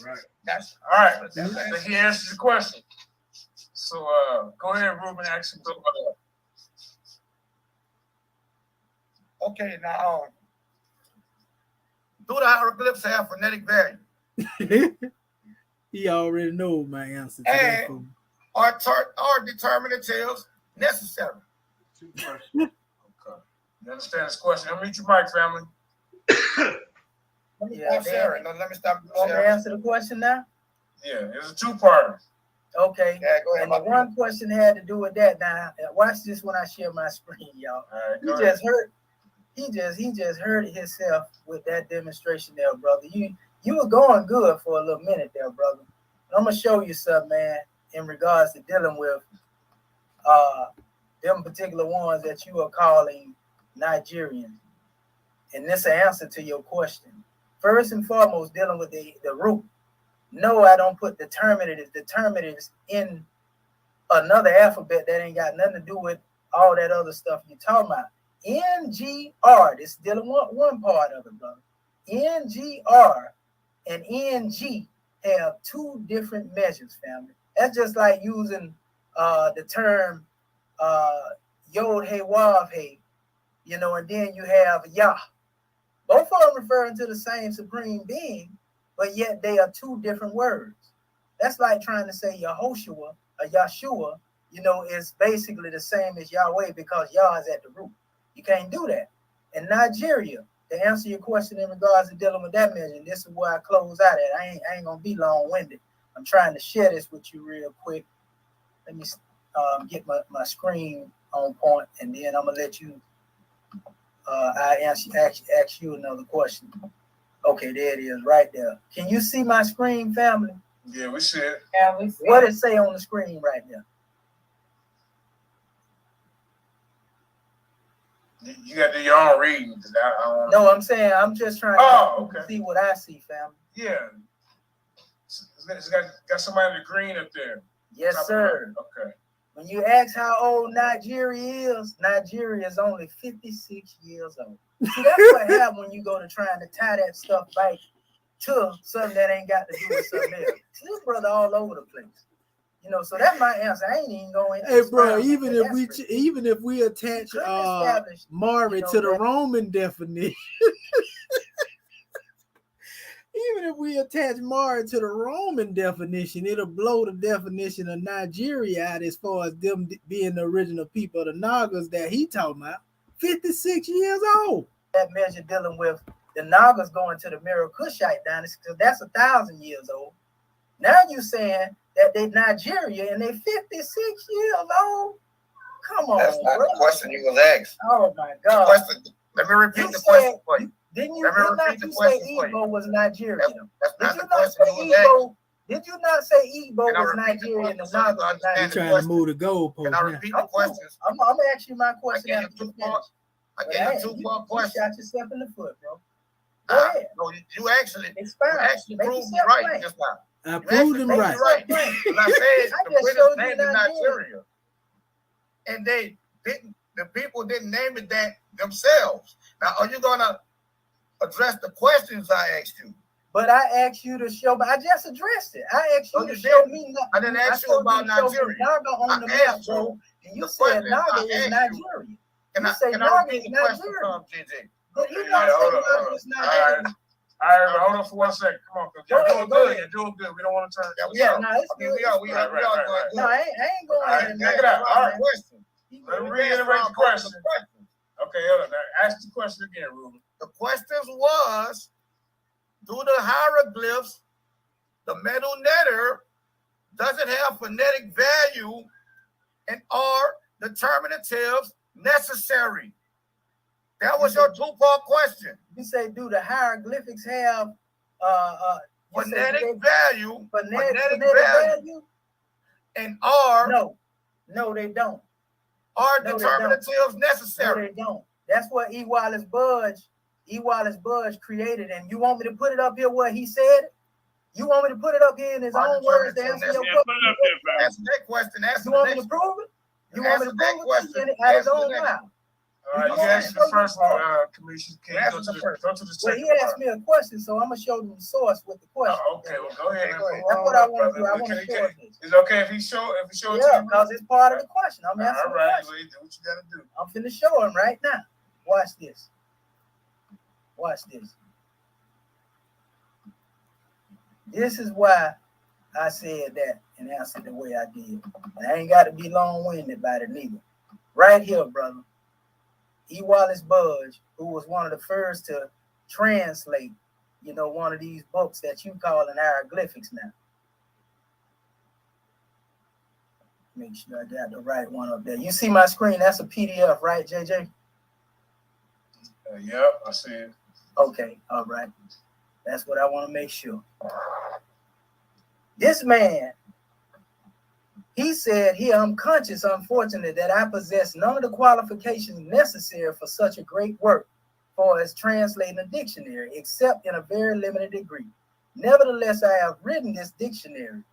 Right. That's all right. But he answers the question. So go ahead, Ruben, ask him. Okay, now do the hieroglyphs have phonetic value? He already knows my answer to and that. Are determinatives necessary? Okay. You understand this question? I'll meet your mic, family. Let me stop sharing. No, let me stop Want me to answer the question now? Yeah, it's a two-parter. Okay. Yeah, go ahead. And the one question had to do with that. Now, watch this when I share my screen, y'all. All right, He just hurt himself with that demonstration there, brother. You were going good for a little minute there, brother. I'm gonna show you something, man, in regards to dealing with them particular ones that you are calling Nigerian. And this is an answer to your question. First and foremost, dealing with the root. No, I don't put determinatives in another alphabet that ain't got nothing to do with all that other stuff you're talking about. NGR, this is dealing with one part of it, brother. NGR and NG have two different measures, family. That's just like using the term Yod Hey Wav Hey, and then you have Yah. Both of them referring to the same supreme being, but yet they are two different words. That's like trying to say Yehoshua or Yahshua, you know, is basically the same as Yahweh because Yah is at the root. You can't do that. In Nigeria, to answer your question in regards to dealing with that measure, this is where I close out at. I ain't gonna be long-winded. I'm trying to share this with you real quick. Let me get my screen on point, and then I'm gonna let you. I ask you another question. Okay, there it is, right there. Can you see my screen, family? Yeah, we see it. Yeah, we see what it say on the screen right there? You got to do your own reading. No, I'm saying I'm just trying to see what I see, family. Yeah. It's got somebody in the green up there. Yes, sir. Okay. When you ask how old Nigeria is only 56 years old. See, that's what happens when you go to trying to tie that stuff back to something that ain't got to do with something else. See, this brother all over the place. You know, so that's my answer. I ain't even going. Hey, bro, even if we attach Mauri to the Roman definition, even if we attach Mauri to the Roman definition, it'll blow the definition of Nigeria out as far as them being the original people of the Nagas that he talking about. 56 years old. That measure dealing with the Nagas going to the Meroe Kushite dynasty, because that's 1,000 years old. Now you saying that they Nigeria and they 56 years old? Come on, that's not the question you was asked. Oh my God! Let me repeat the question for you. Did not you say Igbo was Nigerian? That's not the question you was asked. Did you not say Igbo was Nigerian? You're trying to move the goalpost. Can I repeat the questions? I'm gonna ask you my question after you finish. I gave you 2-part question. You shot yourself in the foot, bro. Go ahead. No, you actually proved me right just now. I proved him right. When I said the British named it Nigeria, and the people didn't name it that themselves. Now, are you gonna address the questions I asked you? But I asked you to show, but I just addressed it. I asked you to show me. I didn't ask you about Nigeria. Naga on the map, bro. And you said Naga is Nigeria. You say Naga is Nigeria. But you not saying Naga is Nigeria. All right, hold on for 1 second. Come on, because you're doing good. You're doing good. We don't want to turn. Yeah, no, it's good. We are going good. No, I ain't going there. Check it out. All right, question. Let me reiterate the question. Okay, hold on. Now, ask the question again, Ruben. The questions was, do the hieroglyphs, the middle letter, does it have phonetic value, and are determinatives necessary? That was your 2-part question. You say, do the hieroglyphics have phonetic value? Phonetic value? And are? No, they don't. Are determinatives necessary? No, they don't. That's what E. Wallace Budge created. And you want me to put it up here where he said it? You want me to put it up here in his own words to answer your question? Answer that question. You want me to prove it? You want me to prove it at his own mouth? All right, you answered the first one, Commissioner. Go to the second. He asked me a question, so I'm gonna show them the source with the question. Okay, well, go ahead. That's what I want to do. I want to show it. Is it okay if he show it to you? Yeah, because it's part of the question. I'm answering. All right, so do what you gotta do. I'm finna show him right now. Watch this. Watch this. This is why I said that and answered the way I did. And I ain't got to be long-winded about it neither. Right here, brother. E. Wallace Budge, who was one of the first to translate, you know, one of these books that you call in hieroglyphics now. Make sure I got the right one up there. You see my screen? That's a PDF, right, JJ? Yep, I see it. Okay, all right. That's what I want to make sure. This man, he said here, I'm conscious, unfortunately, that I possess none of the qualifications necessary for such a great work for as translating a dictionary, except in a very limited degree. Nevertheless, I have written this dictionary,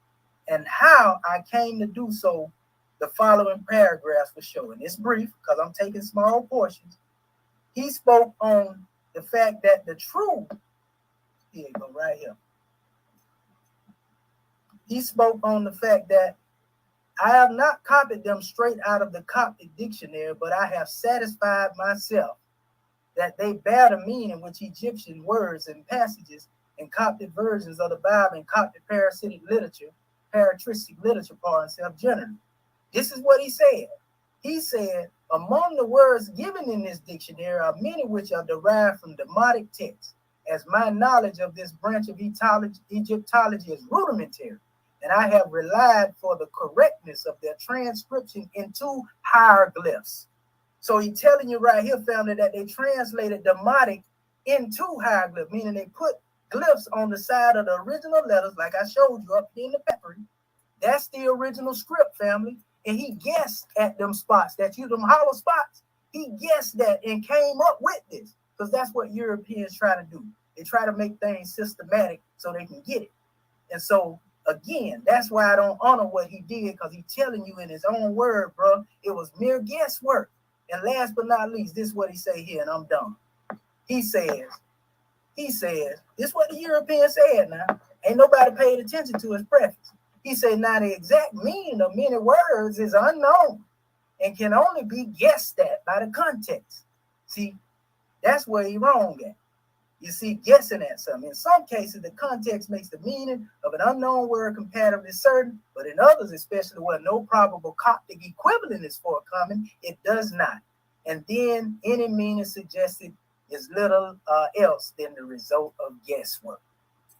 and how I came to do so, the following paragraphs will show. And it's brief, because I'm taking small portions. He spoke on the fact that the truth, here you go, right here. He spoke on the fact that I have not copied them straight out of the Coptic dictionary, but I have satisfied myself that they bear the meaning which Egyptian words and passages and Coptic versions of the Bible and Coptic patristic literature, generally. This is what he said. He said, among the words given in this dictionary are many which are derived from Demotic texts, as my knowledge of this branch of Egyptology is rudimentary, and I have relied for the correctness of their transcription into hieroglyphs. So he's telling you right here, family, that they translated Demotic into hieroglyphs, meaning they put glyphs on the side of the original letters, like I showed you up here in the peppery. That's the original script, family. And he guessed at them spots, that you them hollow spots. He guessed that and came up with this, because that's what Europeans try to do. They try to make things systematic so they can get it. And so, again, that's why I don't honor what he did, because he's telling you in his own word, bro, it was mere guesswork. And last but not least, this is what he say here, and I'm done. He says, this is what the European said now. Ain't nobody paid attention to his preface. He said, now the exact meaning of many words is unknown and can only be guessed at by the context. See, that's where he's wrong at. You see, guessing at something. In some cases, the context makes the meaning of an unknown word comparatively certain, but in others, especially where no probable Coptic equivalent is forthcoming, it does not. And then any meaning suggested is little else than the result of guesswork.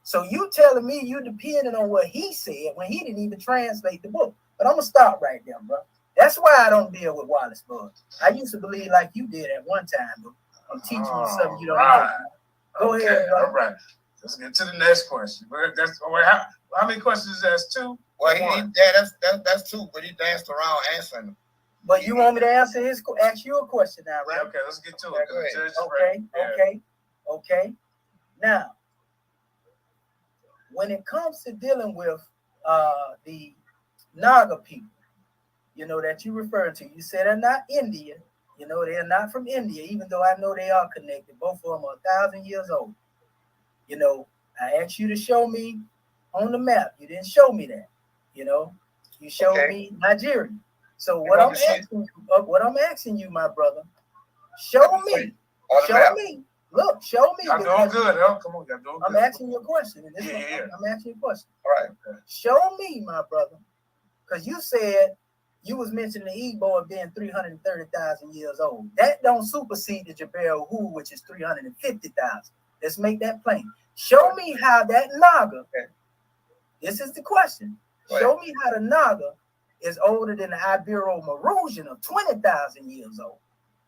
So you telling me you depending on what he said when he didn't even translate the book. But I'm going to stop right there, bro. That's why I don't deal with Wallace Bugs. I used to believe like you did at one time, but I'm teaching you something you don't know. Go ahead, bro. All right. Let's get to the next question. How many questions is that? Two? Well, that's two, but he danced around answering them. But you want me to ask you a question now, right? Yeah, okay, let's get to it. Okay. Now, when it comes to dealing with the Naga people, you know, that you refer to, you said they're not Indian. You know, they're not from India, even though I know they are connected. Both of them are 1,000 years old. You know, I asked you to show me on the map. You didn't show me that. You know, you showed me Nigeria. So what I'm asking you, my brother, show me. Look, show me. I'm doing good, huh? Come on, I'm asking you a question. I'm asking you a question. All right. Show me, my brother, because you said you was mentioning the Igbo of being 330,000 years old. That don't supersede the Jabal Hu, which is 350,000. Let's make that plain. Show me how that Naga, this is the question. Show me how the Naga is older than the Ibero-Marusian of 20,000 years old.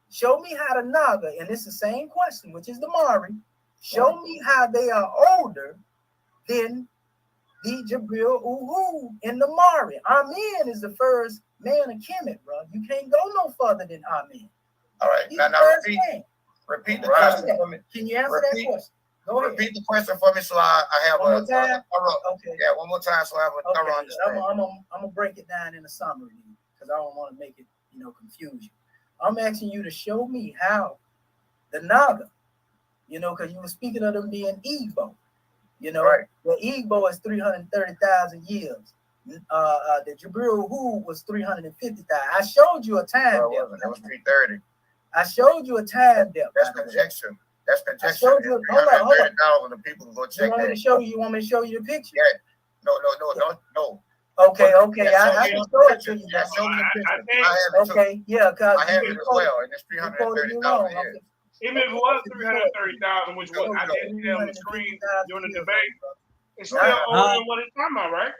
Show me how the Naga, and it's the same question, which is the Mauri. Show me how they are older than the Jabril Uhu in the Mauri. Amen is the first man of Kemet, bro. You can't go no further than Amen. All right, now repeat the question for me. Can you answer that question? Go ahead. Repeat the question for me, so I have one more time. Okay. Yeah, one more time, so I have a thorough understanding. I'm gonna break it down in a summary because I don't want to make it, confuse you. I'm asking you to show me how the Naga, because you were speaking of them being Igbo. The Igbo is 330,000 years. The Jabril Hu was 350,000. I showed you a time depth. That was 330. I showed you a time depth. That's conjecture. That's conjecture. I showed you. Hold on. The people can go check that. You want me to show you the picture? Yeah. No. Okay. I can show it to you. Show me the picture. Okay. Yeah, because I have it as well, and it's 330,000 years. Even if it was 330,000, which was I didn't see on the screen during the debate, it's still older than what it's talking about, right?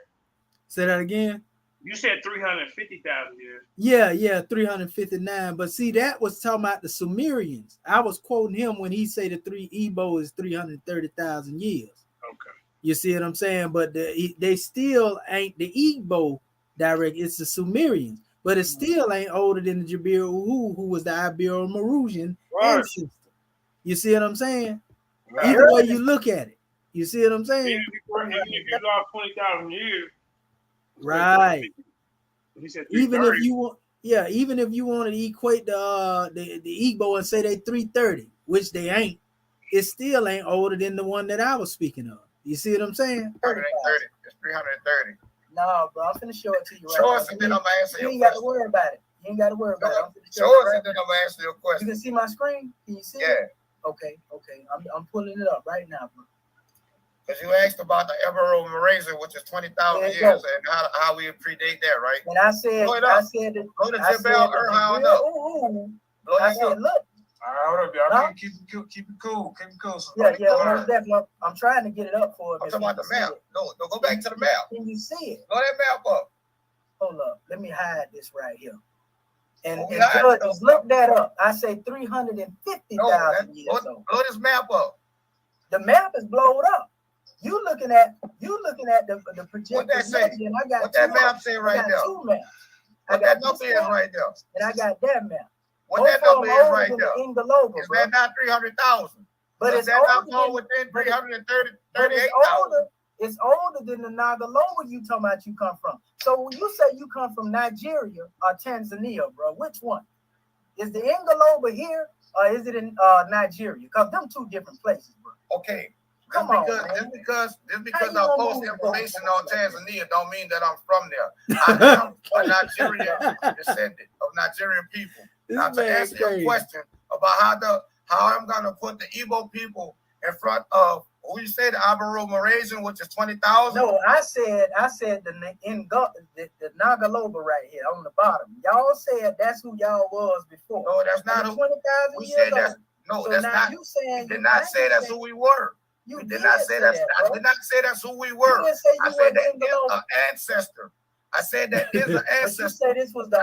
Say that again. You said 350,000 years. Yeah, 359. But see, that was talking about the Sumerians. I was quoting him when he said the Igbo is 330,000 years. Okay. You see what I'm saying? But they still ain't the Igbo direct. It's the Sumerians. But it still ain't older than the Jabir Uhu, who was the Ibero-Marusian ancestor. You see what I'm saying? Right. Either way you look at it. You see what I'm saying? Even if you lost 20,000 years. Right. Even if you want to equate the Igbo and say they 330, which they ain't, it still ain't older than the one that I was speaking of. You see what I'm saying? 330. It's 330. No, bro, I'm finna show it to you. Show us and then I'm gonna answer your question. You ain't got to worry about it. You ain't got to worry about it. Show us and then I'm gonna answer your question. You can see my screen? Can you see it? Okay. I'm pulling it up right now, bro. Because you asked about the Ibero-Mauritanian, which is 20,000 years, and how we predate that, right? And I said, blow I said, blow the Jebel Erhan up. I said, look. All right, hold up, y'all. Keep it cool. Keep it cool. So yeah, most definitely. I'm trying to get it up for him. I'm talking about the map. No, go back to the map. Can you see it? Blow that map up. Hold up. Let me hide this right here. And judges, look that up. I say 350,000 years old. Blow this map up. The map is blown up. You looking at the projected. What that say? And I got what that map say right there? Two maps. What that number is right there? And I got that map. What that number is right there? Is that not 300,000? But it's that not older within 338,000? It's older than the Naga Loba you talking about you come from. So when you say you come from Nigeria or Tanzania, bro, which one? Is the Ingaloba here or is it in Nigeria? Because them two different places, bro. Okay. Just because I post information on Tanzania don't mean that I'm from there. I am a Nigerian descendant of Nigerian people. Now to answer your question about how I'm gonna put the Igbo people in front of who you say the Ibero-Mauritanian, which is 20,000. No, I said the Naga Loba right here on the bottom. Y'all said that's who y'all was before. No, that's not who 20,000 years old. No, so that's not. You saying we did not say that's who we were. You did not say that. I did not say that's who we were. I said that is an ancestor. I said that is an ancestor. You said this was the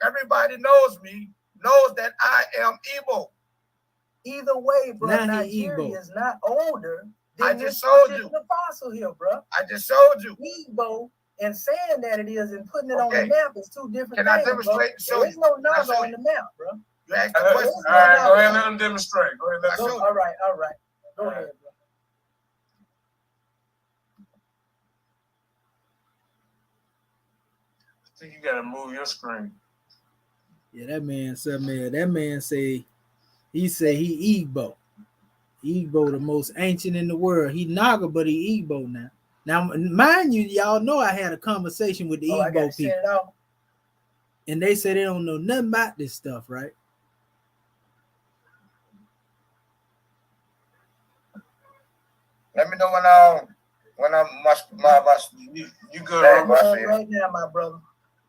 Everybody knows me, knows that I am Igbo. Either way, bro, Nigeria is not older than I just showed you the fossil here, bro. I just showed you. Igbo and saying that it is and putting it on the map is two different things. Can I demonstrate? There is no Naga on the map, bro. You asked the question. All right, go ahead and let them demonstrate. Go ahead, all right. Go ahead, bro. I think you gotta move your screen. Yeah, that man say he Igbo. Igbo, the most ancient in the world. He Naga, but he Igbo now. Now, mind you, y'all know I had a conversation with the Igbo people. And they say they don't know nothing about this stuff, right? Let me know when I'm you good right now, my brother.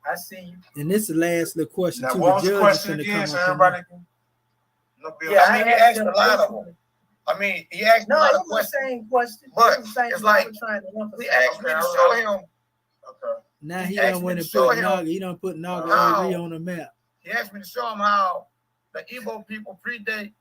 I see you. And this is the last little question. Now, too. what was the question again, so everybody can? He asked a lot of them. I mean, he asked a lot of questions. Same question. But it's like he asked me to show him. Okay. Now he done went and put Naga. He done put Naga on the map. He asked me to show him how the Igbo people predate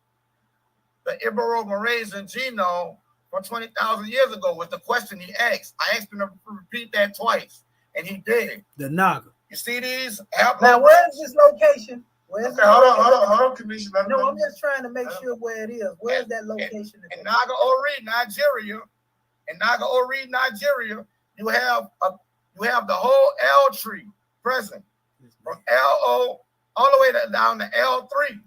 the Ibero-Mauritanian genome from 20,000 years ago. Was the question he asked. I asked him to repeat that twice, and he did. The Naga. You see these? Now, where is this location? Hold on, Commission. No, I'm just trying to make sure where it is. Where is that location? In Naga Ori, Nigeria. In Naga Ori, Nigeria, you have the whole L tree present from LO all the way down to L3.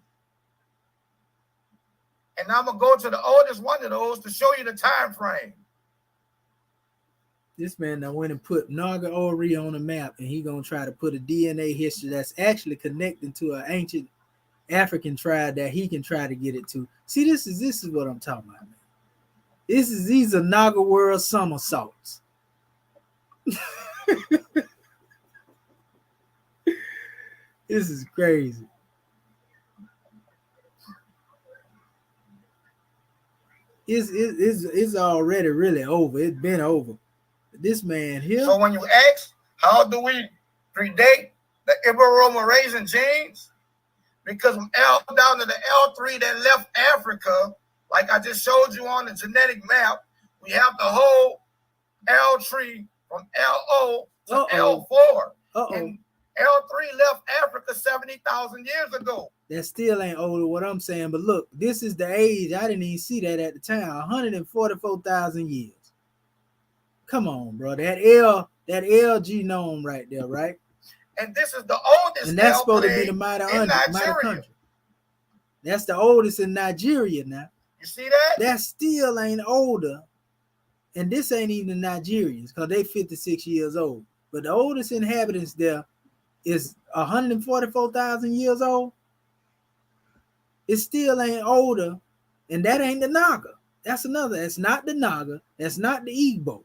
And I'm gonna go to the oldest one of those to show you the time frame. This man now went and put Naga Ori on the map, and he gonna try to put a DNA history that's actually connected to an ancient African tribe that he can try to get it to. See, this is what I'm talking about, man. These are Naga world somersaults. This is crazy. It's already really over. It's been over. This man here. So when you ask, how do we predate the Ibero-Mauritanian genes? Because from L down to the L3 that left Africa, like I just showed you on the genetic map, we have the whole L tree from LO to L4. And L3 left Africa 70,000 years ago. That still ain't older what I'm saying, but look, this is the age. I didn't even see that at the time. 144,000 years. Come on, bro. That L genome right there, right? And this is the oldest. And that's supposed to be the mitochondria. That's the oldest in Nigeria now. You see that? That still ain't older. And this ain't even the Nigerians because they 56 years old. But the oldest inhabitants there is 144,000 years old. It still ain't older. And that ain't the Naga. That's another. That's not the Naga. That's not the Igbo.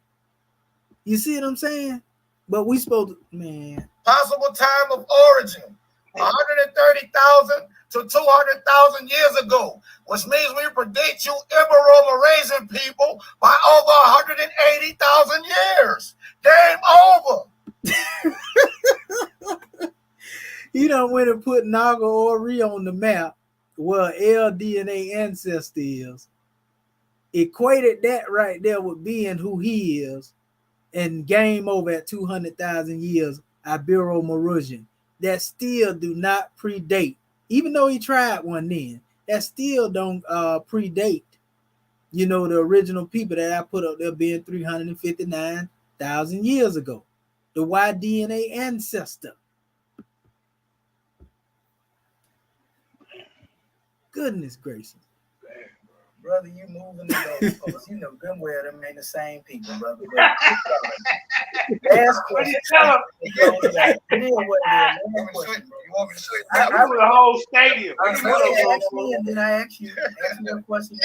You see what I'm saying? But we supposed to, man. Possible time of origin, 130,000 to 200,000 years ago, which means we predate you Ibero-Malaysian people by over 180,000 years. Game over. He done went and put Naga Ori on the map where LDNA ancestor is. Equated that right there with being who he is, and game over at 200,000 years, Ibero-Malaysian. That still do not predate. Even though he tried one then, that still don't predate, you know, the original people that I put up there being 359,000 years ago. The Y-DNA ancestor. Goodness gracious. Brother, you moving the goalposts. You know good well them ain't the same people, brother. Ask questions. You want me to show you? I do the whole stadium. Ask me and then I ask you. Ask me a question.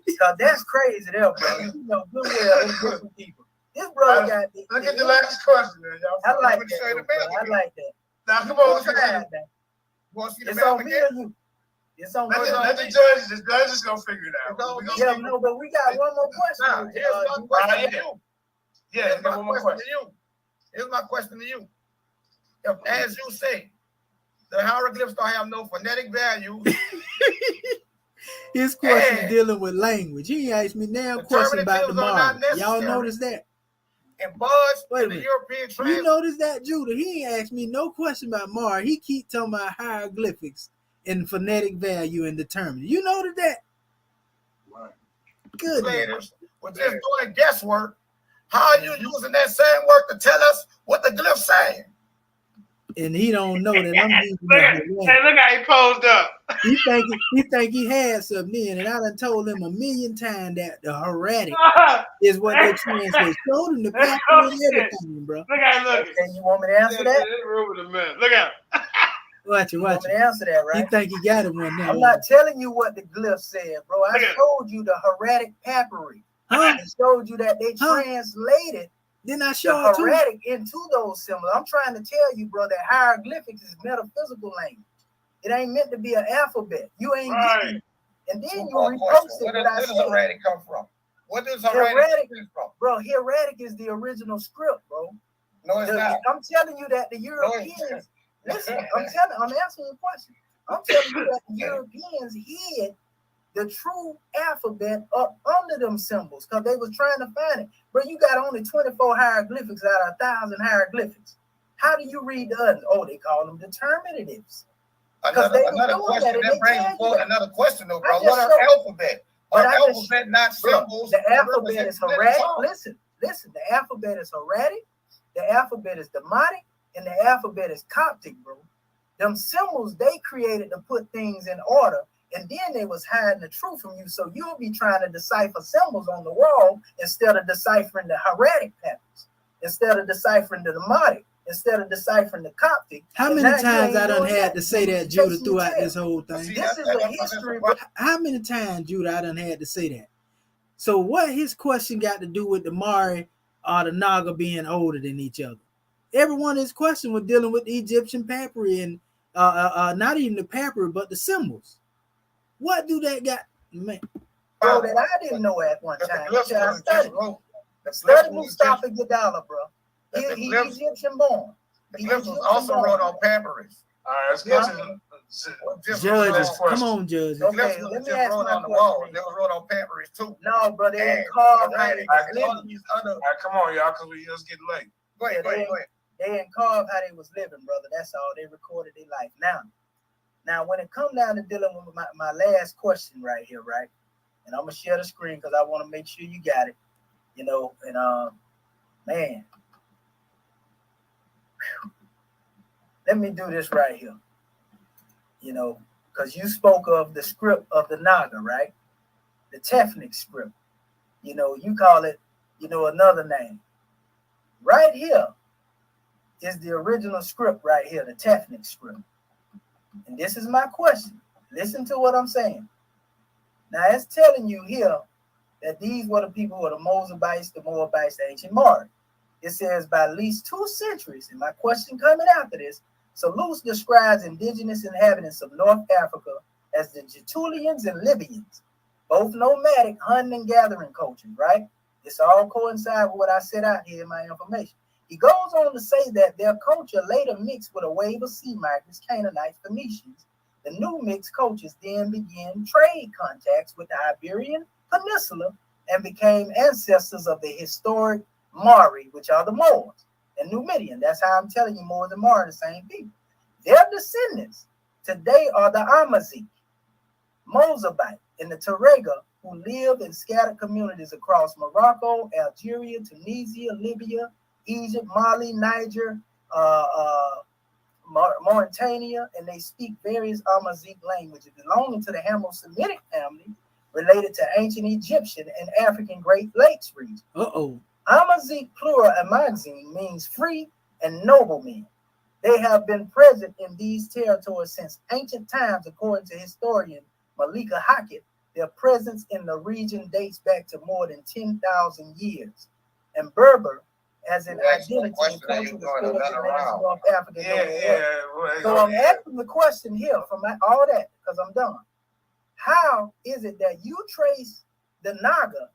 Because that's crazy there, bro. You know good well them different people. This brother got me. Look at the last question, man. I like that. I like that. Now, come on. It's on me or you? It's on me. Let the judges gonna figure it out. Yeah, no, but we got one more question. Here's my question to you. Yeah, Here's my question to you. Here's my question to you. If, as you say, the hieroglyphs don't have no phonetic value. His question dealing with language. He asked me now a question about the Mauri. Y'all notice that? And buds Wait a in the minute. European trans. You notice that, Judah? He ain't asked me no question about Mauri. He keep talking about hieroglyphics and phonetic value and determinant. You notice that? Right. Good. We're just doing guesswork. How are you using that same work to tell us what the glyphs saying? And he don't know that I'm using look how he posed up. He think he had something in, and I done told him 1,000,000 times that the heretic is what they translate. Showed him the paper and everything, bro. Look at him looking. And you want me to answer that? Look at him. Watch it. You want me to answer that, right? He think he got it one now. I'm not telling you what the glyph said, bro. I showed you the heretic papyri. I showed you that they translated Then I showed the heretic into those symbols. I'm trying to tell you, bro, that hieroglyphics is metaphysical language. It ain't meant to be an alphabet. You ain't getting it. And then you repost it. Where does heretic come from? What does heretic come from? Bro, heretic is the original script, bro. No, it's not. I'm telling you that the Europeans, listen, I'm answering your question. I'm telling you that the Europeans hid the true alphabet up under them symbols because they was trying to find it. But you got only 24 hieroglyphics out of 1,000 hieroglyphics. How do you read the others? Oh, they call them determinatives. Another question that brings forward another question, though, bro. What are alphabet? Are alphabet not symbols? The alphabet is hieratic. Listen. The alphabet is hieratic. The alphabet is Demotic, and the alphabet is Coptic, bro. Them symbols they created to put things in order. And then they was hiding the truth from you. So you'll be trying to decipher symbols on the wall instead of deciphering the hieratic patterns, instead of deciphering the Demotic, instead of deciphering the Coptic. How many times I done had to say that, Judah, throughout this whole thing? This is a history. How many times, Judah, I done had to say that? So what his question got to do with the Mauri or the Naga being older than each other? Every one of his questions was dealing with the Egyptian papyri and not even the papyri, but the symbols. What do that got, man? Bro, that I didn't know at one time. I studied Mustafa Gadala, bro. He's Egyptian born. The glyphs was also wrote on papyri. All right, let's get to judges. Come on, judges. The glyphs was just wrote on the wall. They was wrote on papyri too. No, bro, they didn't carve how they was living. All right, come on, y'all, because we just getting late. Go ahead. They didn't carve how they was living, brother. That's all. They recorded their life. Now, when it comes down to dealing with my last question right here, right? And I'm going to share the screen because I want to make sure you got it, you know, and, man. Whew. Let me do this right here, you know, because you spoke of the script of the Naga, right? The Tefnik script. You know, you call it, you know, another name. Right here is the original script right here, the Tefnik script. And this is my question. Listen to what I'm saying. Now it's telling you here that these were the people who were the Moabites, the Moabites, the ancient Mauri. It says by at least 2 centuries, and my question coming after this, Seleucus describes indigenous inhabitants of North Africa as the Getulians and Libyans, both nomadic hunting and gathering cultures, right? This all coincides with what I set out here in my information. He goes on to say that their culture later mixed with a wave of sea migrants, Canaanites, Phoenicians. The new mixed cultures then began trade contacts with the Iberian Peninsula and became ancestors of the historic Mauri, which are the Moors and Numidian. That's how I'm telling you, Moors and Mauri are the same people. Their descendants today are the Amazigh, Mozabite, and the Tarega, who live in scattered communities across Morocco, Algeria, Tunisia, Libya, Egypt, Mali, Niger, Mauritania, and they speak various Amazigh languages belonging to the Hamo-Semitic family related to ancient Egyptian and African Great Lakes region. Amazigh plural Amazigh means free and noblemen. They have been present in these territories since ancient times, according to historian Malika Hackett. Their presence in the region dates back to more than 10,000 years. And Berber, as an identity and cultural North African. So I'm asking the question here from all that, because I'm done. How is it that you trace the Naga,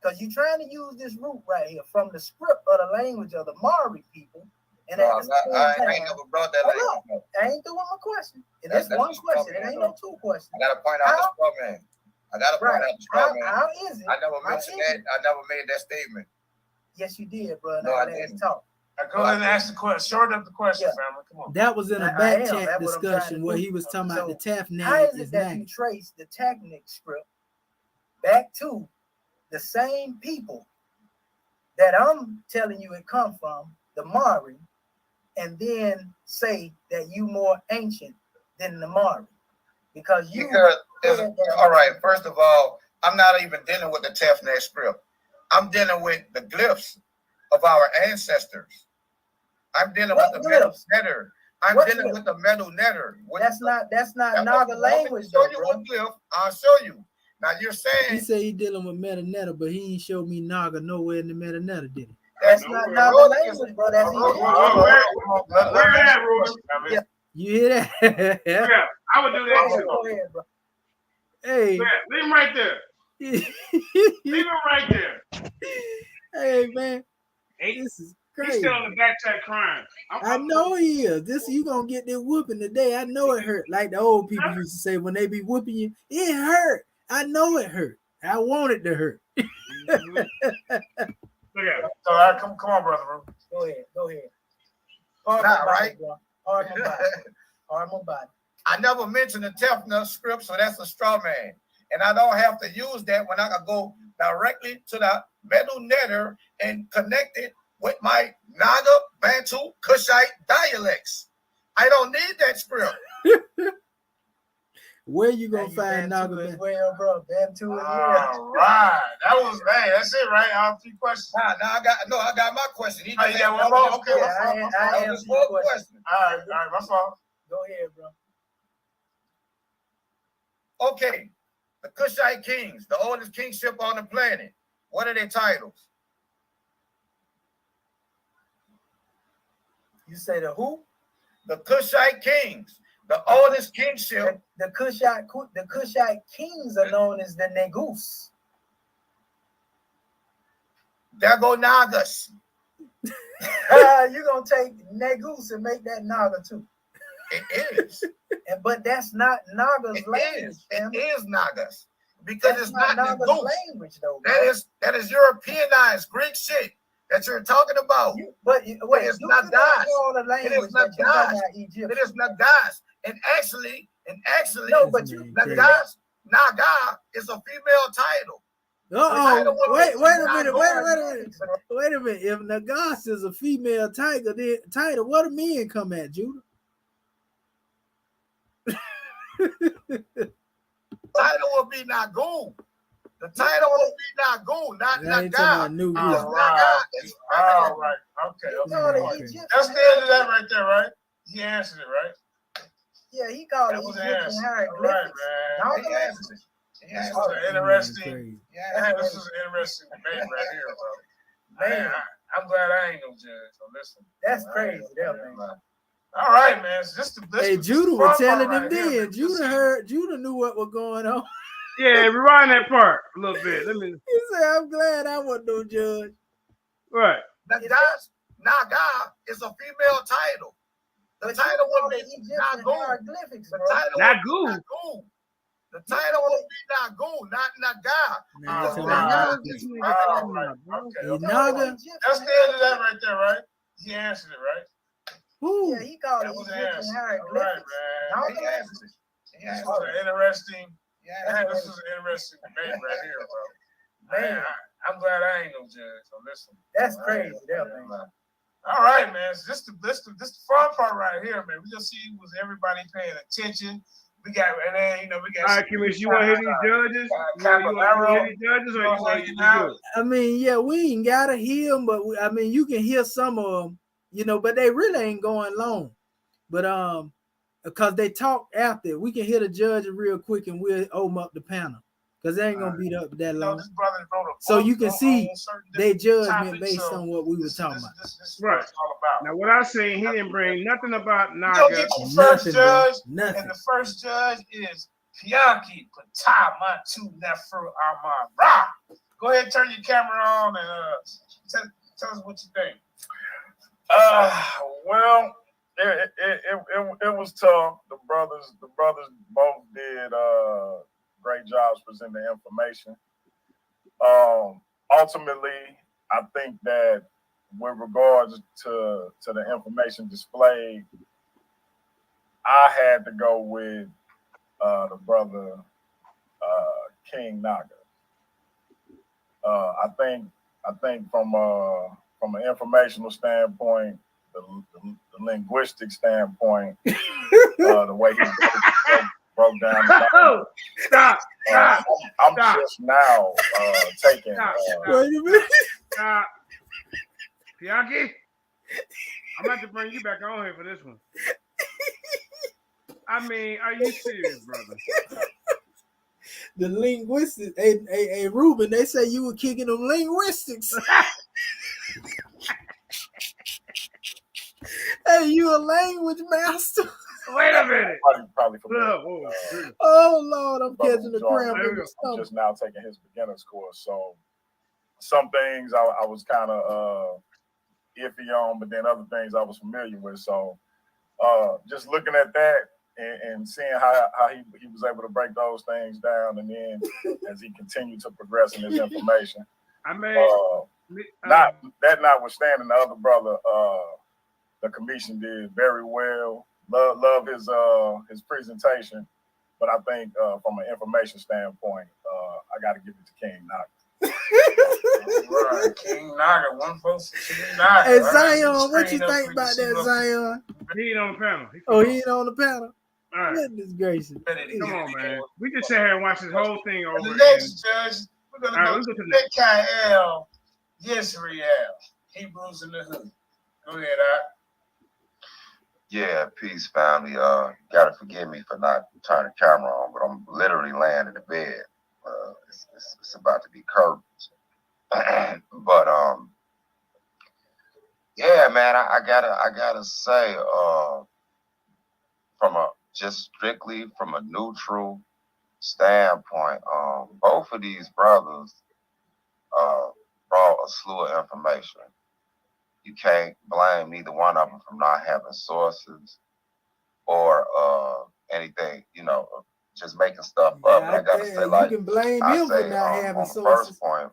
because you're trying to use this root right here from the script of the language of the Maori people? And I ain't never brought that language. I ain't through with my question. And that's one question. It ain't no 2 questions. I gotta point out the straw man. I gotta point out the straw man. How is it? I never mentioned that. I never made that statement. Yes, you did, bro. No, I didn't talk. Go ahead and ask the question. Short up the question, family. Come on. That was in a back chat discussion where he was talking about the Tafnag. How is it that you trace the Tafnag script back to the same people that I'm telling you it come from, the Maori, and then say that you more ancient than the Maori? Because all right, first of all, I'm not even dealing with the Tafnag script. I'm dealing with the glyphs of our ancestors. I'm dealing with the metal netter. I'm dealing with the metal netter. That's not Naga language. I'll show you one glyph. I'll show you. Now you're saying he said he dealing with meta netter, but he ain't showed me Naga nowhere in the meta netter, did he? That's not Naga language, bro. That's you hear that? Yeah, I would do that too. Go ahead, bro. Hey, yeah, leave him right there. Leave him right there. Hey man, this is crazy. He's still on the back track crying. I know he is. You gonna get that whooping today. I know it hurt. Like the old people used to say when they be whooping you, it hurt. I know it hurt. I want it to hurt. Look at it. All right, come on, brother. Go ahead. Right? Pardon my body. I never mentioned the Tefnut script, so that's a straw man. And I don't have to use that when I can go directly to the metal netter and connect it with my Naga, Bantu, Kushite dialects. I don't need that script. Where you gonna find Naga as well, bro? Bantu as well. All right, that's it, right? I have a few questions. I got my question. You got one more? Okay, I answered your question. All right, my fault. Go ahead, bro. Okay, the Kushite kings, the oldest kingship on the planet. What are their titles? You say the who? The Kushite kings, the oldest kingship. The Kushite kings are known as the Negus. There go Nagas. You're gonna take Negus and make that Naga too. It is. But that's not Naga's language. It is Nagas. Because that's it's not Naga's language though. That is Europeanized Greek shit that you're talking about. But it's not Das. It is not Das. It is not Das. And actually, no, but Naga is a female title. Wait a minute. If Nagas is a female title, what do men come at, Judah? Title will be Nagu. The title will be Nagu, not Naga. Naga is all right. Okay. Let's get into that right there, right? He answered it, right? Yeah, he called it Egyptian hieroglyphics. Right, man. This is an interesting. This is an interesting debate right here, bro. Man, I'm glad I ain't no judge on this one. That's crazy, man. All right, man. Hey, Judah was telling them then. Judah knew what was going on. Yeah, rewind that part a little bit. Let me. He said, "I'm glad I wasn't no judge." Right. Naga is a female title. The title would be Nagu. The title Nagu. The title would be Nagu, not Naga. Naga. That's the end of that right there, right? He answered it, right? Who? Yeah, he called it Egyptian hieroglyphics. Right, man. He answered it. This is an interesting. This is an interesting debate right here, bro. Man, I'm glad I ain't no judge on this one. That's crazy, man. All right, man. So this the fun part right here, man. We just see was everybody paying attention. We got, and then we got. All right, Commissioner, you want to hear these judges? You want to hear these judges, or you want to hear? I mean, yeah, we ain't gotta hear them, but I mean, you can hear some of them, but they really ain't going long. But because they talk after, we can hear the judges real quick, and we'll open up the panel because they ain't gonna beat up that long. So you can see their judgment based on what we were talking about. Right. Now, what I say, he didn't bring nothing about Naga. You'll get your first judge, and the first judge is Pianki Patah Mantu Nefru Armand Ra. Go ahead, turn your camera on, and tell us what you think. Well, it was tough. The brothers both did great jobs presenting information. Ultimately, I think that with regards to the information displayed, I had to go with the brother King Naga. I think from an informational standpoint, the linguistic standpoint, the way he broke down. Stop! I'm just now taking. Wait a minute. Stop. Pianki, I'm about to bring you back on here for this one. I mean, are you serious, brother? The linguistics, hey, Ruben, they say you were kicking them linguistics. Hey, you a language master? Wait a minute. Probably for me. Oh Lord, I'm catching the cramp. I'm just now taking his beginner's course, so some things I was kind of iffy on, but then other things I was familiar with. So just looking at that and seeing how he was able to break those things down, and then as he continued to progress in his information. I mean, notwithstanding, the other brother, the commission did very well. Love his presentation, but I think from an information standpoint, I got to give it to King Naga. Right, King Naga, one vote for King Naga. Hey Zion, what you think about that, Zion? He ain't on the panel. He ain't on the panel. All right. Goodness gracious. Come on, man. We just sit here and watch this whole thing over. The next judge, we're gonna go to Mikael Yisrael, Hebrews in the Hood. Go ahead, Art. Yeah, peace, family. Gotta forgive me for not turning the camera on, but I'm literally laying in the bed. It's about to be curtains. But yeah, man, I gotta say, strictly from a neutral standpoint, both of these brothers brought a slew of information. You can't blame neither one of them from not having sources or anything, just making stuff up. And I gotta say, you can blame him for not having sources. First point,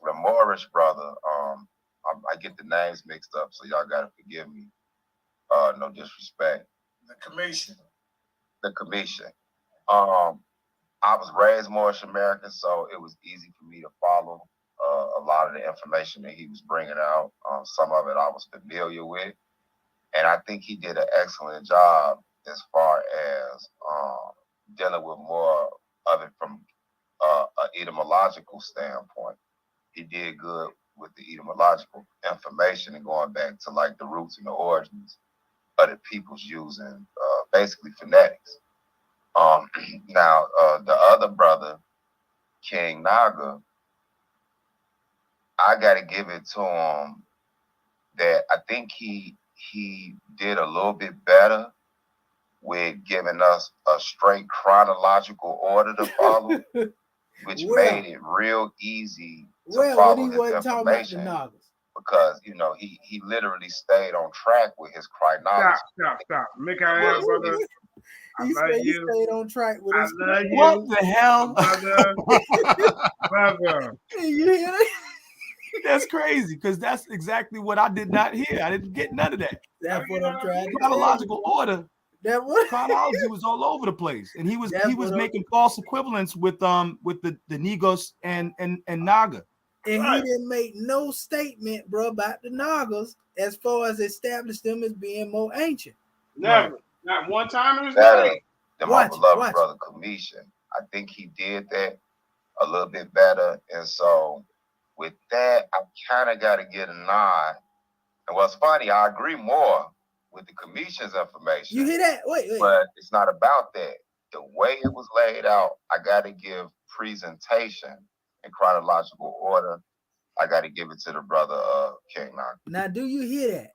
the Moorish brother, I get the names mixed up, so y'all gotta forgive me. No disrespect. The commission. I was raised Moorish American, so it was easy for me to follow a lot of the information that he was bringing out. Some of it I was familiar with, and I think he did an excellent job as far as dealing with more of it from an etymological standpoint. He did good with the etymological information and going back to like the roots and the origins of the peoples using basically phonetics. Now, the other brother, King Naga, I got to give it to him that I think he did a little bit better with giving us a straight chronological order to follow, which made it real easy to follow his information. Because he literally stayed on track with his chronology. Stop. Mikael, brother. He stayed on track with his. I love you. What the hell, brother? Brother. You hear that? That's crazy, because that's exactly what I did not hear. I didn't get none of that. That's what I'm trying to chronological order. That was chronology was all over the place, and he was making false equivalents with the Negos and Naga. And he didn't make no statement, bro, about the Nagas as far as establish them as being more ancient. Never. Not one time in his life. My beloved brother Commission. I think he did that a little bit better. And so with that, I kind of got to get a nod. And what's funny, I agree more with the Commission's information. You hear that? Wait. But it's not about that. The way it was laid out, I got to give presentation in chronological order. I got to give it to the brother King Naga. Now, do you hear that?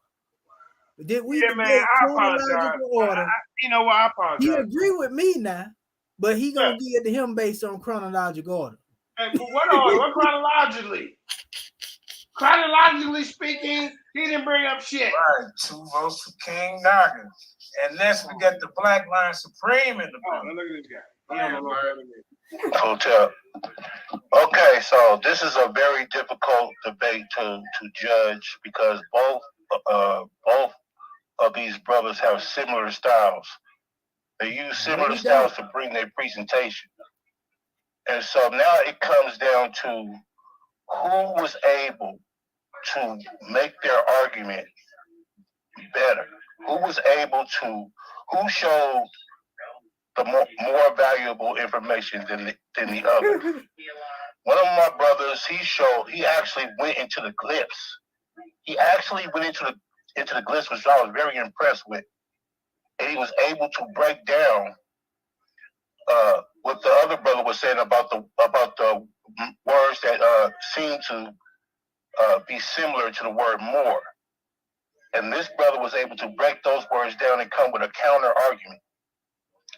Did we I apologize. Order? You know what? I apologize. He agree with me now, but he gonna give it to him based on chronological order. Hey, but what order? What chronologically? Chronologically speaking, he didn't bring up shit. Right, 2 votes for King Naga. Unless we get the Black Line Supreme in the building. Look at this guy. He don't know better than me. Hotel. Okay, so this is a very difficult debate to judge because both of these brothers have similar styles. They use similar styles to bring their presentation. And so now it comes down to who was able to make their argument better, who showed the more valuable information than the other. One of my brothers, he actually went into the glyphs. He actually went into the glyphs, which I was very impressed with. And he was able to break down what the other brother was saying about the words that seem to be similar to the word more. And this brother was able to break those words down and come with a counter argument.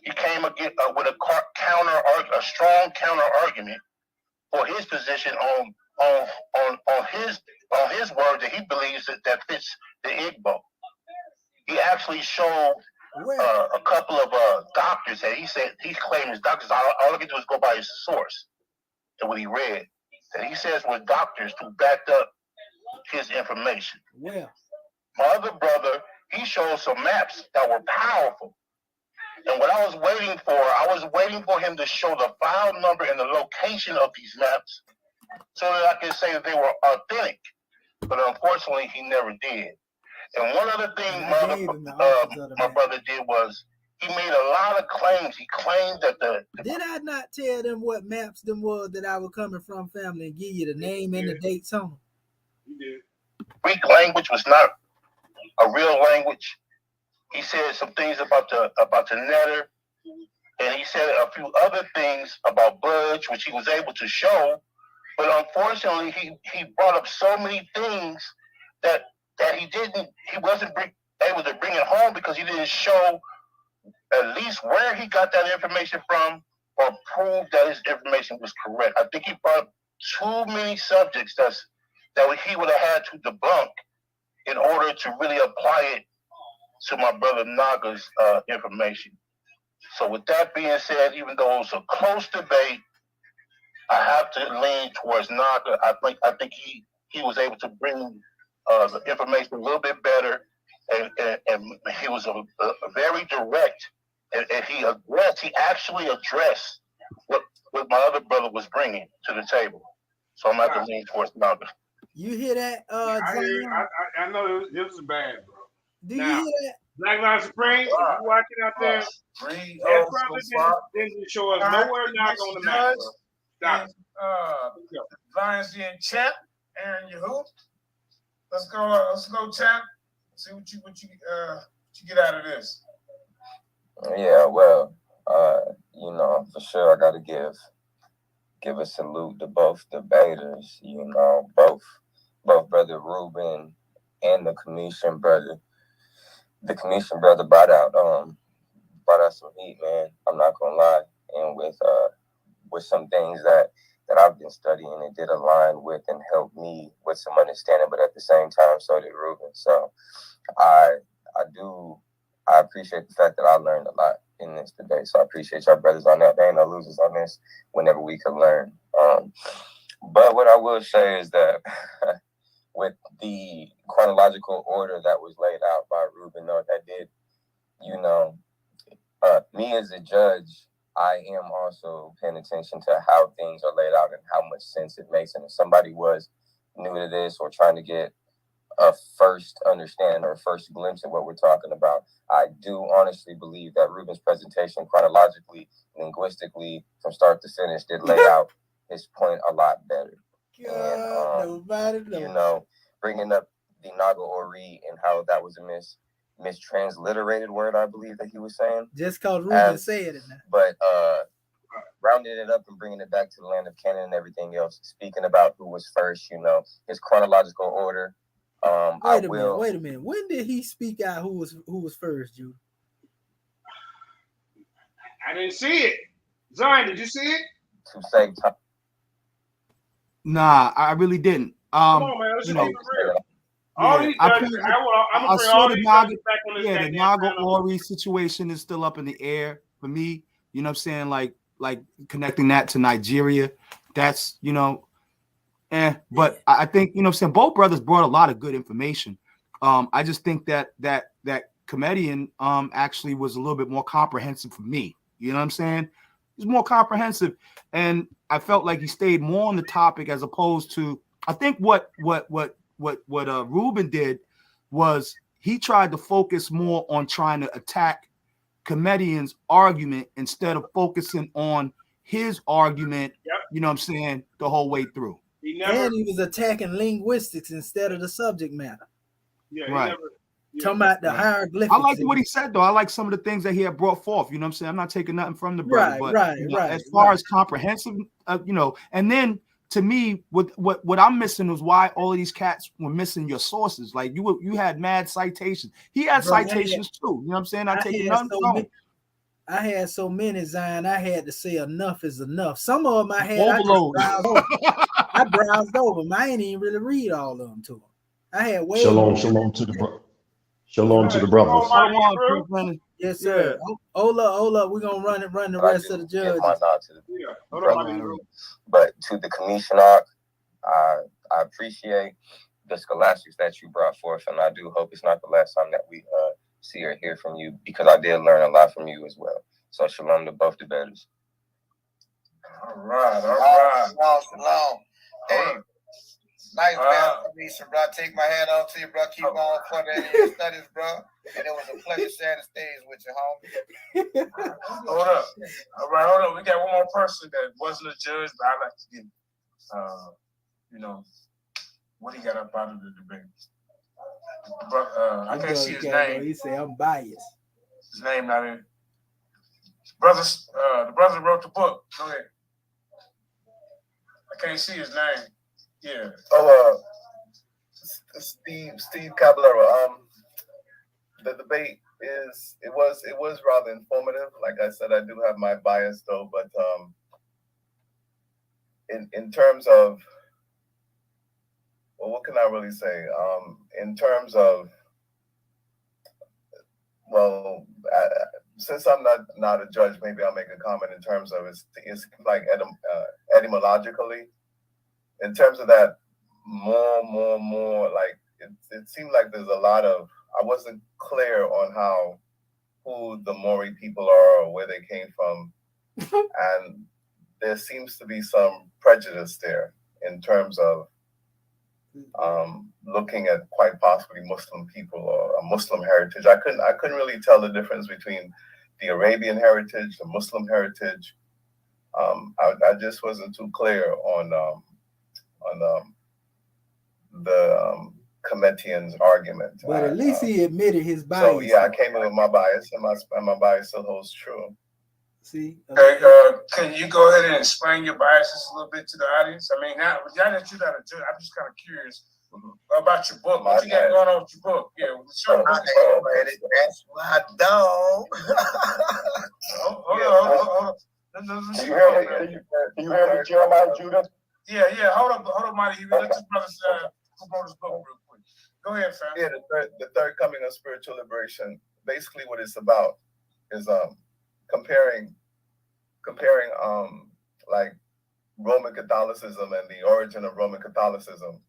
He came with a strong counter argument for his position on his word that he believes that fits the Igbo. He actually showed a couple of doctors that he claimed as doctors. All I can do is go by his source and what he read. That he says were doctors who backed up his information. Yeah. My other brother, he showed some maps that were powerful. And what I was waiting for him to show the file number and the location of these maps so that I could say that they were authentic. But unfortunately, he never did. And one other thing my brother did was he made a lot of claims. He claimed that Did I not tell them what maps them was that I was coming from, family, and give you the name and the dates on them? You did. Greek language was not a real language. He said some things about the netter, and he said a few other things about Budge, which he was able to show. But unfortunately, he brought up so many things that he wasn't able to bring it home because he didn't show at least where he got that information from or prove that his information was correct. I think he brought up too many subjects that he would have had to debunk in order to really apply it to my brother Naga's information. So with that being said, even though it was a close debate, I have to lean towards Naga. I think he was able to bring the information a little bit better, and he was a very direct, and he actually addressed what my other brother was bringing to the table. So I'm going to have to lean towards Naga. You hear that? I know it was bad, bro. Do you hear that? Black Line Supreme, you watching out there? That brother didn't show us nowhere not on the map, bro. Stop. Lions in chat, Aaron Yahoo. Let's go, chat. See what you get out of this. Yeah, well, You know, for sure, I got to give a salute to both debaters. You know, both Brother Ruben and the Commission brother. The Commission brother brought out some heat, man. I'm not gonna lie, and with some things that I've been studying, it did align with and help me with some understanding. But at the same time, so did Ruben. So I appreciate the fact that I learned a lot in this today. So I appreciate y'all brothers on that. There ain't no losers on this whenever we can learn. But what I will say is that with the chronological order that was laid out by Ruben, though, that did, you know, me as a judge, I am also paying attention to how things are laid out and how much sense it makes. And if somebody was new to this or trying to get a first understanding or first glimpse of what we're talking about, I do honestly believe that Ruben's presentation chronologically, linguistically, from start to finish, did lay out his point a lot better. And, you know, bringing up the Naga Ori and how that was a mistransliterated word, I believe that he was saying. Just cause Ruben said it now. But rounding it up and bringing it back to the land of Canaan and everything else, speaking about who was first, you know, his chronological order. Wait a minute. When did he speak out who was first, Jude? I didn't see it. Zion, did you see it? To save time. Nah, I really didn't. Come on, man. Let's just keep it real. All these judges, I'm gonna bring all these judges back on this. Yeah, the Naga Ori situation is still up in the air for me. You know what I'm saying? Like connecting that to Nigeria. That's, you know, but I think, you know what I'm saying, both brothers brought a lot of good information. I just think that comedian actually was a little bit more comprehensive for me. You know what I'm saying? He's more comprehensive, and I felt like he stayed more on the topic as opposed to, I think what Ruben did was he tried to focus more on trying to attack comedian's argument instead of focusing on his argument. You know what I'm saying, the whole way through. He was attacking linguistics instead of the subject matter. Yeah, right. Talking about the hieroglyphics. I like what he said, though. I like some of the things that he had brought forth. You know what I'm saying? I'm not taking nothing from the brother, but as far as comprehensive, you know, and then to me, what I'm missing was why all of these cats were missing your sources. Like you had mad citations. He had citations too. You know what I'm saying? Not taking nothing from him. I had so many, Zion, I had to say enough is enough. Some of them I had overload. I browsed over them. I ain't even really read all of them to them. I had way Shalom to the brothers. Yes, sir. Yeah. Hold up. We're gonna run the rest of the judges. But to the Commissioner, I appreciate the scholastics that you brought forth, and I do hope it's not the last time that we see or hear from you, because I did learn a lot from you as well. So shalom to both debaters. All right. Shalom. Hey, nice information, bro. Take my hat off to you, bro. Keep on furthering your studies, bro. And it was a pleasure sharing the stage with you, homie. Hold up. All right, hold up. We got one more person that wasn't a judge, but I'd like to get, you know, what he got up out of the debate. I can't see his name. He say I'm biased. His name not in. The brother wrote the book. Go ahead. I can't see his name. Yeah. Steve Caballero. The debate was rather informative. Like I said, I do have my bias though, but in terms of, well, what can I really say? In terms of, well, since I'm not a judge, maybe I'll make a comment in terms of it's like etymologically. In terms of that, more like it seemed like there's a lot of, I wasn't clear on who the Mauri people are or where they came from, and there seems to be some prejudice there in terms of looking at quite possibly Muslim people or a Muslim heritage. I couldn't really tell the difference between the Arabian heritage, the Muslim heritage. I just wasn't too clear on the comedian's argument. But at least he admitted his bias. So yeah, I came in with my bias, and my bias still holds true. See? Okay, can you go ahead and explain your biases a little bit to the audience? I mean, now that you're not a judge, I'm just kind of curious about your book. What you got going on with your book? Yeah, show the book. That's my dog. Hold on. Can you hear me, Jeremiah Judah? Yeah. Hold up, Mighty. Let this brother promote his book real quick. Go ahead, fam. Yeah, the third coming of spiritual liberation. Basically, what it's about is comparing like Roman Catholicism and the origin of Roman Catholicism,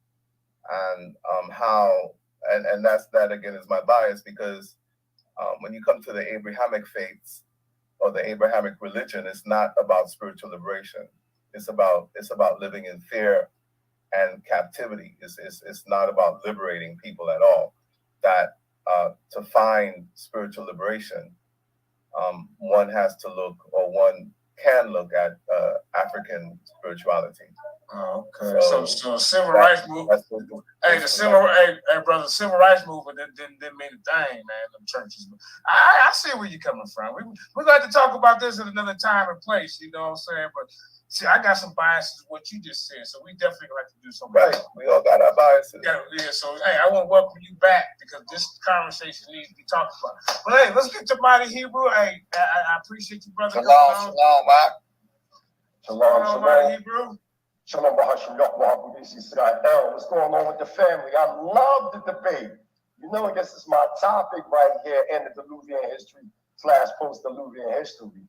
and how and that again is my bias, because when you come to the Abrahamic faiths or the Abrahamic religion, it's not about spiritual liberation. It's about living in fear and captivity. It's not about liberating people at all. That to find spiritual liberation, one has to look, or one can look at African spirituality. Oh, okay. So civil rights movement. Hey, brother, the civil rights movement didn't mean a thing, man. Them churches. I see where you're coming from. We're going to talk about this at another time and place. You know what I'm saying? But see, I got some biases with what you just said, so we definitely like to do something. Right. We all got our biases. Yeah. So hey, I want to welcome you back, because this conversation needs to be talked about. But hey, let's get to Mighty Hebrew. Hey, I appreciate you, brother. Shalom, Mark. Shalom, Mighty Hebrew. Shalom, Bahashim Yahweh, Israel. What's going on with the family? I love the debate. You know, I guess it's my topic right here in the Diluvian history / post-Diluvian history.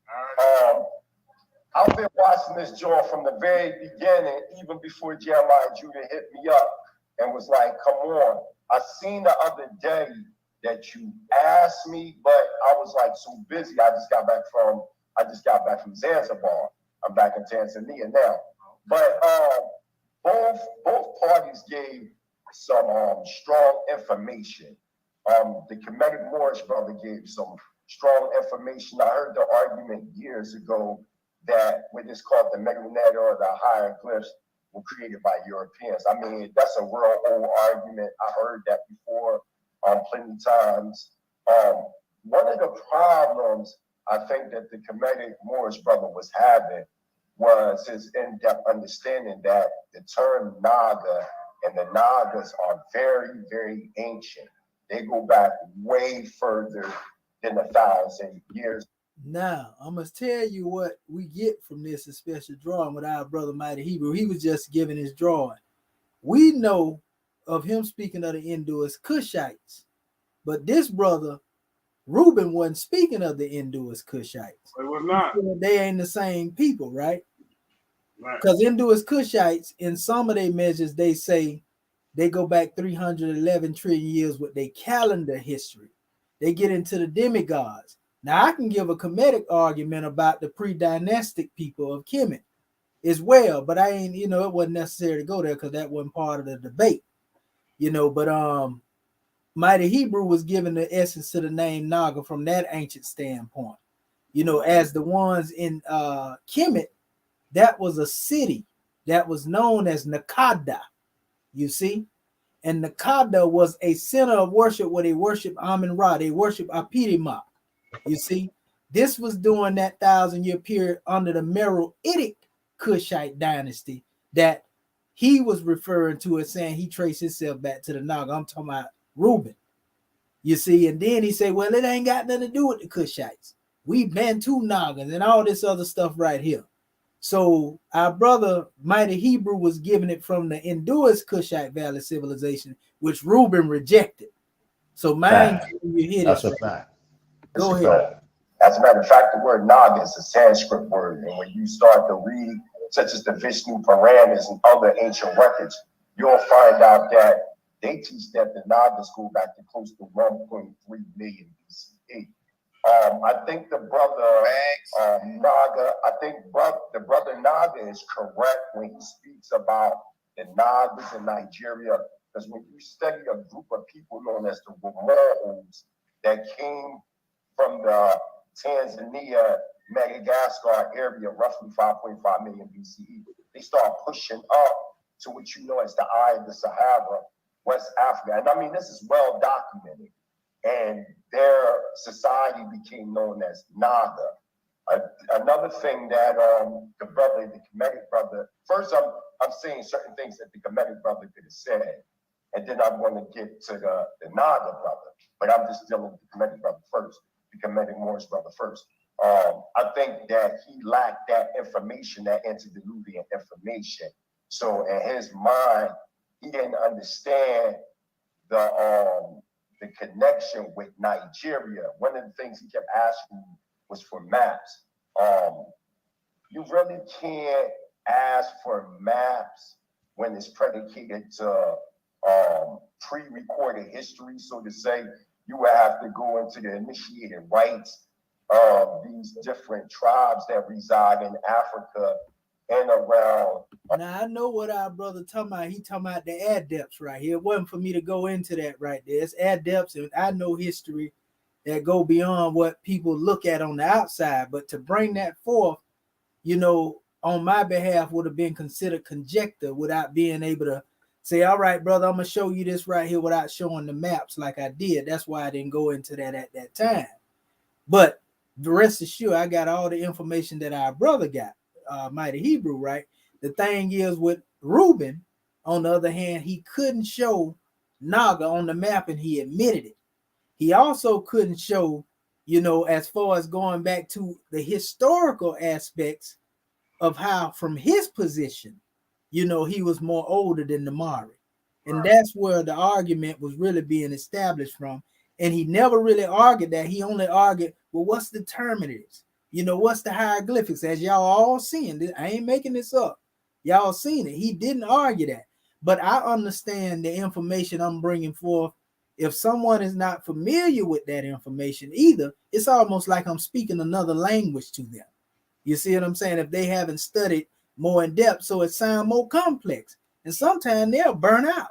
I've been watching this joint from the very beginning, even before Jeremiah Judah hit me up and was like, come on. I seen the other day that you asked me, but I was like so busy. I just got back from Zanzibar. I'm back in Tanzania now. But both parties gave some strong information. The Kemetic Moorish brother gave some strong information. I heard the argument years ago that what is called the Meganet or the hieroglyphs were created by Europeans. I mean, that's a real old argument. I heard that before plenty of times. One of the problems I think that the Kemetic Moorish brother was having was his in-depth understanding that the term Naga and the Nagas are very, very ancient. They go back way further than 1,000 years. Now, I must tell you what we get from this special drawing with our brother Mighty Hebrew. He was just giving his drawing. We know of him speaking of the Indus Cushites, but this brother, Reuben, wasn't speaking of the Indus Cushites. It was not. They ain't the same people, right? Right. Because Indus Cushites, in some of their measures, they say they go back 311 trillion years with their calendar history. They get into the demigods. Now, I can give a Kemetic argument about the pre-dynastic people of Kemet as well, but I ain't, it wasn't necessary to go there because that wasn't part of the debate, but Mighty Hebrew was given the essence to the name Naga from that ancient standpoint. As the ones in Kemet, that was a city that was known as Nakada, you see? And Nakada was a center of worship where they worship Amun-Ra, they worship Apidima. You see, this was during that 1,000-year period under the Meroitic Kushite dynasty that he was referring to as saying he traced himself back to the Naga. I'm talking about Reuben. You see, and then he said, well, it ain't got nothing to do with the Kushites. We Bantu Nagas and all this other stuff right here. So our brother Mighty Hebrew was giving it from the Indus Kushite Valley civilization, which Reuben rejected. So mind you hear this. That's a fact. Go ahead. As a matter of fact, the word Naga is a Sanskrit word, and when you start to read, such as the Vishnu Puranas and other ancient records, you'll find out that they teach that the Nagas go back to close to 1.3 million BCE. I think the brother Naga, the brother Naga is correct when he speaks about the Nagas in Nigeria, because when you study a group of people known as the Ramons that came from the Tanzania, Madagascar area, roughly 5.5 million BCE, they start pushing up to what you know as the Eye of the Sahara, West Africa. And I mean, this is well documented. And their society became known as Naga. Another thing that the Kemetic brother, first I'm saying certain things that the Kemetic brother could have said, and then I'm going to get to the Naga brother, but I'm just dealing with the Kemetic brother first, the Kemetic Moorish brother first. I think that he lacked that information, that antediluvian information. So in his mind, he didn't understand the connection with Nigeria. One of the things he kept asking was for maps. You really can't ask for maps when it's predicated to pre-recorded history, so to say. You would have to go into the initiated rights of these different tribes that reside in Africa and around. Now I know what our brother talking about. He talking about the adepts right here. It wasn't for me to go into that right there. It's adepts, and I know history that go beyond what people look at on the outside. But to bring that forth, you know, on my behalf would have been considered conjecture without being able to say, all right, brother, I'm gonna show you this right here without showing the maps like I did. That's why I didn't go into that at that time. But the rest assured, I got all the information that our brother got, Mighty Hebrew, right? The thing is with Reuben, on the other hand, he couldn't show Naga on the map, and he admitted it. He also couldn't show, you know, as far as going back to the historical aspects of how from his position, you know, he was more older than the Mauri. And that's where the argument was really being established from. And he never really argued that. He only argued, well, what's the terminatives? You know, what's the hieroglyphics? As y'all all seeing, I ain't making this up. Y'all seen it. He didn't argue that. But I understand the information I'm bringing forth. If someone is not familiar with that information either, it's almost like I'm speaking another language to them. You see what I'm saying? If they haven't studied more in depth, so it sounds more complex. And sometimes they'll burn out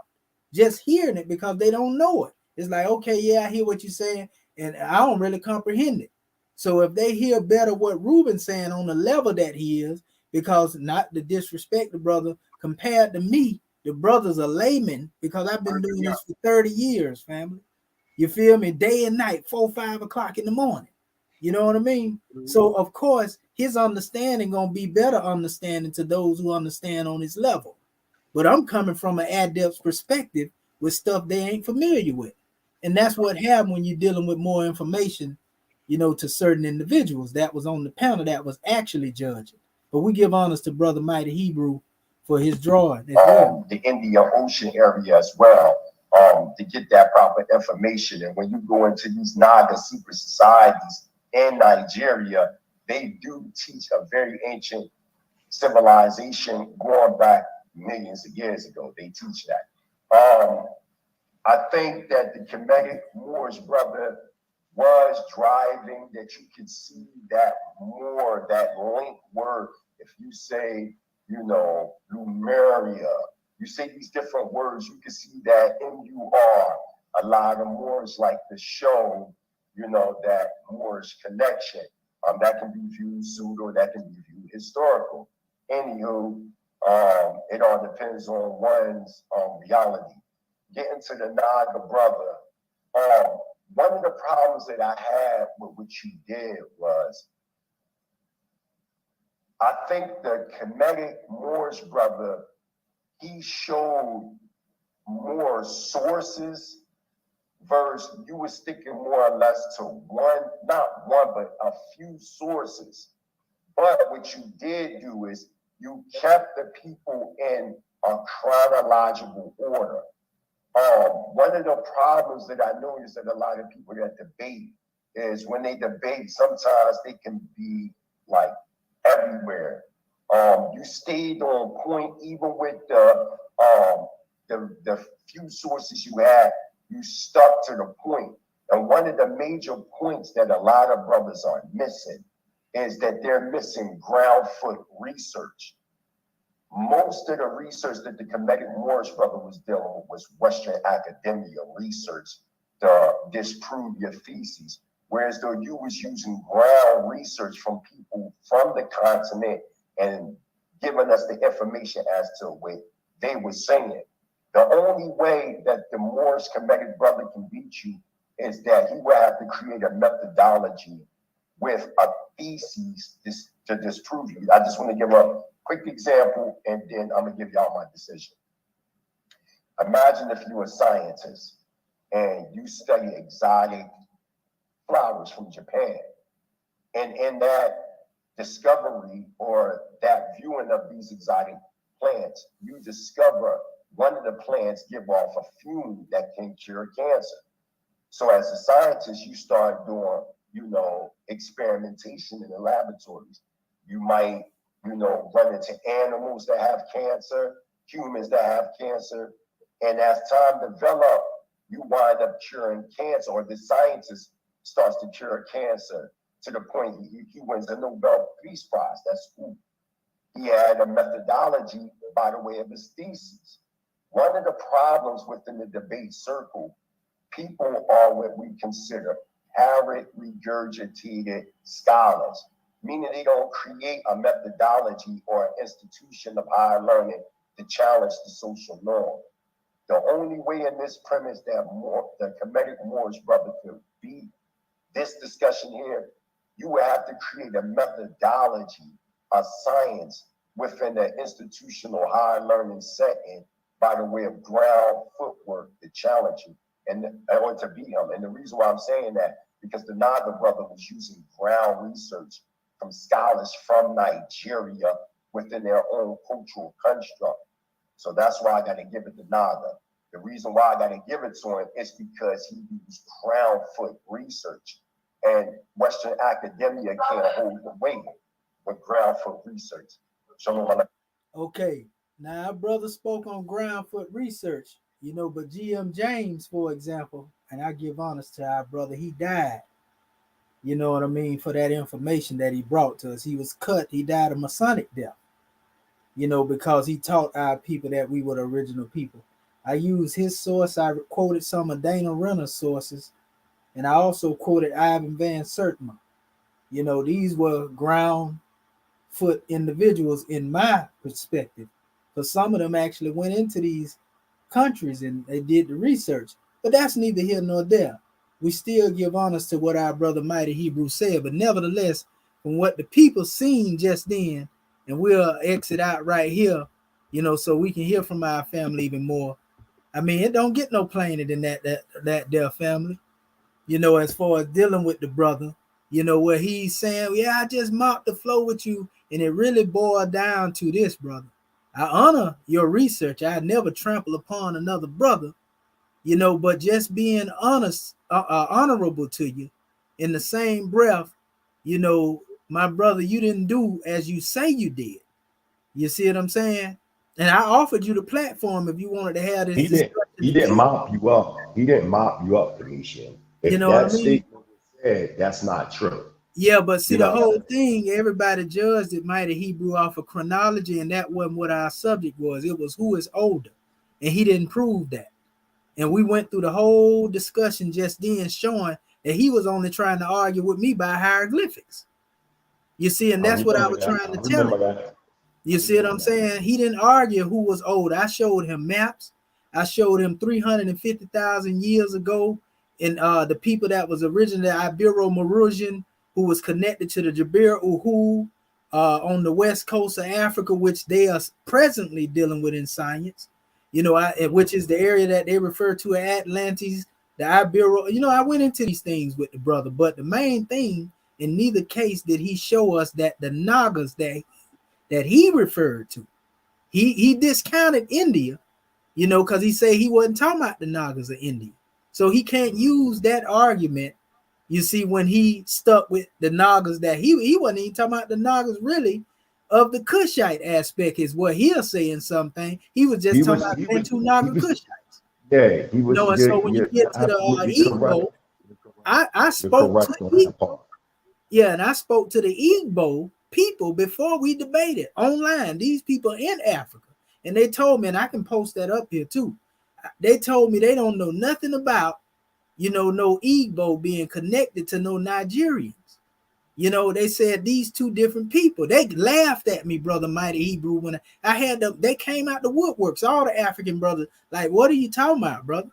just hearing it because they don't know it. It's like, okay, yeah, I hear what you're saying, and I don't really comprehend it. So if they hear better what Reuben's saying on the level that he is, because not to disrespect the brother, compared to me, the brother's a layman because I've been doing this for 30 years, family. You feel me? Day and night, 4, 5 o'clock in the morning. You know what I mean? Mm-hmm. So of course, his understanding gonna be better understanding to those who understand on his level. But I'm coming from an adept's perspective with stuff they ain't familiar with. And that's what happened when you're dealing with more information, you know, to certain individuals that was on the panel that was actually judging. But we give honors to Brother Mighty Hebrew for his drawing as well. The Indian Ocean area as well, to get that proper information. And when you go into these Naga secret societies in Nigeria, they do teach a very ancient civilization going back millions of years ago. They teach that. I think that the Kemetic Moorish brother was driving, that you could see that more, that link word. If you say, you know, Lumeria, you say these different words, you can see that MUR. A lot of Moors like to show, you know, that Moorish connection. That can be viewed pseudo, that can be viewed historical. Anywho, it all depends on one's reality. Getting to the Naga brother, one of the problems that I had with what you did was, I think the Kemetic Moorish brother, he showed more sources versus you were sticking more or less to one, not one, but a few sources. But what you did do is you kept the people in a chronological order. One of the problems that I noticed that a lot of people that debate is when they debate, sometimes they can be like everywhere. You stayed on point even with the few sources you had. You stuck to the point. And one of the major points that a lot of brothers are missing is that they're missing ground foot research. Most of the research that the Kemetic Moorish brother was dealing with was Western academia research to disprove your theses. Whereas though you was using ground research from people from the continent and giving us the information as to what they were saying. The only way that the Moorish Kemetic brother can beat you is that he will have to create a methodology with a thesis to disprove you. I just want to give a quick example, and then I'm gonna give y'all my decision. Imagine if you're a scientist and you study exotic flowers from Japan, and in that discovery or that viewing of these exotic plants, you discover one of the plants give off a fume that can cure cancer. So as a scientist, you start doing, experimentation in the laboratories. You might, run into animals that have cancer, humans that have cancer. And as time develops, you wind up curing cancer, or the scientist starts to cure cancer to the point he wins the Nobel Peace Prize. That's cool. He had a methodology by the way of his thesis. One of the problems within the debate circle, people are what we consider arid, regurgitated scholars, meaning they don't create a methodology or an institution of higher learning to challenge the social norm. The only way in this premise that the Kemetic Moorish brother could beat this discussion here, you would have to create a methodology, a science within the institutional higher learning setting by the way of ground footwork to challenge you and or to beat him. And the reason why I'm saying that, because the Naga brother was using ground research from scholars from Nigeria within their own cultural construct. So that's why I got to give it to Naga. The reason why I got to give it to him is because he used ground foot research. And Western academia can't hold the weight with ground foot research. Okay, now our brother spoke on ground foot research, but GM James, for example, and I give honors to our brother, he died, you know what I mean, for that information that he brought to us. He was cut, he died a Masonic death, because he taught our people that we were the original people. I used his source, I quoted some of Dana Renner's sources, and I also quoted Ivan Van Sertima. These were ground foot individuals in my perspective. Because some of them actually went into these countries and they did the research. But that's neither here nor there. We still give honors to what our brother Mighty Hebrew said. But nevertheless, from what the people seen just then, and we'll exit out right here, so we can hear from our family even more. I mean, it don't get no plainer than that their family. As far as dealing with the brother, where he's saying, yeah, I just mopped the floor with you. And it really boiled down to this, brother. I honor your research. I never trample upon another brother, but just being honest, honorable to you in the same breath, my brother, you didn't do as you say you did. You see what I'm saying? And I offered you the platform if you wanted to have this discussion. He didn't mop you up. He didn't mop you up, Phoenician. If that statement was said, that's not true. Yeah, but see, the whole thing, everybody judged it Mighty Hebrew off of chronology, and that wasn't what our subject was. It was who is older, and he didn't prove that. And we went through the whole discussion just then showing that he was only trying to argue with me by hieroglyphics. You see, and that's what I was trying to tell him. You see what I'm saying? He didn't argue who was older. I showed him maps. I showed him 350,000 years ago in the people that was originally Ibero-Maurusian, who was connected to the Jabir Uhu on the west coast of Africa, which they are presently dealing with in science, which is the area that they refer to as Atlantis, the Ibero. I went into these things with the brother, but the main thing, in neither case did he show us that the Nagas that he referred to, he discounted India, because he said he wasn't talking about the Nagas of India. So he can't use that argument. You see, when he stuck with the Nagas that he wasn't even talking about the Nagas really of the Kushite aspect is what he'll say in something. He was just talking about Bantu Naga Kushites. Yeah, he was. And so when you get to the Igbo, I spoke to Igbo. Yeah, and I spoke to the Igbo people before we debated online. These people in Africa, and they told me, and I can post that up here too. They told me they don't know nothing about no Igbo being connected to no Nigerians. They said these two different people. They laughed at me, brother Mighty Hebrew, when I had them. They came out the woodworks, all the African brothers, like, what are you talking about, brother?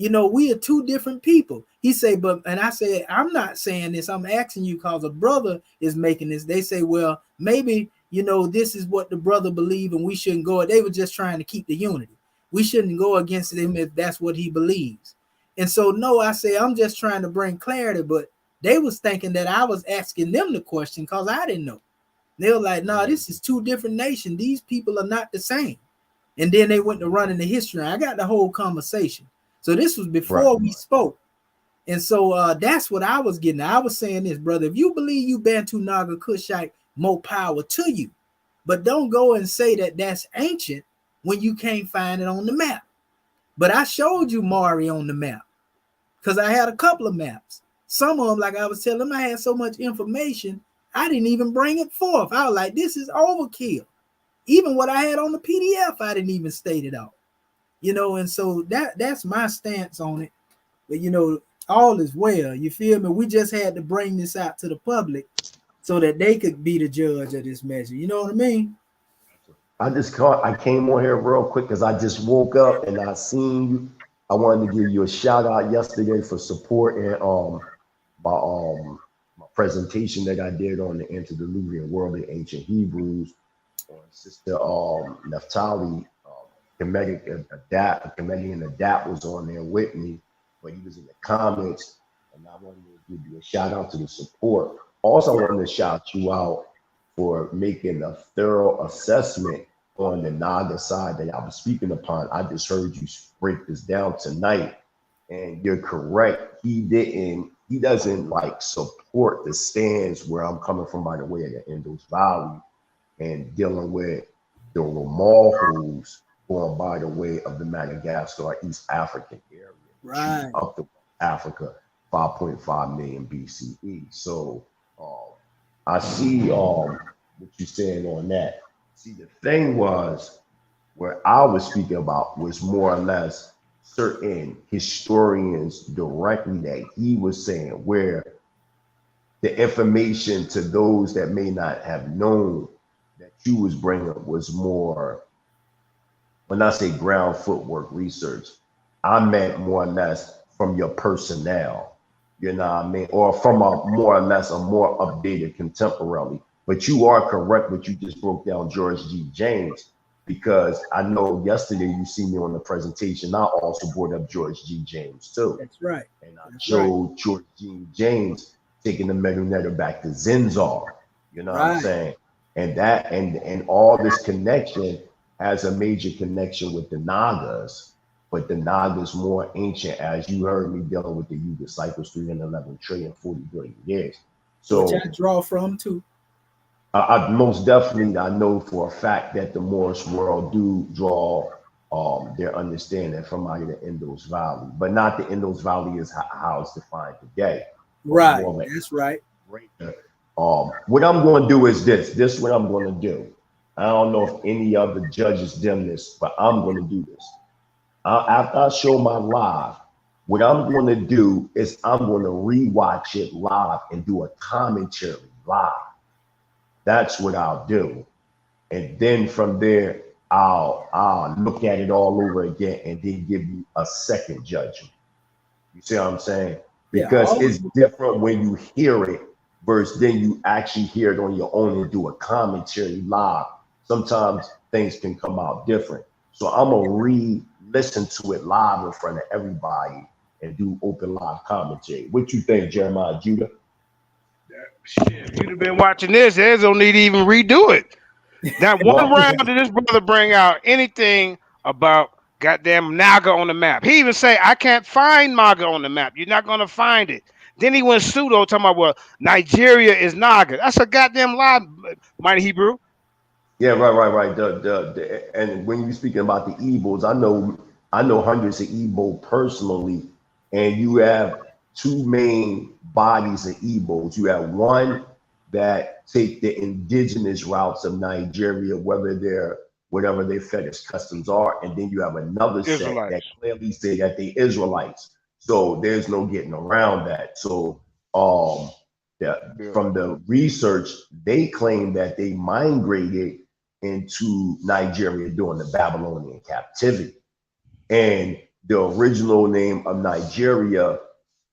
You know, we are two different people. He say, but, and I say, I'm not saying this. I'm asking you because a brother is making this. They say, well, maybe, you know, this is what the brother believe and we shouldn't go. They were just trying to keep the unity. We shouldn't go against him if that's what he believes. And so, no, I say, I'm just trying to bring clarity, but they was thinking that I was asking them the question because I didn't know. They were like, no, this is two different nations. These people are not the same. And then they went to running the history. I got the whole conversation. So this was before we spoke. And so that's what I was getting. I was saying this, brother, if you believe you Bantu, Naga, Kushite, more power to you. But don't go and say that that's ancient when you can't find it on the map. But I showed you Mauri on the map because I had a couple of maps. Some of them, like I was telling them, I had so much information, I didn't even bring it forth. I was like, this is overkill. Even what I had on the PDF, I didn't even state it out. You know, and so that's my stance on it. But, you know, all is well. You feel me? We just had to bring this out to the public so that they could be the judge of this measure. You know what I mean? I came on here real quick because I just woke up and I seen you. I wanted to give you a shout out yesterday for supporting my presentation that I did on the antediluvian world in ancient Hebrews. Sister Naphtali, Comedian Adapt was on there with me, but he was in the comments, and I wanted to give you a shout out to the support. Also, I wanted to shout you out for making a thorough assessment on the Naga side that I was speaking upon. I just heard you break this down tonight, and you're correct. He doesn't like support the stands where I'm coming from by the way of the Indus Valley and dealing with the Romalhus going by the way of the Madagascar East African area, right up to Africa, 5.5 million BCE. So I see what you're saying on that. See, the thing was, where I was speaking about was more or less certain historians directly that he was saying where the information to those that may not have known that you was bringing was more, when I say ground footwork research, I meant more or less from your personnel, you know what I mean? Or from a more or less a more updated contemporary. But you are correct what you just broke down George G. James, because I know yesterday you see me on the presentation, I also brought up George G. James too. That's right. And I showed George G. James taking the Medunetter back to Zinzar, you know what I'm saying? And that and all this connection has a major connection with the Nagas, but the Nagas more ancient, as you heard me dealing with the Yuga cycles, 311 trillion, 40 billion years. So which I draw from too. I most definitely, I know for a fact that the Moorish world do draw their understanding from out of the Indus Valley, but not the Indus Valley is how it's defined today. Right, that's right. What I'm going to do is this what I'm going to do. I don't know if any other judges done this, but I'm going to do this. After I show my live, what I'm going to do is I'm going to rewatch it live and do a commentary live. That's what I'll do. And then from there, I'll look at it all over again and then give you a second judgment. You see what I'm saying? Because it's different when you hear it versus then you actually hear it on your own and do a commentary live. Sometimes things can come out different. So I'm gonna re-listen to it live in front of everybody and do open live commentary. What you think, Jeremiah Judah? Shit, you'd have been watching this. There's no need to even redo it. Not one round did this brother bring out anything about goddamn Naga on the map. He even say, I can't find Naga on the map. You're not gonna find it. Then he went pseudo talking about, well, Nigeria is Naga. That's a goddamn lie, Mighty Hebrew. Yeah, right. And when you're speaking about the Igbos, I know hundreds of Igbo personally, and you have two main bodies of Igbos. You have one that take the indigenous routes of Nigeria, whether they're whatever their fetish customs are, and then you have another set that clearly say that they Israelites. So there's no getting around that. So from the research, they claim that they migrated into Nigeria during the Babylonian captivity. And the original name of Nigeria,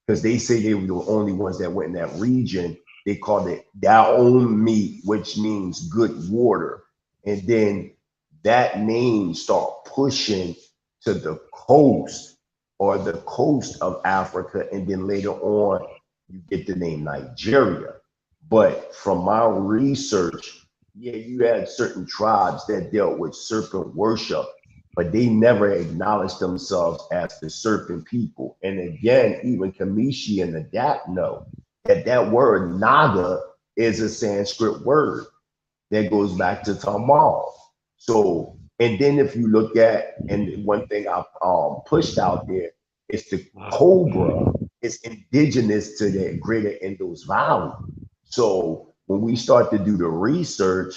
because they say they were the only ones that went in that region, they called it Daomi, which means good water. And then that name start pushing to the coast or the coast of Africa. And then later on, you get the name Nigeria. But from my research, yeah, you had certain tribes that dealt with serpent worship, but they never acknowledged themselves as the serpent people. And again, even Kamishi and Adapt know that that word Naga is a Sanskrit word that goes back to Tamal. So, and then if you look at, and one thing I pushed out there is the cobra is indigenous to the greater Indus Valley. So when we start to do the research,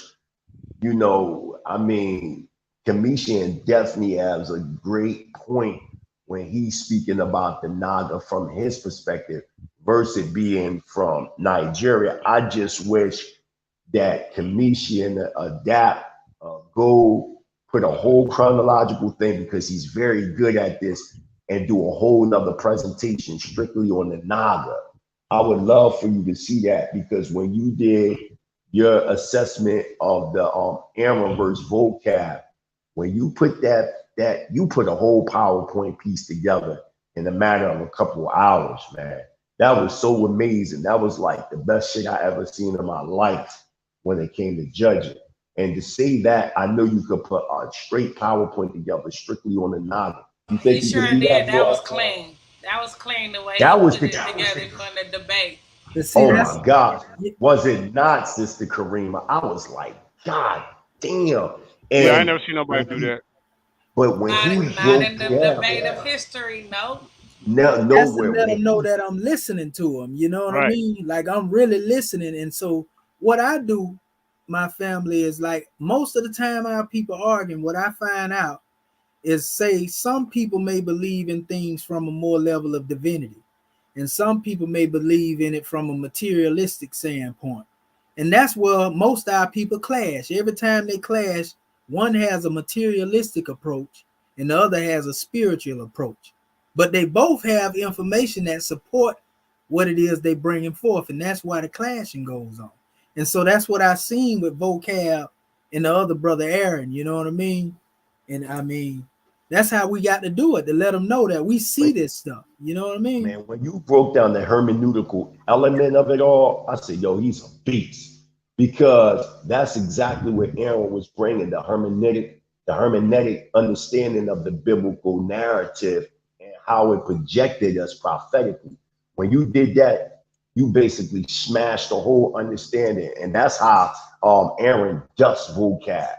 you know, I mean, Commission definitely has a great point when he's speaking about the Naga from his perspective versus being from Nigeria. I just wish that Commission Adapt go put a whole chronological thing, because he's very good at this, and do a whole nother presentation strictly on the Naga. I would love for you to see that, because when you did your assessment of the Aaron versus vocab, when you put that you put a whole PowerPoint piece together in a matter of a couple of hours, man. That was so amazing. That was like the best shit I ever seen in my life when it came to judging. And to say that, I know you could put a straight PowerPoint together strictly on the Naga. You think He you sure can do did. that? That was clean. That was clean the way That he was put the it together for the debate. See, oh my God. Was it not, Sister Karima? I was like, God damn. And Yeah, I ain't never seen nobody do that. But when he Not broke in the down, debate of history, no. no, That's to nowhere. let them know that I'm listening to them. You know what I mean? Like I'm really listening. And so what I do, my family, is like most of the time our people arguing, what I find out is, say, some people may believe in things from a more level of divinity, and some people may believe in it from a materialistic standpoint. And that's where most of our people clash. Every time they clash, one has a materialistic approach and the other has a spiritual approach. But they both have information that support what it is they bringing forth, and that's why the clashing goes on. And so that's what I seen with vocab and the other brother Aaron. You know what I mean? And I mean, that's how we got to do it, to let them know that we see this stuff. You know what I mean? Man, when you broke down the hermeneutical element of it all, I said, yo, he's a beast. Because that's exactly what Aaron was bringing, the hermeneutic understanding of the biblical narrative and how it projected us prophetically. When you did that, you basically smashed the whole understanding. And that's how Aaron dusts vocab.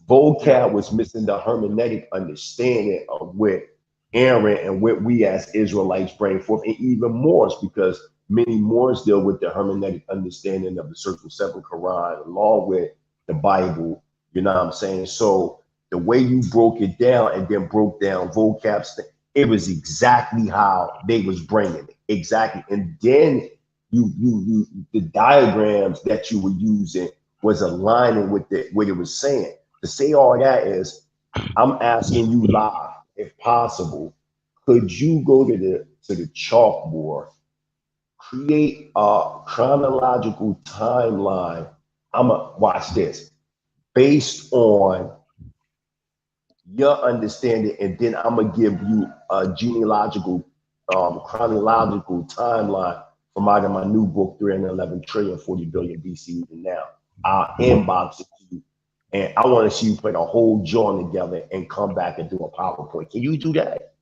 Vocab was missing the hermeneutic understanding of what Aaron and what we as Israelites bring forth, and even Moors, because many Moors deal with the hermeneutic understanding of the Circle 7 Quran along with the Bible. You know what I'm saying? So the way you broke it down and then broke down vocab, it was exactly how they was bringing it. Exactly. And then you the diagrams that you were using was aligning with what it was saying. To say all that is, I'm asking you live, if possible, could you go to the chalkboard, create a chronological timeline? I'ma watch this based on your understanding, and then I'm gonna give you a genealogical, chronological timeline from out of my new book, 311 trillion, 40 billion BC to now. I'll inbox it to you. And I want to see you put a whole joint together and come back and do a PowerPoint. Can you do that?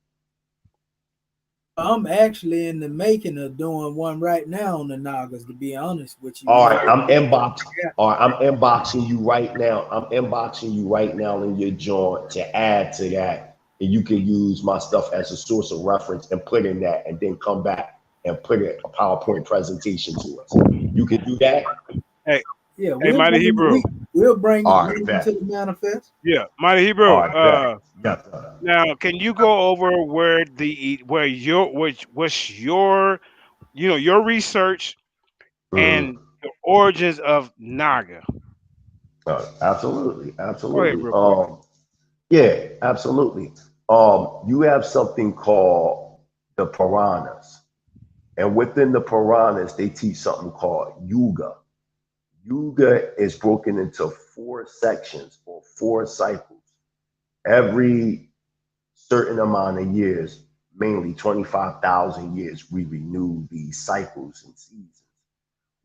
I'm actually in the making of doing one right now on the Nagas, to be honest with you. All right, I'm inboxing. All right, I'm inboxing you right now. I'm inboxing you right now in your joint to add to that. And you can use my stuff as a source of reference and put in that, and then come back and put a PowerPoint presentation to us. You can do that? Hey, yeah, hey, Mighty Hebrew. We'll bring all it right, to the manifest. Yeah, Mighty Hebrew. All right, Now, can you go over what's your, you know, your research and the origins of Naga? Absolutely, absolutely. Go ahead, real quick. Yeah, absolutely. You have something called the Puranas. And within the Puranas, they teach something called Yuga. Yuga is broken into 4 sections or 4 cycles. Every certain amount of years, mainly 25,000 years, we renew these cycles and seasons,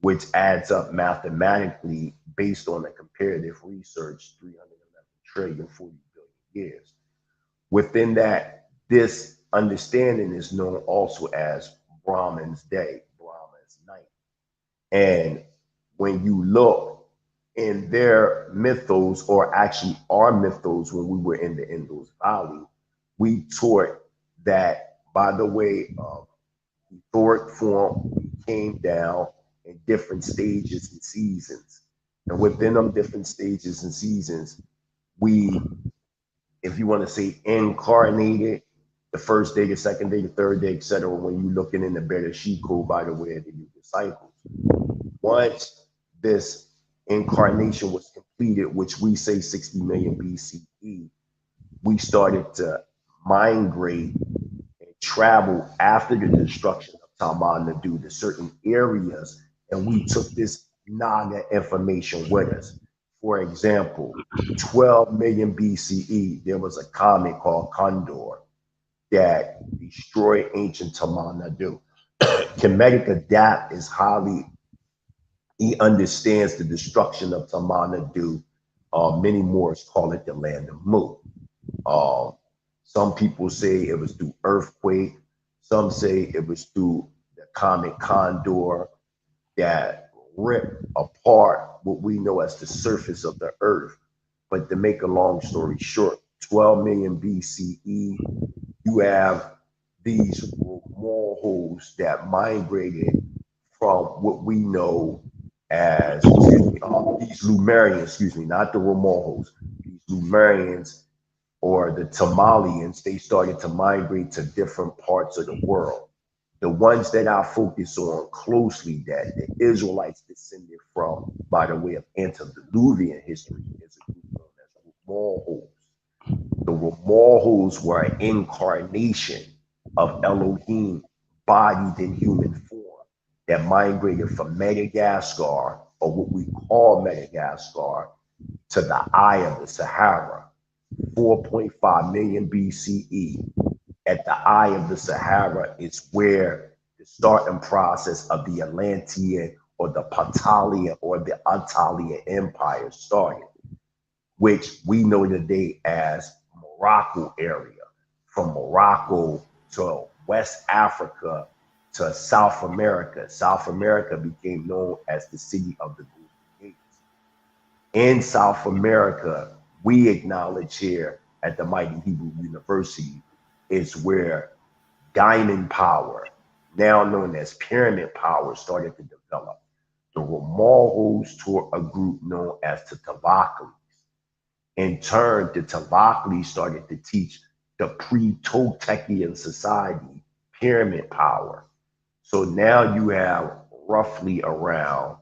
which adds up mathematically based on the comparative research, 311 trillion, 40 billion years. Within that, this understanding is known also as Brahman's day, Brahman's night. And when you look in their mythos, or actually our mythos when we were in the Indus Valley, we taught that by the way of etheric form, we came down in different stages and seasons. And within them different stages and seasons, we, if you want to say incarnated, the first day, the second day, the third day, etc. When you're looking in the Bereshit code, by the way, of the Yuga cycles. Once this incarnation was completed, which we say 60 million BCE, we started to migrate and travel after the destruction of Taman-Nadu to certain areas, and we took this Naga information with us. For example, 12 million BCE, there was a comet called Condor that destroyed ancient Taman-Nadu. Kemetic Adapt is highly, he understands the destruction of Taman-Nadu. Many Moors call it the land of Mu. Some people say it was through earthquake. Some say it was through the comet Condor that ripped apart what we know as the surface of the earth. But to make a long story short, 12 million BCE, you have these morals that migrated from what we know as these Lemurians, excuse me, not the Romorhos, these Lemurians or the Tamalians. They started to migrate to different parts of the world. The ones that I focus on closely that the Israelites descended from by the way of antediluvian history is a group known as Romorhos. The Romorhos were an incarnation of Elohim bodied in human form that migrated from Madagascar, or what we call Madagascar, to the eye of the Sahara, 4.5 million BCE. At the eye of the Sahara is where the starting process of the Atlantean or the Patalian or the Attalian Empire started, which we know today as Morocco area. From Morocco to West Africa to South America. South America became known as the city of the Golden Gates. In South America, we acknowledge here at the Mighty Hebrew University is where diamond power, now known as pyramid power, started to develop. The Romorhos taught a group known as the Tavaklis. In turn, the Tavaklis started to teach the pre-Toltecian society pyramid power. So now you have roughly around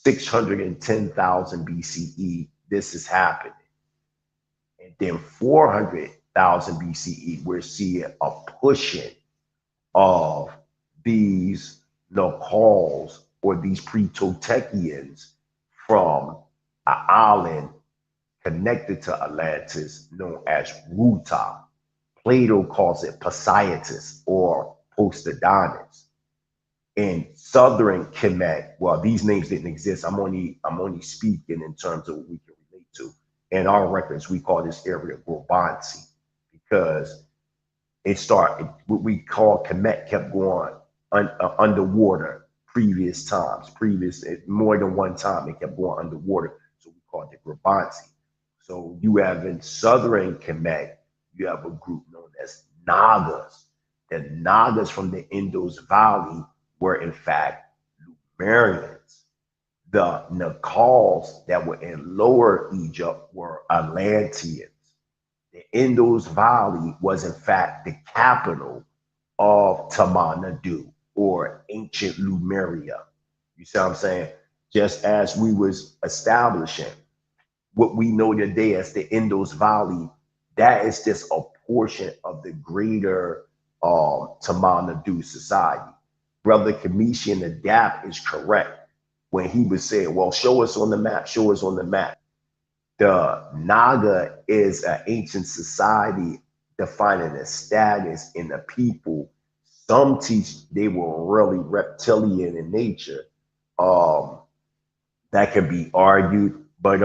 610,000 BCE, this is happening. And then 400,000 BCE, we're seeing a pushing of these Nacals or these pre-Toltecians from an island connected to Atlantis known as Ruta. Plato calls it Poseidonis or Poseidonus. In southern Kemet, well, these names didn't exist. I'm only speaking in terms of what we can relate to. In our records, we call this area Grobansi because it started, what we call Kemet kept going underwater previous times, more than one time it kept going underwater. So we call it Grobansi. So you have in southern Kemet, you have a group known as Nagas. The Nagas from the Indus Valley were in fact Lemurians. The Nacals that were in Lower Egypt were Atlanteans. The Indus Valley was in fact the capital of Taman-Nadu or ancient Lemuria. You see what I'm saying? Just as we was establishing what we know today as the Indus Valley, that is just a portion of the greater Tamil society. Brother Commission Adapt is correct when he was saying, well, show us on the map, show us on the map. The Naga is an ancient society defining a status in the people. Some teach they were really reptilian in nature. That can be argued, but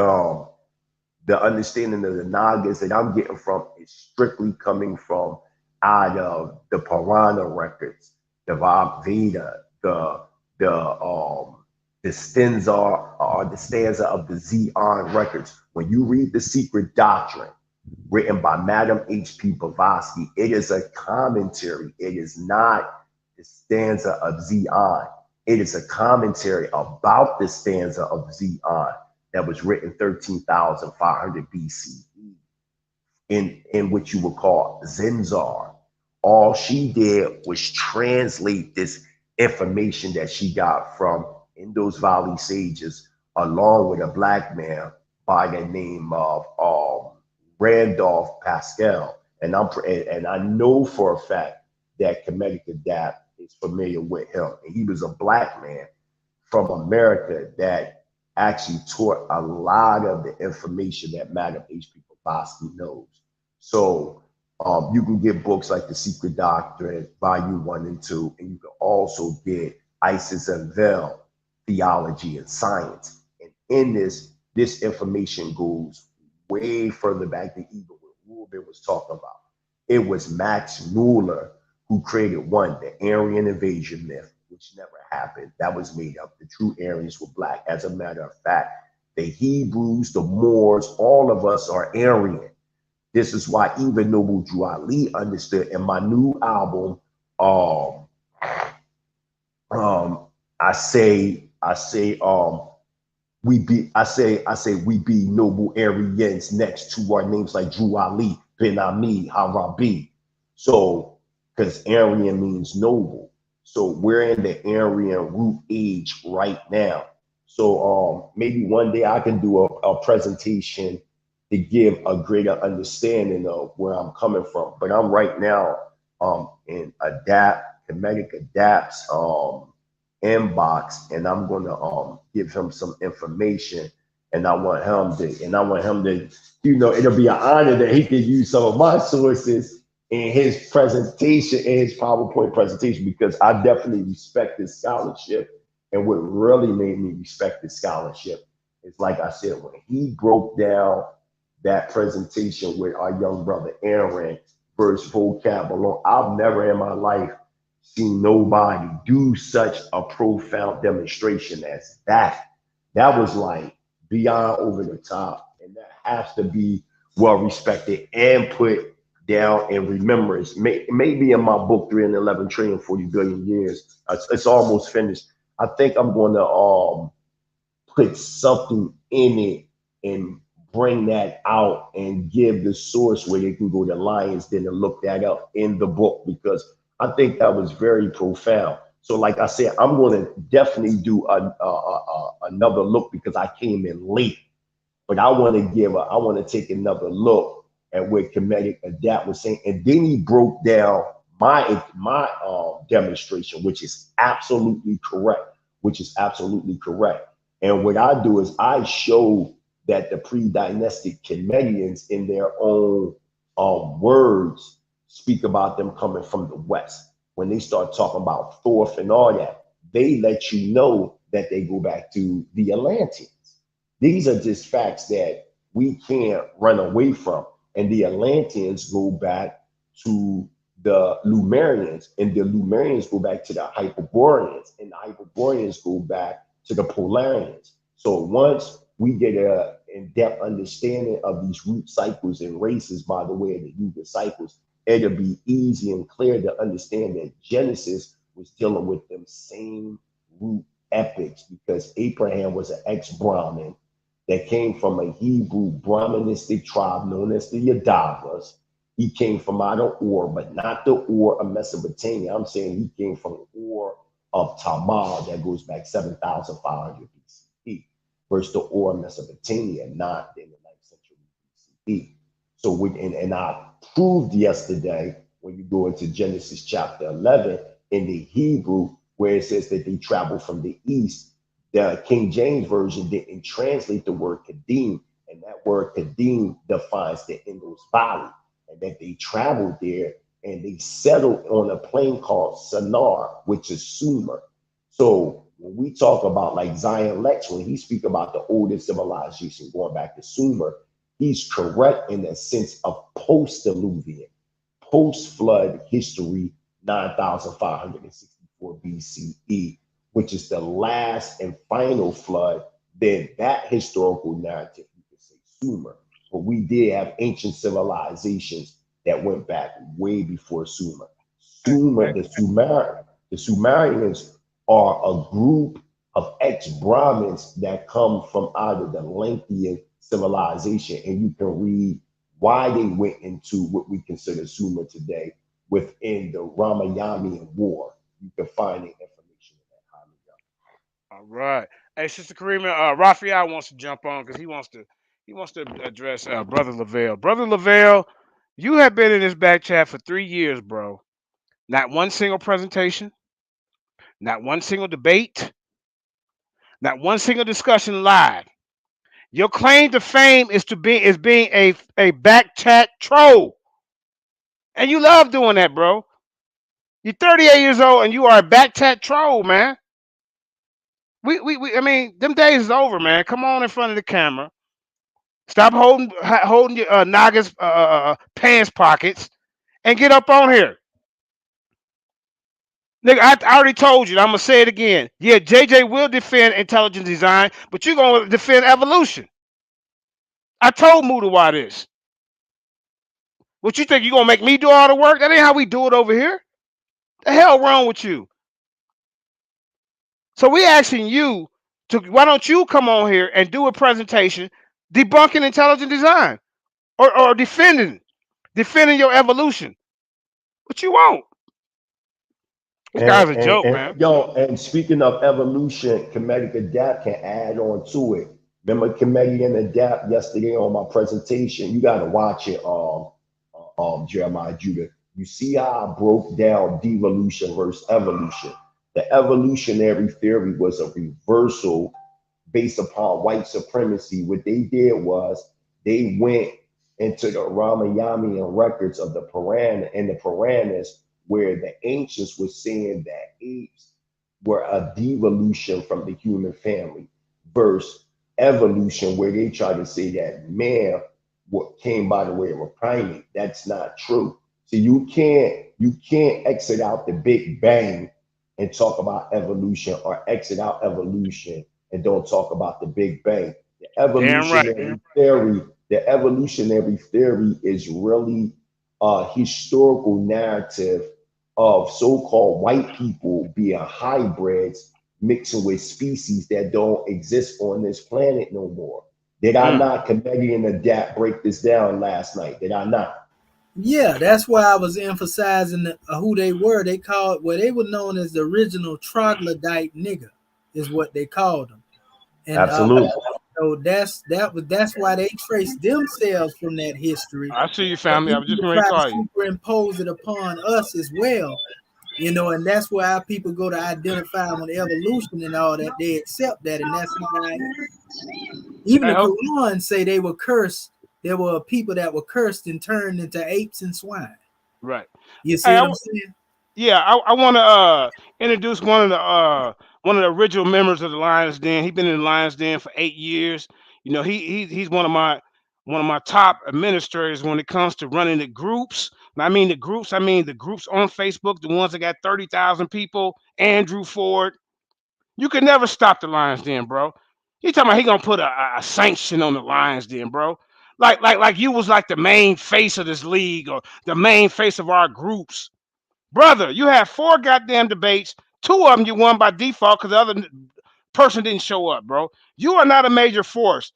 the understanding of the Nagas that I'm getting from is strictly coming from out of the Purana records, the Veda, the stanza of the Zion records. When you read the Secret Doctrine, written by Madam H.P. Blavatsky, it is a commentary. It is not the stanza of Zion. It is a commentary about the stanza of Zion that was written 13,500 BCE in what you would call Zenzar. All she did was translate this information that she got from Indus Valley sages, along with a black man by the name of Randolph Pascal. And I know for a fact that Kemetic Adapt is familiar with him. And he was a black man from America that actually taught a lot of the information that Madam H.P. Blavatsky knows. So you can get books like The Secret Doctrine, Volume 1 and 2, and you can also get Isis and Vel, Theology and Science. And in this information goes way further back than even what Rubin was talking about. It was Max Muller who created the Aryan invasion myth, which never happened. That was made up. The true Aryans were black. As a matter of fact, the Hebrews, the Moors, all of us are Aryan. This is why even Noble Drew Ali understood in my new album, I say we be noble Aryans next to our names like Drew Ali, Ben Ami, Harabi. So, because Aryan means noble. So we're in the Aryan root age right now. So maybe one day I can do a presentation to give a greater understanding of where I'm coming from. But I'm right now in Kemetic Adapt's inbox, and I'm gonna give him some information, and I want him to, it'll be an honor that he can use some of my sources in his presentation, in his PowerPoint presentation, because I definitely respect his scholarship. And what really made me respect his scholarship is, like I said, when he broke down that presentation with our young brother Aaron, verse vocab alone, I've never in my life seen nobody do such a profound demonstration as that. That was like beyond over the top, and that has to be well respected and put down in remembrance. Maybe in my book 311 trillion 40 billion years, it's almost finished. I think I'm going to put something in it and bring that out and give the source where they can go to Lions Den and look that up in the book, because I think that was very profound. So like I said, I'm going to definitely do another look, because I came in late, but I want to take another look at what Kemetic Adapt was saying. And then he broke down my demonstration, which is absolutely correct, And what I do is I show that the pre-dynastic Kemetians in their own words speak about them coming from the West. When they start talking about Thorpe and all that, they let you know that they go back to the Atlanteans. These are just facts that we can't run away from. And the Atlanteans go back to the Lemurians, and the Lemurians go back to the Hyperboreans, and the Hyperboreans go back to the Polarians. So once we get an in-depth understanding of these root cycles and races by the way of the Yuga cycles, it'll be easy and clear to understand that Genesis was dealing with them same root epics, because Abraham was an ex-Brahmin that came from a Hebrew Brahmanistic tribe known as the Yadavas. He came from out of Ur, but not the Ur of Mesopotamia. I'm saying he came from Ur of Tamar that goes back 7,500 BCE, versus the Ur of Mesopotamia, not in the 9th century BCE. So and I proved yesterday when you go into Genesis chapter 11 in the Hebrew, where it says that they traveled from the east, the King James Version didn't translate the word Kadim, and that word Kadim defines the Indus Valley, and that they traveled there and they settled on a plain called Sinar, which is Sumer. So when we talk about like Zion Lex, when he speak about the oldest civilization going back to Sumer, he's correct in the sense of post-Diluvian, post-flood history, 9,564 BCE, which is the last and final flood. Then that historical narrative, you could say Sumer. But we did have ancient civilizations that went back way before Sumer. The Sumerians are a group of ex-Brahmins that come from either the Lengthian civilization, and you can read why they went into what we consider Sumer today within the Ramayana War. You can find the information in that. All right. Hey, Sister Karima, Raphael wants to jump on because he wants to address Brother Lavelle. Brother Lavelle, you have been in this back chat for 3 years, bro. Not one single presentation, not one single debate, not one single discussion live. Your claim to fame is being a back chat troll. And you love doing that, bro. You're 38 years old and you are a back chat troll, man. I mean, them days is over, man. Come on in front of the camera. Stop holding your Naga's pants pockets and get up on here. Nigga, I already told you. I'm gonna say it again. Yeah, JJ will defend intelligent design, but you're gonna defend evolution. I told Mudawa this. What you think you gonna make me do all the work? That ain't how we do it over here. The hell wrong with you? So we asking you to why don't you come on here and do a presentation debunking intelligent design or defending your evolution? But you won't. This guy's a joke, man. Yo, and speaking of evolution, Comedic Adapt can add on to it. Remember Comedian Adapt yesterday on my presentation? You got to watch it, Jeremiah Judah. You see how I broke down devolution versus evolution. The evolutionary theory was a reversal based upon white supremacy. What they did was they went into the Ramayana records of the Purana and the Puranas, where the ancients were saying that apes were a devolution from the human family versus evolution, where they try to say that man came by the way of a primate. That's not true. So you can't exit out the Big Bang and talk about evolution, or exit out evolution and don't talk about the Big Bang. The evolutionary theory is really a historical narrative of so-called white people being hybrids mixing with species that don't exist on this planet no more. Did I not, Comedian Adapt, break this down last night? Did I not? Yeah, that's why I was emphasizing who they were. They were known as the original troglodyte nigger, is what they called them. And absolutely. So that's why they traced themselves from that history. I see you, family. I was just going to call you. Superimpose it upon us as well, and that's why our people go to identify on evolution and all that. They accept that, and that's not how. Even the Quran say they were cursed. There were people that were cursed and turned into apes and swine. Right. You see what I'm saying? Yeah, I want to introduce one of the original members of the Lions Den. He's been in the Lions Den for 8 years. He's one of my top administrators when it comes to running the groups. And I mean the groups on Facebook, the ones that got 30,000 people. Andrew Ford. You could never stop the Lions Den, bro. He talking about he gonna put a sanction on the Lions Den, bro. Like you was like the main face of this league or the main face of our groups. Brother, you had 4 goddamn debates. 2 of them you won by default because the other person didn't show up, bro. You are not a major force.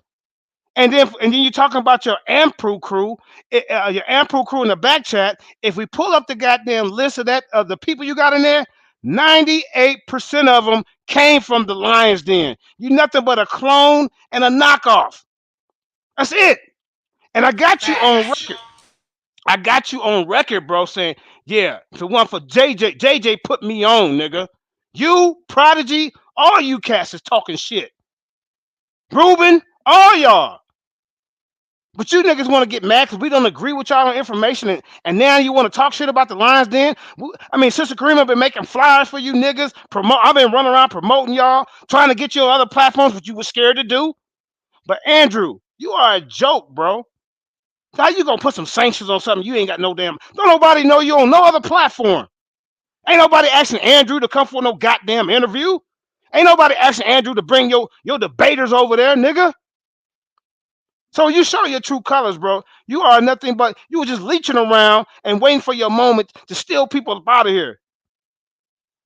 And then you're talking about your Ampru crew, in the back chat. If we pull up the goddamn list of the people you got in there, 98% of them came from the Lions Den. You nothing but a clone and a knockoff. That's it. And I got you on record. I got you on record, bro, saying, yeah, the one for JJ. JJ put me on, nigga. You, Prodigy, all you cats is talking shit. Ruben, all y'all. But you niggas want to get mad because we don't agree with y'all on information, and now you want to talk shit about the Lions Den? I mean, Sister Kareem been making flyers for you niggas. I've been running around promoting y'all, trying to get you on other platforms, but you were scared to do. But Andrew, you are a joke, bro. How you gonna put some sanctions on something you ain't got no damn? Don't nobody know you on no other platform. Ain't nobody asking Andrew to come for no goddamn interview. Ain't nobody asking Andrew to bring your debaters over there, nigga. So you show your true colors, bro. You are nothing but, you were just leeching around and waiting for your moment to steal people up out of here.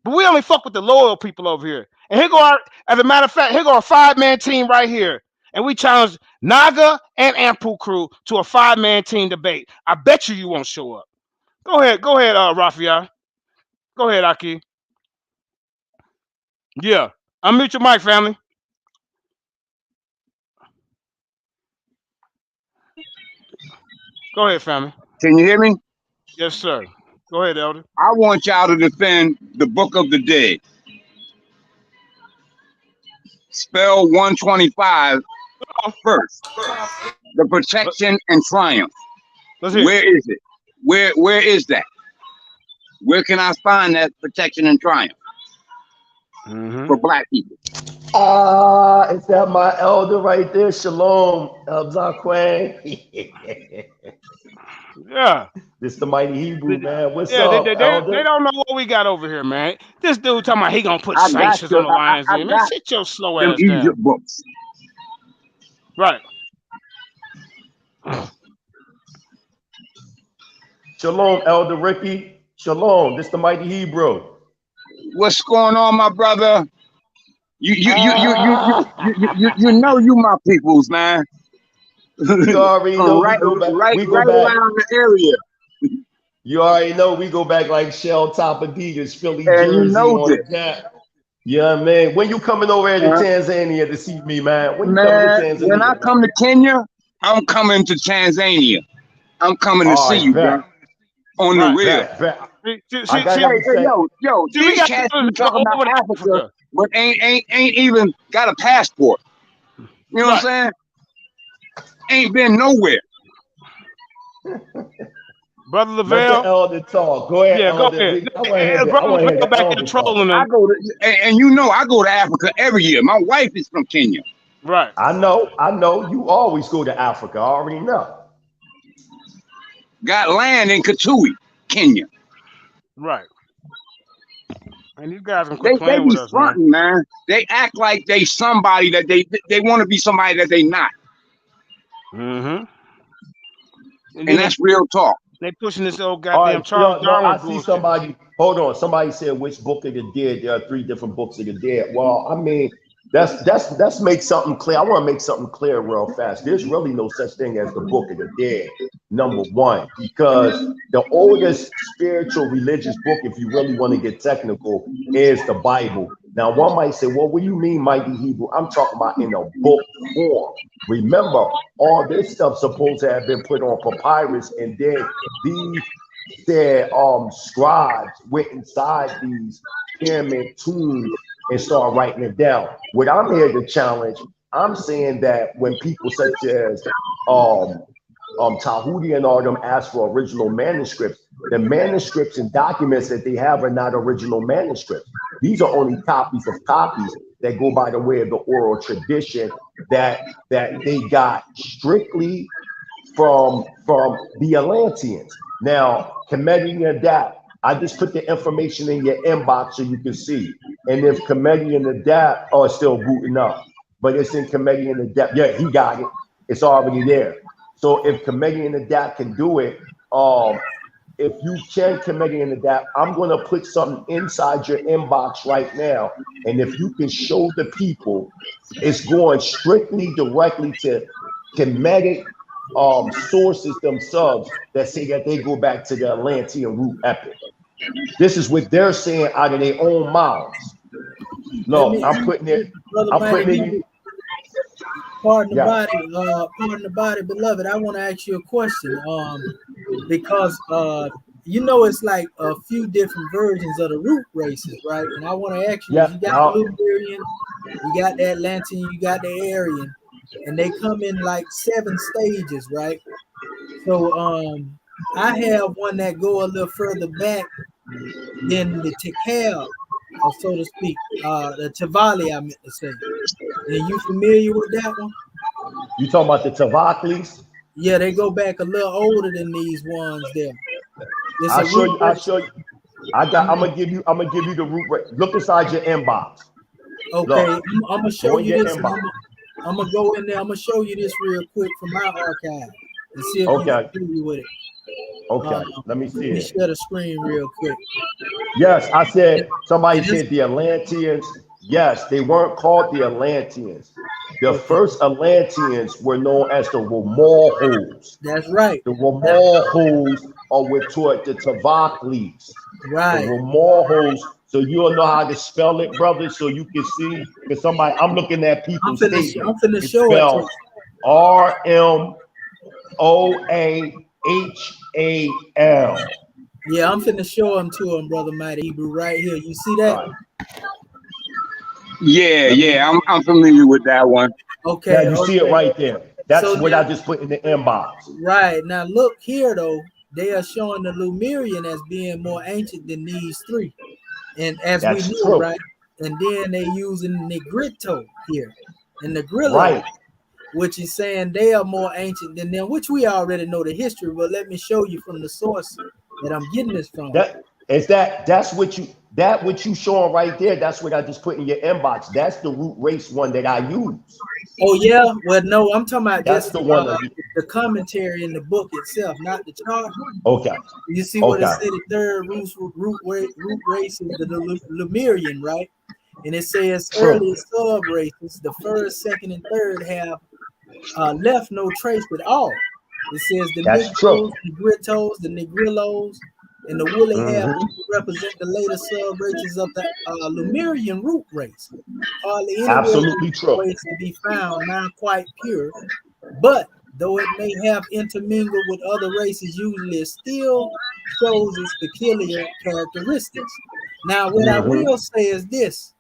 But we only fuck with the loyal people over here. And here go our, as a matter of fact, here go a 5-man team right here. And we challenge Naga and Ampu Crew to a 5-man team debate. I bet you won't show up. Go ahead, Raphael. Go ahead, Aki. Yeah, unmute your mic, family. Go ahead, family. Can you hear me? Yes, sir. Go ahead, Elder. I want y'all to defend the Book of the Dead. Spell 125 first. The protection and triumph. Where is it? Where is that? Where can I find that protection and triumph for black people? Is that my elder right there? Shalom, Zakwe. Yeah. This the mighty Hebrew, man. What's up, elder? They don't know what we got over here, man. This dude talking about he gonna put sanctions on the Lions Den. Man, sit your slow ass down. Egypt books. Right. Shalom, Elder Ricky. Shalom. This the mighty Hebrew. What's going on, my brother? You know you my peoples, man. You already know right, we go back. Right, we go right back. around the area. You already know we go back like Shell Top Adidas, Philly, And Jersey. you know on this. that. Yeah, man. When you coming over here to Tanzania to see me, man? When you coming to Tanzania? When I come to Kenya, I'm coming to Tanzania. I'm coming to see you, bro. On the real. Yo, these cats be talking about Africa, but ain't even got a passport. You know what I'm saying? Ain't been nowhere. Brother Lavelle. Let the elder talk. Go ahead, yeah, elder. Go ahead. Brother Lavelle back to trolling them. I go to, and you know I go to Africa every year. My wife is from Kenya. Right. I know. You always go to Africa. I already know. Got land in Katui, Kenya. Right. And these guys can quit playing be with us, fronting, man. They act like they somebody that they want to be somebody that they not. Mm-hmm. And that's real talk. They pushing this old goddamn Charles Darwin I see somebody. Hold on. Somebody said which book of the dead. There are 3 different books of the dead. Well, I mean, that's make something clear. I want to make something clear real fast. There's really no such thing as the book of the dead, number one, because the oldest spiritual religious book, if you really want to get technical, is the Bible. Now, one might say, well, what do you mean, mighty Hebrew? I'm talking about in a book form. Remember, all this stuff supposed to have been put on papyrus, and then these scribes went inside these pyramid tombs and start writing it down. What I'm here to challenge, I'm saying that when people such as Tahuti and all them ask for original manuscripts, the manuscripts and documents that they have are not original manuscripts. These are only copies of copies that go by the way of the oral tradition that they got strictly from the Atlanteans. Now, Comedian Adapt, I just put the information in your inbox so you can see. And if Comedian Adapt, it's still booting up, but it's in Comedian Adapt. Yeah, he got it. It's already there. So if Comedian Adapt can do it, if you can Comedian Adapt, I'm going to put something inside your inbox right now. And if you can show the people, it's going strictly directly to Comedic sources themselves that say that they go back to the Atlantean root epic. This is what they're saying out of their own mouths. No, I'm putting it. Pardon the body, beloved. I want to ask you a question. Because you know it's like a few different versions of the root races, right? And I want to ask you, you got the Lemurian, you got the Atlantean, you got the Aryan, and they come in like 7 stages, right? So I have one that go a little further back than the Tikal, or so to speak, the Tavali, I meant to say. And you familiar with that one? You talking about the Tavaklis? Yeah, they go back a little older than these ones there. I'll show you. I'm gonna give you the root rate. Look inside your inbox. Okay, Look, I'm gonna show you this. Inbox. I'm gonna go in there. I'm gonna show you this real quick from my archive and see if Okay. you agree with it. Okay, let me see Let me it. share the screen real quick. Yes, I said, somebody said the Atlanteans. Yes, they weren't called the Atlanteans. The first Atlanteans were known as the Romorhos. That's right. The Romorhos are with toward the Tavaklis. Right. The Romorhos. So you'll know how to spell it, brother, so you can see. Because I'm looking at people's statements. I'm finna show it to you. RMOAHAL. Yeah, I'm finna show them to him, Brother Mighty Hebrew, right here. You see that? Right. Yeah, I'm familiar with that one. Okay. Now you see it right there. That's So what now, I just put in the inbox. Right. Now look here though, they are showing the Lemurian as being more ancient than these 3. And as That's we knew, true. right? And then they using Negrito here. And the Grillo, right, which is saying they are more ancient than them, which we already know the history, but let me show you from the source that I'm getting this from. That's what you showing right there. That's what I just put in your inbox. That's the root race one that I use. Oh yeah, well no, I'm talking about That's just the one the commentary in the book itself, not the chart. Okay. You see what it said? The third root race is the Lemurian, right? And it says early sub races, the first, second, and third have left no trace at all. It says the Negros, the Gritos, the Negrillos, and the woolly hair represent the later sub races of the Lemurian root race. Hardly any ways to be found, not quite pure, but though it may have intermingled with other races, usually it still shows its peculiar characteristics. Now, what I will say is this: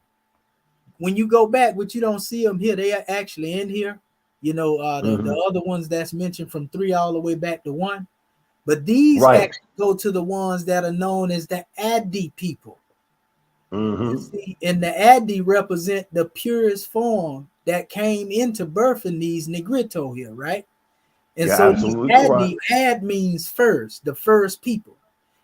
when you go back, which you don't see them here, they are actually in here. You know, the other ones that's mentioned from 3 all the way back to 1. But these actually go to the ones that are known as the Adi people. You see, and the Adi represent the purest form that came into birth in these Negrito here, right? And so Adi, ad means first, the first people.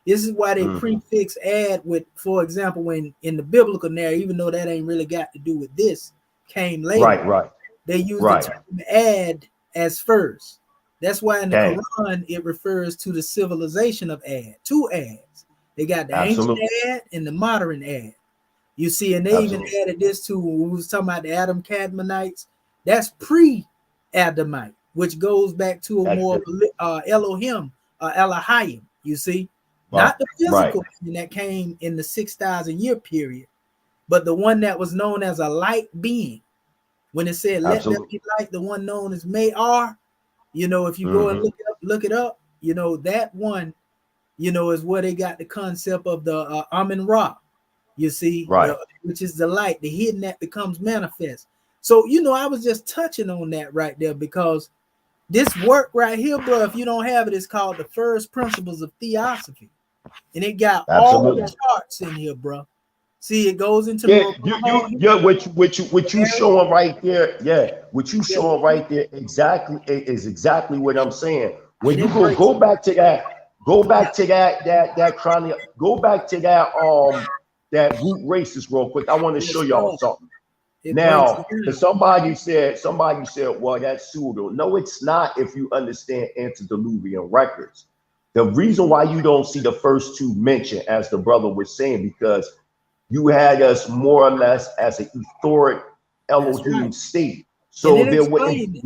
This is why they prefix ad with, for example, when in the biblical narrative, even though that ain't really got to do with this, came later. They use the term ad as first. That's why in the Quran it refers to the civilization of Ad, 2 ads. They got the ancient ad and the modern ad. You see, and they even added this to when we was talking about the Adam Cadmonites. That's pre-Adamite, which goes back to a more Elohim, Elohim. You see, not the physical thing that came in the 6,000 year period, but the one that was known as a light being. When it said, "Let there be light," the one known as Mayar. You know, if you go and look it up, you know, that one, you know, is where they got the concept of the Amun Ra, you see, which is the light, the hidden that becomes manifest. So, you know, I was just touching on that right there because this work right here, bro, if you don't have it, it's called The First Principles of Theosophy. And it got all the charts in here, bro. See, it goes into what you showing right there, what you showing right there is exactly what I'm saying. When you go back to that root races real quick. I want to show y'all something. Now, somebody said, well, that's pseudo. No, it's not if you understand antediluvian records. The reason why you don't see the first 2 mentioned, as the brother was saying, because you had us more or less as an etheric Elohim state. So there wouldn't be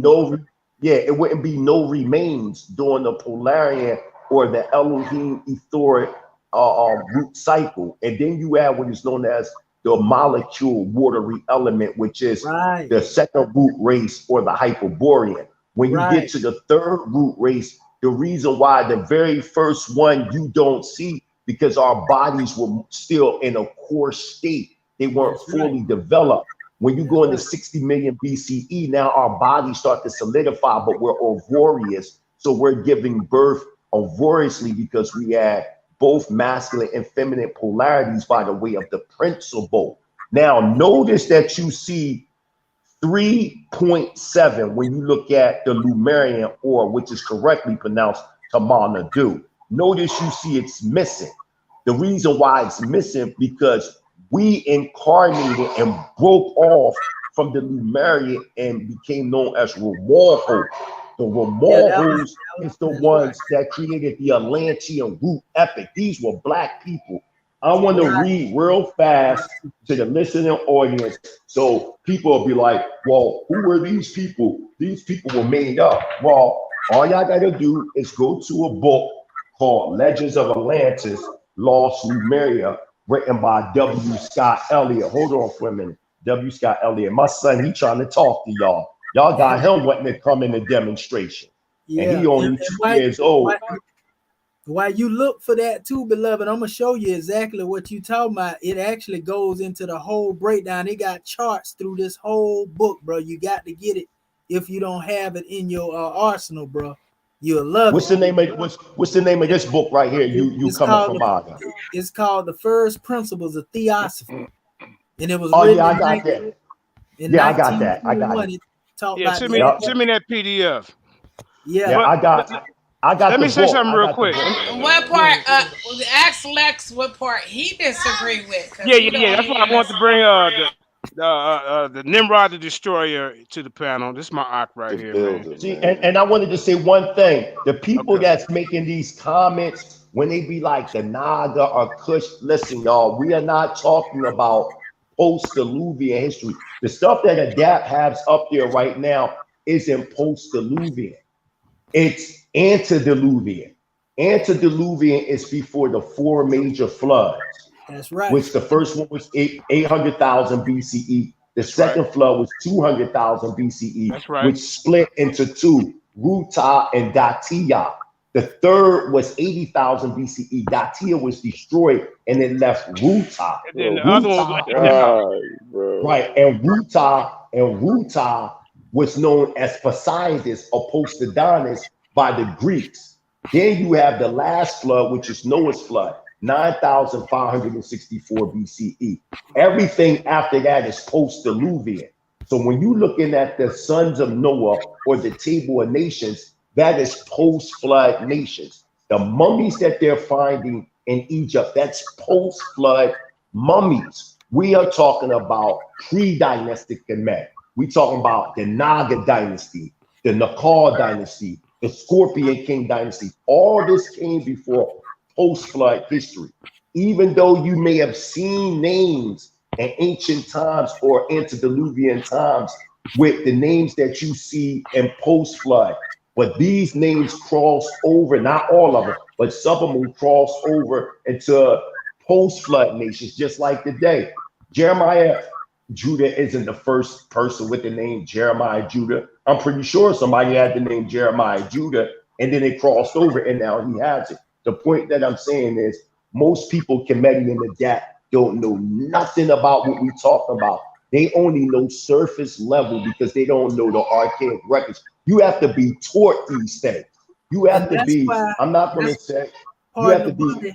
no remains during the Polarian or the Elohim etheric root cycle. And then you add what is known as the molecule watery element, which is the second root race or the Hyperborean. When you get to the third root race, the reason why the very first one you don't see, because our bodies were still in a core state. They weren't fully developed. When you go into 60 million BCE, now our bodies start to solidify, but we're ovarious. So we're giving birth ovariously because we had both masculine and feminine polarities by the way of the principle. Now, notice that you see 3.7 when you look at the Lemurian, or which is correctly pronounced Tamanadu. Notice you see it's missing. The reason why it's missing because we incarnated and broke off from the Lemurian and became known as Ramalho. The Ramalhos is the ones that created the Atlantean root epic. These were black people. I want to read real fast to the listening audience so people will be like, well, who were these people? These people were made up. Well, all y'all got to do is go to a book called Legends of Atlantis, Lost Lemuria, written by W. Scott Elliott. Hold on for a minute. W. Scott Elliott. My son, he trying to talk to y'all. Y'all got him wanting to come in the demonstration. And he only 2 years old. While you look for that too, beloved, I'm gonna show you exactly what you talking about. It actually goes into the whole breakdown. It got charts through this whole book, bro. You got to get it if you don't have it in your arsenal, bro. You'll love what's it. The name of what's the name of this book right here? You coming from Naga? It's called The First Principles of Theosophy, and it was written I got that. Yeah, I got that. I got it. Yeah, send me that PDF. Yeah, I got. Let me say something real quick. What part? Ask Lex what part he disagreed with. Yeah. That's why I want to bring the Nimrod the Destroyer to the panel. This is my arc right here, man. See, and I wanted to say one thing. The people that's making these comments, when they be like the Naga or Kush, listen, y'all, we are not talking about post-Diluvian history. The stuff that Adapt has up there right now isn't post-Diluvian. It's antediluvian. Antediluvian is before the 4 major floods. That's right. Which the first one was 800,000 BCE. The second flood was 200,000 BCE. That's right. Which split into 2, Ruta and Datia. The third was 80,000 BCE. Datia was destroyed and it left Ruta. And then the other one, right, and Ruta was known as Poseidon or Poseidonus by the Greeks. Then you have the last flood, which is Noah's flood, 9,564 BCE. Everything after that is post-Diluvian. So when you're looking at the sons of Noah or the table of nations, that is post-flood nations. The mummies that they're finding in Egypt, that's post-flood mummies. We are talking about pre-dynastic Kemet. We're talking about the Naga dynasty, the Nakar dynasty, the Scorpion King dynasty. All this came before post-flood history. Even though you may have seen names in ancient times or antediluvian times with the names that you see in post-flood, but these names cross over, not all of them, but some of them cross over into post-flood nations, just like today. Jeremiah Judah isn't the first person with the name Jeremiah Judah. I'm pretty sure somebody had the name Jeremiah Judah and then it crossed over and now he has it. The point that I'm saying is most people Kemetic and Adapt don't know nothing about what we're talking about. They only know surface level because they don't know the archaic records. You have to be taught these things. You have to be, I'm not going to say, you have to be,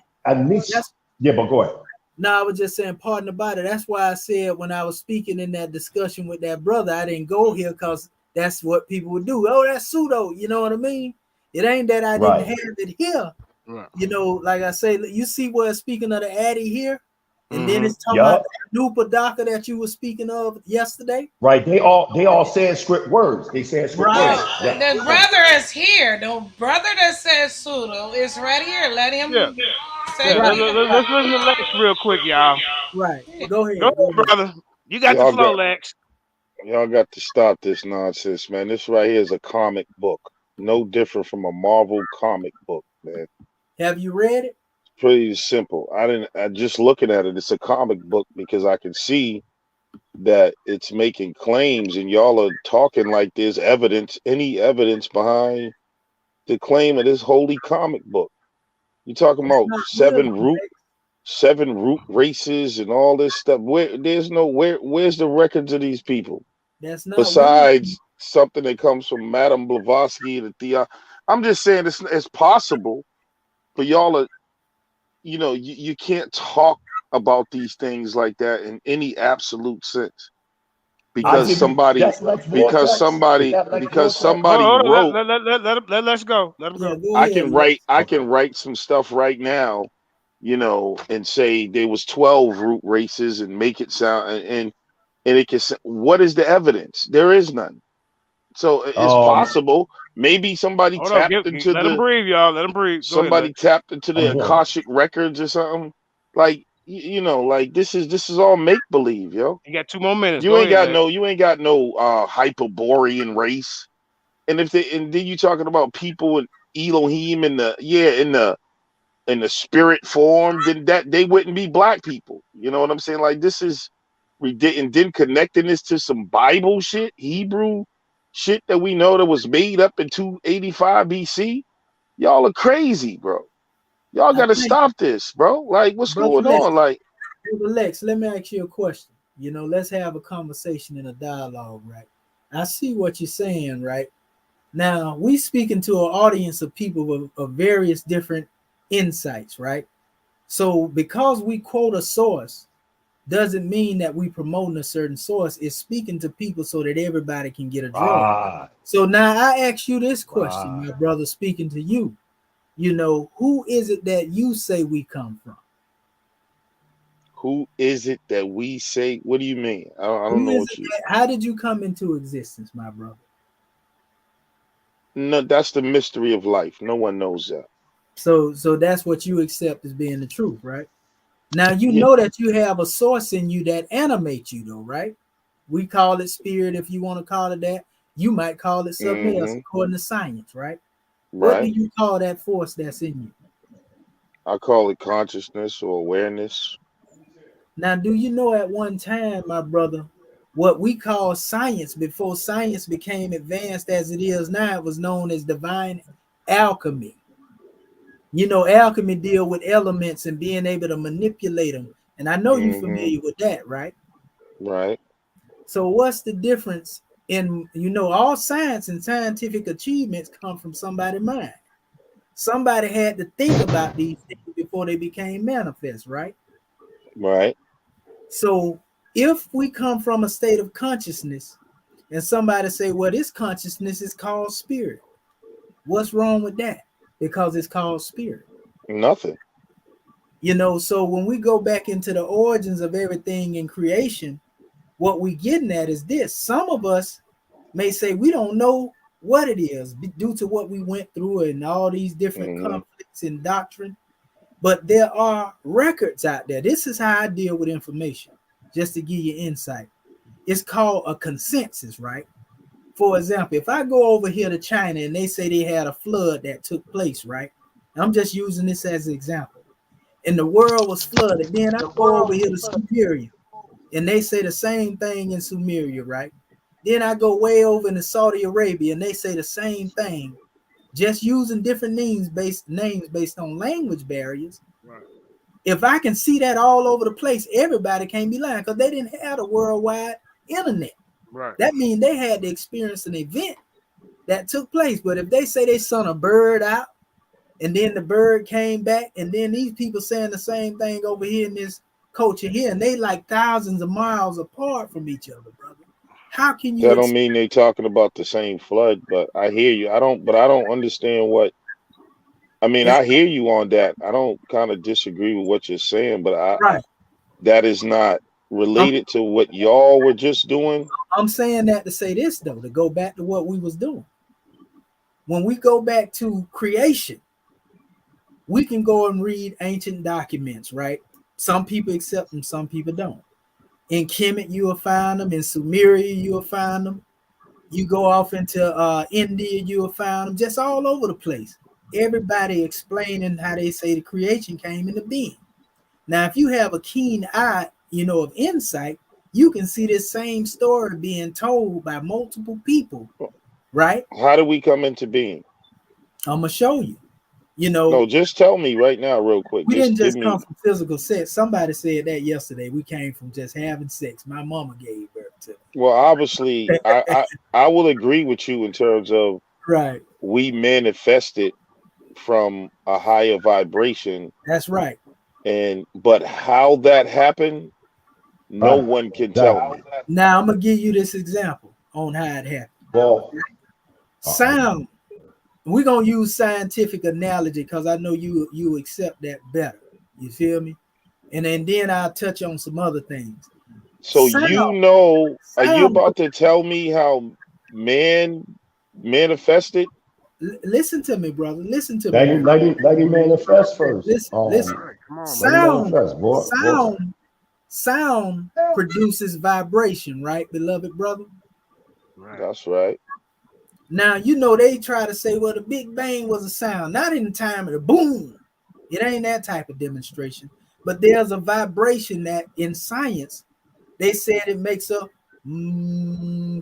yeah, but go ahead. No, I was just saying, pardon about it. That's why I said when I was speaking in that discussion with that brother, I didn't go here because that's what people would do. Oh, that's pseudo. You know what I mean? It ain't that I didn't have it here. Right. You know, like I say, you see where speaking of the Addy here, and then it's talking about the Nupadaka that you were speaking of yesterday. Right. They all saying script words. They saying script words. The brother is here. The brother that says pseudo is right here. Let him say let's listen to Lex real quick, y'all. Right. Go ahead. Go ahead, brother. You got the flow, Lex. Y'all got to stop this nonsense, man. This right here is a comic book. No different from a Marvel comic book, man. Have you read it? pretty simple. I just looking at it, it's a comic book because I can see that it's making claims and y'all are talking like there's evidence, any evidence behind the claim of this holy comic book. You talking about seven root races and all this stuff. Where's the records of these people? That's not besides something that comes from Madame Blavatsky and the Theo. I'm just saying it's possible for y'all to, you can't talk about these things like that in any absolute sense. Because somebody wrote. Let's go. Let him go. I can write some stuff right now, and say there was 12 root races and make it sound and it can. What is the evidence? There is none. So it's possible. Maybe somebody tapped into let him breathe, y'all. Let him breathe. Somebody tapped into the Akashic records or something. Like like this is all make believe, yo. You got 2 more minutes. You ain't got no Hyperborean race. And then you talking about people in Elohim in the spirit form, then that they wouldn't be black people. You know what I'm saying? Like this is ridiculous. And then connecting this to some Bible shit, Hebrew shit that we know that was made up in 285 BC. Y'all are crazy, bro. Y'all got to stop this, bro. Like, what's going on? Like, Lex, let me ask you a question. Let's have a conversation and a dialogue, right? I see what you're saying, right? Now, we speaking to an audience of people of various different insights, right? So because we quote a source doesn't mean that we promoting a certain source. It's speaking to people so that everybody can get a draw. So now I ask you this question, my brother, speaking to you. Who is it that you say we come from? Who is it that we say? What do you mean? I don't know what you. How did you come into existence, my brother? No, that's the mystery of life. No one knows that. So that's what you accept as being the truth, right? Now you know that you have a source in you that animates you, though, right? We call it spirit, if you want to call it that. You might call it something else according to science, right? What do you call that force that's in you? I call it consciousness or awareness. Now, do you know at one time, my brother, what we call science, before science became advanced as it is now, it was known as divine alchemy. Alchemy deal with elements and being able to manipulate them. And I know you're familiar with that, right? Right. So what's the difference in, all science and scientific achievements come from somebody's mind. Somebody had to think about these things before they became manifest, right? Right. So if we come from a state of consciousness and somebody say, well, this consciousness is called spirit. What's wrong with that? Because it's called spirit. Nothing. So when we go back into the origins of everything in creation, what we getting at is this. Some of us may say we don't know what it is due to what we went through and all these different conflicts in doctrine. But there are records out there. This is how I deal with information, just to give you insight. It's called a consensus, right? For example, if I go over here to China and they say they had a flood that took place, right? I'm just using this as an example. And the world was flooded. Then I go over here to Sumeria and they say the same thing in Sumeria, right? Then I go way over into Saudi Arabia and they say the same thing, just using different names based on language barriers. Right. If I can see that all over the place, everybody can't be lying because they didn't have a worldwide internet. Right. That means they had to experience an event that took place. But if they say they sent a bird out and then the bird came back and then these people saying the same thing over here in this culture here, and they like thousands of miles apart from each other, brother. How can you? That don't mean they talking about the same flood, but I hear you. I don't understand what. I mean, I hear you on that. I don't kind of disagree with what you're saying, but that is not related to what y'all were just doing. I'm saying that to say this though, to go back to what we was doing. When we go back to creation, we can go and read ancient documents, right? Some people accept them, some people don't. In Kemet, you will find them. In Sumeria, you will find them. You go off into India, you will find them just all over the place. everybody explaining how they say the creation came into being. Now, if you have a keen eye, of insight, you can see this same story being told by multiple people, right? How do we come into being? I'm gonna show you. No, just tell me right now, real quick. We didn't give just me. come from physical sex. Somebody said that yesterday. We came from just having sex. My mama gave birth to. Well, obviously, I will agree with you in terms of right. We manifested from a higher vibration. That's right. But how that happened, no one can tell me. Now I'm gonna give you this example on how it happened. Well, sound. We're gonna use scientific analogy because I know you accept that better. You feel me? And then I'll touch on some other things. So are you about to tell me how man manifested? Listen to me, brother. Listen to me. Let him manifest first. Listen. Sound produces vibration, right, beloved brother? Right. That's right. Now, they try to say, well, the Big Bang was a sound, not in the time of the boom. It ain't that type of demonstration. But there's a vibration that in science, they said it makes a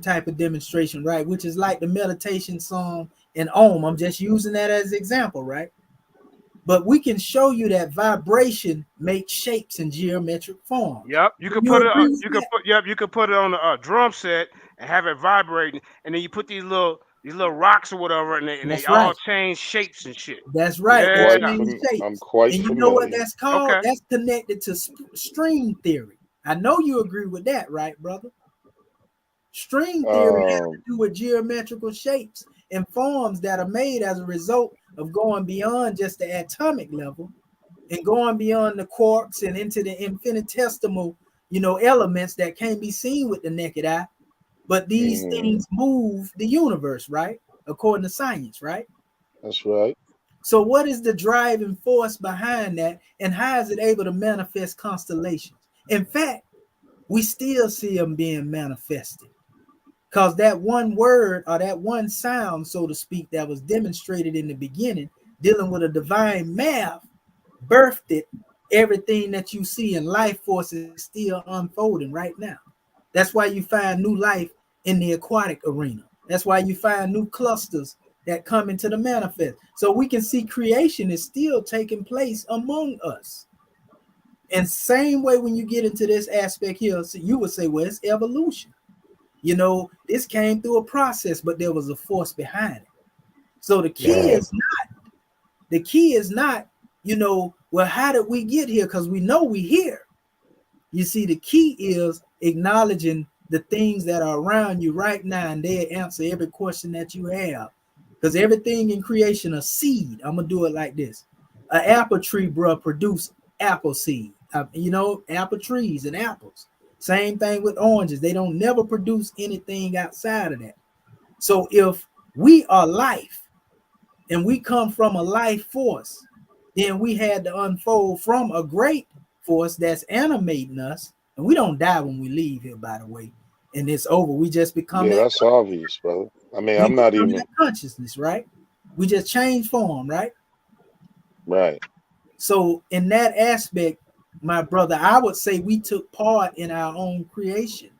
type of demonstration, right? Which is like the meditation song in Om. I'm just using that as an example, right? But we can show you that vibration makes shapes in geometric form. Yep, you could put it. You could put it on a drum set and have it vibrating, and then you put these little rocks or whatever, and they all change shapes and shit. That's right. Yeah. I'm quite familiar. You know what that's called? Okay. That's connected to string theory. I know you agree with that, right, brother? String theory has to do with geometrical shapes and forms that are made as a result of going beyond just the atomic level and going beyond the quarks and into the infinitesimal, elements that can't be seen with the naked eye. But these things move the universe, right? According to science, right? That's right. So what is the driving force behind that? And how is it able to manifest constellations? In fact, we still see them being manifested. Because that one word or that one sound, so to speak, that was demonstrated in the beginning, dealing with a divine math, birthed everything that you see in life force is still unfolding right now. That's why you find new life in the aquatic arena. That's why you find new clusters that come into the manifest. So we can see creation is still taking place among us. And same way when you get into this aspect here, so you would say, well, it's evolution. This came through a process, but there was a force behind it. So the key is not, well, how did we get here? Because we know we're here. You see, the key is acknowledging the things that are around you right now, and they answer every question that you have. Because everything in creation is seed. I'm gonna do it like this. An apple tree, bro, produce apple seed. Apple trees and apples. Same thing with oranges. They don't never produce anything outside of that. So if we are life and we come from a life force, then we had to unfold from a great force that's animating us. And we don't die when we leave here, by the way. And it's over. We just become that's obvious, brother. I mean, I'm not even consciousness, right? We just change form, right? Right. So in that aspect, my brother, I would say we took part in our own creation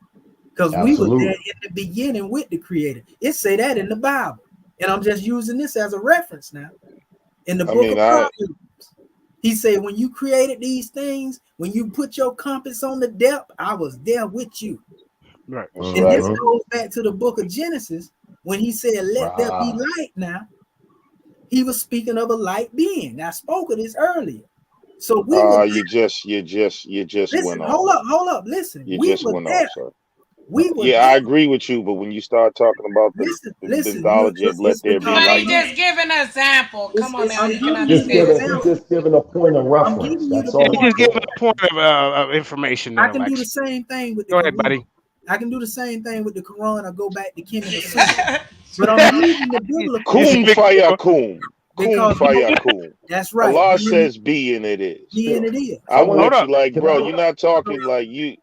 because we were there in the beginning with the Creator. It say that in the Bible, and I'm just using this as a reference now. In the book of Proverbs, he said, when you created these things, when you put your compass on the depth, I was there with you. Right. And this goes back to the book of Genesis when he said, let there be light. Now, he was speaking of a light being. I spoke of this earlier. So we you just listen, went off. Hold up. Listen, you we just were went there. off, sir. We were I agree with you, but when you start talking about the mythology of let there be light, just give an example. Come on now, you can He's understand. just giving a point of reference. That's all. Just giving a point of information. I can do the same thing with the Go ahead, buddy. I can do the same thing with the Quran or go back to King of the Sunnah. But I'm using the biblical. Kum fayakum. Kum fayakum. That's right. Allah says be and it is. Be and it is. I want you like, bro, you're not talking like you.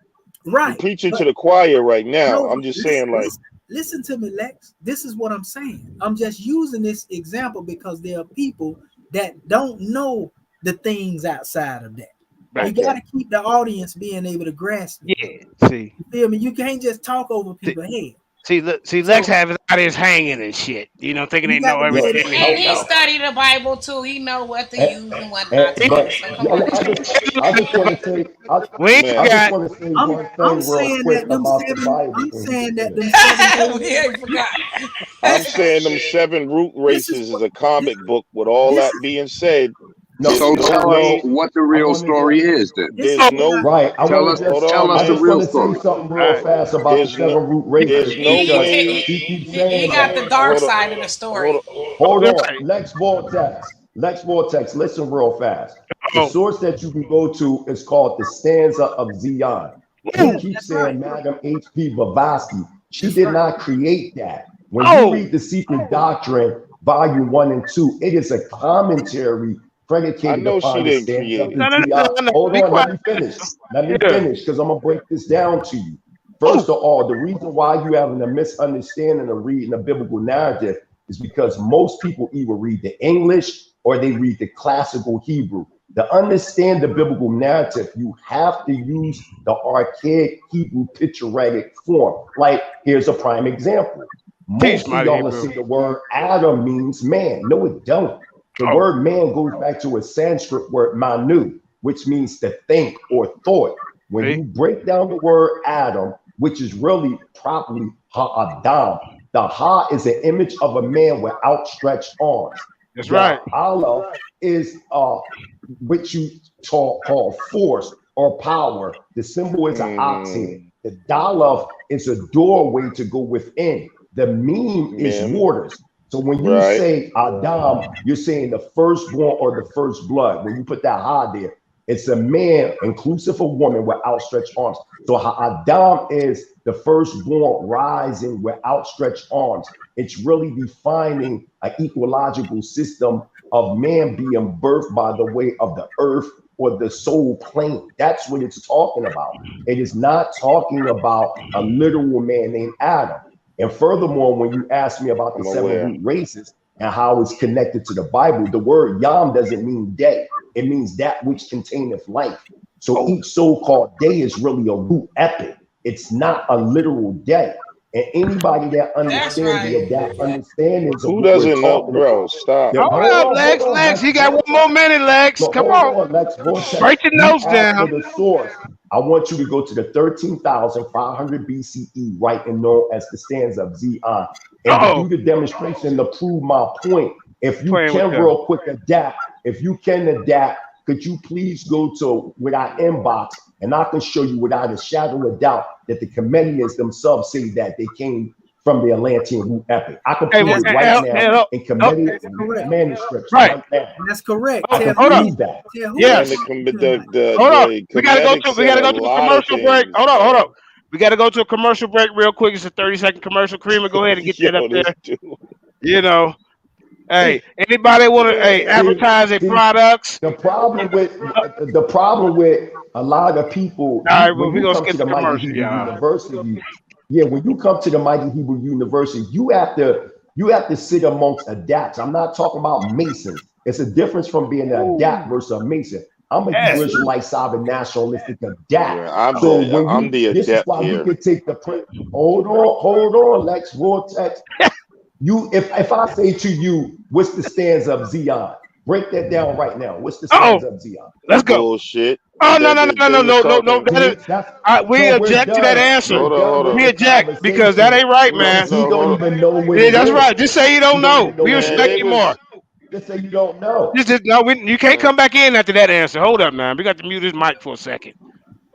Right. You're preaching to the choir right now. I'm just saying, like, listen to me, Lex. This is what I'm saying. I'm just using this example because there are people that don't know the things outside of that. Right. You got to keep the audience being able to grasp it. Yeah, see. You feel me? You can't just talk over people's head. See, Lex have his audience hanging and shit. You know, thinking they know everything. And he studied the Bible too. He know what to use and what not to use. So come on. I just want to say, I just want to say one thing real quick about the Bible. I'm saying that them we ain't forgot. I'm saying them 7 root races is a comic book. With all that being said, so tell us what the real story is. Then there's no right. Tell us the real story. Say something real fast about the 7 root races. There's no way. He got the dark side of the story. Hold on, Lex Vortex. Listen real fast. The source that you can go to is called the Stanza of Zion. You keep saying Madam H.P. Blavatsky. She did not create that. When you read the Secret Doctrine, Volume 1 and 2, it is a commentary predicated upon the Stanza of Zion. Hold on, let me finish. Let me finish, because I'm gonna break this down to you. First of all, the reason why you have a misunderstanding of reading a biblical narrative is because most people either read the English or they read the classical Hebrew. To understand the biblical narrative, you have to use the archaic Hebrew picturetic form. Like, here's a prime example. Most of y'all see the word Adam means man. No, it don't. The word man goes back to a Sanskrit word manu, which means to think or thought. When you break down the word Adam, which is really properly ha-adam, the ha is an image of a man with outstretched arms. That's right. Allah is which you call force or power. The symbol is an ox head. The dalaf is a doorway to go within. The meme is waters. So when you say Adam, you're saying the firstborn or the first blood. When you put that ha there, it's a man, inclusive of woman, with outstretched arms. So Adam is the firstborn rising with outstretched arms. It's really defining an ecological system of man being birthed by the way of the earth or the soul plane. That's what it's talking about. It is not talking about a literal man named Adam. And furthermore, when you ask me about the 7 root races and how it's connected to the Bible, the word Yam doesn't mean day. It means that which containeth life. So each so-called day is really a root epic. It's not a literal day. And anybody that understands that understandings of who doesn't know, bro? Stop. Hold up, Lex. You got 1 more minute, Lex. Come on. Lex. Break your notes down. For the source, I want you to go to the 13,500 BCE, right, and known as the Stanza of Zion, and to do the demonstration to prove my point. If you can real quick adapt, could you please go to our inbox and I can show you without a shadow of doubt that the Comedians themselves say that they came from the Atlantean root epic. I can prove it right now in Comedian manuscripts right now. That's correct. Hold on. Yes. Hold on. We gotta go to a commercial break. Hold on. We gotta go to a commercial break real quick. It's a 30-second commercial. Creamer, go ahead and get that up there. You know. Hey, anybody want to advertise their products? The problem with a lot of people. All right, well, we're gonna skip the commercial, University. Yeah, when you come to the Mighty Hebrew University, you have to sit amongst adapts. I'm not talking about Masons. It's a difference from being an adapt versus a Mason. I'm a Israelite sovereign nationalistic adapt. Yeah, I'm the this adept is why here. we could take the print. Hold on, Lex Vortex. If I say to you, what's the stanza of Zion? Break that down right now. What's the stanza of Zion? Let's go. Bullshit. Oh no! We object to that answer. We object because that ain't right, man. You don't even know where. Yeah, that's right. Just say you don't know. We respect you more. Just say you don't know. You can't come back in after that answer. Hold up, man. We got to mute his mic for a second.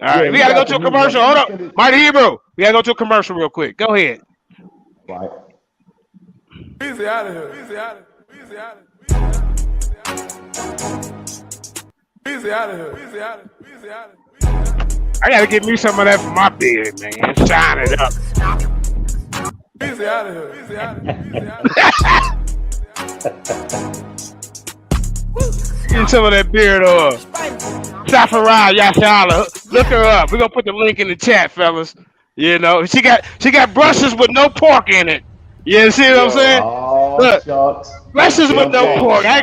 All right, we gotta go to a commercial. Hold up, Mighty Hebrew. We gotta go to a commercial real quick. Go ahead. Right. Easy out of here. Easy out of here. Easy out of here. Easy out of here. Easy out of here. Easy out of here. I gotta get me some of that for my beard, man. Shine it up. Easy out of here. Easy out of here. Easy out of here. Get some of that beard off. Safarah Yashala. Look her up. We're gonna put the link in the chat, fellas. You know, she got brushes with no pork in it. You see what I'm saying? Oh, Look, shucks. brushes with no Hey, pork. Yeah.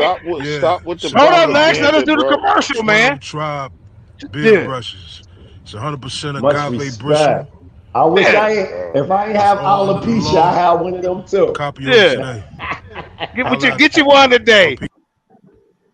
stop with the Hold up, Lex. Let us propaganda, do the bro. commercial, man. 12 tribe beard Yeah. brushes. It's 100% Much agave bristle. respect. I wish Yeah. if I ain't It's have all under the alopecia, I law. have one of them too. Copy yours Yeah. today. Get you one today.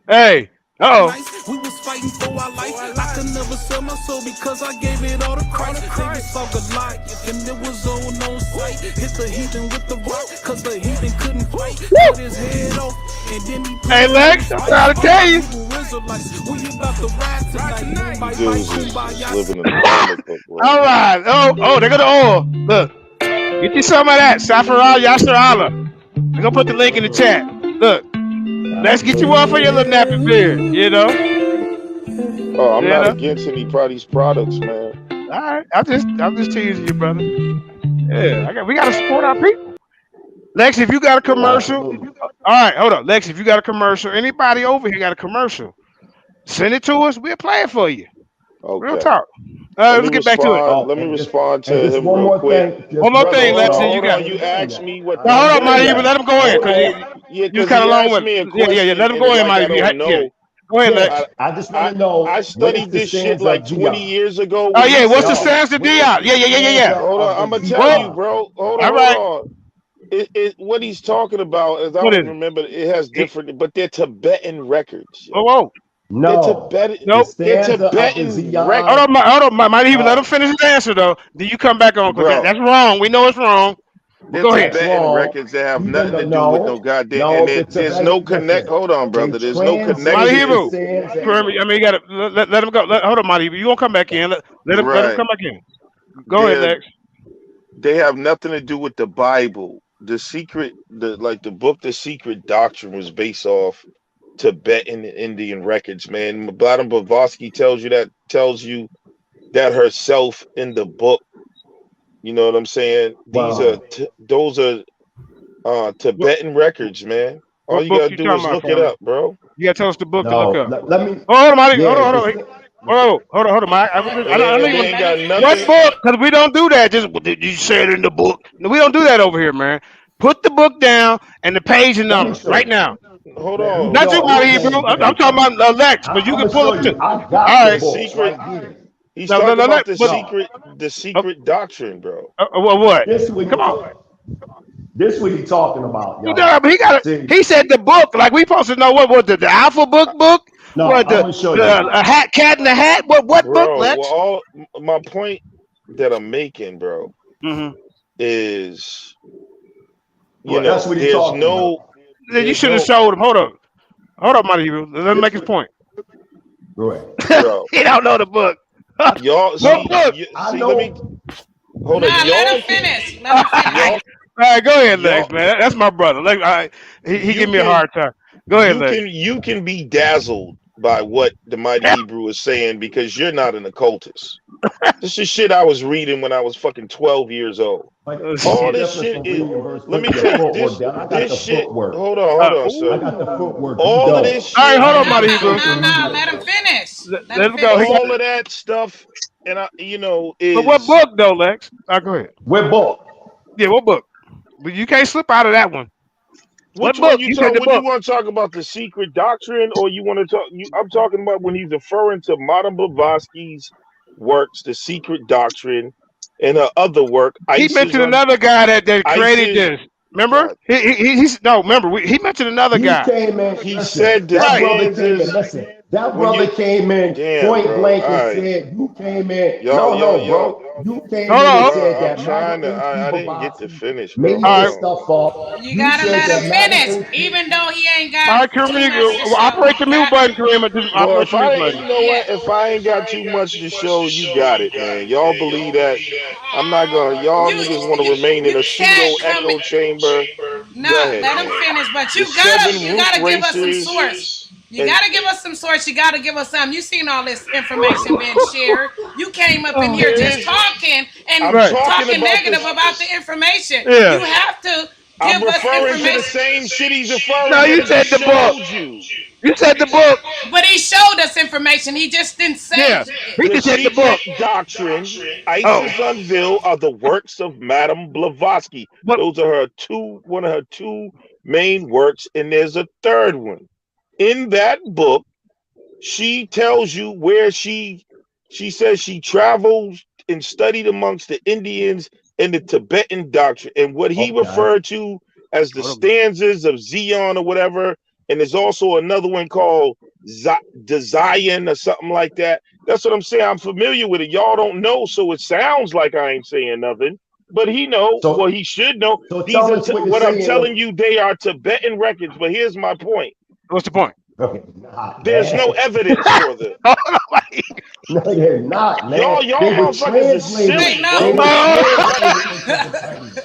Hey. Nice. We was fighting for our life. I could never sell my soul because I gave it all to Christ. They saw Goliath and it was on sight. Hit the heathen with the rock because the heathen couldn't fight. Cut his head off and then he put Hey, Lex, I'm trying to tell you. We about to ride tonight. Dudes is living in the comic book world. All right. Oh, they got the oil. Look. Get you some of that. Safarah Yasser Allah. I'm going to put the link in the chat. Look. Let's get you one for your little nappy beard. You know? Oh, I'm not against any these products, man. All right. I'm just teasing you, brother. Yeah. We got to support our people. Lex, if you got a commercial. All right. Hold up. Lex, if you got a commercial, anybody over here got a commercial, send it to us. We'll play it for you. Okay. Real talk. Let's get back to it. Let me respond to him one real more quick. thing. One more thing, Lexi. You got. You asked me what. Now, hold up, Mighty. But let him go in because you kind of long with. Yeah. Let him go in, Mighty. Yeah. Go ahead, Lex. I just want to know. I studied this shit like 20 years ago. Oh yeah, what's the stands of Dion? Yeah. Hold on, I'm gonna tell you, bro. Hold on. What he's talking about is I don't remember. It has different, but they're Tibetan records. Whoa. No, they're Tibetan records. Hold on, Mighty. Even let him finish his answer though. Then you come back on because that's wrong. We know it's wrong. Go ahead. Tibetan records that have nothing to do with no goddamn. And there's no connect. Hold on, brother. There's no connection. Mighty Hebrew. I mean, you gotta let him go. Hold on, Mighty Hebrew. You gonna come back in? Let him come back in. Go ahead, Lex. They have nothing to do with the Bible. The book, The Secret Doctrine, was based off Tibetan and Indian records, man. Madame Blavatsky tells you that herself in the book. You know what I'm saying? Those are Tibetan records, man. All you gotta do is look it up, bro. You gotta tell us the book to look up. Let me. Hold on, Mighty. Hold on, Mike. I know you got nothing. What book? Because we don't do that. Just did you say it in the book? No, we don't do that over here, man. Put the book down and the page and number right now. Hold on. Not you, Mighty Hebrew. I'm talking about Lex, but you can pull it too. All right. He's talking about the secret doctrine, bro. What? Come on. This what he's talking about, y'all. No, but he said the book. Like we supposed to know what was the Alpha book? No, what I'm gonna show you. A hat, cat in the hat. What book, Lex? Well, my point that I'm making, bro, is that's what he's talking about. You should have showed him. Hold up, Mighty Hebrew. Let him make his point. Go ahead. He don't know the book. Y'all see, let me hold on. Let him finish. All right, go ahead, Lex, man. That's my brother. Lex, he give me a hard time. Go ahead, Lex. You can be dazzled by what the Mighty Hebrew is saying because you're not an occultist. This is shit I was reading when I was fucking 12 years old. All this shit is. Let me tell you this shit. Hold on, sir. I got the footwork. All of this shit. All right, hold on, Mighty Hebrew. No, let him finish. Let him go. All of that stuff, and is. But what book though, Lex? Go ahead. What book? Yeah, what book? But you can't slip out of that one. What book? You want to talk about the secret doctrine, or you want to talk? I'm talking about when he's referring to Madame Blavatsky's works, the secret doctrine, and her other work. He mentioned another guy that created this. Remember? He mentioned another guy. Came in, he said that brother came in point blank and said, "You came in." Bro. You came in and said that. I didn't get to finish. Maybe this stuff off. You gotta let him finish, even though he ain't got. All right, Kareem, operate the mute button, Kareem. If I ain't got too much to show, you got it, man. Y'all believe that? I'm not gonna. Y'all niggas want to remain in a pseudo echo chamber. No, let him finish. But you gotta give us some source. You gotta give us some source. You gotta give us some. You seen all this information being shared. You came up in here just talking and talking negative about the information. Yeah. You have to I'm give us referring to the information. same shit he's referring No, to you that he said just the book. showed you. You said the book. But he showed us information. He just didn't say Yeah, it. he The just said the book. secret doctrine, Oh, ISIS Unveiled, are the works of Madame Blavatsky. but Those are one of her two main works, and there's a third one. In that book, she tells you where she says she travels and studied amongst the Indians and the Tibetan doctrine, and what he referred to as the stanzas of Zion or whatever. And there's also another one called Zion or something like that. That's what I'm saying. I'm familiar with it. Y'all don't know, so it sounds like I ain't saying nothing. But he know. So, Well, he should know. so These tell are us what you're what I'm saying. telling you. They are Tibetan records. But here's my point. what's the point? Okay, nah, There's man. no evidence for them. No, they're not, man. Y'all They were motherfuckers is translated. silly, no. They bro. were translated into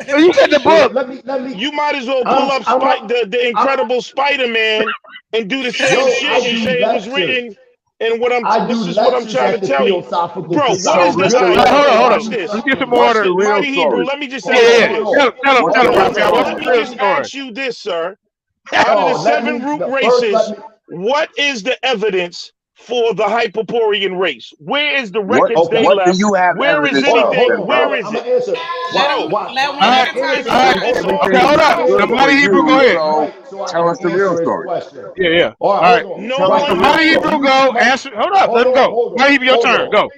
the You said the book. Let me. You might as well pull up the Incredible Spider-Man and do the same shit and say it was written. And this is what I'm trying to tell you, bro. What is the? Hold Watch on. this. Let's get some Watch order. the real Mighty Hebrew. story? Let me just Yeah, ask yeah. you this. Tell him, Let What's me the real just story? ask you this, sir. Out of the seven root races, what is the evidence for the Hyperborean race? Where is the records they What do left? you have Where is evidence of? anything? Then, Where bro? is I'm it? gonna answer. Let Bro, one at a time. that's all. Okay, hold up. The Everything Mighty Hebrew, go you, ahead. so So I tell us can the real answer his story. question. Yeah, yeah. All All right, right. hold on. No So one Mighty knows. Hebrew, go. Answer. Hold up. Let him go. Mighty Hebrew, your turn. Go.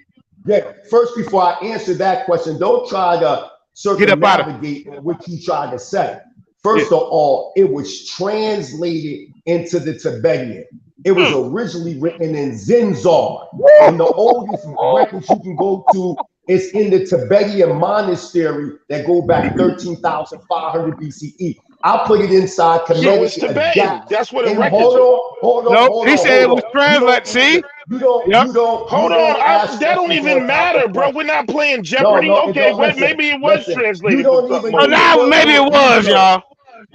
Yeah, first before I answer that question, don't try to Get up out of circumnavigate on what you tried to say. First of all, it was translated into the Tibetan. It was originally written in Zinzar, and the oldest records you can go to is in the Tibetan monastery that go back 13,500 BCE. I'll put it inside So it's Connecticut. Tibetan. That's what the And records are. hold on. Nope. He said it was translated. See? You don't Hold on. ask That don't questions on even top of matter, bro. questions. We're not playing No, Jeopardy. it Okay, don't. but maybe it was You translated from don't something even Oh, over do there. now maybe it was, y'all.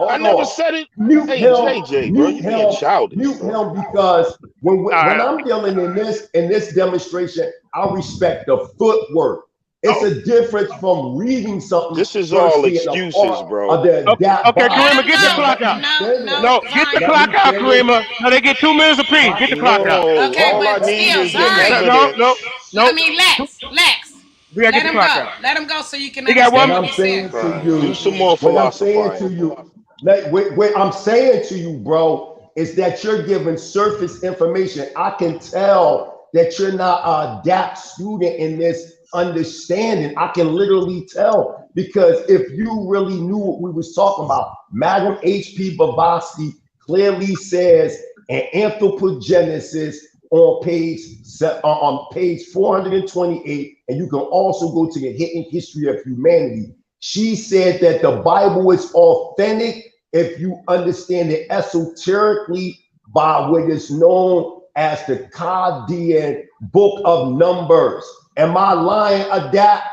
I Hold never on. said it. Mute Hey, him. JJ, bro, you being childish. Mute Bro. him because when right. I'm dealing in this demonstration, I respect the footwork. It's a difference from reading something. This is versus all being a excuses, part bro. Of the Okay, Karima, get the Let him clock out. go. No, get the clock out, Karima. No, they get 2 minutes apiece. Get the clock out. No, Okay, all I but need still, is the Zion. No. evidence. I mean, Lex. We gotta Let get the him clock go. out. Let him go so you can He got understand one. what he's saying. Do some more What I'm saying to philosophizing. you, what I'm saying to you, bro, is that you're giving surface information. I can tell that you're not a adapt student in this understanding. I can literally tell, because if you really knew what we was talking about, Madam H.P. Blavatsky clearly says in Anthropogenesis on page 428, and you can also go to the Hidden History of Humanity. She said that the Bible is authentic if you understand it esoterically by what is known as the Chaldean Book of Numbers. Am I lying? Adapt,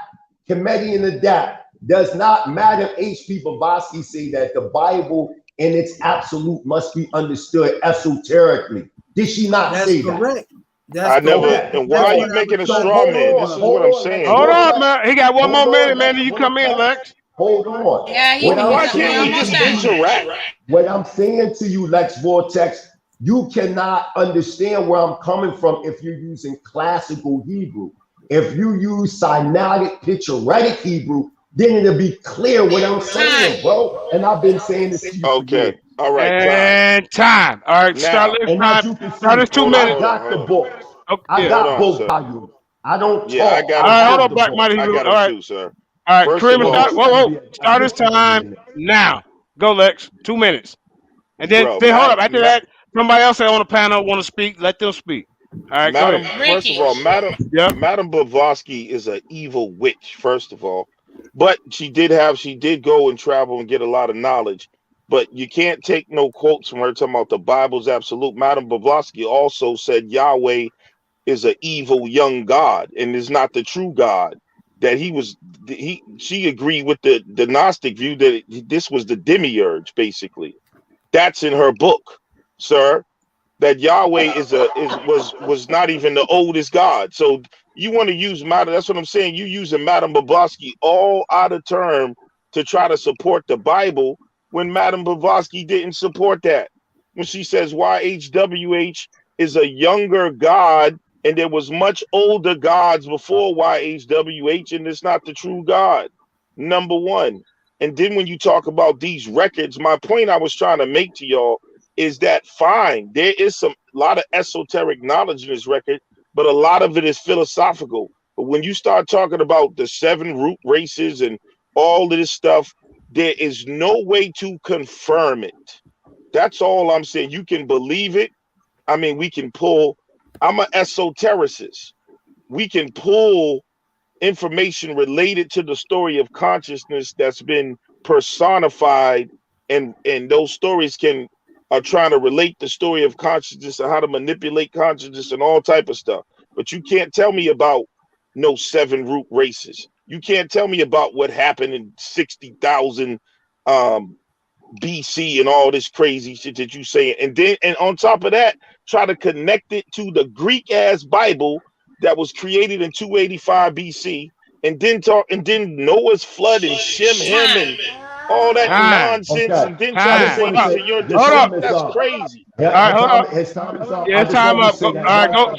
Comedian Adapt. Does not Madam H.P. Blavatsky say that the Bible in its absolute must be understood esoterically? Did she not say correct. that? I never. Okay. And why are you making a straw man? This is what I'm saying, Hold bro. up, man. He got one more minute, man. Then you come in, Lex. Hold on. Yeah, Why can't we just interact? What I'm saying to you, Lex Vortex, you cannot understand where I'm coming from if you're using classical Hebrew. If you use synotic, picturetic Hebrew, then it'll be clear what I'm saying, bro. And I've been saying this to you. Okay. All right. And time. All right. Start this time. Start this 2 minutes. I got the books. Okay, I got both sir. volumes. I don't Yeah, I talk. got All right, hold them on, too. Black Mighty I Hebrew. got All them right. too, sir. All right, First of Karima, all, whoa. Start this time now. Go, Lex. 2 minutes. And then, bro, hold up. After that, somebody else on the panel want to speak. Let them speak. All right, go ahead. First of all, Madam Blavatsky is an evil witch, first of all. But she did go and travel and get a lot of knowledge. But you can't take no quotes from her talking about the Bible's absolute. Madam Blavatsky also said Yahweh is an evil young God and is not the true God. That she agreed with the Gnostic view that this was the demiurge, basically. That's in her book, sir. That Yahweh was not even the oldest God. So you want to use Madam, that's what I'm saying. You using Madam Blavatsky all out of term to try to support the Bible when Madame Blavatsky didn't support that. When she says YHWH is a younger God and there was much older gods before YHWH and it's not the true God. Number one. And then when you talk about these records, my point I was trying to make to y'all is that fine, there is a lot of esoteric knowledge in this record, but a lot of it is philosophical. But when you start talking about the 7 root races and all of this stuff, there is no way to confirm it. That's all I'm saying. You can believe it. I mean, we can pull, I'm an esotericist. We can pull information related to the story of consciousness that's been personified, and those stories are trying to relate the story of consciousness and how to manipulate consciousness and all type of stuff. But you can't tell me about no 7 root races. You can't tell me about what happened in 60,000 BC and all this crazy shit that you say. And then, and on top of that, try to connect it to the Greek ass Bible that was created in 285 BC, and then Noah's flood and Shem, Ham, and all that nonsense, and then try to say these are your descendants. That's crazy. His time is up. Yeah, time up. All right, go.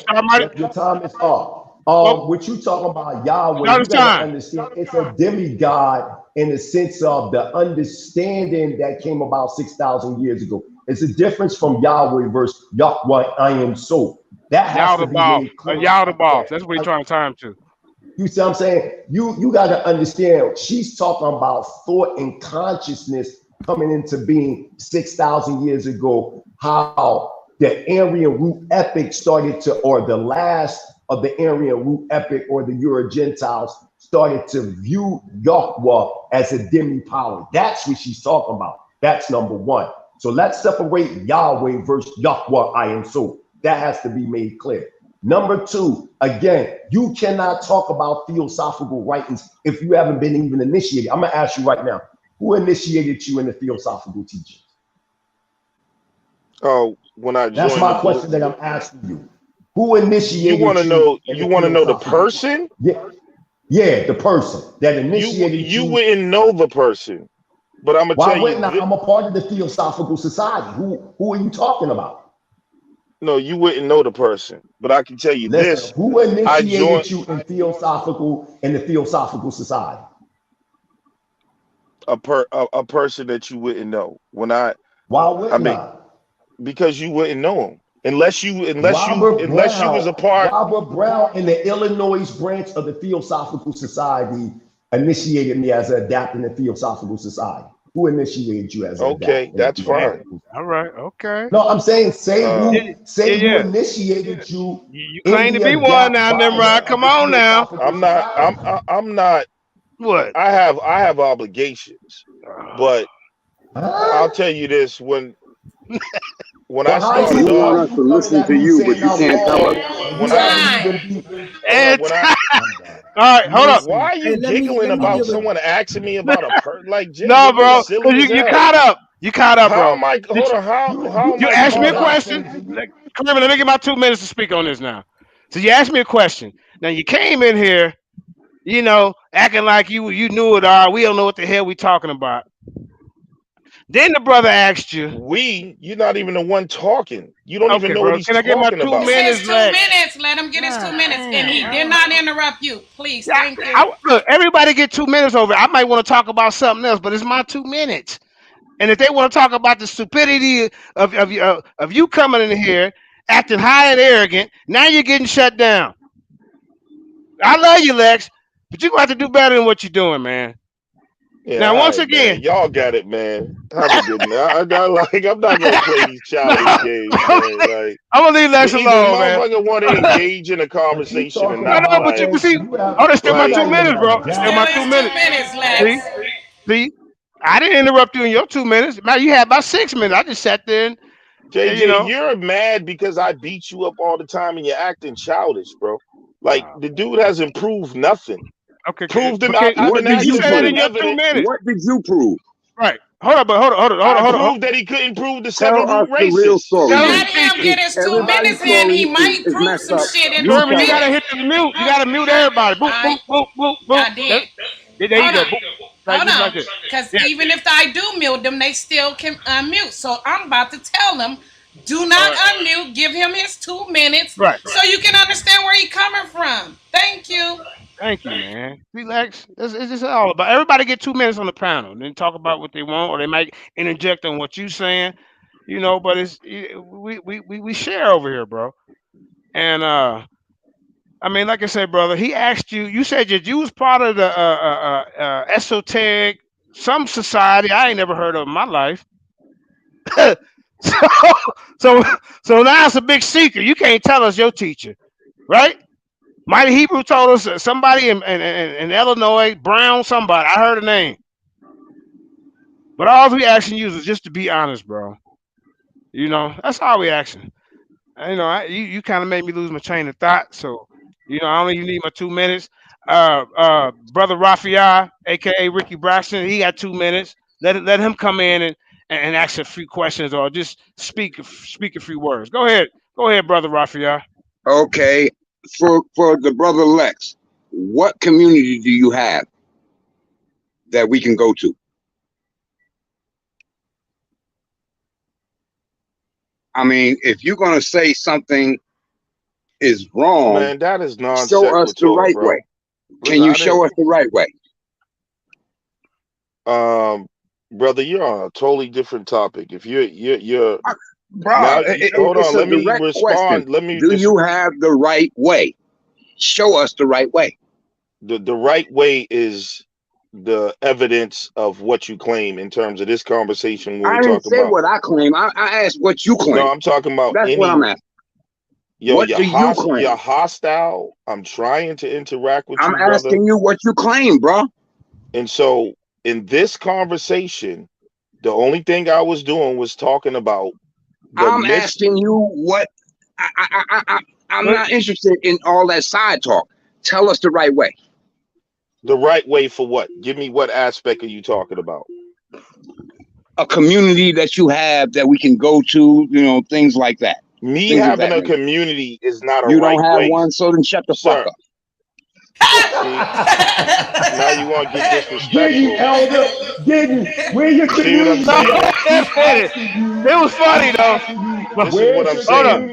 Your time is up. What you talking about Yahweh, you gotta understand it's a demigod in the sense of the understanding that came about 6,000 years ago. It's a difference from Yahweh versus Yahweh, I am so. That has to be made clear. Yahweh, that's what he's trying to tie him to. You see what I'm saying? You got to understand, she's talking about thought and consciousness coming into being 6,000 years ago, how the Aryan root epic started to, or the last of the Aryan root epic or the Euro-Gentiles started to view Yahweh as a demi-power. That's what she's talking about. That's number one. So let's separate Yahweh versus Yahweh, I am so. That has to be made clear. Number two, again, you cannot talk about philosophical writings if you haven't been even initiated. I'm going to ask you right now, who initiated you in the philosophical teachings? Oh, when I joined. That's my question that I'm asking you. Who initiated you? Want to know? You want to know the person? Yeah, the person that initiated you. You wouldn't know the person, but I'm gonna tell you. I'm a part of the Theosophical Society. Who are you talking about? No, you wouldn't know the person, but I can tell you this. Who initiated you in the Theosophical Society? A person that you wouldn't know. Why wouldn't I? Because you wouldn't know him unless you was a part. Robert Brown in the Illinois branch of the Theosophical Society initiated me as an adaptant in the Theosophical Society. Who initiated you as an adaptant? That's fine. All right, okay. No, I'm saying who initiated you. You claim to be one now, Nimrod. Come on now. I'm not. What? I have obligations, but I'll tell you this: when I started you want us to listen to you, but you can't tell us. All right, hold up. Why are you giggling about someone asking me about a like? Jay, no, bro, because you caught up. You caught up, bro. How you asked me a question. Come here, let me get my 2 minutes to speak on this now. So you asked me a question. Now you came in here, acting like you knew it all. We don't know what the hell we talking about. Then the brother asked you. You're not even the one talking. You don't even know what he's talking about. Can I get my 2 minutes? 2 minutes. Let him get his 2 minutes. And he did not interrupt you. Please, thank you. Look, everybody get 2 minutes over. I might want to talk about something else, but it's my 2 minutes. And if they want to talk about the stupidity of you coming in here, acting high and arrogant, now you're getting shut down. I love you, Lex, but you're going to have to do better than what you're doing, man. Yeah, now, once again, man. Y'all got it, man. Have a good night. I'm not gonna play these childish games, man. Like, I'm gonna leave Lex alone, man. Motherfucker want to engage in a conversation and not. No, but you see, that's still my 2 minutes, bro. Still my 2 minutes. Lex. See, I didn't interrupt you in your 2 minutes. Man, you had about 6 minutes. I just sat there and JJ, you're mad because I beat you up all the time and you're acting childish, bro. Like the dude has improved nothing. Okay, proved him. What did you prove? Right. Hold on. I proved that he couldn't prove the 7 root races. Let him get his 2 minutes in. He might prove some shit in 2 minutes. You gotta hit the mute. You gotta mute everybody. Boop, boop, boop, boop, boop. I did. There you go. Hold on, because even if I do mute them, they still can unmute. So I'm about to tell them, do not unmute. Give him his 2 minutes, so you can understand where he's coming from. Thank you. Thank you, man. Relax. It's just all about everybody get 2 minutes on the panel, and then talk about what they want, or they might interject on what you saying, you know. But it's we share over here, bro. And I mean, like I said, brother, he asked you. You said that you was part of the esoteric some society I ain't never heard of in my life. so now it's a big secret. You can't tell us your teacher, right? Mighty Hebrew told us somebody in Illinois, Brown, somebody. I heard a name. But all we asking you is just to be honest, bro. You know, that's all we asking. You know, you kind of made me lose my train of thought. So, you know, I only need my 2 minutes. Brother Raphael, aka Ricky Braxton, he got 2 minutes. Let him come in and ask a few questions, or just speak a few words. Go ahead, brother Raphael. Okay, for the brother Lex, what community do you have that we can go to? I mean, if you're gonna say something is wrong, man, that is non show us the right way. Can you show us the right way? Brother, you're on a totally different topic. If you're bro, now, hold on, let me respond. Question. Do you have the right way? Show us the right way. The right way is the evidence of what you claim in terms of this conversation. I didn't say what I claim. I asked what you claim. No, I'm talking about. That's what I'm asking. Yo, what do you claim? You're hostile. I'm trying to interact with you, brother. I'm asking you what you claim, bro. And so in this conversation, the only thing I was doing was talking about. I'm asking you what. I'm not interested in all that side talk. Tell us the right way. The right way for what? Give me what aspect are you talking about? A community that you have that we can go to, you know, things like that. Me having a community is not a right way. You don't have one, so then shut the fuck up. Now you want to get disrespectful. Where your community? It was funny though. This is what I'm saying.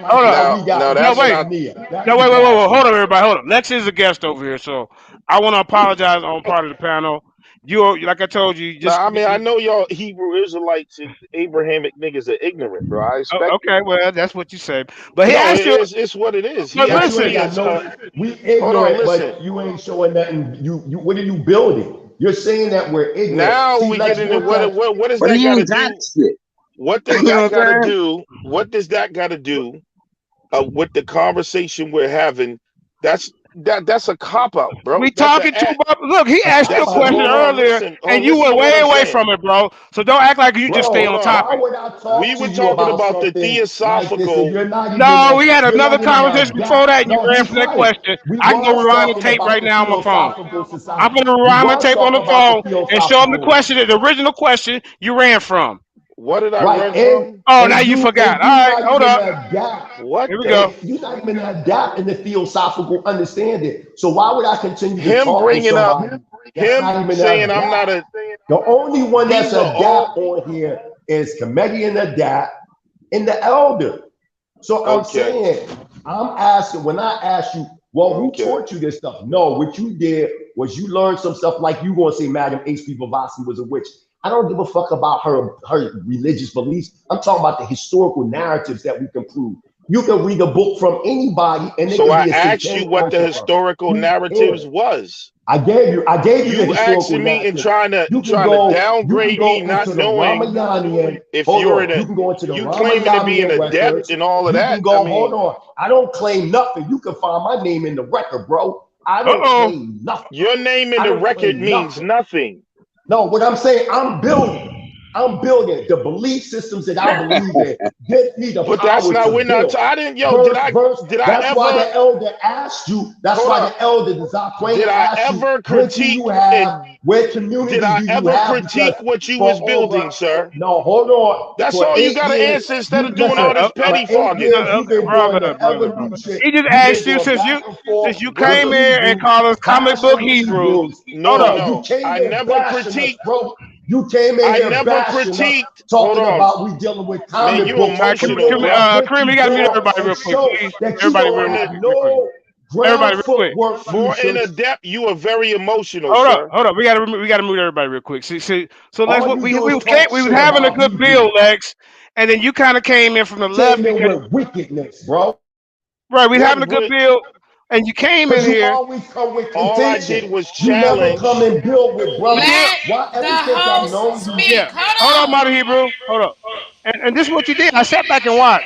Hold on. No, wait. Hold on, everybody. Hold on. Lex is a guest over here, so I want to apologize on part of the panel. You, like I told you, just. I mean, I know y'all Hebrew Israelites and Abrahamic niggas are ignorant, bro. I expect. Okay, well, that's what you say. But he asked you. It's what it is. We ignorant, but you ain't showing nothing. You what are you building? You're saying that we're ignorant. Now we get into what does that got to do? What does that got to do? What does that got to do with the conversation we're having? That's a cop out, bro. We talking to look. He asked you a question earlier, and you went way away from it, bro. So don't act like you just stay on topic. We were talking about the theosophical. No, we had another conversation before that, and you ran from that question. I can go rewind the tape right now on my phone. I'm going to rewind my tape on the phone and show him the question, the original question you ran from. What did I run from? Oh, now you forgot. All right, hold up. What? Here we go. You're not even adapt in the theosophical understanding. So why would I continue to talk bringing to up him saying I'm not a. The only one that's adapt on here is comedian adapt and the elder. So I'm saying, I'm asking, when I ask you, well, who taught you this stuff? No, what you did was you learned some stuff like you gonna say Madam H.P. Blavatsky was a witch. I don't give a fuck about her religious beliefs. I'm talking about the historical narratives that we can prove. You can read a book from anybody, and so I asked you what the historical narratives was. I gave you You asking me and trying to downgrade me, not knowing if you're in you claiming to be an adept and all of that. Hold on. I don't claim nothing. You can find my name in the record, bro. I don't claim nothing. Your name in the record means nothing. No, what I'm saying, I'm building. I'm building the belief systems that I believe in. Give me the But power that's not, to we're not, build. I didn't, yo, did I That's why ever, the elder asked you. That's hold why up, the elder Zaquin did I asked you, ever what do critique you have? and What community did I do you ever have? critique Because what you for was building, sir? no, hold on. That's For all you 8 got to years, answer instead you of doing all listen. this For petty 8 farting. years, you've been doing the Brother. evolution. He just You've been asked you going since back and forth, you brother came here and Hebrew, called us comic book bashing Hebrews. Hebrews. Hold up. You came I in never bashing us, critiqued. bro. You came in I here never bashing us, critiqued. talking Hold on. about we dealing with Man, comic you books. When emotional, your bro. Kareem, you gotta mute everybody real quick, show please. that you Everybody don't real have quick. no Everybody ground real quick. footwork More in a research. depth, you are very emotional, Hold sir. up. We gotta mute everybody real quick. See, so Lex, All what you we do we is was talk we was shit having a about good Hebrews. build, Lex, and then you kind of came in from the left Came in because with wickedness, bro. right, we having a good build, and you came in Because you here. always come with All I did contention. was You never challenge. come and build with brothers. Let Why the ever since I've host known you? speak. Hold on, Hold on. Modern Hebrew. Hold up. And this is what you did. I sat back and watched.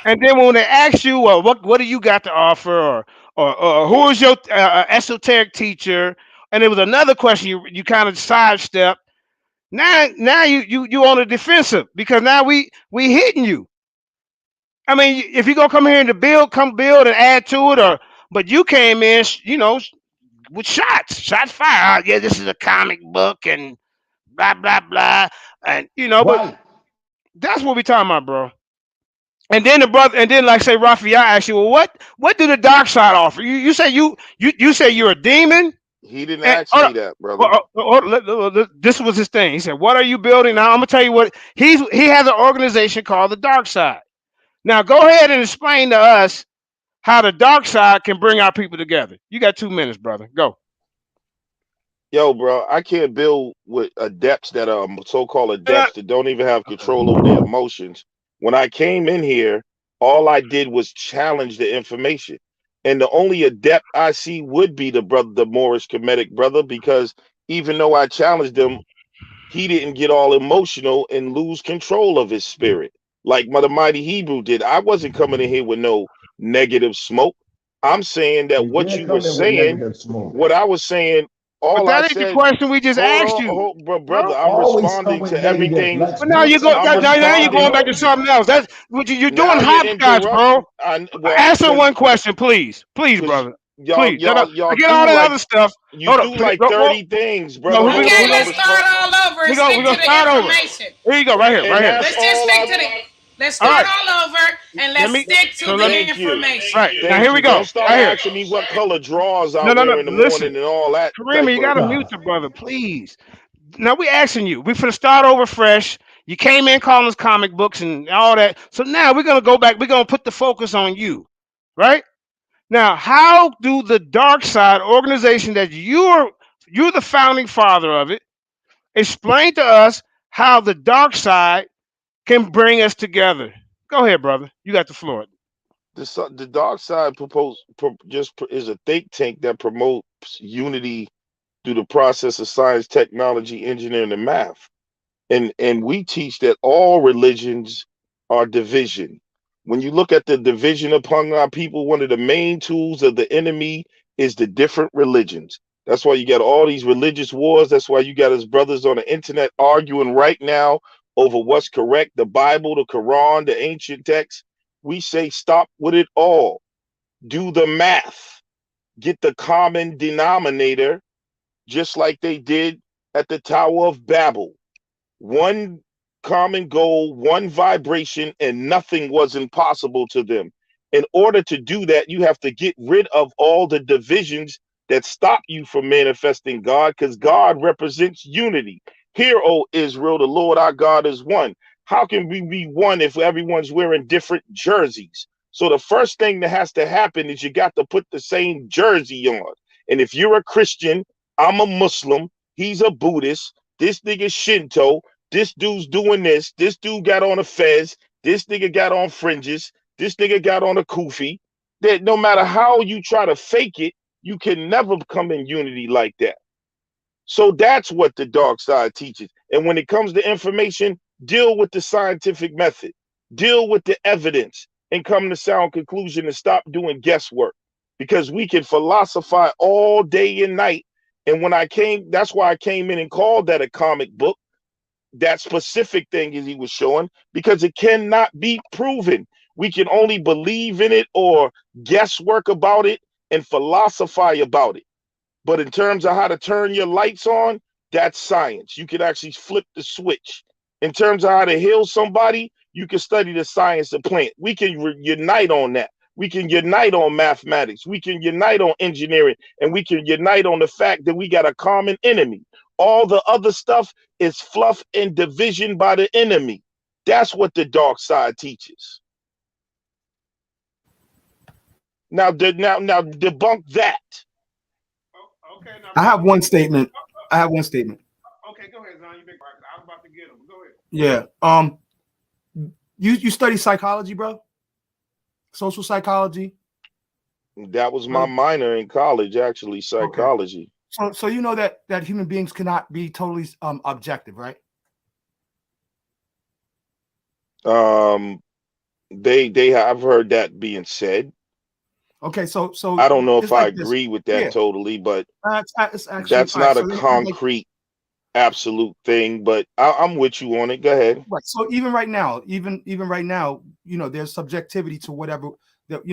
And then when they asked you, well, what do you got to offer, or who is your esoteric teacher? And there was another question you kind of sidestepped. Now you on the defensive because now we hitting you. I mean, if you gonna come here to come build and add to it, but you came in, with shots fired. Yeah, this is a comic book and blah blah blah, and but Right. that's what we talking about, bro. And then like say Raphael asked you, well, what do the dark side offer? You say you say you're a demon. He didn't And ask me that, brother. This was his thing. He said, "What are you building now?" I'm gonna tell you what he has an organization called the Dark Side. Now go ahead and explain to us how the dark side can bring our people together. You got 2 minutes, brother. Go. Yo, bro, I can't build with adepts that are so-called adepts that don't even have control over their emotions. When I came in here, all I did was challenge the information. And the only adept I see would be the Moorish Kemetic brother, because even though I challenged him, he didn't get all emotional and lose control of his spirit like the mighty Hebrew did. I wasn't coming in here with no negative smoke. I'm saying that You what did you were come in with saying, negative smoke. what I was saying, But all I that ain't the said, question we just hold asked on, you, brother, bro. I'm Always come responding with to negative. everything. Let's But now build now something you're going responding. back to something else. That's what you're doing Now you're hopscotch, bro. interrupting. Answer one question, please, Because brother. Please. No, y'all forget all do that like, other stuff. you Hold up. do like Go, 30 things, no, brother. Hold Okay, on, let's start all over and we're stick gonna to the start over. information. Here you go, right here. And that's Let's just all stick to the. Let's All start right. all over and let's stick to the Thank you. information. Right. Now Thank here we you. go. Don't start Right here. asking me what color drawers I No. wear in the Listen, morning and all that Karima, type you of. gotta mute the brother, please. Now we asking you. We finna start over fresh. You came in calling us comic books and all that. So now we're gonna go back. We're gonna put the focus on you, right? Now, how do the Dark Side organization that you're the founding father of it explain to us how the Dark Side can bring us together? Go ahead, brother. You got the floor. The dark side is a think tank that promotes unity through the process of science, technology, engineering, and math. And we teach that all religions are division. When you look at the division upon our people, one of the main tools of the enemy is the different religions. That's why you got all these religious wars. That's why you got his brothers on the internet arguing right now over what's correct, the Bible, the Quran, the ancient texts. We say stop with it all. Do the math. Get the common denominator, just like they did at the Tower of Babel. One common goal, one vibration, and nothing was impossible to them. In order to do that, you have to get rid of all the divisions that stop you from manifesting God, because God represents unity. Hear, O Israel, the Lord our God is one. How can we be one if everyone's wearing different jerseys? So the first thing that has to happen is you got to put the same jersey on. And if you're a Christian, I'm a Muslim, he's a Buddhist, this nigga Shinto, this dude's doing this dude got on a fez, this nigga got on fringes, this nigga got on a kufi. That no matter how you try to fake it, you can never come in unity like that. So that's what the dark side teaches. And when it comes to information, deal with the scientific method, deal with the evidence, and come to sound conclusion and stop doing guesswork. Because we can philosophize all day and night. And when I came, that's why I came in and called that a comic book. that specific thing as he was showing, because it cannot be proven. We can only believe in it or guesswork about it and philosophize about it. But in terms of how to turn your lights on, that's science. You can actually flip the switch. In terms of how to heal somebody, you can study the science of plant. We can unite on that. We can unite on mathematics. We can unite on engineering. And we can unite on the fact that we got a common enemy. All the other stuff is fluff and division by the enemy. That's what the dark side teaches. Now debunk that. Okay. Now, I have one statement. Okay, go ahead, Zon. You big rock. I was about to get him. Go ahead. Yeah. You study psychology, bro? Social psychology? That was my minor in college, actually, psychology. Okay. So you know that human beings cannot be totally objective, right? I've heard that being said. Okay, so I don't know if I like agree with that totally, but it's actually, that's not a concrete, absolute thing. But I'm with you on it. Go ahead. Right. So even right now, there's subjectivity to whatever that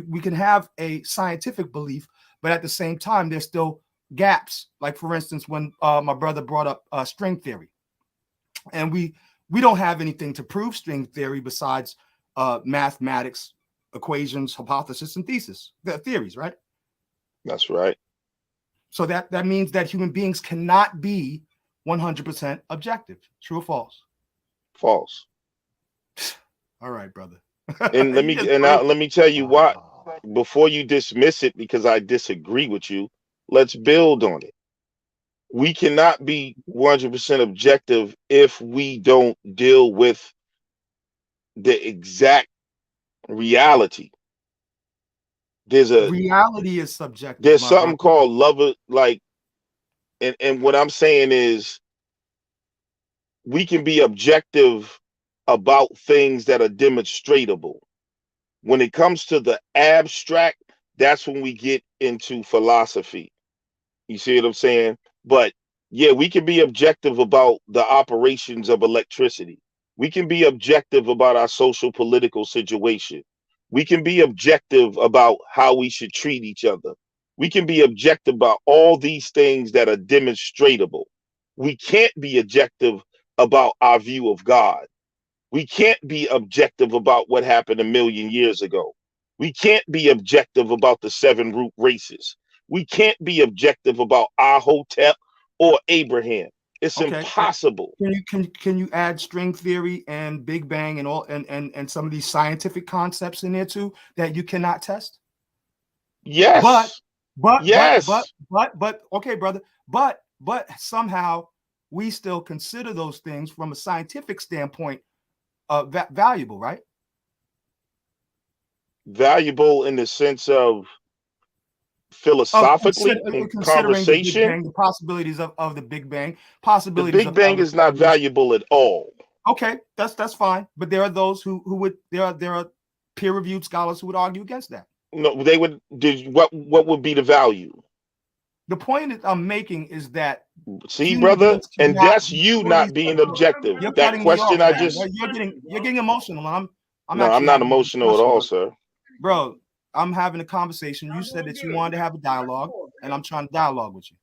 we can have a scientific belief, but at the same time, there's still gaps. Like for instance, when my brother brought up string theory, and we don't have anything to prove string theory besides mathematics, equations, hypothesis, and theories, right? That's right. So that means that human beings cannot be 100% objective. True or false? False. All right, brother. And let me tell you why. Before you dismiss it, because I disagree with you, let's build on it. We cannot be 100% objective if we don't deal with the exact reality. Reality is subjective. There's something called love, like, and what I'm saying is we can be objective about things that are demonstratable. When it comes to the abstract, that's when we get into philosophy. You see what I'm saying? But yeah, we can be objective about the operations of electricity. We can be objective about our social political situation. We can be objective about how we should treat each other. We can be objective about all these things that are demonstratable. We can't be objective about our view of God. We can't be objective about what happened 1,000,000 years ago. We can't be objective about the 7 root races. We can't be objective about our Hotep or Abraham. It's impossible. Can you add string theory and Big Bang and all and some of these scientific concepts in there too that you cannot test? Yes. But yes. But okay, brother. But somehow we still consider those things from a scientific standpoint valuable, right? Valuable in the sense of philosophically in conversation, the possibilities of the Big Bang, the Big Bang is not valuable at all. Okay, that's fine, but there are those who would there are peer-reviewed scholars who would argue against that. No, they would. What would be the value? The point that I'm making is that, see, brother, and that's you not being objective. That question I just you're getting emotional. I'm not emotional at all, sir. Bro, I'm having a conversation. You said that you wanted to have a dialogue, and I'm trying to dialogue with you.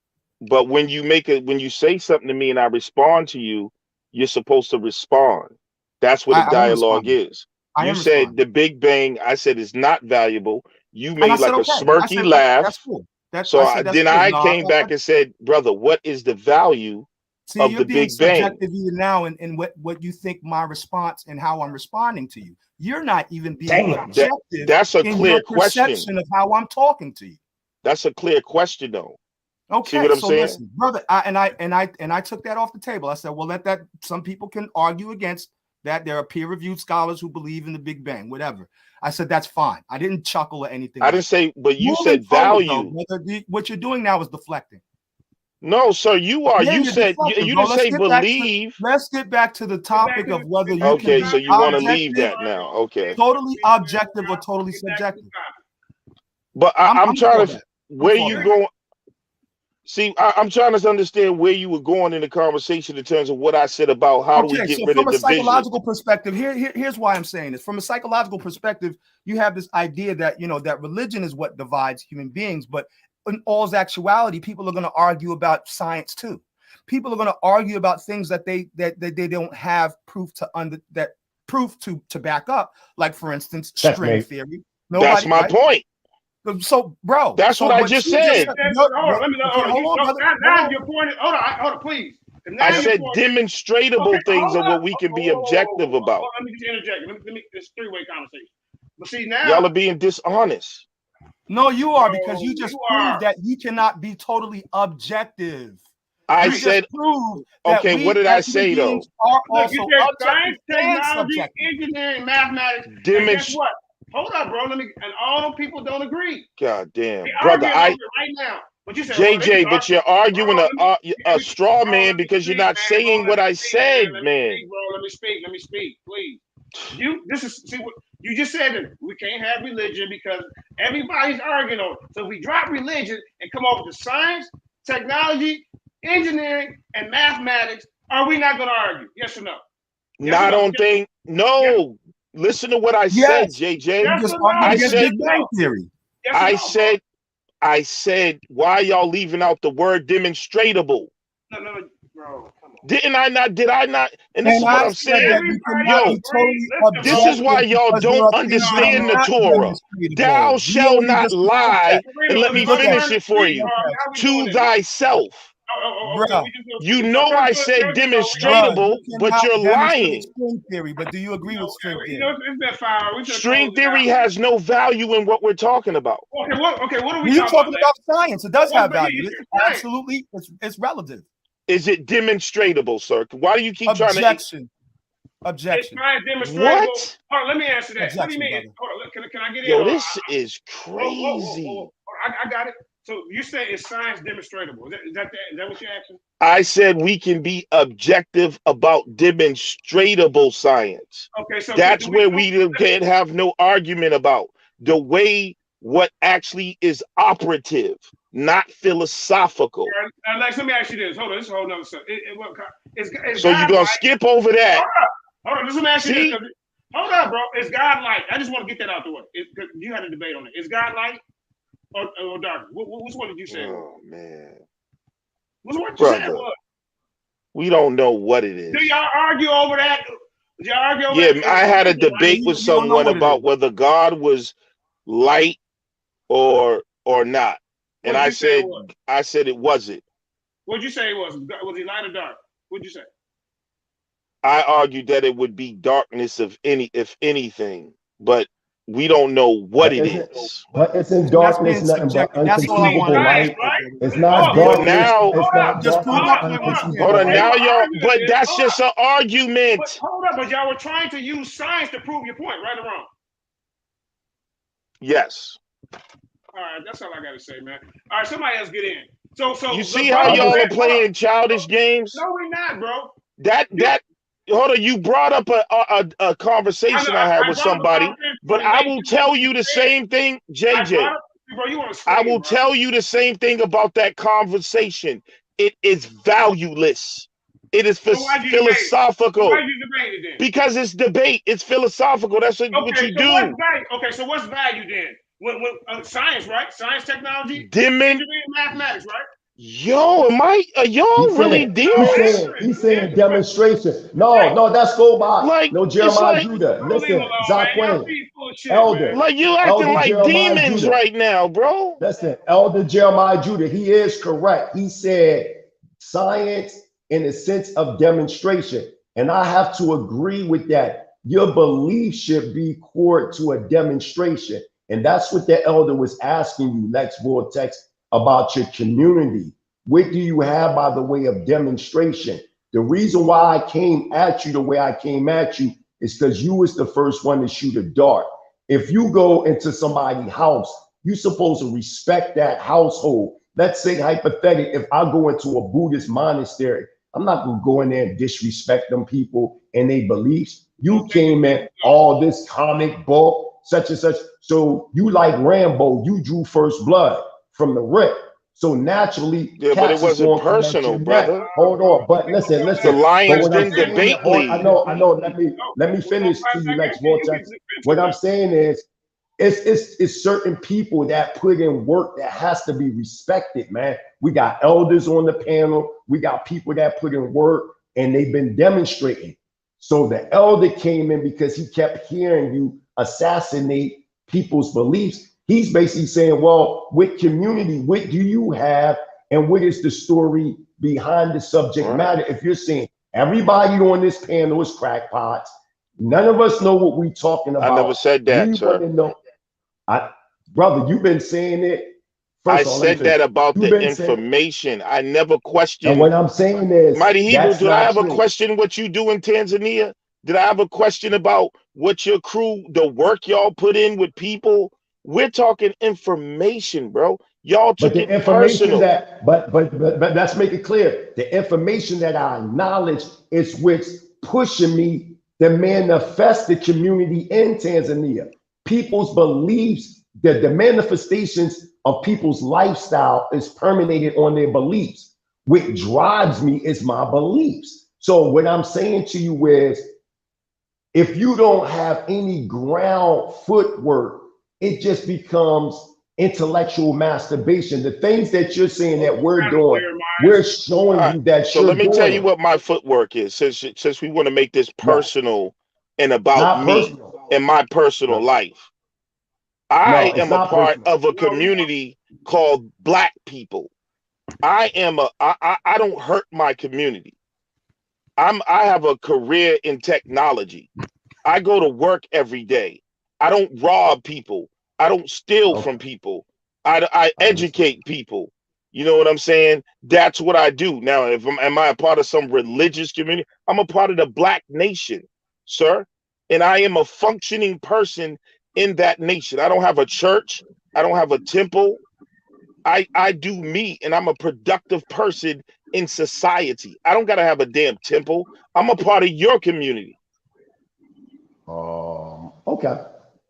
But when you say something to me and I respond to you, you're supposed to respond. That's what a dialogue is. You said the Big Bang. I said it's not valuable. You made like a smirky laugh. That's cool. Then I came back and said, brother, what is the value of the Big Bang? Subjective even now in what you think my response and how I'm responding to you. You're not even being objective. That's a clear question of how I'm talking to you. That's a clear question, though. Okay, see what I'm saying? Listen, brother, I took that off the table. I said, well, let that. Some people can argue against that. There are peer-reviewed scholars who believe in the Big Bang, whatever. I said that's fine. I didn't chuckle or anything. I didn't say, but you said value. What you're doing now is deflecting. No, sir, you are. You said you didn't say believe. Let's get back to the topic of whether you okay, can so you want to leave that now. Okay. Totally objective or totally subjective. But I'm trying to where you going. See, I'm trying to understand where you were going in the conversation in terms of what I said about how do we get rid from of a division. psychological perspective, here's why I'm saying this. From a psychological perspective, you have this idea that that religion is what divides human beings, but in all's actuality, people are going to argue about science too. People are going to argue about things that they don't have proof to back up. Like, for instance, string theory. That's my point. So, bro, that's what I just said. Hold on, now your point. Hold on, please. I said demonstratable things are what we can be objective about. Let me just interject. Let me it's a three-way conversation. But see, now y'all are being dishonest. No, you are, because you just proved that you cannot be totally objective. I said, okay, what did I say though? Look, you said science, technology, engineering, mathematics. And guess what? Hold up, bro. And all them people don't agree. God damn, brother. Right now. But you said, JJ, but you're arguing a straw man because you're not saying what I said, man. Bro, let me speak, please. See what you just said, that we can't have religion because everybody's arguing on it. So if we drop religion and come up with the science, technology, engineering, and mathematics, are we not going to argue? Yes or no? Not on thing. No. Yes. Listen to what I said, JJ. I said, why y'all leaving out the word demonstratable? No, bro. Did I not? And this is what I'm saying. Yo, this is why y'all don't understand the Torah. Thou shalt not lie. And let me finish it for you. To thyself. You know I said demonstratable, but you're lying. String theory, but do you agree with string theory? String theory has no value in what we're talking about. Okay, what are we talking about? Science. It does have value. Absolutely, it's relative. Is it demonstratable, sir? Why do you keep trying to? Objection. What? Hold on, let me answer that. What do you mean? Hold on, can I get in? Yo, this is crazy. I got it. So you say it's science demonstratable. Is that what you're asking? I said we can be objective about demonstratable science. Okay, so that's where we can't have no argument about the way what actually is operative, not philosophical. Alex, let me ask you this. Hold on, this is a whole nother stuff. So you're gonna skip over that? Hold on, let me ask you this. Hold on, bro. Is God light? I just want to get that out the way. You had a debate on it. Is God light? Or dark? Which one did you say? Oh man, which one did you say? We don't know what it is. Do y'all argue over that? I had a debate with someone about whether God was light or not, and I said it wasn't. What'd you say it was? Was he light or dark? What'd you say? I argued that it would be darkness if anything, but we don't know what it is. But it's in darkness, nothing but unconceivable light. It's not darkness. Now, hold on, now y'all. But that's just an argument. But hold up, but y'all were trying to use science to prove your point, right or wrong? Yes. All right, that's all I gotta say, man. All right, somebody else get in. So you see how y'all are playing childish games? No, we're not, bro. That. Hold on, you brought up a conversation I had with somebody, but I will tell you the same thing, JJ. I will tell you the same thing about that conversation. It is valueless. It is philosophical. Why you debating then? Because it's debate. It's philosophical. That's what you do. So what's value then? When science, right? Science, technology, engineering, mathematics, right? Yo, are y'all really demons? He's saying demonstration. No, that's go by. No, Jeremiah Judah. Listen, Zaquin, Elder. Like you acting like Jeremiah demons Judah. right now, bro. Listen, Elder Jeremiah Judah, he is correct. He said science in the sense of demonstration. And I have to agree with that. Your belief should be core to a demonstration. And that's what the elder was asking you, Lex Vortex, about your community. What do you have by the way of demonstration? The reason why I came at you the way I came at you is because you was the first one to shoot a dart. If you go into somebody's house, you're supposed to respect that household. Let's say hypothetically, if I go into a Buddhist monastery, I'm not gonna go in there and disrespect them people and their beliefs. You came in all this comic book, such and such. So you like Rambo, you drew first blood from the rip. So naturally, Yeah, but it wasn't personal, brother. Hold on, but listen. The Lions didn't saying, debate league. I know. Let me finish to you, Lex Vortex. What I'm saying is, it's certain people that put in work that has to be respected, man. We got elders on the panel. We got people that put in work, and they've been demonstrating. So the elder came in because he kept hearing you assassinate people's beliefs. He's basically saying, well, what community, what do you have, and what is the story behind the subject matter? If you're saying everybody on this panel is crackpots, none of us know what we're talking about. I never said that, we sir. Know, brother, you've been saying it. I said that about the information. I never questioned. And what I'm saying is, Mighty Hebrew, did I ever question what you do in Tanzania? Did I have a question about what your crew, the work y'all put in with people? We're talking information, bro. Y'all took it personal. But let's make it clear. The information that I acknowledge is what's pushing me to manifest the community in Tanzania. People's beliefs, the manifestations of people's lifestyle is permeated on their beliefs. What drives me is my beliefs. So what I'm saying to you is, if you don't have any ground footwork, it just becomes intellectual masturbation. The things that you're saying that we're doing, we're showing you that. So let me tell you what my footwork is, since we want to make this personal and about me and my personal life. I am a part of a community called Black people. I don't hurt my community. I have a career in technology. I go to work every day. I don't rob people. I don't steal from people. I educate people. You know what I'm saying? That's what I do. Now, am I a part of some religious community? I'm a part of the Black nation, sir. And I am a functioning person in that nation. I don't have a church. I don't have a temple. I do me, and I'm a productive person in society. I don't got to have a damn temple. I'm a part of your community. Okay.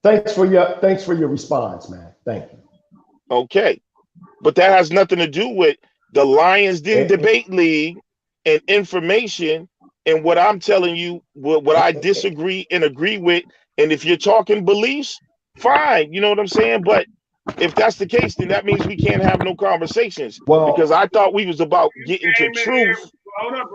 Thanks for your response, man. Thank you. Okay. But that has nothing to do with the Lions Den debate league and information and what I'm telling you, what I disagree and agree with. And if you're talking beliefs, fine. You know what I'm saying? But if that's the case, then that means we can't have no conversations. Because I thought we was about getting to truth.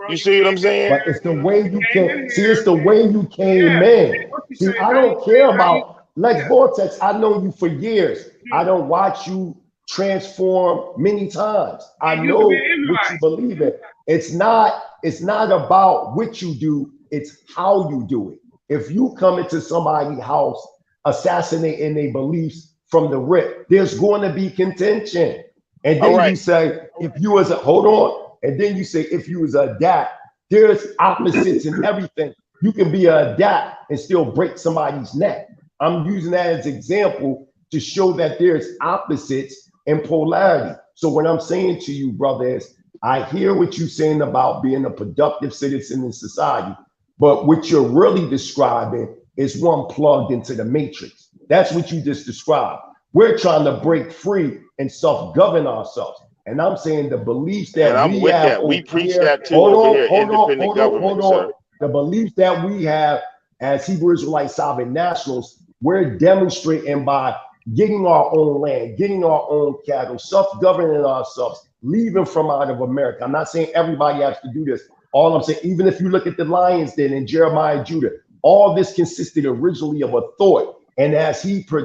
You see what I'm saying? But it's the way you came. See, it's the way you came in. See, I don't care about Lex Vortex. I know you for years. I don't watch you transform many times. I know what you believe in. It's not about what you do, it's how you do it. If you come into somebody's house assassinating their beliefs from the rip, there's going to be contention. And then you say, if you was a hold on, and then you say, if you was a adapt, there's opposites in everything. You can be a adapt and still break somebody's neck. I'm using that as an example to show that there's opposites and polarity. So what I'm saying to you, brother, is I hear what you're saying about being a productive citizen in society, but what you're really describing is one plugged into the matrix. That's what you just described. We're trying to break free and self-govern ourselves. And I'm saying the beliefs that we have. We preach that too over here, independent government, sir. The beliefs that we have as Hebrew Israelite sovereign nationals, we're demonstrating by getting our own land, getting our own cattle, self-governing ourselves, leaving from out of America. I'm not saying everybody has to do this. All I'm saying, even if you look at the Lions Den and Jeremiah Judah, all this consisted originally of a thought. And as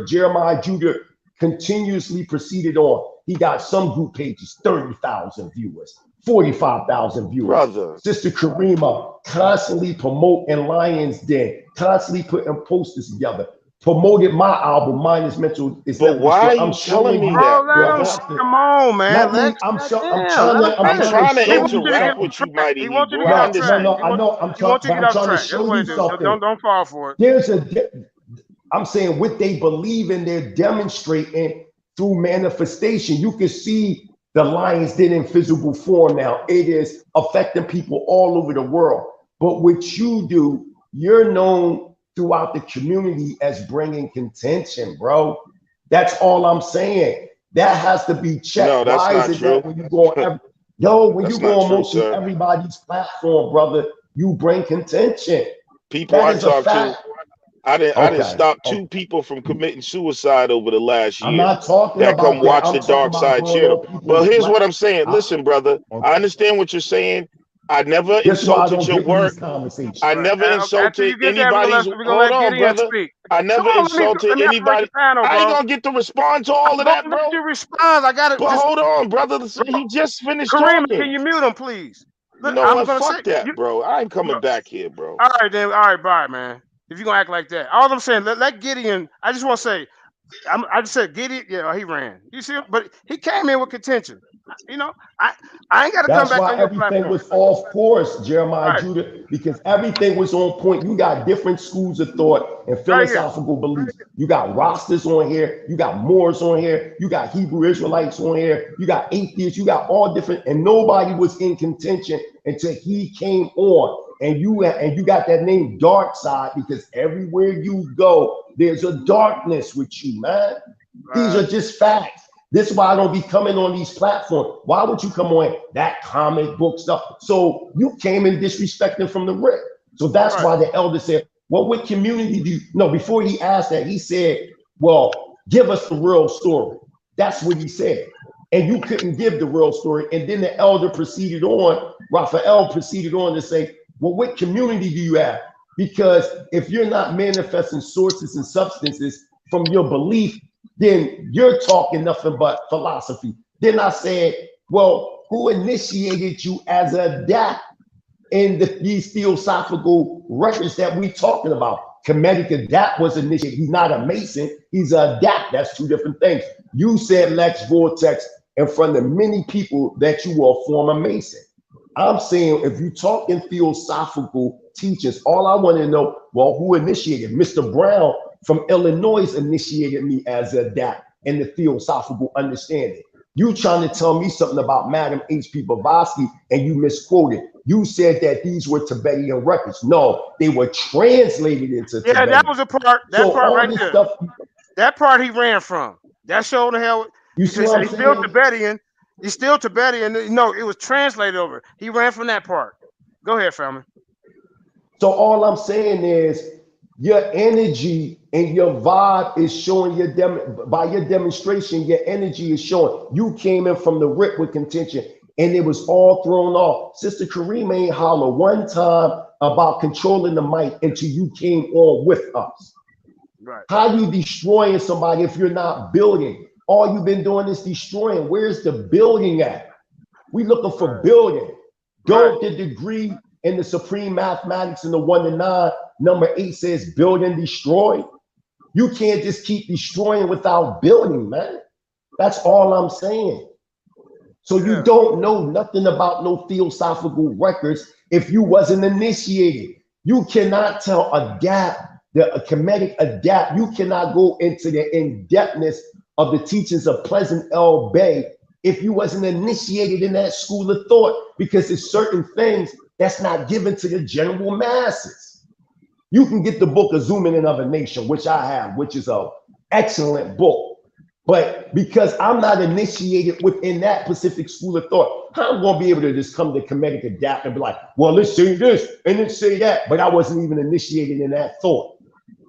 Jeremiah Judah continuously proceeded on, he got some group pages, 30,000 viewers, 45,000 viewers. Brother. Sister Karima constantly promoting Lions Den, constantly putting posters together. Promoted my album, Mine is Mental. But why are you telling me that? Come on, man. I'm trying to interact with you, Mighty Hebrew. I understand. I'm trying to show you something. Don't fall for it. I'm saying what they believe in, they're demonstrating through manifestation. You can see the Lions Den in physical form now. It is affecting people all over the world. But what you do, you're known throughout the community as bringing contention, bro. That's all I'm saying. That has to be checked. No, that's Why not is it true. that when you go on when you go on true, mostly sir. everybody's platform, brother, you bring contention. People that I is a talk fact. to, I didn't stop 2 people from committing suicide over the last year. I'm not talking that about come that. watch I'm the talking Dark about Side going channel. on people's Well, here's what I'm platform. saying. Listen, brother, I understand what you're saying. I never That's why I insulted don't your get in work. these conversations. I never After insulted you get that, anybody's. we're gonna Hold let on, Gideon brother. speak. I never Come on, insulted let me operate anybody. the panel, I bro. ain't gonna get to respond to all of that, bro. Let you respond. I got it. But hold on, brother. He just finished Kareem, talking. can you mute him, please? You know I'm what? gonna Fuck say that, bro. I ain't coming back here, bro. All right, then. All right, bye, man. If you're gonna act like that, all I'm saying, let Gideon. I just want to say, I just said Gideon. Yeah, he ran. You see, but he came in with contention. You know, I ain't got to come That's back why on your everything platform. was off course, Jeremiah Right. Judah, because everything was on point. You got different schools of thought and philosophical beliefs. You got Rastas on here, you got Moors on here, you got Hebrew Israelites on here, you got atheists, you got all different, and nobody was in contention until he came on. And you got that name Dark Side because everywhere you go, there's a darkness with you, man. These are just facts. This is why I don't be coming on these platforms. Why would you come on that comic book stuff? So you came in disrespecting from the rip. So that's why the elder said, well, what community do you, no, before he asked that, he said, well, give us the real story. That's what he said. And you couldn't give the real story. And then the elder proceeded on, Raphael proceeded on to say, well, what community do you have? Because if you're not manifesting sources and substances from your belief, then you're talking nothing but philosophy. Then I said, well, who initiated you as a adapt in these theosophical records that we talking about? Kemetic adapt was initiated. He's not a Mason, he's a adapt. That's 2 different things. You said Lex Vortex in front of many people that you were a former Mason. I'm saying if you talk in theosophical teachings, all I want to know, well, who initiated? Mr. Brown from Illinois initiated me as a adapt in the theosophical understanding. You trying to tell me something about Madam H.P. Blavatsky and you misquoted. You said that these were Tibetan records. No, they were translated into Tibetan. That was a part. That part right there. Stuff, that part he ran from. That showed the hell. You see what I'm he's saying? still Tibetan. He's still Tibetan. No, it was translated over. He ran from that part. Go ahead, family. So all I'm saying is your energy and your vibe is showing by your demonstration, your energy is showing. You came in from the rip with contention and it was all thrown off. Sister Kareem ain't holler one time about controlling the mic until you came on with us. Right. How you destroying somebody if you're not building? All you've been doing is destroying. Where's the building at? We looking for building. Don't the degree in the supreme mathematics in the 1 to 9, number 8 says build and destroy. You can't just keep destroying without building, man. That's all I'm saying. So you don't know nothing about no theosophical records if you wasn't initiated. You cannot tell a Kemetic adapt. You cannot go into the in-depthness of the teachings of Pleasant L. Bay if you wasn't initiated in that school of thought, because there's certain things that's not given to the general masses. You can get the book of Zooming in of a Nation, which I have, which is an excellent book. But because I'm not initiated within that specific school of thought, I'm going to be able to just come to Kemetic adapt and be like, well, let's say this and let's say that. But I wasn't even initiated in that thought.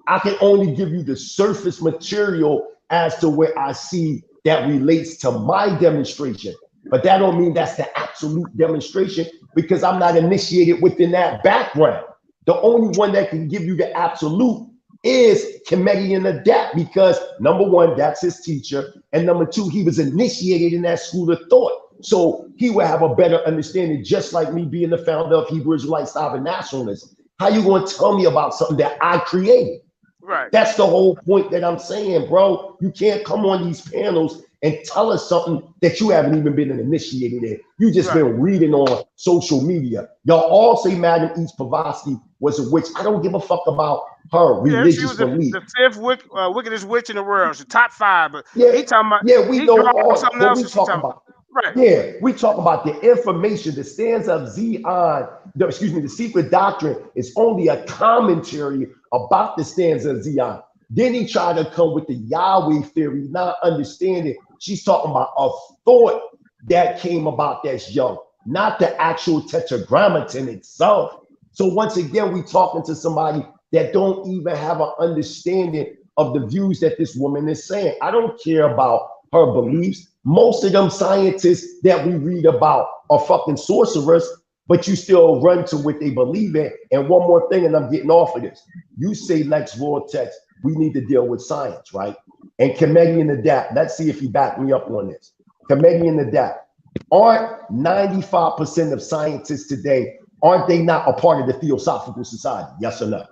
I can only give you the surface material as to where I see that relates to my demonstration. But that don't mean that's the absolute demonstration because I'm not initiated within that background. The only one that can give you the absolute is Kemetic adapt because number 1, that's his teacher. And number 2, he was initiated in that school of thought. So he will have a better understanding, just like me being the founder of Hebrew Israelite Sovereign Nationalism. How you going to tell me about something that I created? Right. That's the whole point that I'm saying, bro. You can't come on these panels and tell us something that you haven't even been initiated in. You just been reading on social media. Y'all all say Madam H. Blavatsky was a witch. I don't give a fuck about her religious belief. The 5th wickedest witch in the world. It's the top 5. But he talking about we know all something what else. we talking about. Right. Yeah, we talk about the information, the stanza of Zion, the secret doctrine is only a commentary about the stanza of Zion. Then he tried to come with the Yahweh theory, not understanding She's talking about a thought that came about that's young, not the actual tetragrammaton itself. So once again, we talking to somebody that don't even have an understanding of the views that this woman is saying. I don't care about her beliefs. Most of them scientists that we read about are fucking sorcerers, but you still run to what they believe in. And one more thing, and I'm getting off of this. You say Lex Vortex, we need to deal with science, right? And Comedy and Adapt, let's see if you back me up on this. Comedy and Adapt, aren't 95% of scientists today, aren't they not a part of the Theosophical Society? Yes or no?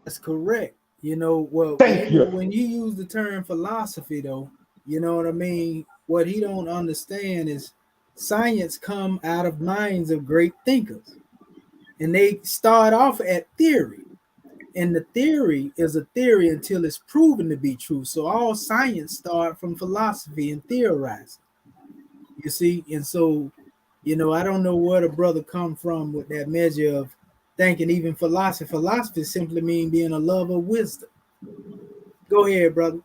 That's correct. You know, well, when you use the term philosophy, though, you know what I mean? What he don't understand is science come out of minds of great thinkers. And they start off at theory. And the theory is a theory until it's proven to be true. So all science starts from philosophy and theorizing. You see? And so, you know, I don't know where the brother come from with that measure of thinking even philosophy. Philosophy simply means being a lover of wisdom. Go ahead, brother.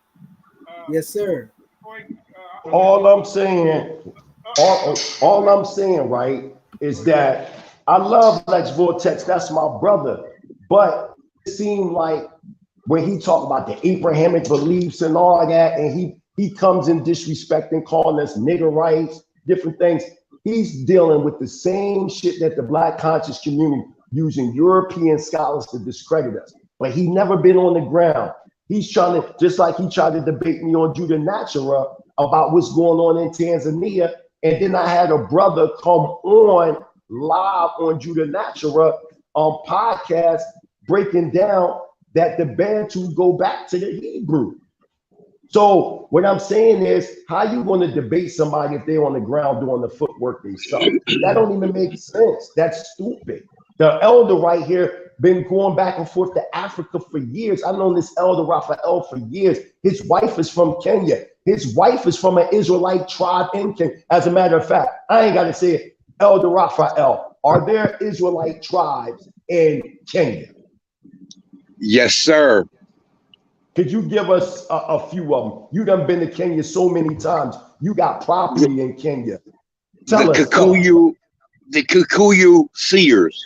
Yes, sir. All I'm saying, right, is that I love Lex Vortex. That's my brother. But it seemed like when he talked about the Abrahamic beliefs and all that, and he comes in disrespecting, calling us nigger rights, different things. He's dealing with the same shit that the Black conscious community using European scholars to discredit us. But he never been on the ground. He's trying to, just like he tried to debate me on Judah Natura about what's going on in Tanzania. And then I had a brother come on live on Judah Natura on podcast breaking down that the Bantu go back to the Hebrew. So what I'm saying is, how you going to debate somebody if they're on the ground doing the footwork themselves? That don't even make sense. That's stupid. The elder right here been going back and forth to Africa for years. I've known this elder Raphael for years. His wife is from Kenya. His wife is from an Israelite tribe in Kenya. As a matter of fact, I ain't got to say it. Elder Raphael, are there Israelite tribes in Kenya? Yes, sir. Could you give us a few of them? You done been to Kenya so many times. You got property in Kenya. Tell us. The Kikuyu seers.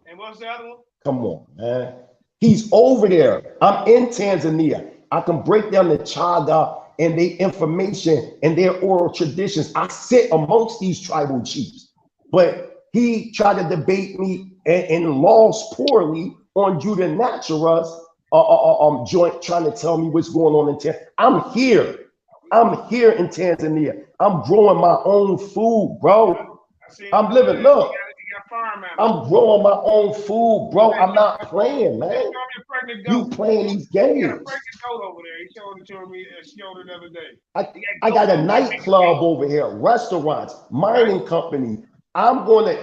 And what's the other one? Come on, man. He's over there. I'm in Tanzania. I can break down the Chaga and their information and their oral traditions. I sit amongst these tribal chiefs. But he tried to debate me and lost poorly on Judah Natura's joint, trying to tell me what's going on in Tanzania. I'm here in Tanzania. I'm growing my own food, bro. I'm living, look. I'm growing my own food, bro. I'm not playing, man. You playing these games. I got a nightclub over here, restaurants, mining company. I'm gonna,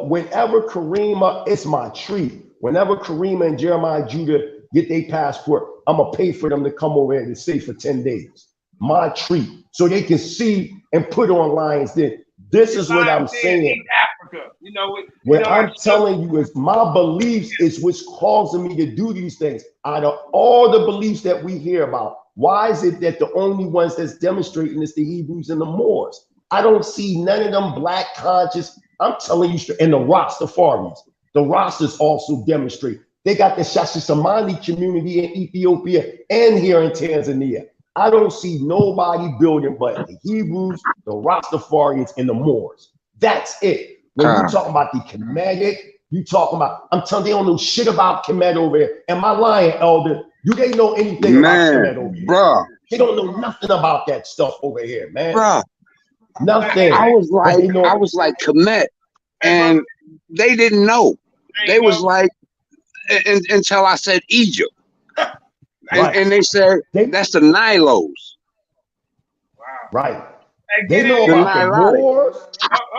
whenever Karima, it's my treat. Whenever Karima and Jeremiah Judah get their passport, I'm gonna pay for them to come over here to stay for 10 days. My treat. So they can see and put on lines that this is what I'm saying. Africa. You know what I'm telling you is my beliefs is what's causing me to do these things. Out of all the beliefs that we hear about, why is it that the only ones that's demonstrating is the Hebrews and the Moors? I don't see none of them Black conscious. I'm telling you straight, and the Rastafaris. The Rastas also demonstrate. They got the Shashamani community in Ethiopia and here in Tanzania. I don't see nobody building but the Hebrews, the Rastafarians, and the Moors. That's it. When you talking about the Kemetic, you talking about, I'm telling you, they don't know shit about Kemet over here. Am I lying, Elder? Do they know anything about Kemet over here? Bruh. They don't know nothing about that stuff over here, man. Bruh. Nothing. I was like Kemet, and they didn't know. They was like, until I said Egypt. And they said, that's the Nilos. Wow. Right. They know about the Moors.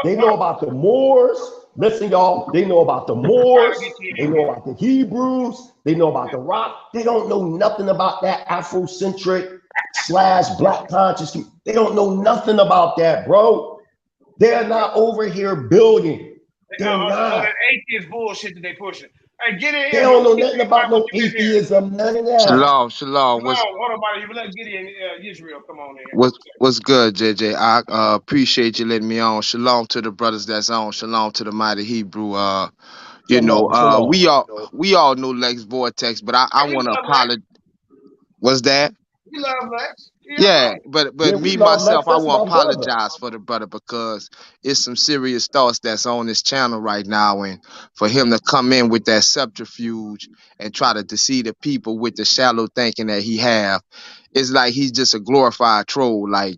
They know about the Moors. Listen, y'all, they know about the Moors. They know about the Hebrews. They know about the Rock. They don't know nothing about that Afrocentric / Black conscious. They don't know nothing about that, bro. They're not over here building. They're not. That atheist bullshit that they pushing. Hey, get in They here, don't bro. know nothing about no atheism, none of that. Shalom. Hold on, buddy. Let Gideon Israel come on in. What's good, JJ? I appreciate you letting me on. Shalom to the brothers that's on. Shalom to the mighty Hebrew. Shalom. We all know Lex Vortex, but I want to apologize. What's that? We love Lex. Yeah, but Yeah, we me love myself, Lex. I That's want to my brother. apologize for the brother because it's some serious thoughts that's on this channel right now, and for him to come in with that subterfuge and try to deceive the people with the shallow thinking that he have, it's like he's just a glorified troll. Like,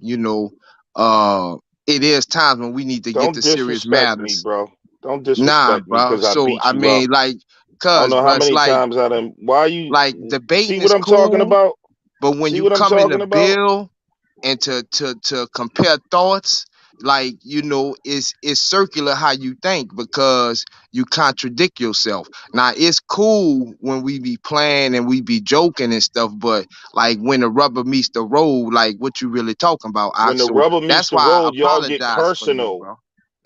it is times when we need to get Don't to serious disrespect me, matters. bro. Don't Nah, disrespect me bro. because I So beat I you up. mean, like, I don't know how it's many like times I done. Why you debating see is what I'm talking cool, about? but when See you what I'm come in to talking about? build and to compare thoughts, like, it's circular how you think because you contradict yourself. Now it's cool when we be playing and we be joking and stuff, but like when the rubber meets the road, like what you really talking about? When the So rubber meets that's the why I road, y'all get apologize for you, personal bro.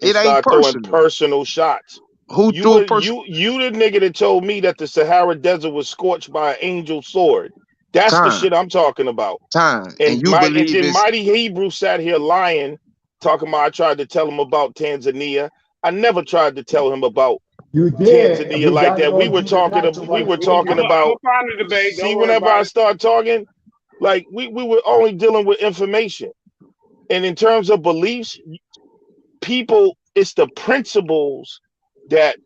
and It ain't start throwing personal. personal shots. Who You threw were a person? you the nigga that told me that the Sahara Desert was scorched by an angel sword. That's the shit I'm talking about. And you And believe then it's Mighty Hebrew sat here lying, talking about I tried to tell him about Tanzania. I never tried to tell him about You did. Tanzania We like got it that. We on were talking Geographic about I'm find the debate. see, Don't worry whenever about I it. start talking, like we were only dealing with information. And in terms of beliefs, people, it's the principles that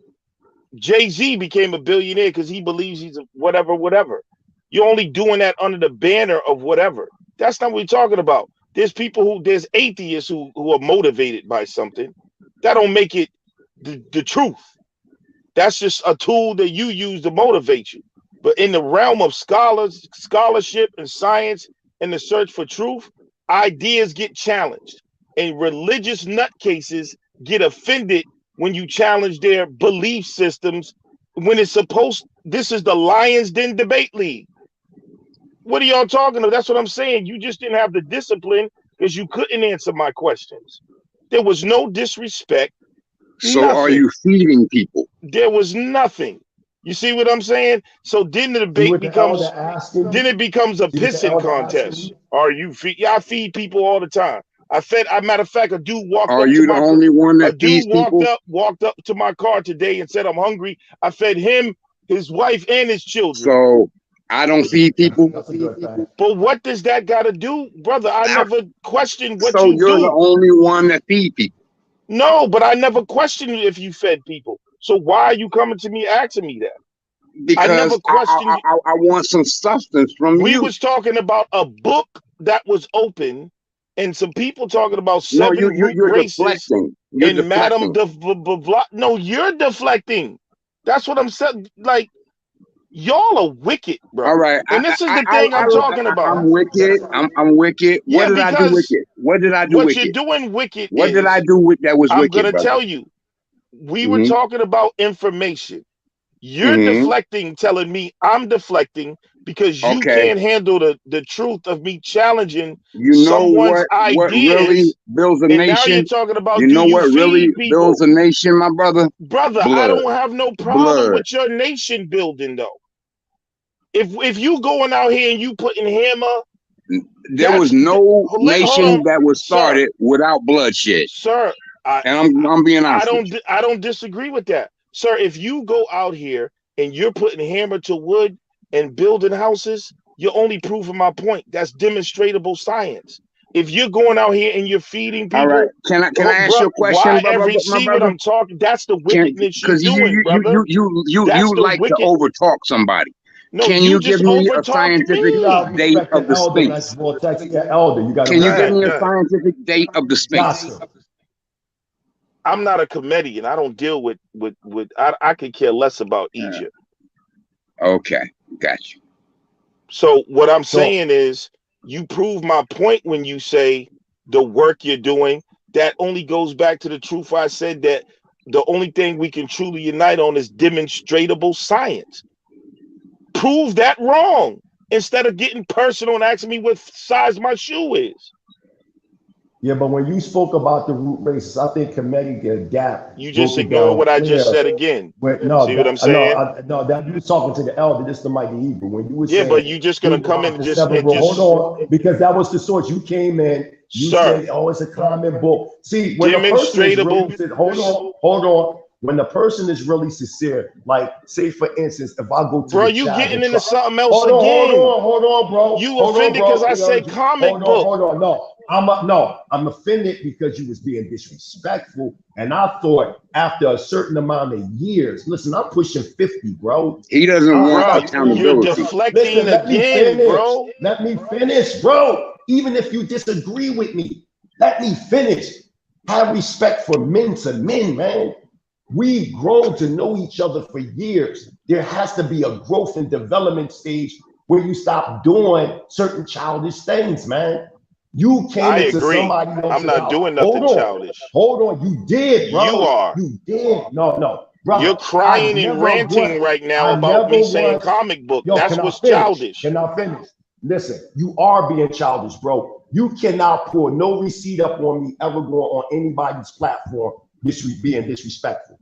Jay-Z became a billionaire because he believes he's a whatever. You're only doing that under the banner of whatever. That's not what we're talking about. There's atheists who are motivated by something. That don't make it the truth. That's just a tool that you use to motivate you. But in the realm of scholarship and science and the search for truth, ideas get challenged. And religious nutcases get offended when you challenge their belief systems when it's supposed. This is the Lions Den Debate League. What are y'all talking about? That's what I'm saying. You just didn't have the discipline because you couldn't answer my questions. There was no disrespect. So nothing. are you feeding people? There was nothing. You see what I'm saying? So then the debate becomes a pissing contest. Are you feed? Yeah, I feed people all the time. Matter of fact, a dude walked Are up you to the my only one that feeds people? walked up to my car today and said I'm hungry. I fed him, his wife, and his children. So I don't feed people. But what does that got to do, brother? I never questioned what so you you're do. the only one that feed people. No, but I never questioned if you fed people. So why are you coming to me asking me that? Because I never questioned. I want some substance from you. We was talking about a book that was open, and some people talking about seven root races. You're Madam deflecting. No, you're deflecting. That's what I'm saying. Like, y'all are wicked, bro. All right, and this is the thing I'm talking about. I'm wicked. I'm wicked. Yeah, What did I do wicked? What did I do what wicked? you're doing wicked What is, did I do with that was I'm wicked, gonna brother? tell you. We were talking about information. You're deflecting, telling me I'm deflecting because you can't handle the truth of me challenging someone's ideas. What really builds a and nation? Now you're talking about you know what really builds a nation, my brother? Brother, Blood. I don't have no problem with your nation building though. If you going out here and you putting hammer, there was no nation that was started without bloodshed, sir. And I'm being honest. I don't disagree with that, sir. If you go out here and you're putting hammer to wood and building houses, you're only proving my point. That's demonstrable science. If you're going out here and you're feeding people, all right. Can I ask you a question, see what I'm talking? That's the wickedness you're doing, brother. You like to overtalk somebody. No, can you give me a scientific date of the space? Can you give me a scientific date of the space? I'm not a comedian. I don't deal with I could care less about Egypt. Okay, got you. So what I'm saying is you prove my point when you say the work you're doing. That only goes back to the truth. I said that the only thing we can truly unite on is demonstrable science. Prove that wrong instead of getting personal and asking me what size my shoe is. Yeah, but when you spoke about the root races, I think Comedic Gap You broke just it ignored down what I just clear. said again. But no, See what I'm saying? no, that you was talking to the elder. This the mighty Hebrew. When you were Yeah, but saying you just gonna think come in about and the just seven rule, hold on, because that was the source. You came in, you sir, said, "Oh, it's a common book." See, when a person is really demonstratable. hold on. When the person is really sincere, like say for instance, if I go to Bro, the you chat getting and into try, something else hold on, again. hold on, bro, You hold on, offended because I said theology, comic book. hold on, no. I'm offended because you was being disrespectful, and I thought after a certain amount of years, listen, I'm pushing 50, bro. He doesn't want Bro, you're accountability. deflecting Let me again, finish. bro. Let me finish, bro. Even if you disagree with me, let me finish. Have respect for men to men, man. We've grown to know each other for years. There has to be a growth and development stage where you stop doing certain childish things, man. You came I into agree. somebody I'm else's not house. doing nothing childish. Hold on. You did, bro. You are. You did. No, You're brother. crying and ranting right now I about never me saying once. comic book. Yo, That's can I what's finish? childish. Can I finish? Listen, you are being childish, bro. You cannot pull no receipt up on me ever going on anybody's platform being disrespectful.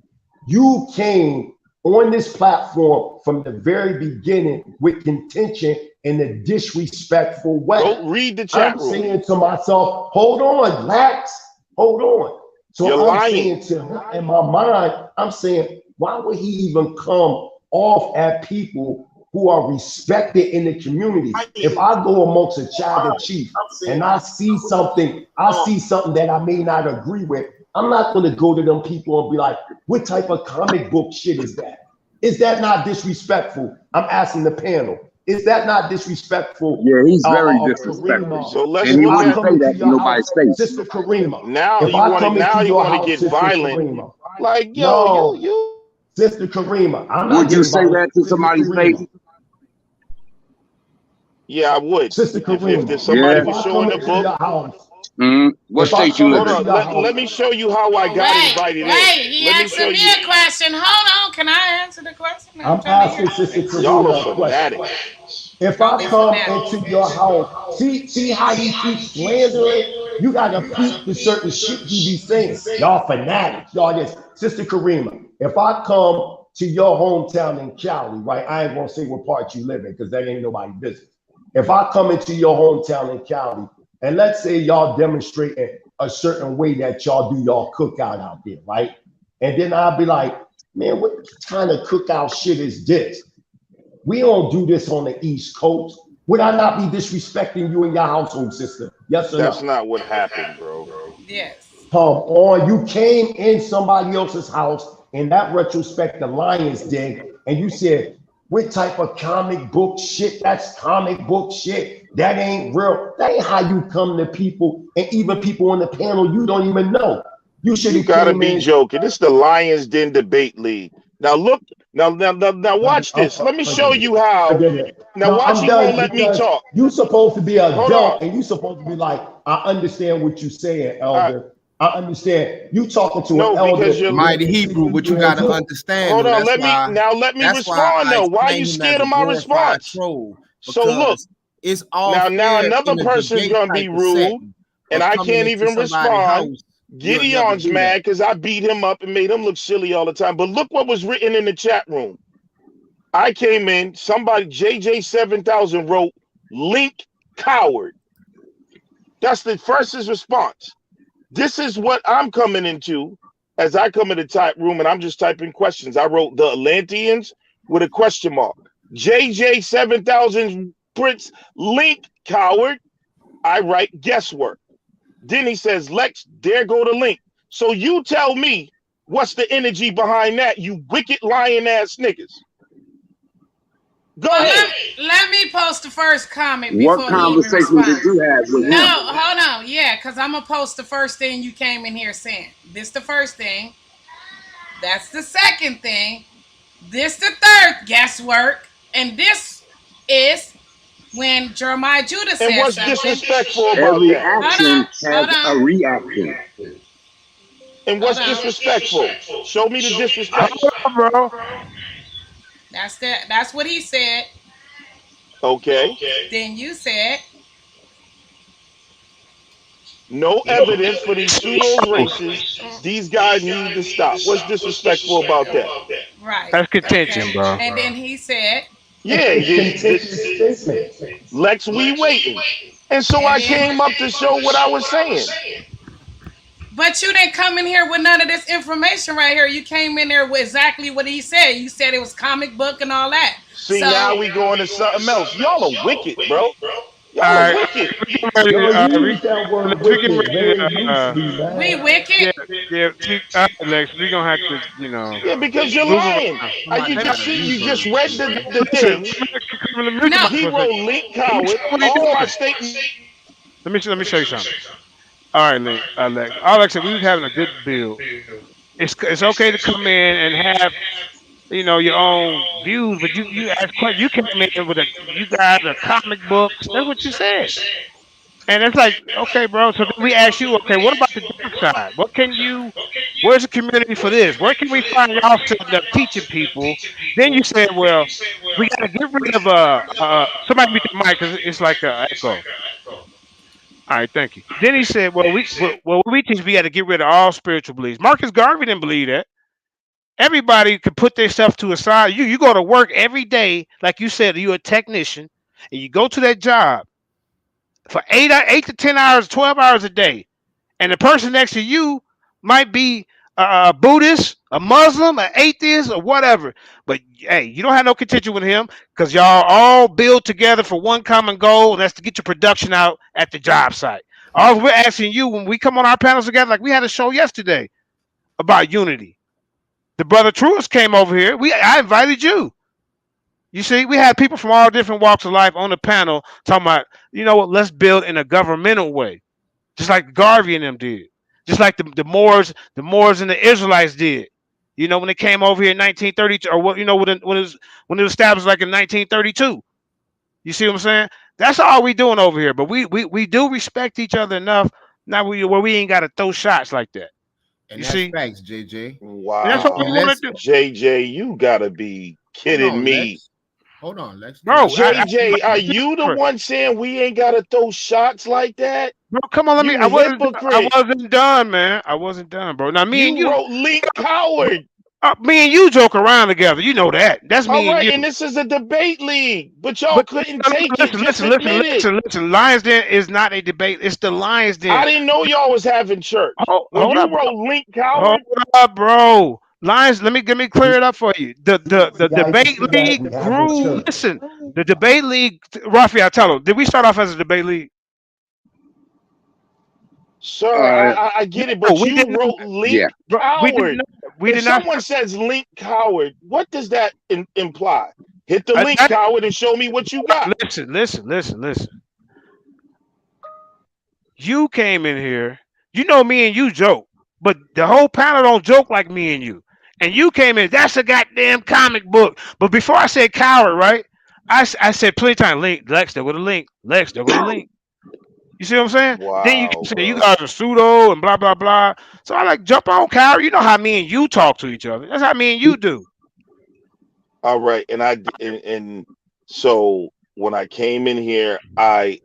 You came on this platform from the very beginning with contention in a disrespectful way. Go read the chat room. I'm saying to myself, hold on, Lax, hold on. So You're I'm lying. saying to him, in my mind, I'm saying, why would he even come off at people who are respected in the community? If I go amongst a Chaga chief and I see something that I may not agree with, I'm not going to go to them people and be like, what type of comic book shit is that? Is that not disrespectful? I'm asking the panel. Is that not disrespectful? Yeah, he's very disrespectful. So let's And he look wouldn't at say that to nobody's face. Sister Karima. now. If You I want come to into your house, get Sister violent. Karima. Like No, you. Sister Karima. I'm not Would you getting say violent. that to Sister somebody's face? Karima. Yeah, I would. Sister Karima. If there's somebody Yeah. was showing the book. Your house. What If I state you come live Hold into in? on. your house, Let me show you how I got invited in. He Let me show answered me you. a question. Hold on. Can I answer the question? I'm trying to asking hear. Sister Y'all are Karima a question. fanatics. If Don't I be come fanatic. into your house, see how he keeps slandering? You gotta peep the certain shit he be saying. Y'all fanatics. Y'all just Sister Karima. If I come to your hometown in Cali, right? I ain't gonna say what part you live in because that ain't nobody's business. If I come into your hometown in Cali, and let's say y'all demonstrating a certain way that y'all do y'all cookout out there, right? And then I'll be like, man, what kind of cookout shit is this? We don't do this on the East Coast. Would I not be disrespecting you and your household system? Yes or That's no? not what happened, bro. Yes. Come on, you came in somebody else's house in that retrospect, the Lions Den, and you said, what type of comic book shit? That's comic book shit. That ain't real. That ain't how you come to people, and even people on the panel you don't even know. You should You have gotta came be in. joking. This is the Lions Den debate league. Now look, now watch this. Let me show you how. Now watch, he won't let me talk. You supposed to be an Hold adult, on. and you supposed to be like, I understand what you're saying, elder. I understand. You talking to no, an elder. because you're Mighty Hebrew, but you got to understand, hold though. on. Let me That's why respond I though. Why are you explain him as scared a of my glorified response? troll. So look, Because it's all now fair another in a person's debate gonna type be of rude, setting. and But I coming can't into even somebody's respond. house, you'll never Gideon's do mad that. because I beat him up and made him look silly all the time. But look what was written in the chat room. I came in, somebody, JJ7000 wrote, link coward. That's the first response. This is what I'm coming into as I come in the type room and I'm just typing questions. I wrote the Atlanteans with a question mark. JJ7000 Prince, link coward. I write guesswork. Then he says, Lex, there go the link. So you tell me what's the energy behind that, you wicked lying ass niggas. Go ahead. Let me post the first comment What before he even conversation did responds. you have with No, him? hold on. Yeah, because I'm going to post the first thing you came in here saying. This the first thing. That's the second thing. This the third guesswork. And this is when Jeremiah Judah And says what's something. disrespectful about Every that? action has Hold a on. reaction. And what's disrespectful? Show me the disrespect. Bro. That's what he said. Okay. Then you said No evidence for these pseudo races. These guys need to stop. What's disrespectful about that? Right. That's contention, Okay. bro. And then he said, Yeah, It's this contentious statements. Lex, we waiting. And so I came up to show what I was saying. but you didn't come in here with none of this information right here. You came in there with exactly what he said. You said it was comic book and all that. See, now we going to something else. Y'all are wicked, bro. Y'all All are right, wicked. Yo, you use that word we get wicked ready very to, loosely, man. We wicked. yeah, Lex, we're gonna have to, you know, Yeah, because you're move lying. around. You just see, you just read the Listen, thing. No. He wrote Link Coward. All my statements. Let me show you something. All right, Link, Lex. All I said, we was having a good build. It's okay to come in and have, you know, your own views, but you asked questions. You came in with you guys are comic books. That's what you said. And it's like, okay, bro. So then we ask you, okay, what about the dark side? Where's the community for this? Where can we find y'all setting up teaching people? Then you said, well, we got to get rid of somebody mute the mic because it's like a echo. All right, thank you. Then he said, well, we teach we got to get rid of all spiritual beliefs. Marcus Garvey didn't believe that. Everybody could put their stuff to a side. You go to work every day, like you said, you're a technician, and you go to that job for 8 to 10 hours, 12 hours a day. And the person next to you might be a Buddhist, a Muslim, an atheist, or whatever. But hey, you don't have no contention with him because y'all all build together for one common goal, and that's to get your production out at the job site. All we're asking you when we come on our panels together, like we had a show yesterday about unity. The brother Truist came over here. I invited you. You see, we had people from all different walks of life on the panel talking about, you know what, let's build in a governmental way. Just like Garvey and them did. Just like the Moors and the Israelites did. You know, when they came over here in 1932, or what, you know, when it was established like in 1932. You see what I'm saying? That's all we doing over here. But we do respect each other enough now where we ain't got to throw shots like that. And you that's see? facts, JJ. Wow. And that's what we want to do. JJ, you gotta be kidding me. Lex. Hold on, Lex. Bro, JJ, are you the one saying we ain't gotta throw shots like that? Bro, come on, I wasn't done, man. I wasn't done, bro. Now me and you wrote Link Coward. Me and you joke around together. You know that. That's me All right, and you. and this is a debate league, but y'all couldn't take it. Listen. Lions Den is not a debate. It's the Lions Den. I didn't know y'all was having church. When you wrote Link Coward. Hold up, bro. Lions, let me clear it up for you. The debate league grew. Listen, the debate league, Raphael, tell him. Did we start off as a debate league? Sir, I get it, but you wrote Link Coward. If someone says Link Coward, what does that imply? Hit the link, Coward, and show me what you got. Listen. You came in here. You know me and you joke, but the whole panel don't joke like me and you. And you came in, that's a goddamn comic book. But before I said coward, right? I said plenty of time, Lex, there with a link. Lex, there with a link. You see what I'm saying? Wow, then you can say you guys are pseudo and blah blah blah. So I like jump on, coward. You know how me and you talk to each other. That's how me and you do. All right, and so when I came in here, I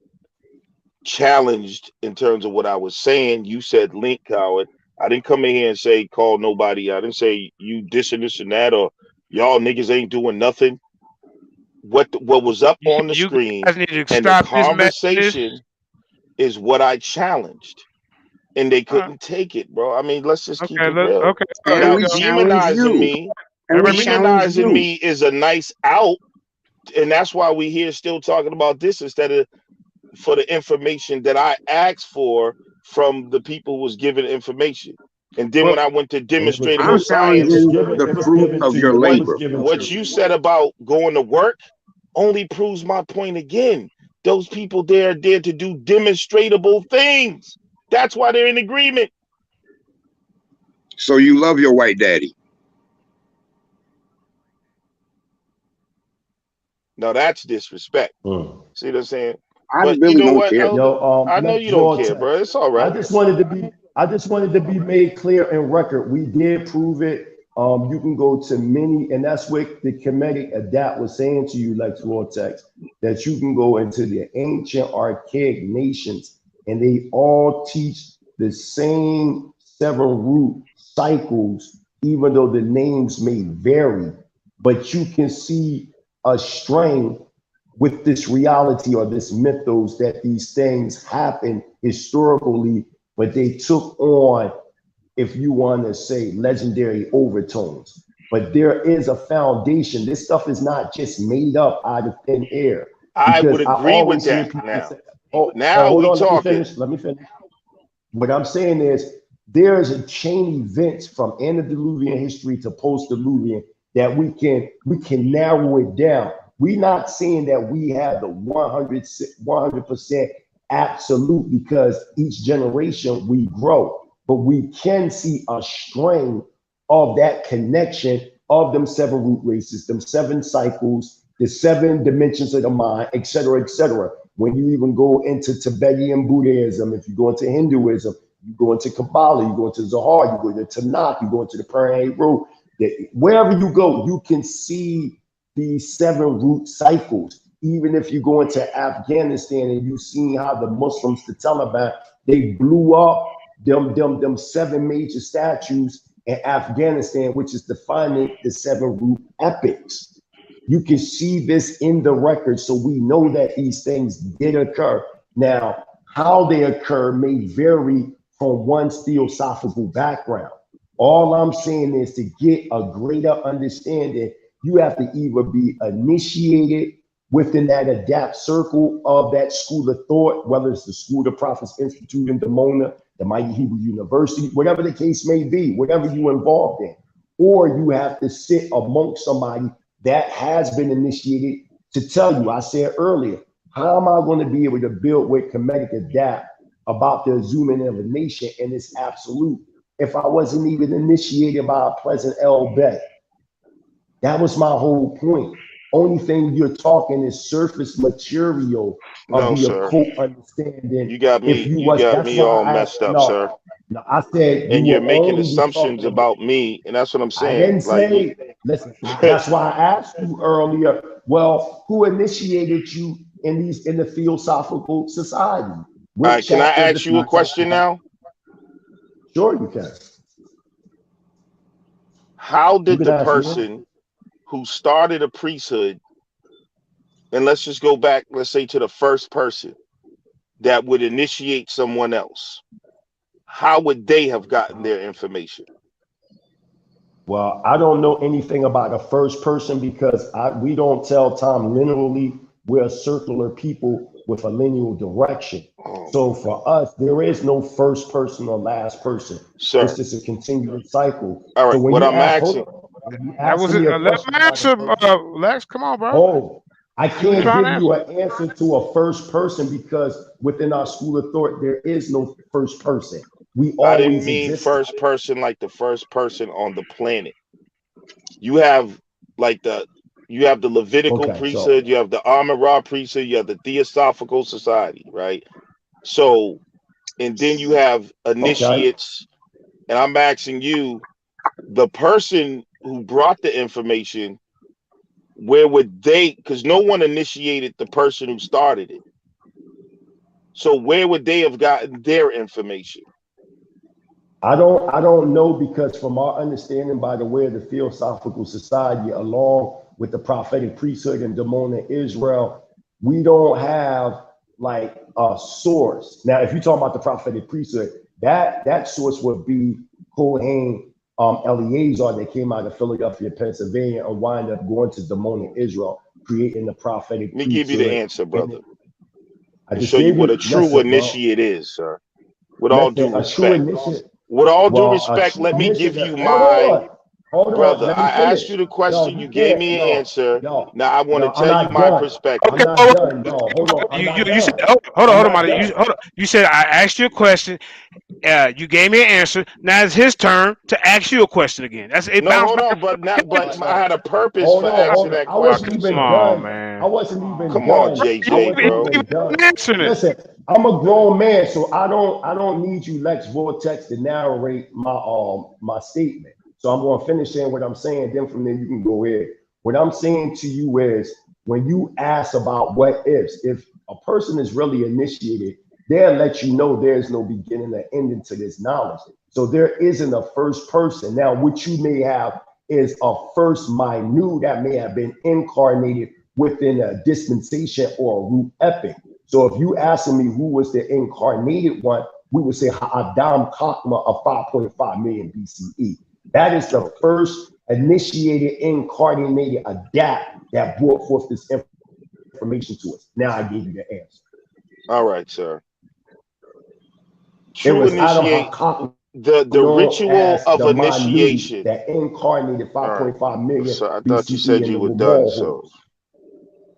challenged in terms of what I was saying. You said link, coward. I didn't come in here and say call nobody. I didn't say you this and this and that, or y'all niggas ain't doing nothing. What was up on the screen and the conversation is what I challenged, and they couldn't take it, bro. I mean, let's just keep it real. Okay, now demonizing me is a nice out, and that's why we here still talking about this instead of for the information that I asked for from the people who was giving information. And then when I went to demonstrable science, the fruit of your labor. What you said about going to work only proves my point again. Those people there are there to do demonstrable things. That's why they're in agreement. So you love your white daddy. No, that's disrespect. See what I'm saying? I really don't care. I know you don't care, bro. It's all right. I just wanted to be made clear in record. We did prove it. You can go to many, and that's what the Kemetic Adapt was saying to you, Lex Vortex, that you can go into the ancient archaic nations and they all teach the same 7 root cycles, even though the names may vary. But you can see a string with this reality or this mythos that these things happen historically, but they took on, if you want to say, legendary overtones. But there is a foundation. This stuff is not just made up out of thin air. I would agree with that now. Say, now hold we on, talking. Let me finish. What I'm saying is there's a chain events from antediluvian history to post-diluvian that we can narrow it down. We're not saying that we have the 100% absolute, because each generation we grow, but we can see a string of that connection of them 7 root races, them 7 cycles, the 7 dimensions of the mind, et cetera, et cetera. When you even go into Tibetan Buddhism, if you go into Hinduism, you go into Kabbalah, you go into Zohar, you go into Tanakh, you go into the Parang Road, wherever you go, you can see these 7 root cycles. Even if you go into Afghanistan and you see how the Muslims, the Taliban, they blew up them 7 major statues in Afghanistan, which is defining the 7 root epics. You can see this in the record, so we know that these things did occur. Now, how they occur may vary from one's theosophical background. All I'm saying is, to get a greater understanding, you have to either be initiated within that adapt circle of that school of thought, whether it's the School of the Prophets Institute in Dimona, the Mighty Hebrew University, whatever the case may be, whatever you're involved in, or you have to sit amongst somebody that has been initiated to tell you. I said earlier, how am I going to be able to build with comedic adapt about the assuming of a nation and its absolute if I wasn't even initiated by a President L. Bay? That was my whole point. Only thing you're talking is surface material of the occult understanding. You got me all messed up, sir. No, I said, and you're making assumptions about me, and that's what I'm saying. I didn't say, listen, that's why I asked you earlier, well, who initiated you in the Theosophical Society? All right, can I ask you a question now? Sure, you can. How did the person who started a priesthood, and let's just go back, let's say to the first person that would initiate someone else, how would they have gotten their information? Well, I don't know anything about a first person because we don't tell time linearly. We're circular people with a linear direction. So for us, there is no first person or last person. Sir. It's just a continuous cycle. All right, so what I'm asking. That was let me answer, Lex. Come on, bro. Oh, I can't give you an answer to a first person because within our school of thought, there is no first person. I didn't mean first person like the first person on the planet. You have the Levitical priesthood, you have the Amon-Ra priesthood, you have the Theosophical Society, right? So, and then you have initiates, and I'm asking you, the person who brought the information, where would they, because no one initiated the person who started it. So where would they have gotten their information? I don't know, because from our understanding by the way of the Theosophical Society, along with the prophetic priesthood in Dimona, Israel, we don't have like a source. Now, if you talk about the prophetic priesthood, that source would be Kohen Eleazar that came out of Philadelphia, Pennsylvania, and wind up going to Dimona, Israel, creating the prophetic priesthood. Let me give you the answer, brother. I just show you what a true initiate is, sir. With all due respect. With all due respect, let me give you my brother. I asked you the question, you gave me an answer. Now I want to tell you my perspective. I'm not done. No, hold on. You said, hold on, Mauri. You said I asked you a question. You gave me an answer. Now it's his turn to ask you a question again. That's it. No, hold on, but I had a purpose for asking that question. I wasn't even done. Man. I wasn't even Come done. on, JJ, bro. Listen, I'm a grown man, so I don't need you, Lex Vortex, to narrate my statement. So I'm going to finish saying what I'm saying. Then from there you can go ahead. What I'm saying to you is, when you ask about what ifs, if a person is really initiated, they'll let you know there's no beginning or ending to this knowledge. So there isn't a first person. Now, what you may have is a first minute that may have been incarnated within a dispensation or a root epic. So if you asking me who was the incarnated one, we would say Adam Chokmah of 5.5 million BCE. That is the first initiated, incarnated adapt that brought forth this information to us. Now I gave you the answer. All right, sir. It was initiate the ritual of initiation that incarnated 5.5 million. So I thought you said you were done. So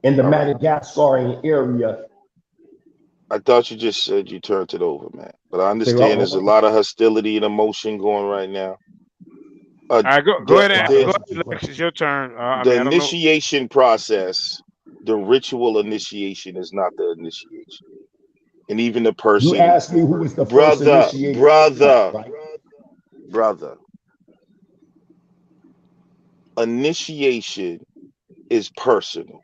in the Madagascarian area. I thought you just said you turned it over, man. But I understand there's a lot of hostility and emotion going right now. All right, go ahead, Lex. It's your turn. The initiation process, the ritual initiation is not the initiation. And even the person. You asked me who was the first initiation. Brother. Initiation is personal.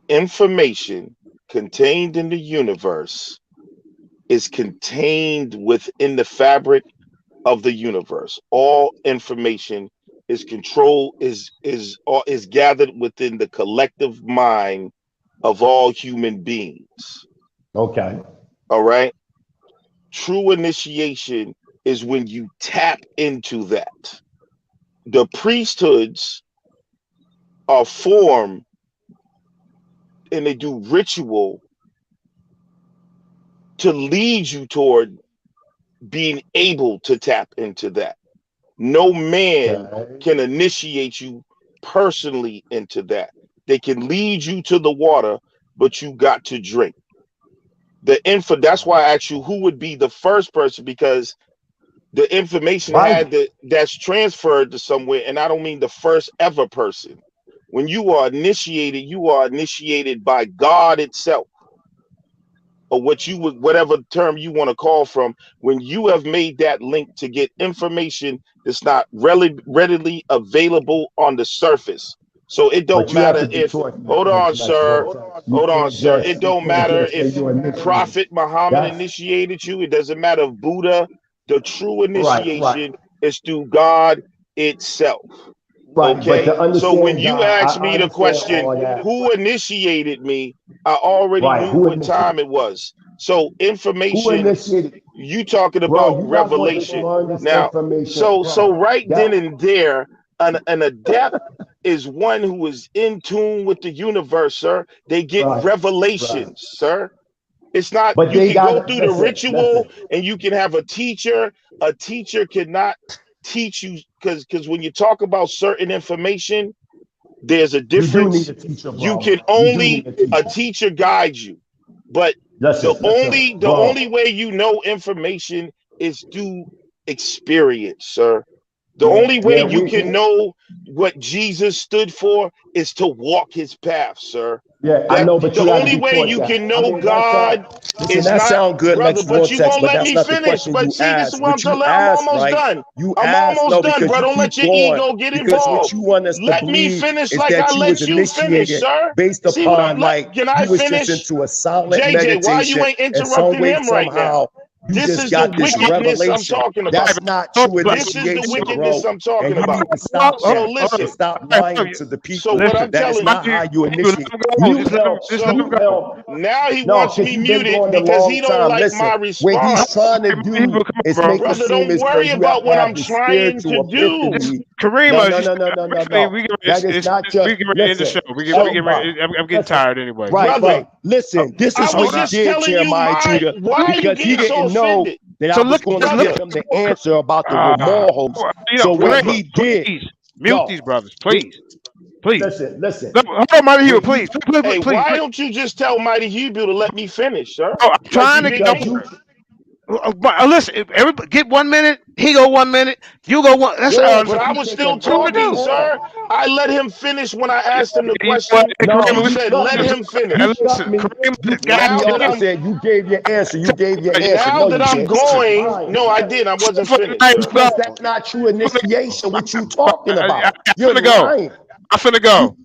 Information contained in the universe is contained within the fabric of the universe. All information is controlled, is gathered within the collective mind of all human beings. Okay. All right. True initiation is when you tap into that. The priesthoods are formed and they do ritual to lead you toward being able to tap into that. No man can initiate you personally into that. They can lead you to the water, but you got to drink. That's why I asked you who would be the first person, because the information that's transferred to somewhere, and I don't mean the first ever person. When you are initiated by God itself, or whatever term you want to call from. When you have made that link to get information that's not readily available on the surface. So it don't matter if, hold on, sir. It don't matter if Prophet Muhammad initiated you. It doesn't matter if Buddha. The true initiation is through God itself. Okay, so when you ask me the question, who initiated me, I already knew what time it was. So information, you talking about revelation. Now, so right then and there, an adept is one who is in tune with the universe, sir. They get revelations, sir. It's not, you can go through the ritual and you can have a teacher. A teacher cannot teach you, because when you talk about certain information, there's a difference. You can only a teacher guide you, but the only way you know information is through experience, sir. The only way you can know what Jesus stood for is to walk his path, sir. Yeah, I know, but the only way you can know God is that not, sound good, brother, but you won't let me finish. But see, this is what I'm telling you. I'm almost done. I'm almost done, bro. Don't let your ego get involved. Let me finish like I let you finish, sir. Based upon like can I finish? Into a silent JJ, why you ain't interrupting him right now? This is the wickedness I'm talking about. That's not true initiation, This is the wickedness I'm talking about. So listen, stop lying to the people. So what I'm telling you, how you initiate. Now he wants me muted because he don't like my response. What he's trying to do is make it seem as though you have what I'm trying to do. No. That is not just. Listen, I'm getting tired anyway. Right. Listen, this is what he did, Jeremiah Judah, because he didn't know that I was going to give him the answer about the Ramorhos. So what he did, mute these brothers, please. Listen. Hold on, Mighty Hebrew, please. Hey, why don't you just tell Mighty Hebrew to let me finish, sir? Oh, I'm trying to go. Listen, everybody get 1 minute. He go 1 minute. You go one. That's but I was still talking, sir. I let him finish when I asked him the question. He said, "Let him finish." You gave your answer. Now that I'm going, no, I did. I wasn't finished. That's not true initiation. What you talking about? You're lying. I'm finna go.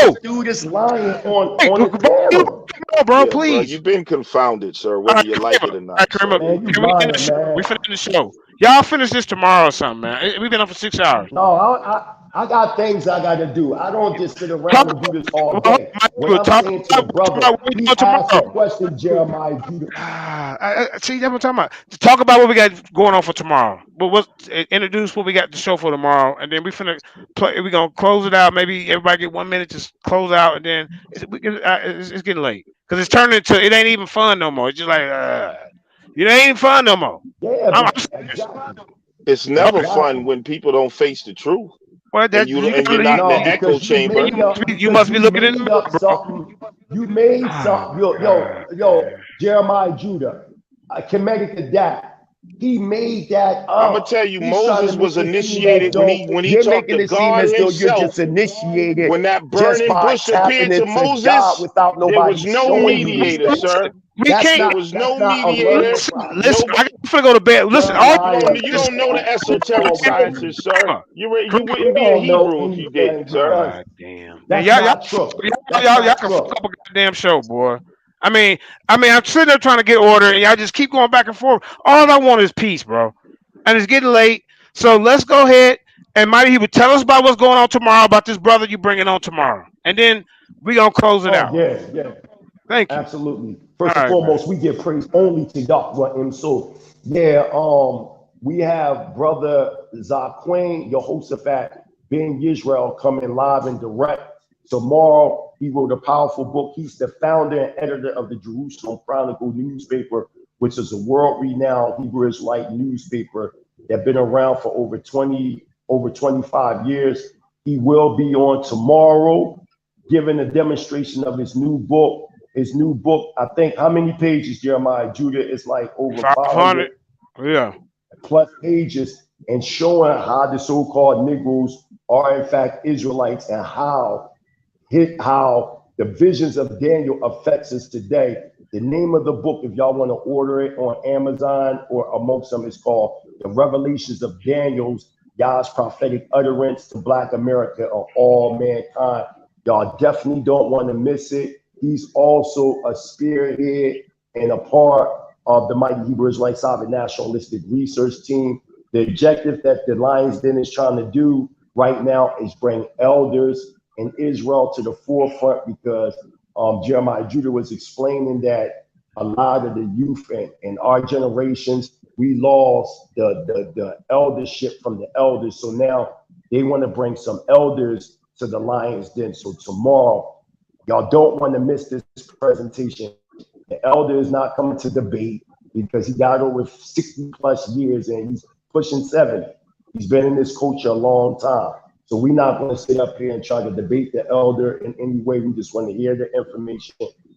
This dude is lying on the camera. Bro, Yeah, please. bro, you've been confounded, sir, whether you like it or not. All right, Man, you can we lying, end the show? man. We finna end the show. Y'all finish this tomorrow or something, man. We've been up for 6 hours. No, I got things I got to do. I don't just sit around and do this all day. What I'm saying to the brother, he asked a question, Jeremiah Judah. See, that's what I'm talking about. Talk about what we got going on for tomorrow. But introduce what we got to show for tomorrow, and then we finna play. We gonna close it out. Maybe everybody get 1 minute to close out, and then it's getting late because it's turning into it ain't even fun no more. It's just like it ain't even fun no more. Yeah, exactly. It's never fun when people don't face the truth. Well, and you're not in the echo chamber. You must be looking in the mirror, bro. You made something. Yo, Jeremiah Judah, Connecticut Dad. He made that up. I'm gonna tell you, Moses was initiated when he talked to God himself. You're just initiated when that burning bush appeared to Moses, without nobody there was no mediator, sir. There was no mediator. Listen, I gotta go to bed. Listen, you don't know the esoteric sciences, sir. You wouldn't be a Hebrew if you did, sir. God damn. Y'all can fuck up a goddamn show, boy. I mean, I'm sitting there trying to get order, and y'all just keep going back and forth. All I want is peace, bro. And it's getting late, so let's go ahead. And Mighty, he would tell us about what's going on tomorrow, about this brother you bringing on tomorrow, and then we gonna close it out. Yeah. Thank you. Absolutely. First and foremost, we give praise only to Yahweh. So, we have brother Zaquin, Jehoshaphat, Ben Yisrael coming live and direct tomorrow. He wrote a powerful book. He's the founder and editor of the Jerusalem Chronicle newspaper, which is a world-renowned Hebrew Israelite newspaper that's been around for over 25 years. He will be on tomorrow, giving a demonstration of his new book. His new book, I think, how many pages, Jeremiah Judah? It's like over 500 plus pages, and showing how the so-called Negroes are in fact Israelites, and how the visions of Daniel affects us today. The name of the book, if y'all want to order it on Amazon or amongst them, is called The Revelations of Daniel's, God's prophetic utterance to Black America or all mankind. Y'all definitely don't want to miss it. He's also a spearhead and a part of the Mighty Hebrew Israelite Sovereign Nationalistic Research Team. The objective that the Lions Den is trying to do right now is bring elders in Israel to the forefront, because Jeremiah Judah was explaining that a lot of the youth in our generations, we lost the eldership from the elders. So now they want to bring some elders to the Lions Den. So tomorrow, y'all don't want to miss this presentation. The elder is not coming to debate because he got over 60 plus years and he's pushing 70. He's been in this culture a long time. So we're not going to sit up here and try to debate the elder in any way. We just want to hear the information,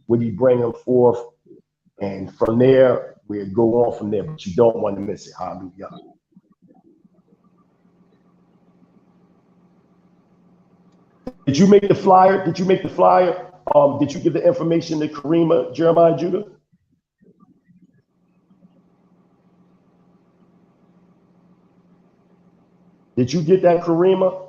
what he bringing forth. And from there, we'll go on from there. But you don't want to miss it. Hallelujah. Did you make the flyer? Did you make the flyer? Did you give the information to Karima, Jeremiah Judah? Did you get that, Karima?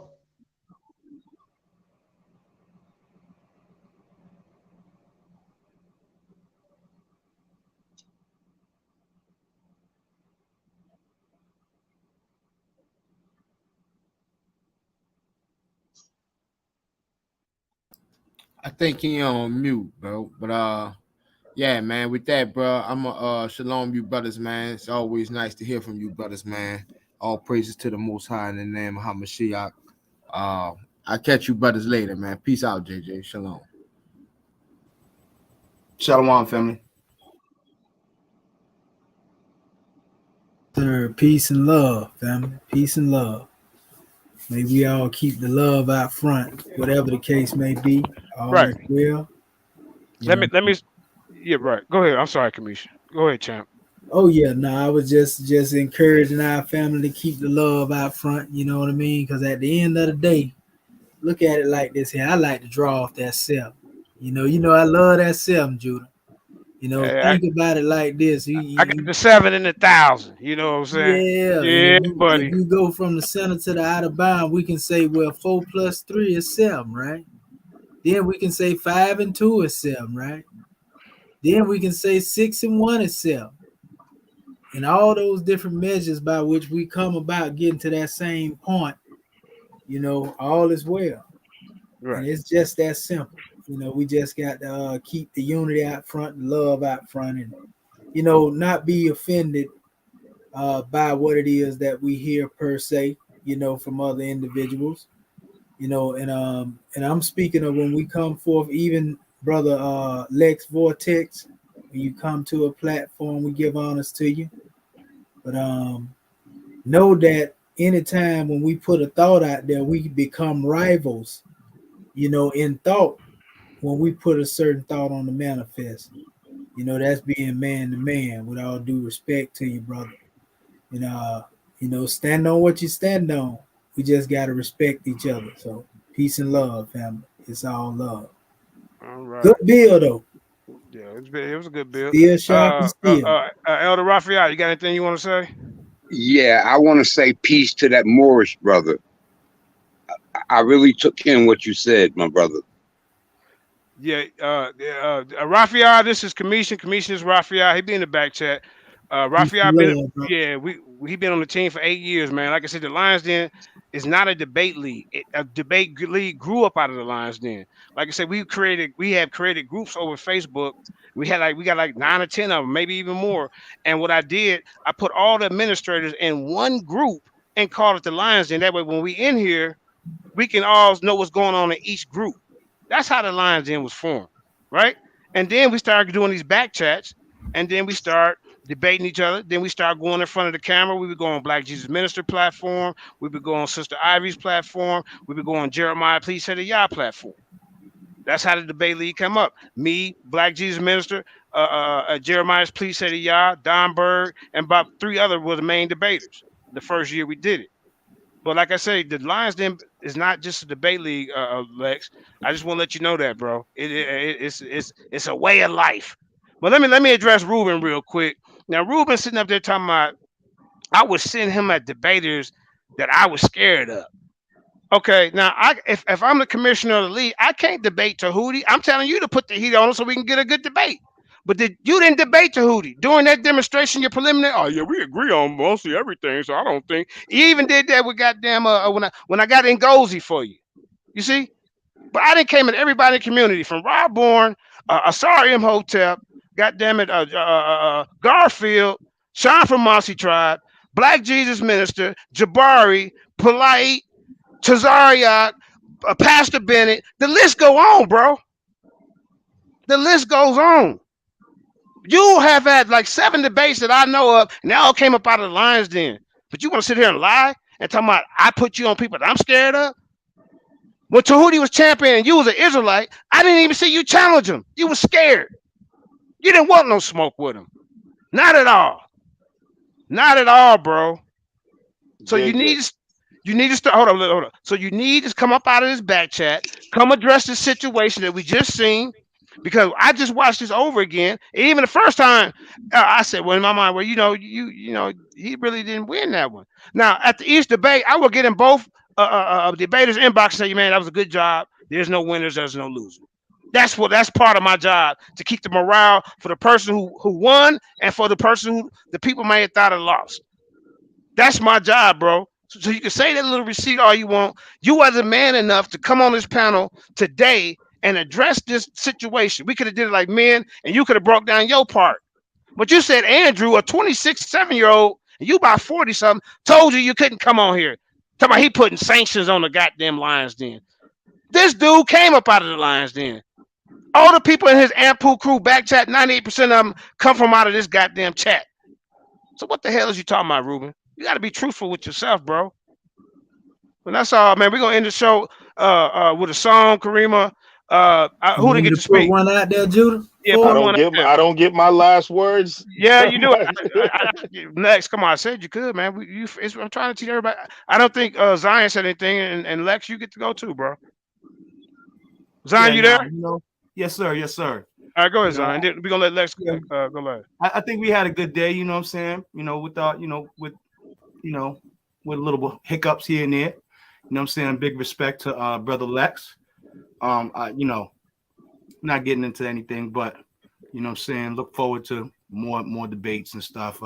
I think he on mute, bro. But yeah, man. With that, bro, I'm shalom, you brothers, man. It's always nice to hear from you, brothers, man. All praises to the Most High in the name of Hamashiach. I'll catch you brothers later, man. Peace out, JJ. Shalom. Shalom, family. Sir, peace and love, family. Peace and love. May we all keep the love out front, whatever the case may be. All right. Will. Let me. Yeah, right. Go ahead. I'm sorry, Kamisha. Go ahead, champ. Oh yeah, no, I was just encouraging our family to keep the love out front. You know what I mean? Because at the end of the day, look at it like this here. I like to draw off that self. You know, I love that self, Judah. You know, think about it like this. I got the 7 and the 1,000. You know what I'm saying? Yeah, Yeah, and buddy. if you go from the center to the outer bound, we can say, well, 4 plus 3 is 7, right? Then we can say 5 and 2 is 7, right? Then we can say 6 and 1 is 7. And all those different measures by which we come about getting to that same point, you know, all is well. Right. And it's just that simple. You know, we just got to keep the unity out front and love out front, and, you know, not be offended by what it is that we hear per se, you know, from other individuals, you know, and I'm speaking of when we come forth, even brother Lex Vortex, when you come to a platform, we give honors to you. But know that anytime when we put a thought out there, we become rivals, you know, in thought. When we put a certain thought on the manifest, you know, that's being man to man, with all due respect to you, brother. You know, stand on what you stand on. We just got to respect each other. So peace and love, family. It's all love. All right. Good bill, though. Yeah, it was a good bill. Still sharp and still. Elder Raphael, you got anything you want to say? Yeah, I want to say peace to that Moorish brother. I really took in what you said, my brother. Yeah, Raphael, this is Commission. Commission is Raphael. He be in the back chat. Raphael he been on the team for 8 years, man. Like I said, the Lions Den is not a debate league. A debate league grew up out of the Lions Den. Like I said, we have created groups over Facebook. We got like 9 or 10 of them, maybe even more. And what I did, I put all the administrators in one group and called it the Lions Den. That way, when we in here, we can all know what's going on in each group. That's how the Lions Den was formed, right? And then we started doing these back chats, and then we start debating each other. Then we start going in front of the camera. We would go on Black Jesus Minister platform. We would go on Sister Ivy's platform. We would go on Jeremiah Please Say the Yah platform. That's how the debate league come up. Me, Black Jesus Minister, Jeremiah's Please Say the Yah, Don Berg, and about 3 others were the main debaters the first year we did it. But like I say, the Lions Den is not just a debate league, Lex. I just want to let you know that, bro. It's a way of life. But let me address Ruben real quick. Now, Ruben sitting up there talking about I was sending him at debaters that I was scared of. Okay, now if I'm the commissioner of the league, I can't debate Tahuti. I'm telling you to put the heat on him so we can get a good debate. But you didn't debate Tahuti during that demonstration. Your preliminary, oh yeah, we agree on mostly everything. So I don't think you even did that with goddamn when I got Ngozi for you. You see, but I didn't came at everybody in the community from Rob Bourne, Asari Imhotep, goddamn it, Garfield, Sean from Mossy Tribe, Black Jesus Minister, Jabari, Polite, Tazariak, Pastor Bennett. The list go on, bro. The list goes on. You have had like 7 debates that I know of, and they all came up out of the Lions Den. But you want to sit here and lie and talk about I put you on people that I'm scared of? When Tahuti was champion and you was an Israelite, I didn't even see you challenge him. You was scared. You didn't want no smoke with him. Not at all. Not at all, bro. So you need to start. Hold on. So you need to come up out of this back chat, come address this situation that we just seen. Because I just watched this over again. And even the first time, I said, well, in my mind, well, you know, he really didn't win that one. Now, at the East debate, I will get in both debaters' inbox and say, man, that was a good job. There's no winners, there's no losers. That's part of my job, to keep the morale for the person who won and for the person who the people may have thought had lost. That's my job, bro. So you can say that little receipt all you want. You wasn't man enough to come on this panel today and address this situation. We could have did it like men, and you could have broke down your part. But you said Andrew, a 26-7-year-old, and you about 40-something, told you couldn't come on here. Talking about he putting sanctions on the goddamn Lions Den. This dude came up out of the Lions Den. All the people in his Ampool crew back chat, 98% of them come from out of this goddamn chat. So what the hell is you talking about, Ruben? You got to be truthful with yourself, bro. And that's all, man. We're going to end the show with a song, Karima. Who to get to speak? Put one out there, Judah. Yeah, I don't get my last words. Yeah, you do it. Next, come on. I said you could, man. I'm trying to teach everybody. I don't think Zion said anything, and Lex, you get to go too, bro. Zion, you there? Yes, sir. Yes, sir. All right, go ahead, You know, Zion. Then we're gonna let Lex yeah. go ahead. I think we had a good day. You know what I'm saying? With with a little hiccups here and there. You know what I'm saying? Big respect to brother Lex. Not getting into anything, but you know what I'm saying, look forward to more debates and stuff.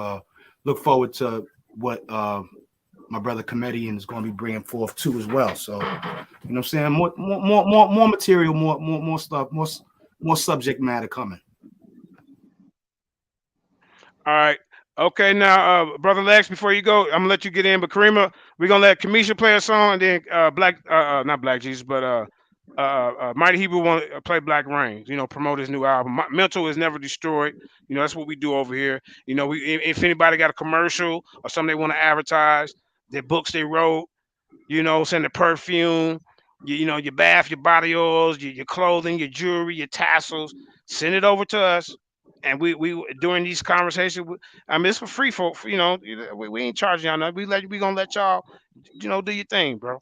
Look forward to what my brother Comedian is going to be bringing forth too as well. So, you know what I'm saying, more material, more stuff, more subject matter coming. All right. Okay, now, brother Lex, before you go, I'm gonna let you get in, but Karima, we're gonna let Kamisha play a song, and then not Black Jesus, but Mighty Hebrew want to play Black Rain. Promote his new album. Mental is Never Destroyed. That's what we do over here. If anybody got a commercial or something they want to advertise, their books they wrote, send the perfume, your bath, your body oils, your clothing, your jewelry, your tassels, send it over to us. And we during these conversations, it's for free, we ain't charging y'all nothing. We gonna let y'all, do your thing, bro.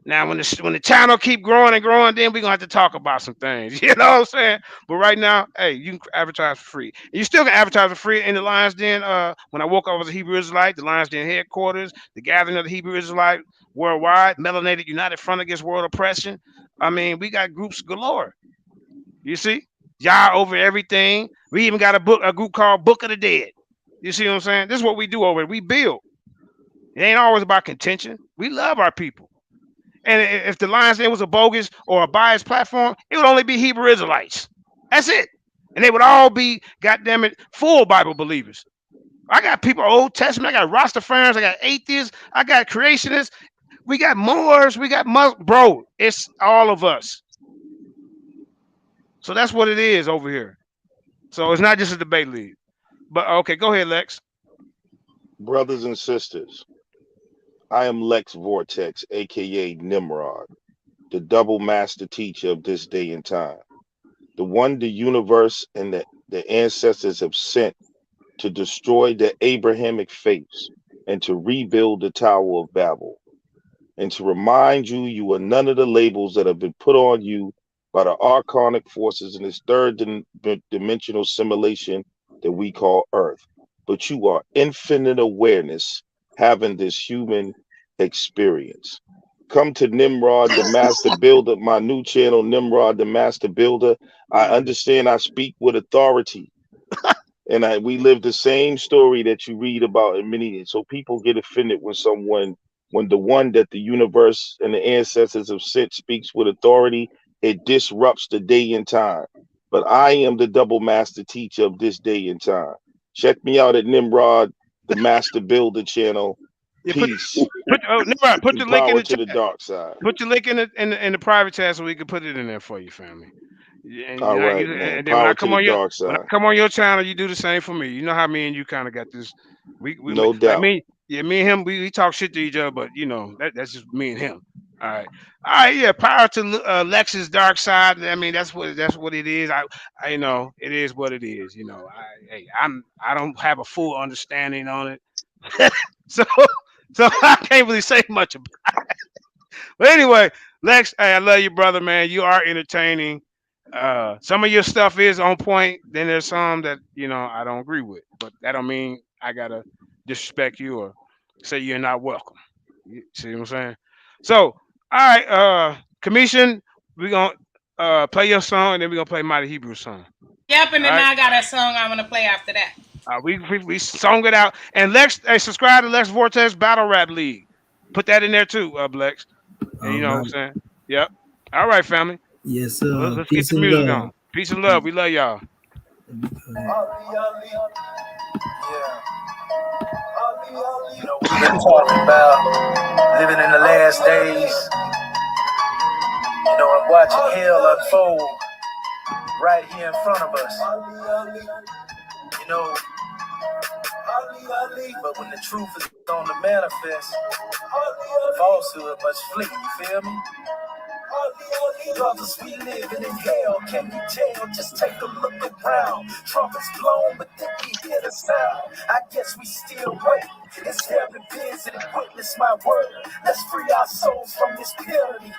Now, when the channel keep growing and growing, then we're gonna have to talk about some things. You know what I'm saying? But right now, hey, you can advertise for free. And you still can advertise for free in the Lions Den. When I woke up as a Hebrew Israelite, the Lions Den headquarters, the gathering of the Hebrew Israelite worldwide, Melanated United Front Against World Oppression. We got groups galore. You see? Y'all over everything. We even got a group called Book of the Dead. You see what I'm saying? This is what we do over here. We build. It ain't always about contention. We love our people. And if the Lions Den was a bogus or a biased platform, it would only be Hebrew Israelites. That's it. And they would all be, goddammit, full Bible believers. I got people Old Testament. I got Rastafarians. I got atheists. I got creationists. We got Moors. We got Muslims. Bro, it's all of us. So that's what it is over here. So it's not just a debate league. But okay, go ahead, Lex. Brothers and sisters, I am Lex Vortex, aka Nimrod, the double master teacher of this day and time, the one the universe and the ancestors have sent to destroy the Abrahamic faiths and to rebuild the Tower of Babel, and to remind you you are none of the labels that have been put on you by the archonic forces in this third dimensional simulation that we call Earth, but you are infinite awareness having this human experience. Come to Nimrod, the Master Builder, my new channel, Nimrod, the Master Builder. I understand I speak with authority. And we live the same story that you read about in many. So people get offended when the one that the universe and the ancestors have sent speaks with authority, it disrupts the day and time. But I am the double master teacher of this day and time. Check me out at Nimrod, the Master Builder channel. Peace. Nimrod, put the link in the to the dark side. Put your link in the private chat so we can put it in there for you, family. And, all right, man. And then when I come on your channel, you do the same for me. You know how me and you kind of got this. We no doubt. Me and him, we talk shit to each other, but that's just me and him. All right, yeah. Power to Lex's dark side. That's what it is. I it is what it is. I don't have a full understanding on it, so I can't really say much about it. But anyway, Lex, hey, I love you, brother, man. You are entertaining. Some of your stuff is on point. Then there's some that I don't agree with, but that don't mean I gotta disrespect you or say you're not welcome. You see what I'm saying? So, all right, Commission, we're gonna play your song and then we're gonna play Mighty Hebrew song. Yep, and then I got a song I'm gonna play after that. We song it out. And Lex, hey, subscribe to Lex Vortex Battle Rap League. Put that in there too, Lex. And you know what I'm saying? Yep. All right, family. Yes, sir. Let's get the music on. Peace and love. We love y'all. We been talking about living in the last days, and watching hell unfold right here in front of us. But when the truth is on the manifest, falsehood must flee, you feel me? Brothers, we living in hell, can you tell? Just take a look around. Trumpets blown, but then we hear the sound. I guess we still wait. It's heaven visited, witness my word. Let's free our souls from this penalty.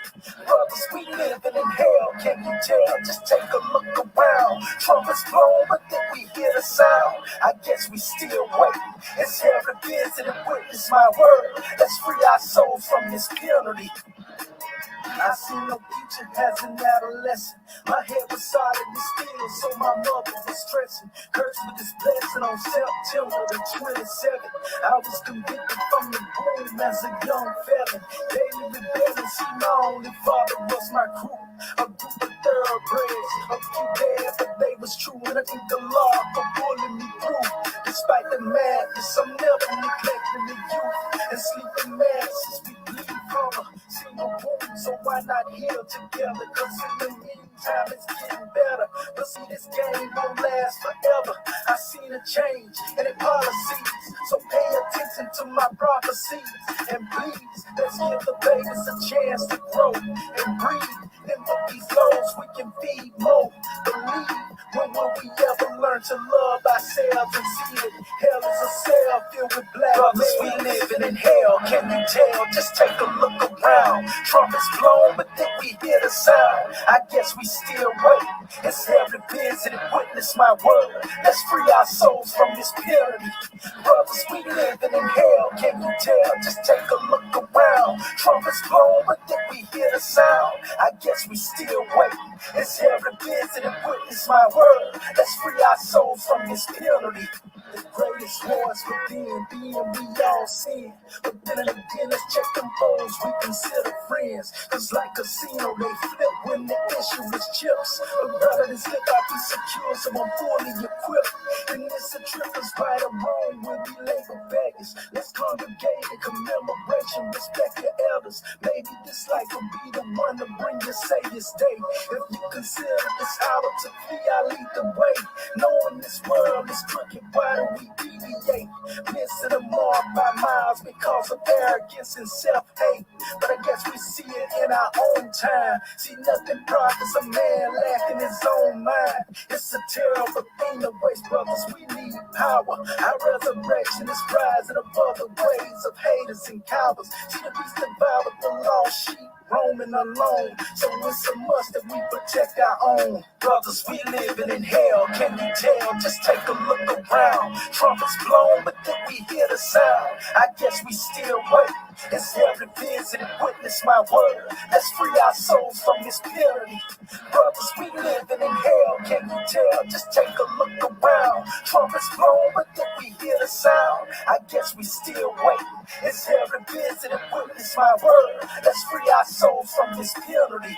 Brothers, we living in hell, can you tell? Just take a look around. Trumpets blown, but then we hear the sound. I guess we still wait. It's heaven visited, witness my word. Let's free our souls from this penalty. I see no future as an adolescent. My head was solid and still, so my mother was stressing. Cursed with this blessing on September the 27th. I was convicted from the womb as a young felon. Daily rebellion, see my only father was my crew. A group of thoroughbreds, a few bad, but they was true. And I think the law for pulling me through. Despite the madness, I'm never neglecting the youth. And sleeping masses, we bleed from a single wound. So why not heal together? Cause in the meantime it's getting better. But see, this game won't last forever. I seen a change in the policies. So pay attention to my prophecies. And please, let's give the babies a chance to grow and breathe. Then with these loads we can feed more. Believe, when will we ever learn to love ourselves and see that hell is a cell filled with black brothers, we living in hell, can you tell? Just take a look around. Trumpets blown, but then we hear the sound. I guess we still wait. It's heaven visited, witness my word. Let's free our souls from this penalty. Brothers, we living in hell, can you tell? Just take a look around. Trumpets blown, but then we hear the sound. I guess we still wait. It's heaven visited, witness my word. Let's free our souls from this penalty. The greatest wars within, being we all sin. But then again, let's check them foes we consider friends. Cause like casino, they flip when the issue is chips. But rather than slip out, be secure, so I'm fully equipped. And this a trip is right or wrong when we label beggars. Let's congregate in commemoration, respect your elders. Maybe this life will be the one to bring your Savior's day. If you consider this hour to be, I lead the way. Knowing this world is crooked, why do we deviate? Missing the mark by miles because of arrogance and self-hate. But I guess we see it in our own time. See, nothing profits a man lacking his own mind. It's a terrible thing to waste, brothers. We need power. Our resurrection is rising above the ways of haters and cowards. See, the beast devoured the lost sheep, roaming alone. So it's a must that we protect our own. Brothers, we living in hell, can you tell? Just take a look around. Trumpets blown, but then we hear the sound. I guess we still wait. It's heaven visited, witness my word. Let's free our souls from this penalty. Brothers, we living in hell, can you tell? Just take a look around. Trumpets blown, but then we hear the sound. I guess we still wait. It's heaven visited, witness my word. Let's free our souls from this penalty.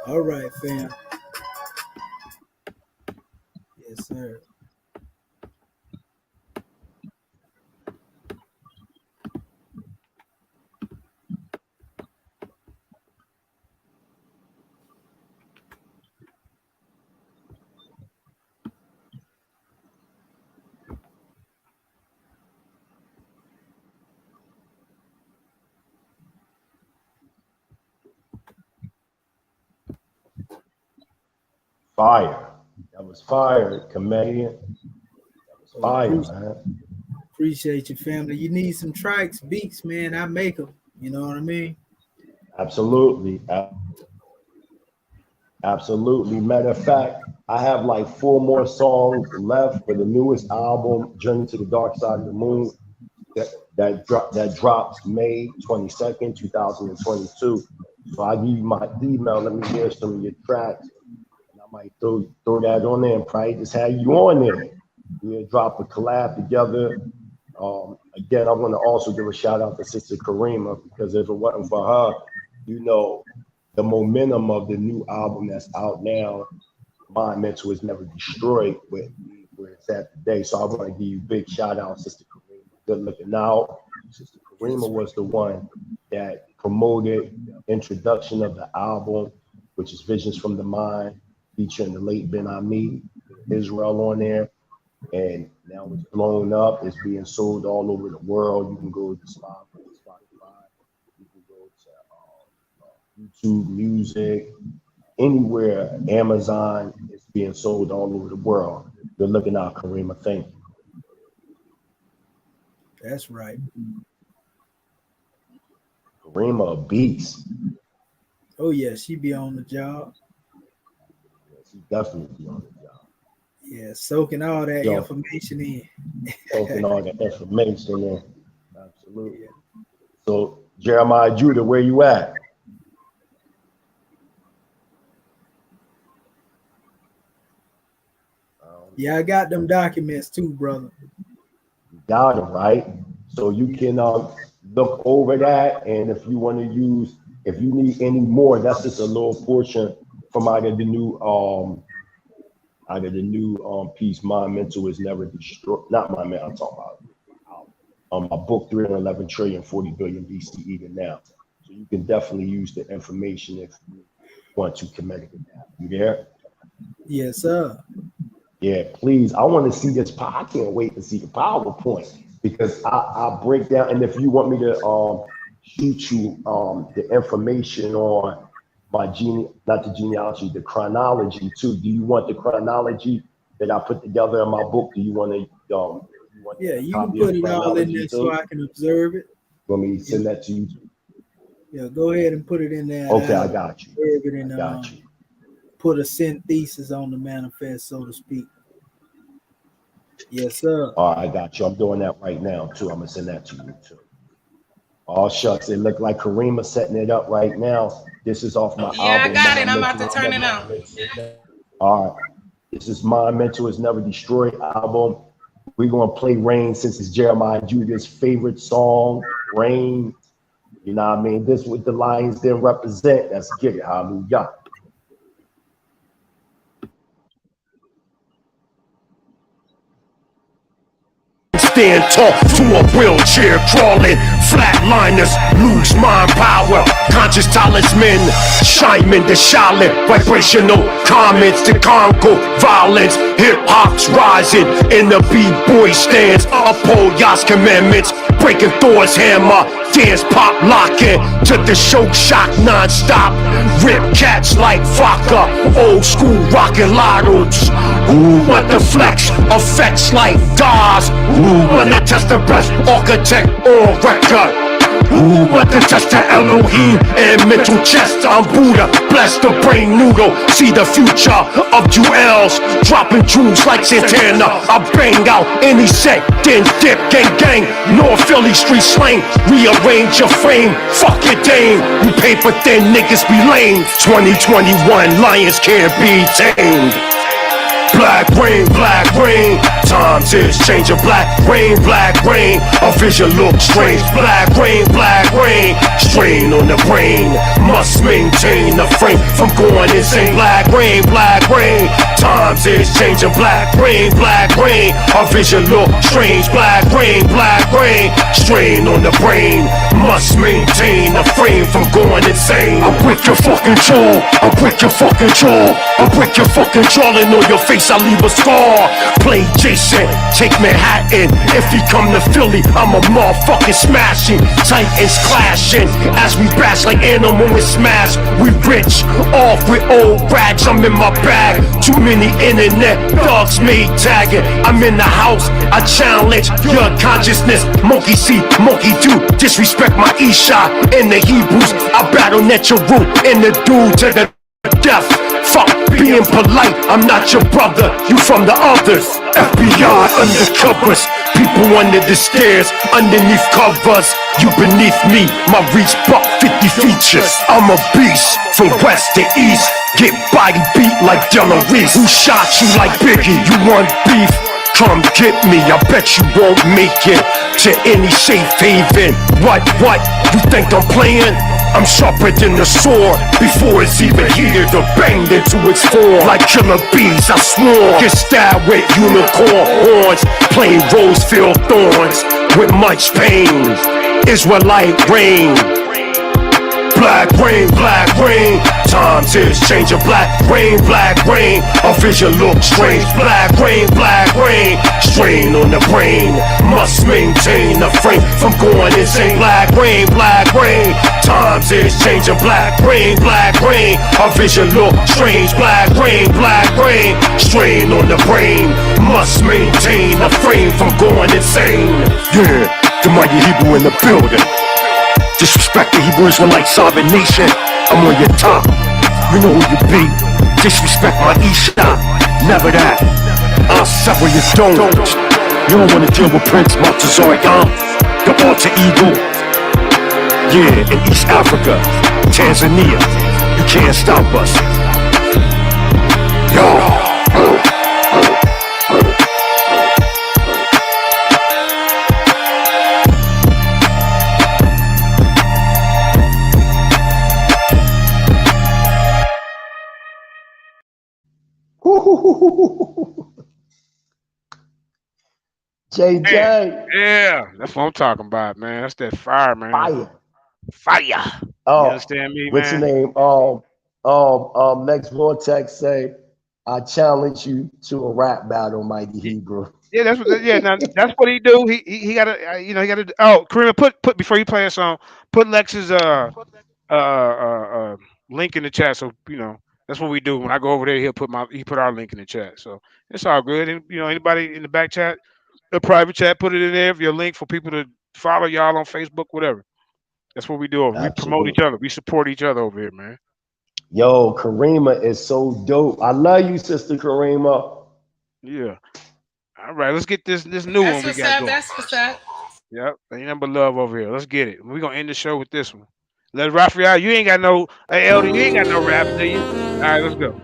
All right, fam. Yes, sir. Fire. That was fire, comedian. That was fire, man. Appreciate your family. You need some tracks, beats, man. I make them. You know what I mean? Absolutely. Absolutely. Matter of fact, I have like 4 more songs left for the newest album, Journey to the Dark Side of the Moon, that drops May 22nd, 2022. So I'll give you my email. Let me hear some of your tracks. And I might throw that on there and probably just have you on there. We'll drop a collab together. Again, I want to also give a shout out to Sister Karima, because if it wasn't for her, you know, the momentum of the new album that's out now, Mind Mental is Never Destroyed, where it's at today. So I want to give you a big shout out, Sister Karima. Good looking out. Sister Karima was the one that promoted the introduction of the album, which is Visions from the Mind, featuring the late Ben Ami. Israel on there, and now it's blown up. It's being sold all over the world. You can go to Spotify, you can go to YouTube Music, anywhere, Amazon. It's being sold all over the world. Good looking out, Karima. Thank you. That's right. Karima, a beast. Oh yeah, she be on the job. Yeah, she definitely be on the job. Yeah, soaking all that information in. Soaking all that information in. Absolutely. Yeah. So Jeremiah Judah, where you at? Yeah, I got them documents too, brother. You got them, right? So you can look over that, and if you want to use, if you need any more, that's just a little portion from out of the new piece. My mental is never destroyed. Not my mental. I'm talking about my book 311 trillion 40 billion BCE to now. So you can definitely use the information if you want to commit it. You there? Yes, sir. Yeah, please. I want to see this. I can't wait to see the PowerPoint, because I break down. And if you want me to shoot you the information on my the chronology too. Do you want the chronology that I put together in my book? Do you want to? Yeah, you can put it all in there so I can observe it. Want me to send that to you? Yeah, go ahead and put it in there. Okay, I got you. Observe it and I got you. put a synthesis on the manifest, so to speak. Yes, sir. All right, I got you. I'm doing that right now too. I'm gonna send that to you too. Oh shucks, it looked like Karima setting it up right now. This is off my album. Yeah, I got it. I'm about to turn it on. All right. This is My Mental Is Never Destroyed album. We're gonna play Rain, since it's Jeremiah Judah's favorite song, Rain. You know what I mean? This is what the Lions then represent. Let's get it. Hallelujah. Stand tall to a wheelchair crawling, flatliners lose mind power, conscious talisman, Shimon the Shaolin, vibrational comments to Congo violence, hip hop's rising in the b-boy stands, uphold Yah's commandments, breaking Thor's hammer, dance pop locking to the show shock non-stop, rip cats like vodka, old school rockin' lottos. Who want the flex? Effects like DAWs. Who wanna test the best architect on record? Who want to test the Elohim and mental chest? I'm Buddha, bless the brain noodle. See the future of jewels, dropping jewels like Santana. I bang out any set, then dip, gang gang. North Philly street slang, rearrange your frame. Fuck your dame, you paper thin niggas be lame. 2021, lions can't be tamed. Black rain, times is changing. Black rain, a vision looks strange. Black rain, strain on the brain. Must maintain the frame from going insane. Black rain, times is changing. Black rain, a vision looks strange. Black rain, strain on the brain. Must maintain the frame from going insane. I'll break your fucking jaw, I'll break your fucking jaw, I'll break your fucking jaw and on your face I leave a scar. Play Jason, take Manhattan. If he come to Philly, I'm a motherfucking smashing. Titans clashing as we bash like animal and smash. We rich, off with old rags. I'm in my bag. Too many internet dogs made tagging. I'm in the house, I challenge your consciousness. Monkey see, monkey do. Disrespect my Isha in the Hebrews. I battle Necharu in the dude to the death. Fuck being polite, I'm not your brother, you from the others. FBI undercovers, people under the stairs, underneath covers. You beneath me, my reach buck 50 features. I'm a beast, from west to east. Get body beat like Della Reese. Who shot you like Biggie? You want beef? Come get me, I bet you won't make it to any safe haven. What, you think I'm playing? I'm sharper than the sword, before it's even heated or banged into its form. Like killer bees, I swore. Get stabbed with unicorn horns, plain rose-filled thorns, with much pain. Israelite rain. Black rain, Times is changing. Black rain, a vision looks strange. Black rain, strain on the brain. Must maintain the frame from going insane. Black rain, times is changing. Black rain, a vision looks strange. Black rain, strain on the brain. Must maintain the frame from going insane. Yeah, the mighty Hebrew in the building. Disrespect the Hebrew Israelite sovereign nation. I'm on your top. You know who you be. Disrespect my Isha. Never that. I'll sever your dome. You don't wanna deal with Prince Montezoric, the alter ego. Yeah, in East Africa, Tanzania, you can't stop us. Yo. JJ. Yeah, that's what I'm talking about, man. That's that fire, man. Fire. Oh, you understand me, what's man? your name? Next Vortex say, I challenge you to a rap battle, Mighty Hebrew. Yeah, that's what. Yeah, now, that's what he do. He got to, he got to. Oh, Karima, put before you play a song, put Lex's link in the chat. So that's what we do. When I go over there, he put our link in the chat. So it's all good. And anybody in the back chat, the private chat, put it in there. If your link for people to follow y'all on Facebook, whatever. That's what we do. We promote each other. We support each other over here, man. Yo, Karima is so dope. I love you, Sister Karima. Yeah. All right, let's get this new one we got going. That's what's up. Yep, ain't nothing but love over here. Let's get it. We're gonna end the show with this one. Let's Raphael, you ain't got no Elder, you ain't got no rap, do you? All right, let's go.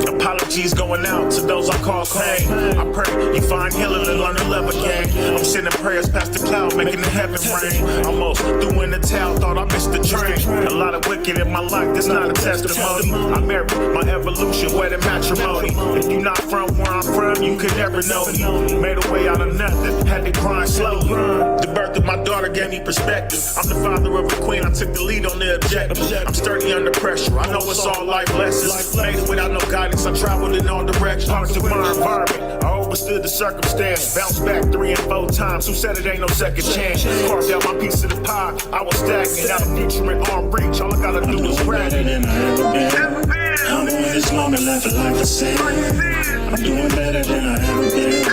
Apologies going out to those I call pain. I pray you find healing and learn to love again. I'm sending prayers past the cloud, making the heaven rain. Almost threw in the towel, thought I missed the train. A lot of wicked in my life, that's not a testimony. I married my evolution, wedding matrimony. If you're not from where I'm from, you could never know me. Made a way out of nothing, had to grind slowly. The birth of my daughter gave me perspective. I'm the father of a queen, I took the lead on the objective. I'm sturdy under pressure, I know it's all life lessons. Made it without no guidance, I traveled in all directions. To my environment, I overstood the circumstance. Bounced back 3 and 4 times. Who said it ain't no second chance? Carved out my piece of the pie. I was stagnant, out of future in arm reach. All I gotta do is rap. I'm in this moment, left a life of sin. I'm doing better than I ever been.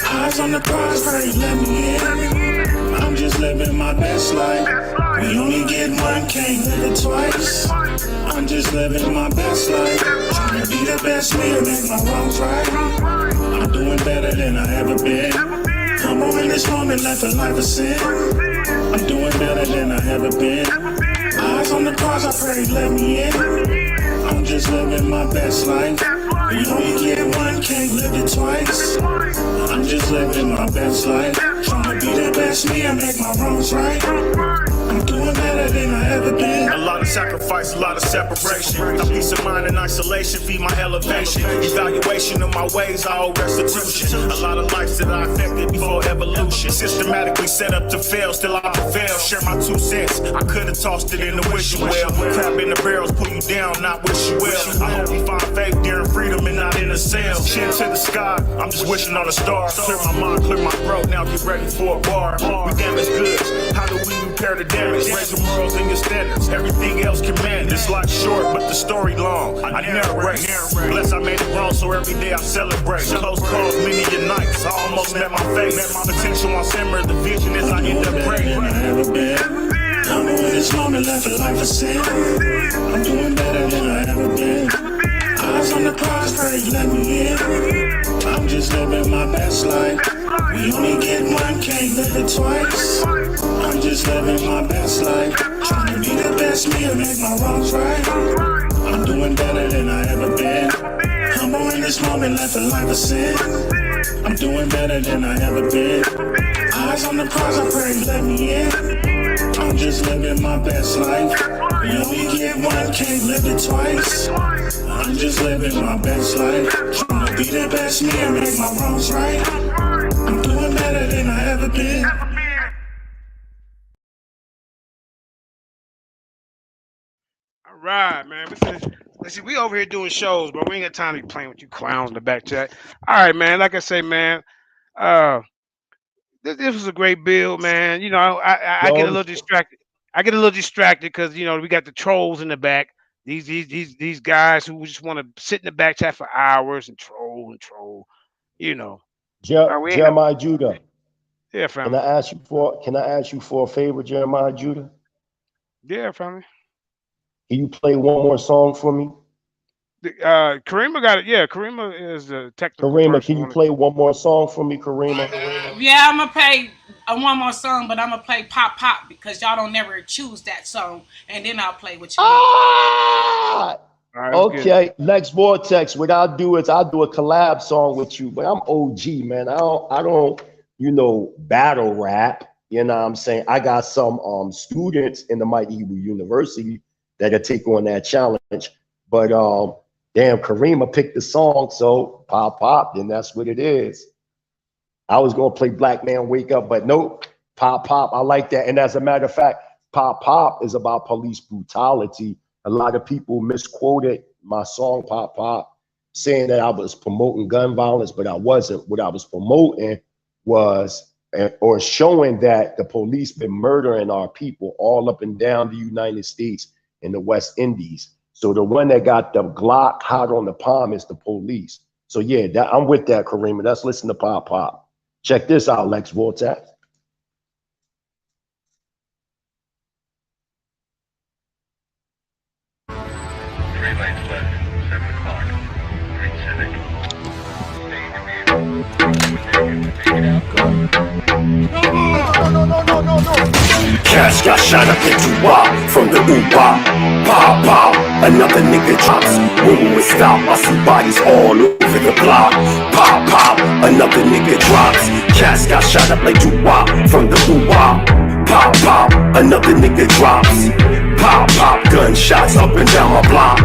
Eyes on the prize, pray let me in. I'm just living my best life. We only get one, can't live it twice. I'm just living my best life. Trying to be the best me and make my wrongs right. I'm doing better than I ever been. I'm in this moment, left a life of sin. I'm doing better than I ever been. Eyes on the prize, I pray let me in. I'm just living my best life. We only get one, can't live it twice. I'm just living my best life. Trying to be the best me and make my wrongs right. I'm doing better than I ever been. A lot of sacrifice, a lot of separation. A peace of mind in isolation, feed my elevation. Evaluation of my ways, I owe restitution. A lot of lives that I affected before evolution. Systematically set up to fail, still I prevail. Share my 2 cents, I could have tossed it in the wish you well. Crab in the barrels, pull you down, not wish you well. I hope you find faith during freedom and not in a cell. Chin to the sky, I'm just wishing on a star. Clear my mind, clear my throat, now get ready for a bar. We damage goods, how do we repair the damage? Raise your morals and your standards, everything else can manage. This life short, but the story long. I narrate, bless I made it wrong, so every day I celebrate. Close calls, many a nights, I almost met my face. Potential on simmer, the vision is I end up praying. I'm in this moment, left a life of sin. I'm doing better than I ever been. Eyes on the prize, pray let me in. I'm just living my best life. We only get one, can't live it twice. I'm just living my best life. Trying to be the best me and make my wrongs right. I'm doing better than I ever been. I'm in this moment, left a life of sin. I'm doing better than I ever been. Eyes on the prize, I pray let me in. I'm just living my best life. We only get live one, can't live it twice. I'm just living my best life. Trying to be the best me and make my wrongs right. I'm doing better than I ever been. All right, man. Listen, we over here doing shows, but we ain't got time to be playing with you clowns in the back chat. All right, man. Like I say, man, this was a great build, man. You know, I get a little distracted. I get a little distracted because you know we got the trolls in the back. These guys who just want to sit in the back chat for hours and troll. You know. Jeremiah Judah. Yeah, family. Can I ask you for a favor, Jeremiah Judah? Yeah, family. Can you play one more song for me? Karima got it. Yeah, Karima is a technical. Karima, can you play one more song for me, Karima? Yeah, I'm gonna play one more song, but I'm gonna play Pop Pop because y'all don't never choose that song, and then I'll play what you want. Right, okay, Lex Vortex. What I'll do is I'll do a collab song with you, but I'm OG, man. I don't, battle rap. You know what I'm saying? I got some students in the Mighty Hebrew University that'll take on that challenge. But damn, Karima picked the song, so Pop, then that's what it is. I was gonna play Black Man Wake Up, but nope, Pop. I like that. And as a matter of fact, Pop is about police brutality. A lot of people misquoted my song Pop, saying that I was promoting gun violence, but I wasn't. What I was promoting was or showing that the police been murdering our people all up and down the United States and the West Indies. So the one that got the Glock hot on the palm is the police. So yeah, I'm with that, Karima. Let's listen to Pop. Check this out, Lex Vortex. Cash got shot up into WAP from the Uber. Pop, another nigga drops. When we stop, I see bodies all over the block. Pop, another nigga drops. Cash got shot up like WAP from the Uber. Pop, another nigga drops. Pop, gunshots up and down my block.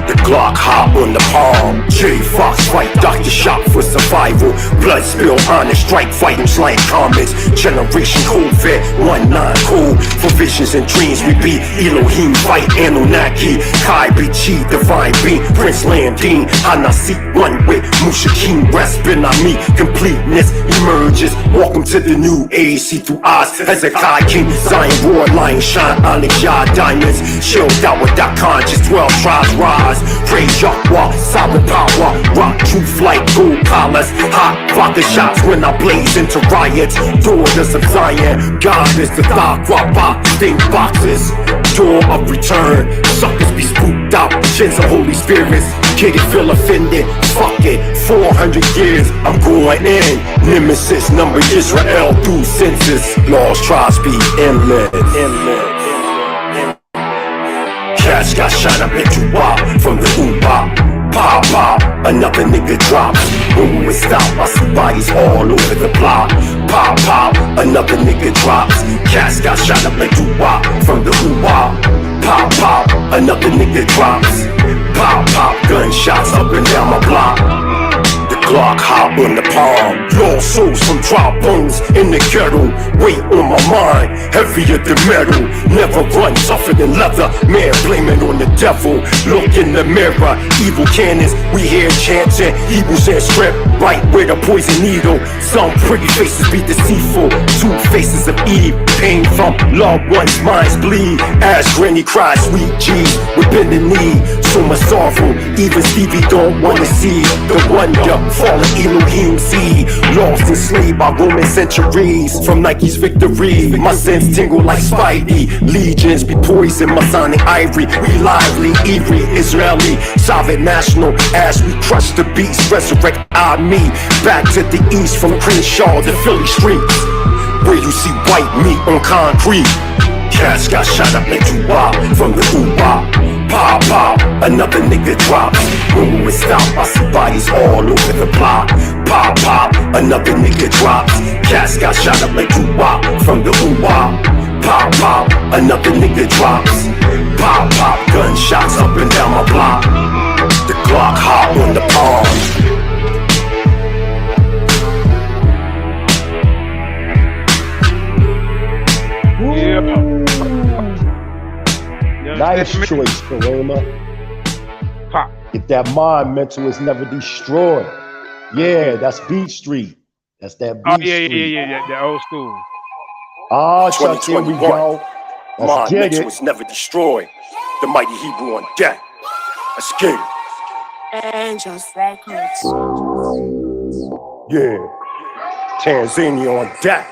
The Glock hot on the palm. J Fox fight, Dr. Shot for survival. Blood spill on a strike, fighting like comments. Generation cold vet, 19 cool. For visions and dreams, we be Elohim fight Anunnaki. Kai Bichi, Divine Being, Prince Landine. Hanasi, one with Musha King, respin on me. Completeness emerges. Welcome to the new age. See through eyes, Hezekiah King, Zion, Roar, Lion, Shine, Onyx, Yard, Diamonds. Shelled out with that conscious, 12 tribes rise. Praise Yahweh, solid power, rock, truth, light, gold collars, hot vodka shots when I blaze into riots. Daughters of Zion, God is the thought, guapa, stink boxes, door of return. Suckers be spooked out, chins of Holy Spirits. Kitty feel offended, fuck it, 400 years, I'm going in. Nemesis, number Israel through census. Lost tribes be endless. Cash got shot up into WAP from the Uber. Pop, another nigga drops. When we stop, I see bodies all over the block. Pop, another nigga drops. Cash got shot up into WAP from the Uber. Pop, another nigga drops. Pop, gunshots up and down my block. Glock hot on the palm. Lost souls from drop bones in the kettle. Weight on my mind, heavier than metal. Never run, tougher than leather. Man blaming on the devil. Look in the mirror, evil cannons. We hear chanting, Hebrews and script. Right where the poison needle. Some pretty faces be deceitful. Two faces of Eve. Pain from loved ones' minds bleed. As Granny cries, sweet G's within the knee. So much sorrow, even Stevie don't wanna see the wonder. Fallen Elohim see, lost and enslaved by Roman centuries. From Nike's victory, my sins tingle like Spidey. Legions be poison, Masonic ivory. We lively, eerie, Israeli, Soviet national. As we crush the beast, resurrect our me. Back to the east from Crenshaw to Philly streets, where you see white meat on concrete. Cash got shot up like WAP from the Uber. Pop, another nigga drops. When we stop, I see bodies all over the block. Pop, another nigga drops. Cash got shot up like WAP from the Uber. Pop, pop, another nigga drops. Pop, pop, gunshots up and down my block. The Glock hot on the palm. Nice choice, Karema. Pop. If that mind mental is never destroyed. Yeah, that's Beat Street. That's that Beat Street. Yeah, the old school. Ah, Chuck, here we go. Let's Mind get mental it. is never destroyed. The mighty Hebrew on deck. Let's get it. Angels Records. Yeah. Tanzania on deck.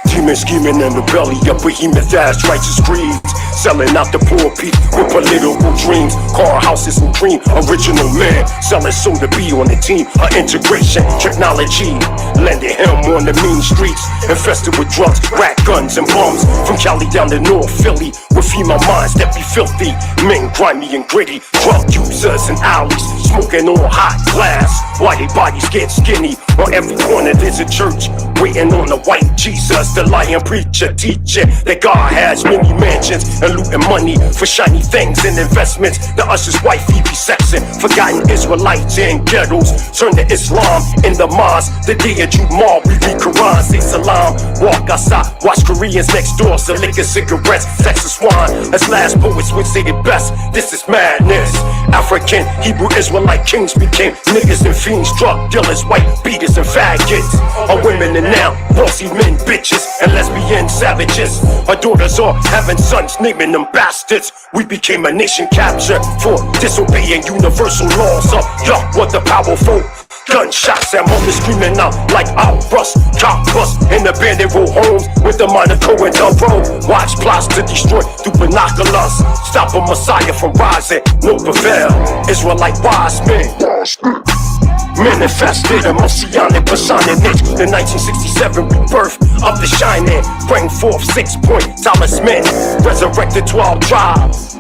Demon scheming in the belly of behemoth ass righteous creeds. Selling out the poor people with political dreams. Car houses and cream. Original man. Selling soon to be on the team. Integration. Technology. Landing him on the mean streets. Infested with drugs, rat guns and bombs. From Cali down to North Philly. With female minds that be filthy. Men grimy and gritty. Drug users and alleys. Smoking on hot glass. Why they bodies get skinny. On every corner there's a church. Waiting on the white Jesus. The lying preacher teaching that God has many mansions and looting money for shiny things and investments. The usher's wife he be sexing. Forgotten Israelites in ghettos turn to Islam in the mosque. The day of Mauri read Quran, say salam. Walk outside, watch Koreans next door, so liquor, cigarettes, sex and swine. As last poets would say it best, this is madness. African, Hebrew, Israelite kings became niggas and fiends, drug dealers, white beaters and faggots. Our women are now bossy men, bitches, and lesbian savages. Our daughters are having sons, naming them bastards. We became a nation captured for disobeying universal laws of Yahweh the powerful. Gunshots and mothers screaming out like outbursts. Cop bust in abandoned row homes with the Monaco and the road. Watch plots to destroy through binoculars. Stop a Messiah from rising, no prevail. Israelite wise men manifested a messianic personage. The 1967 rebirth of the shining, bring forth 6-point talisman, resurrected 12 tribes.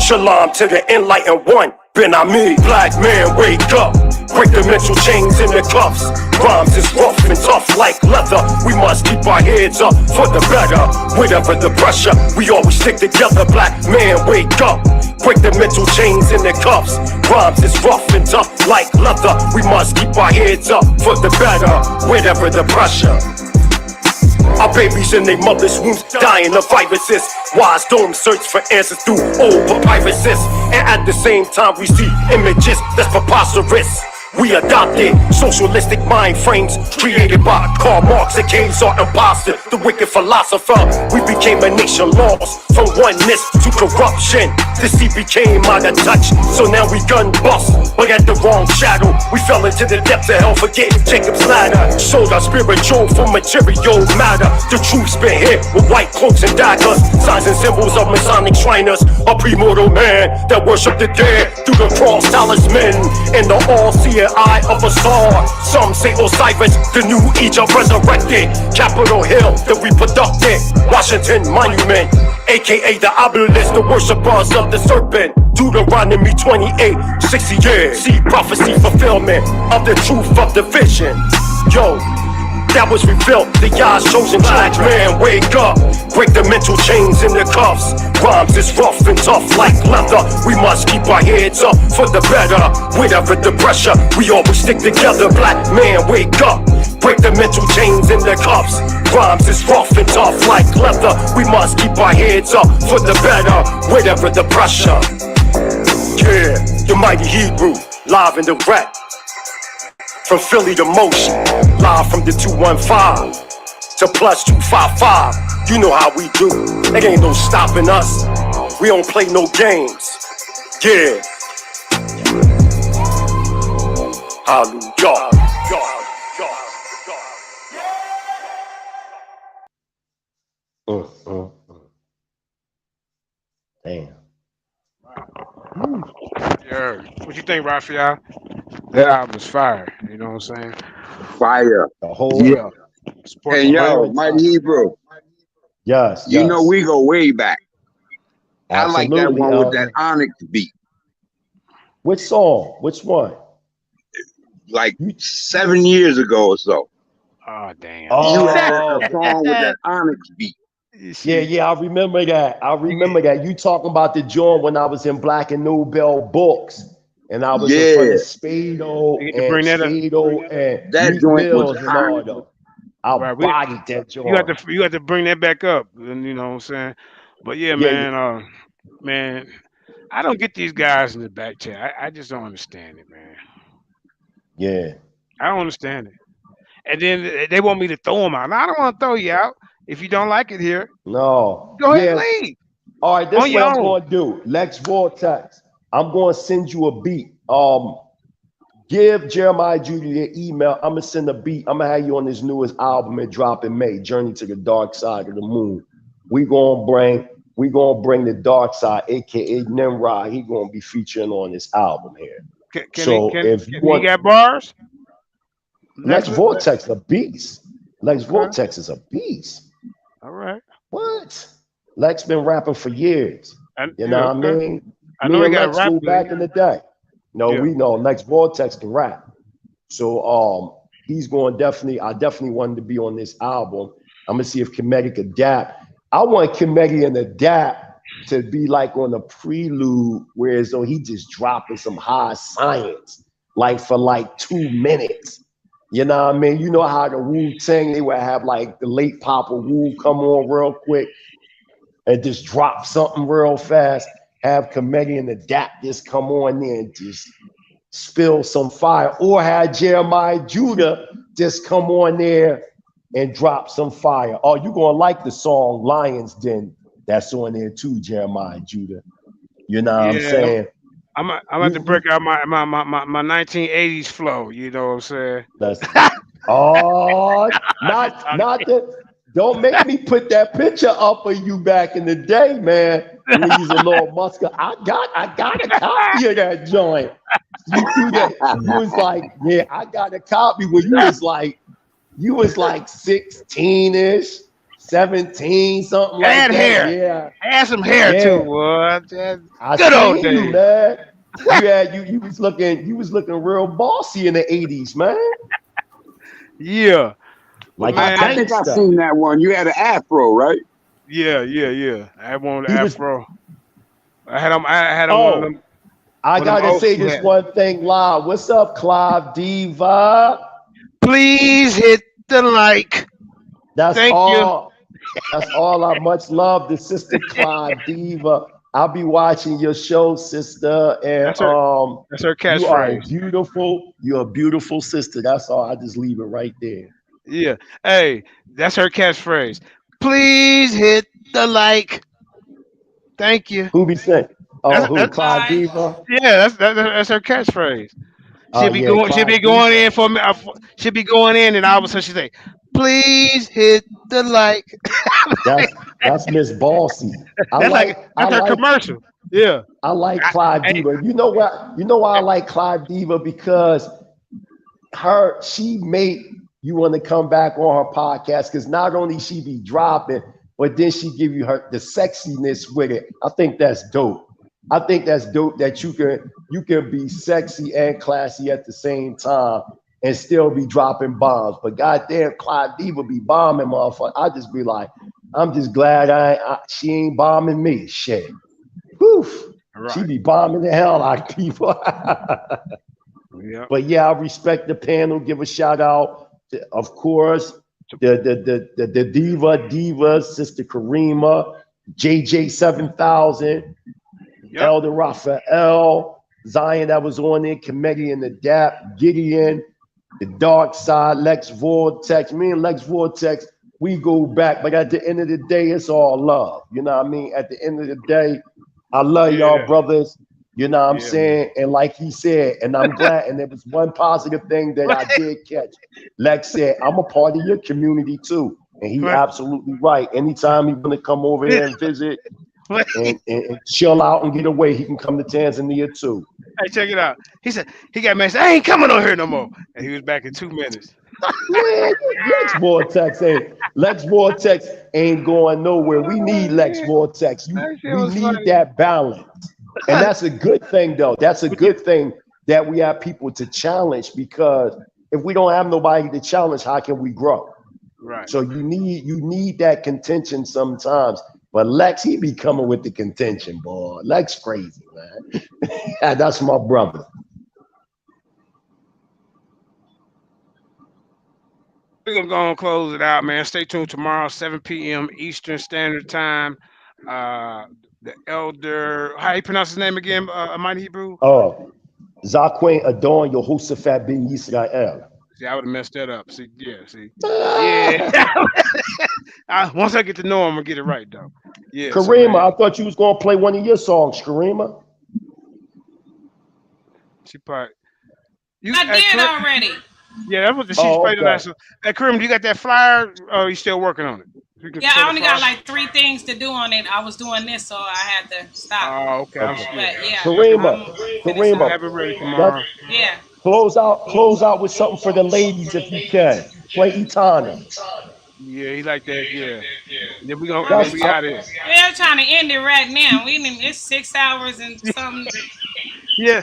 Shalom to the enlightened one, Ben Ami. Black man, wake up, break the mental chains in the cuffs. Rhymes is rough and tough like leather. We must keep our heads up for the better. Whatever the pressure, we always stick together. Black man, wake up, break the mental chains in the cuffs. Rhymes is rough and tough like leather. We must keep our heads up for the better. Whatever the pressure. Our babies in their mother's wombs dying of viruses. Wise don't search for answers through old papyruses. And at the same time we see images that's preposterous. We adopted socialistic mind frames created by Karl Marx and Keynes are imposters. The wicked philosopher. We became a nation lost from oneness to corruption. The sea became out of touch, so now we gun bust. But at the wrong shadow, we fell into the depths of hell, forgetting Jacob's ladder. Sold our spiritual for material matter. The truth's been hit with white cloaks and daggers. Signs and symbols of Masonic Shriners. A premortal man that worship the dead through the cross talisman and the all-seeing eye of a sword. Some say Osiris, the new Egypt resurrected. Capitol Hill, the reproductive Washington Monument, aka the obelisk, the worshippers of the serpent. Deuteronomy 28:60 years. See prophecy fulfillment of the truth of the vision. Yo, that was revealed, the Yah's chosen black man, wake up, break the mental chains in the cuffs. Rhymes is rough and tough like leather. We must keep our heads up for the better. Whatever the pressure, we always stick together. Black man, wake up, break the mental chains in the cuffs. Rhymes is rough and tough like leather. We must keep our heads up for the better. Whatever the pressure. Yeah, the mighty Hebrew, live in the rap. From Philly to Motion, live from the 215 to plus 255. You know how we do. There ain't no stopping us. We don't play no games. Yeah. Hallelujah. Damn. Yeah. What you think, Raphael? That album is fire. You know what I'm saying? Fire. The whole Yeah. And yo, Mighty Hebrew. Yes. You know we go way back. Absolutely, I like that one Elder. with that Onyx beat. Which song? Which one? Like 7 years ago or so. Oh damn. Oh. You had a song with that Onyx beat. Yeah, I remember that. I remember that. You talking about the joint when I was in Black and Nobel Books, and I was in front of Spado and That Meek joint was Mills and hot. all them. I bodied that joint. You got to bring that back up, and you know what I'm saying. But yeah, man, man, I don't get these guys in the back chat. I just don't understand it, man. Yeah. I don't understand it. And then they want me to throw them out. Now, I don't want to throw you out. If you don't like it here, No. go ahead and leave. All right, this On is what your I'm own. going to do. Lex Vortex, I'm going to send you a beat. Give Jeremiah Judy your email. I'm going to send a beat. I'm going to have you on his newest album and drop in May, Journey to the Dark Side of the Moon. We going to bring the dark side, aka Nimrod. He going to be featuring on this album here. He got bars? Lex Vortex a beast. Lex Vortex is a beast. All right. What? Lex been rapping for years. You know what I mean? I know he got Lex rap back in the day. No, we know Lex Vortex can rap. So he's going I definitely wanted to be on this album. I'm gonna see if Comedic adapt. I want Comedic and adapt to be like on the prelude, whereas though he just dropping some high science, like for like 2 minutes. You know what I mean? You know how the Wu-Tang, they would have like the late Papa Wu come on real quick and just drop something real fast. Have Comedian Adapt just come on there and just spill some fire. Or have Jeremiah Judah just come on there and drop some fire. Oh, you're going to like the song Lion's Den that's on there too, Jeremiah Judah. You know what I'm saying? I'm about to break out my 1980s flow. You know what I'm saying? Not that. Don't make me put that picture up of you back in the day, man. When you was a little muscular. I got a copy of that joint. You do that. You was like, yeah, I got a copy when you was like 16-ish, 17, something like that. Hair. Yeah. Had some hair too, boy. Good old days. You, man. You was looking real bossy in the 80s, man. Yeah. Like I think I seen that one. You had an afro, right? Yeah. I had one with afro. I had him one of them. I gotta say this one thing live. What's up, Clive Diva? Please hit the like. Thank you. That's all. I much love the sister Clive Diva. I'll be watching your show, sister. And that's her catchphrase. You are beautiful. You're a beautiful sister. That's all. I just leave it right there. Yeah. Hey, that's her catchphrase. Please hit the like. Thank you. Who be saying? Oh, Clive Diva? Yeah, that's her catchphrase. She'll be going in for me. She'll be going in, and all of a sudden she say, "Please hit the like." That's Miss Bossy. That's her commercial. Yeah. I like Clive Diva. You know why I like Clive Diva? Because she made you want to come back on her podcast, because not only she be dropping, but then she give you the sexiness with it. I think that's dope. I think that's dope that you can be sexy and classy at the same time and still be dropping bombs. But goddamn, Clive Diva be bombing, motherfucker. I just be like, I'm just glad she ain't bombing me. Shit. Whew. Right. She be bombing the hell out of people. Yeah. But yeah, I respect the panel. Give a shout out. Of course, the diva, Sister Karima, JJ 7000, Elder Raphael, Zion that was on there, Comedian Adapt, Gideon, the Dark Side, Lex Vortex. Me and Lex Vortex, we go back, but at the end of the day, it's all love. You know what I mean? At the end of the day, I love y'all brothers. You know what I'm saying? And like he said, and I'm glad, and there was one positive thing that I did catch. Lex said, I'm a part of your community too. And he's absolutely right. Anytime he want to come over here and visit and chill out and get away, he can come to Tanzania too. Hey, check it out. He said, he got mad, I ain't coming on here no more. And he was back in 2 minutes. Man, Lex Vortex ain't going nowhere. We need Lex Vortex. We need that balance. And that's a good thing, though. That's a good thing that we have people to challenge, because if we don't have nobody to challenge, how can we grow? Right. So you need that contention sometimes. But Lex, he be coming with the contention, boy. Lex crazy, man. Yeah, that's my brother. We're gonna go and close it out, man. Stay tuned tomorrow, 7 p.m. Eastern Standard Time. The elder, how you pronounce his name again? Mighty Hebrew. Zaquin Adon Yehoshaphat ben Yisrael. See, I would have messed that up. See, yeah. Once I get to know him, I'm gonna get it right though. Yeah. Karima, I thought you was gonna play one of your songs, Karima. She probably. I did already. Yeah, that's what she's played tonight. So, hey, Kareem, you got that flyer? Or are you still working on it? Yeah, I only got like 3 things to do on it. I was doing this, so I had to stop. Oh, okay. But yeah, Karima, have it ready tomorrow. Yeah. Close out with something for the ladies if you can. Play Etana. Yeah, he like that. Yeah. Then we out of here. We're trying to end it right now. It's 6 hours and something. Yeah,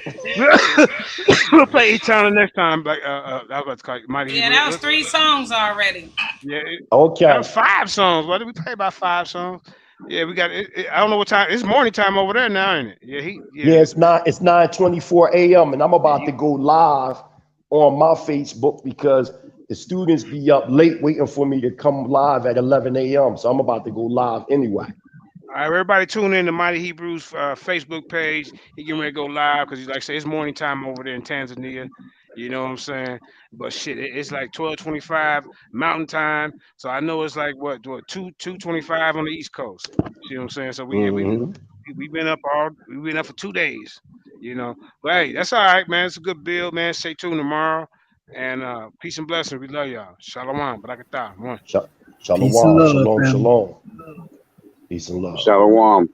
we'll play each other next time. Like I was about to call you Mighty Hebrew. That was 3 songs already. Yeah. Okay. That was 5 songs. What did we play? About 5 songs. Yeah, we got it. I don't know what time. It's morning time over there now, ain't it? Yeah. It's 9:24 a.m. and I'm about to go live on my Facebook because the students be up late waiting for me to come live at 11 a.m. So I'm about to go live anyway. All right, everybody tune in to Mighty Hebrew's Facebook page. He getting ready to go live because he's like I say it's morning time over there in Tanzania. You know what I'm saying? But shit, it's like 12:25 Mountain Time. So I know it's like what 2:25 on the East Coast. You know what I'm saying? So we've been up for 2 days. You know, but hey, that's all right, man. It's a good build, man. Stay tuned tomorrow. And peace and blessings. We love y'all. Shalom. Barakatah. Shalom. Shalom. Peace and love. Shalom.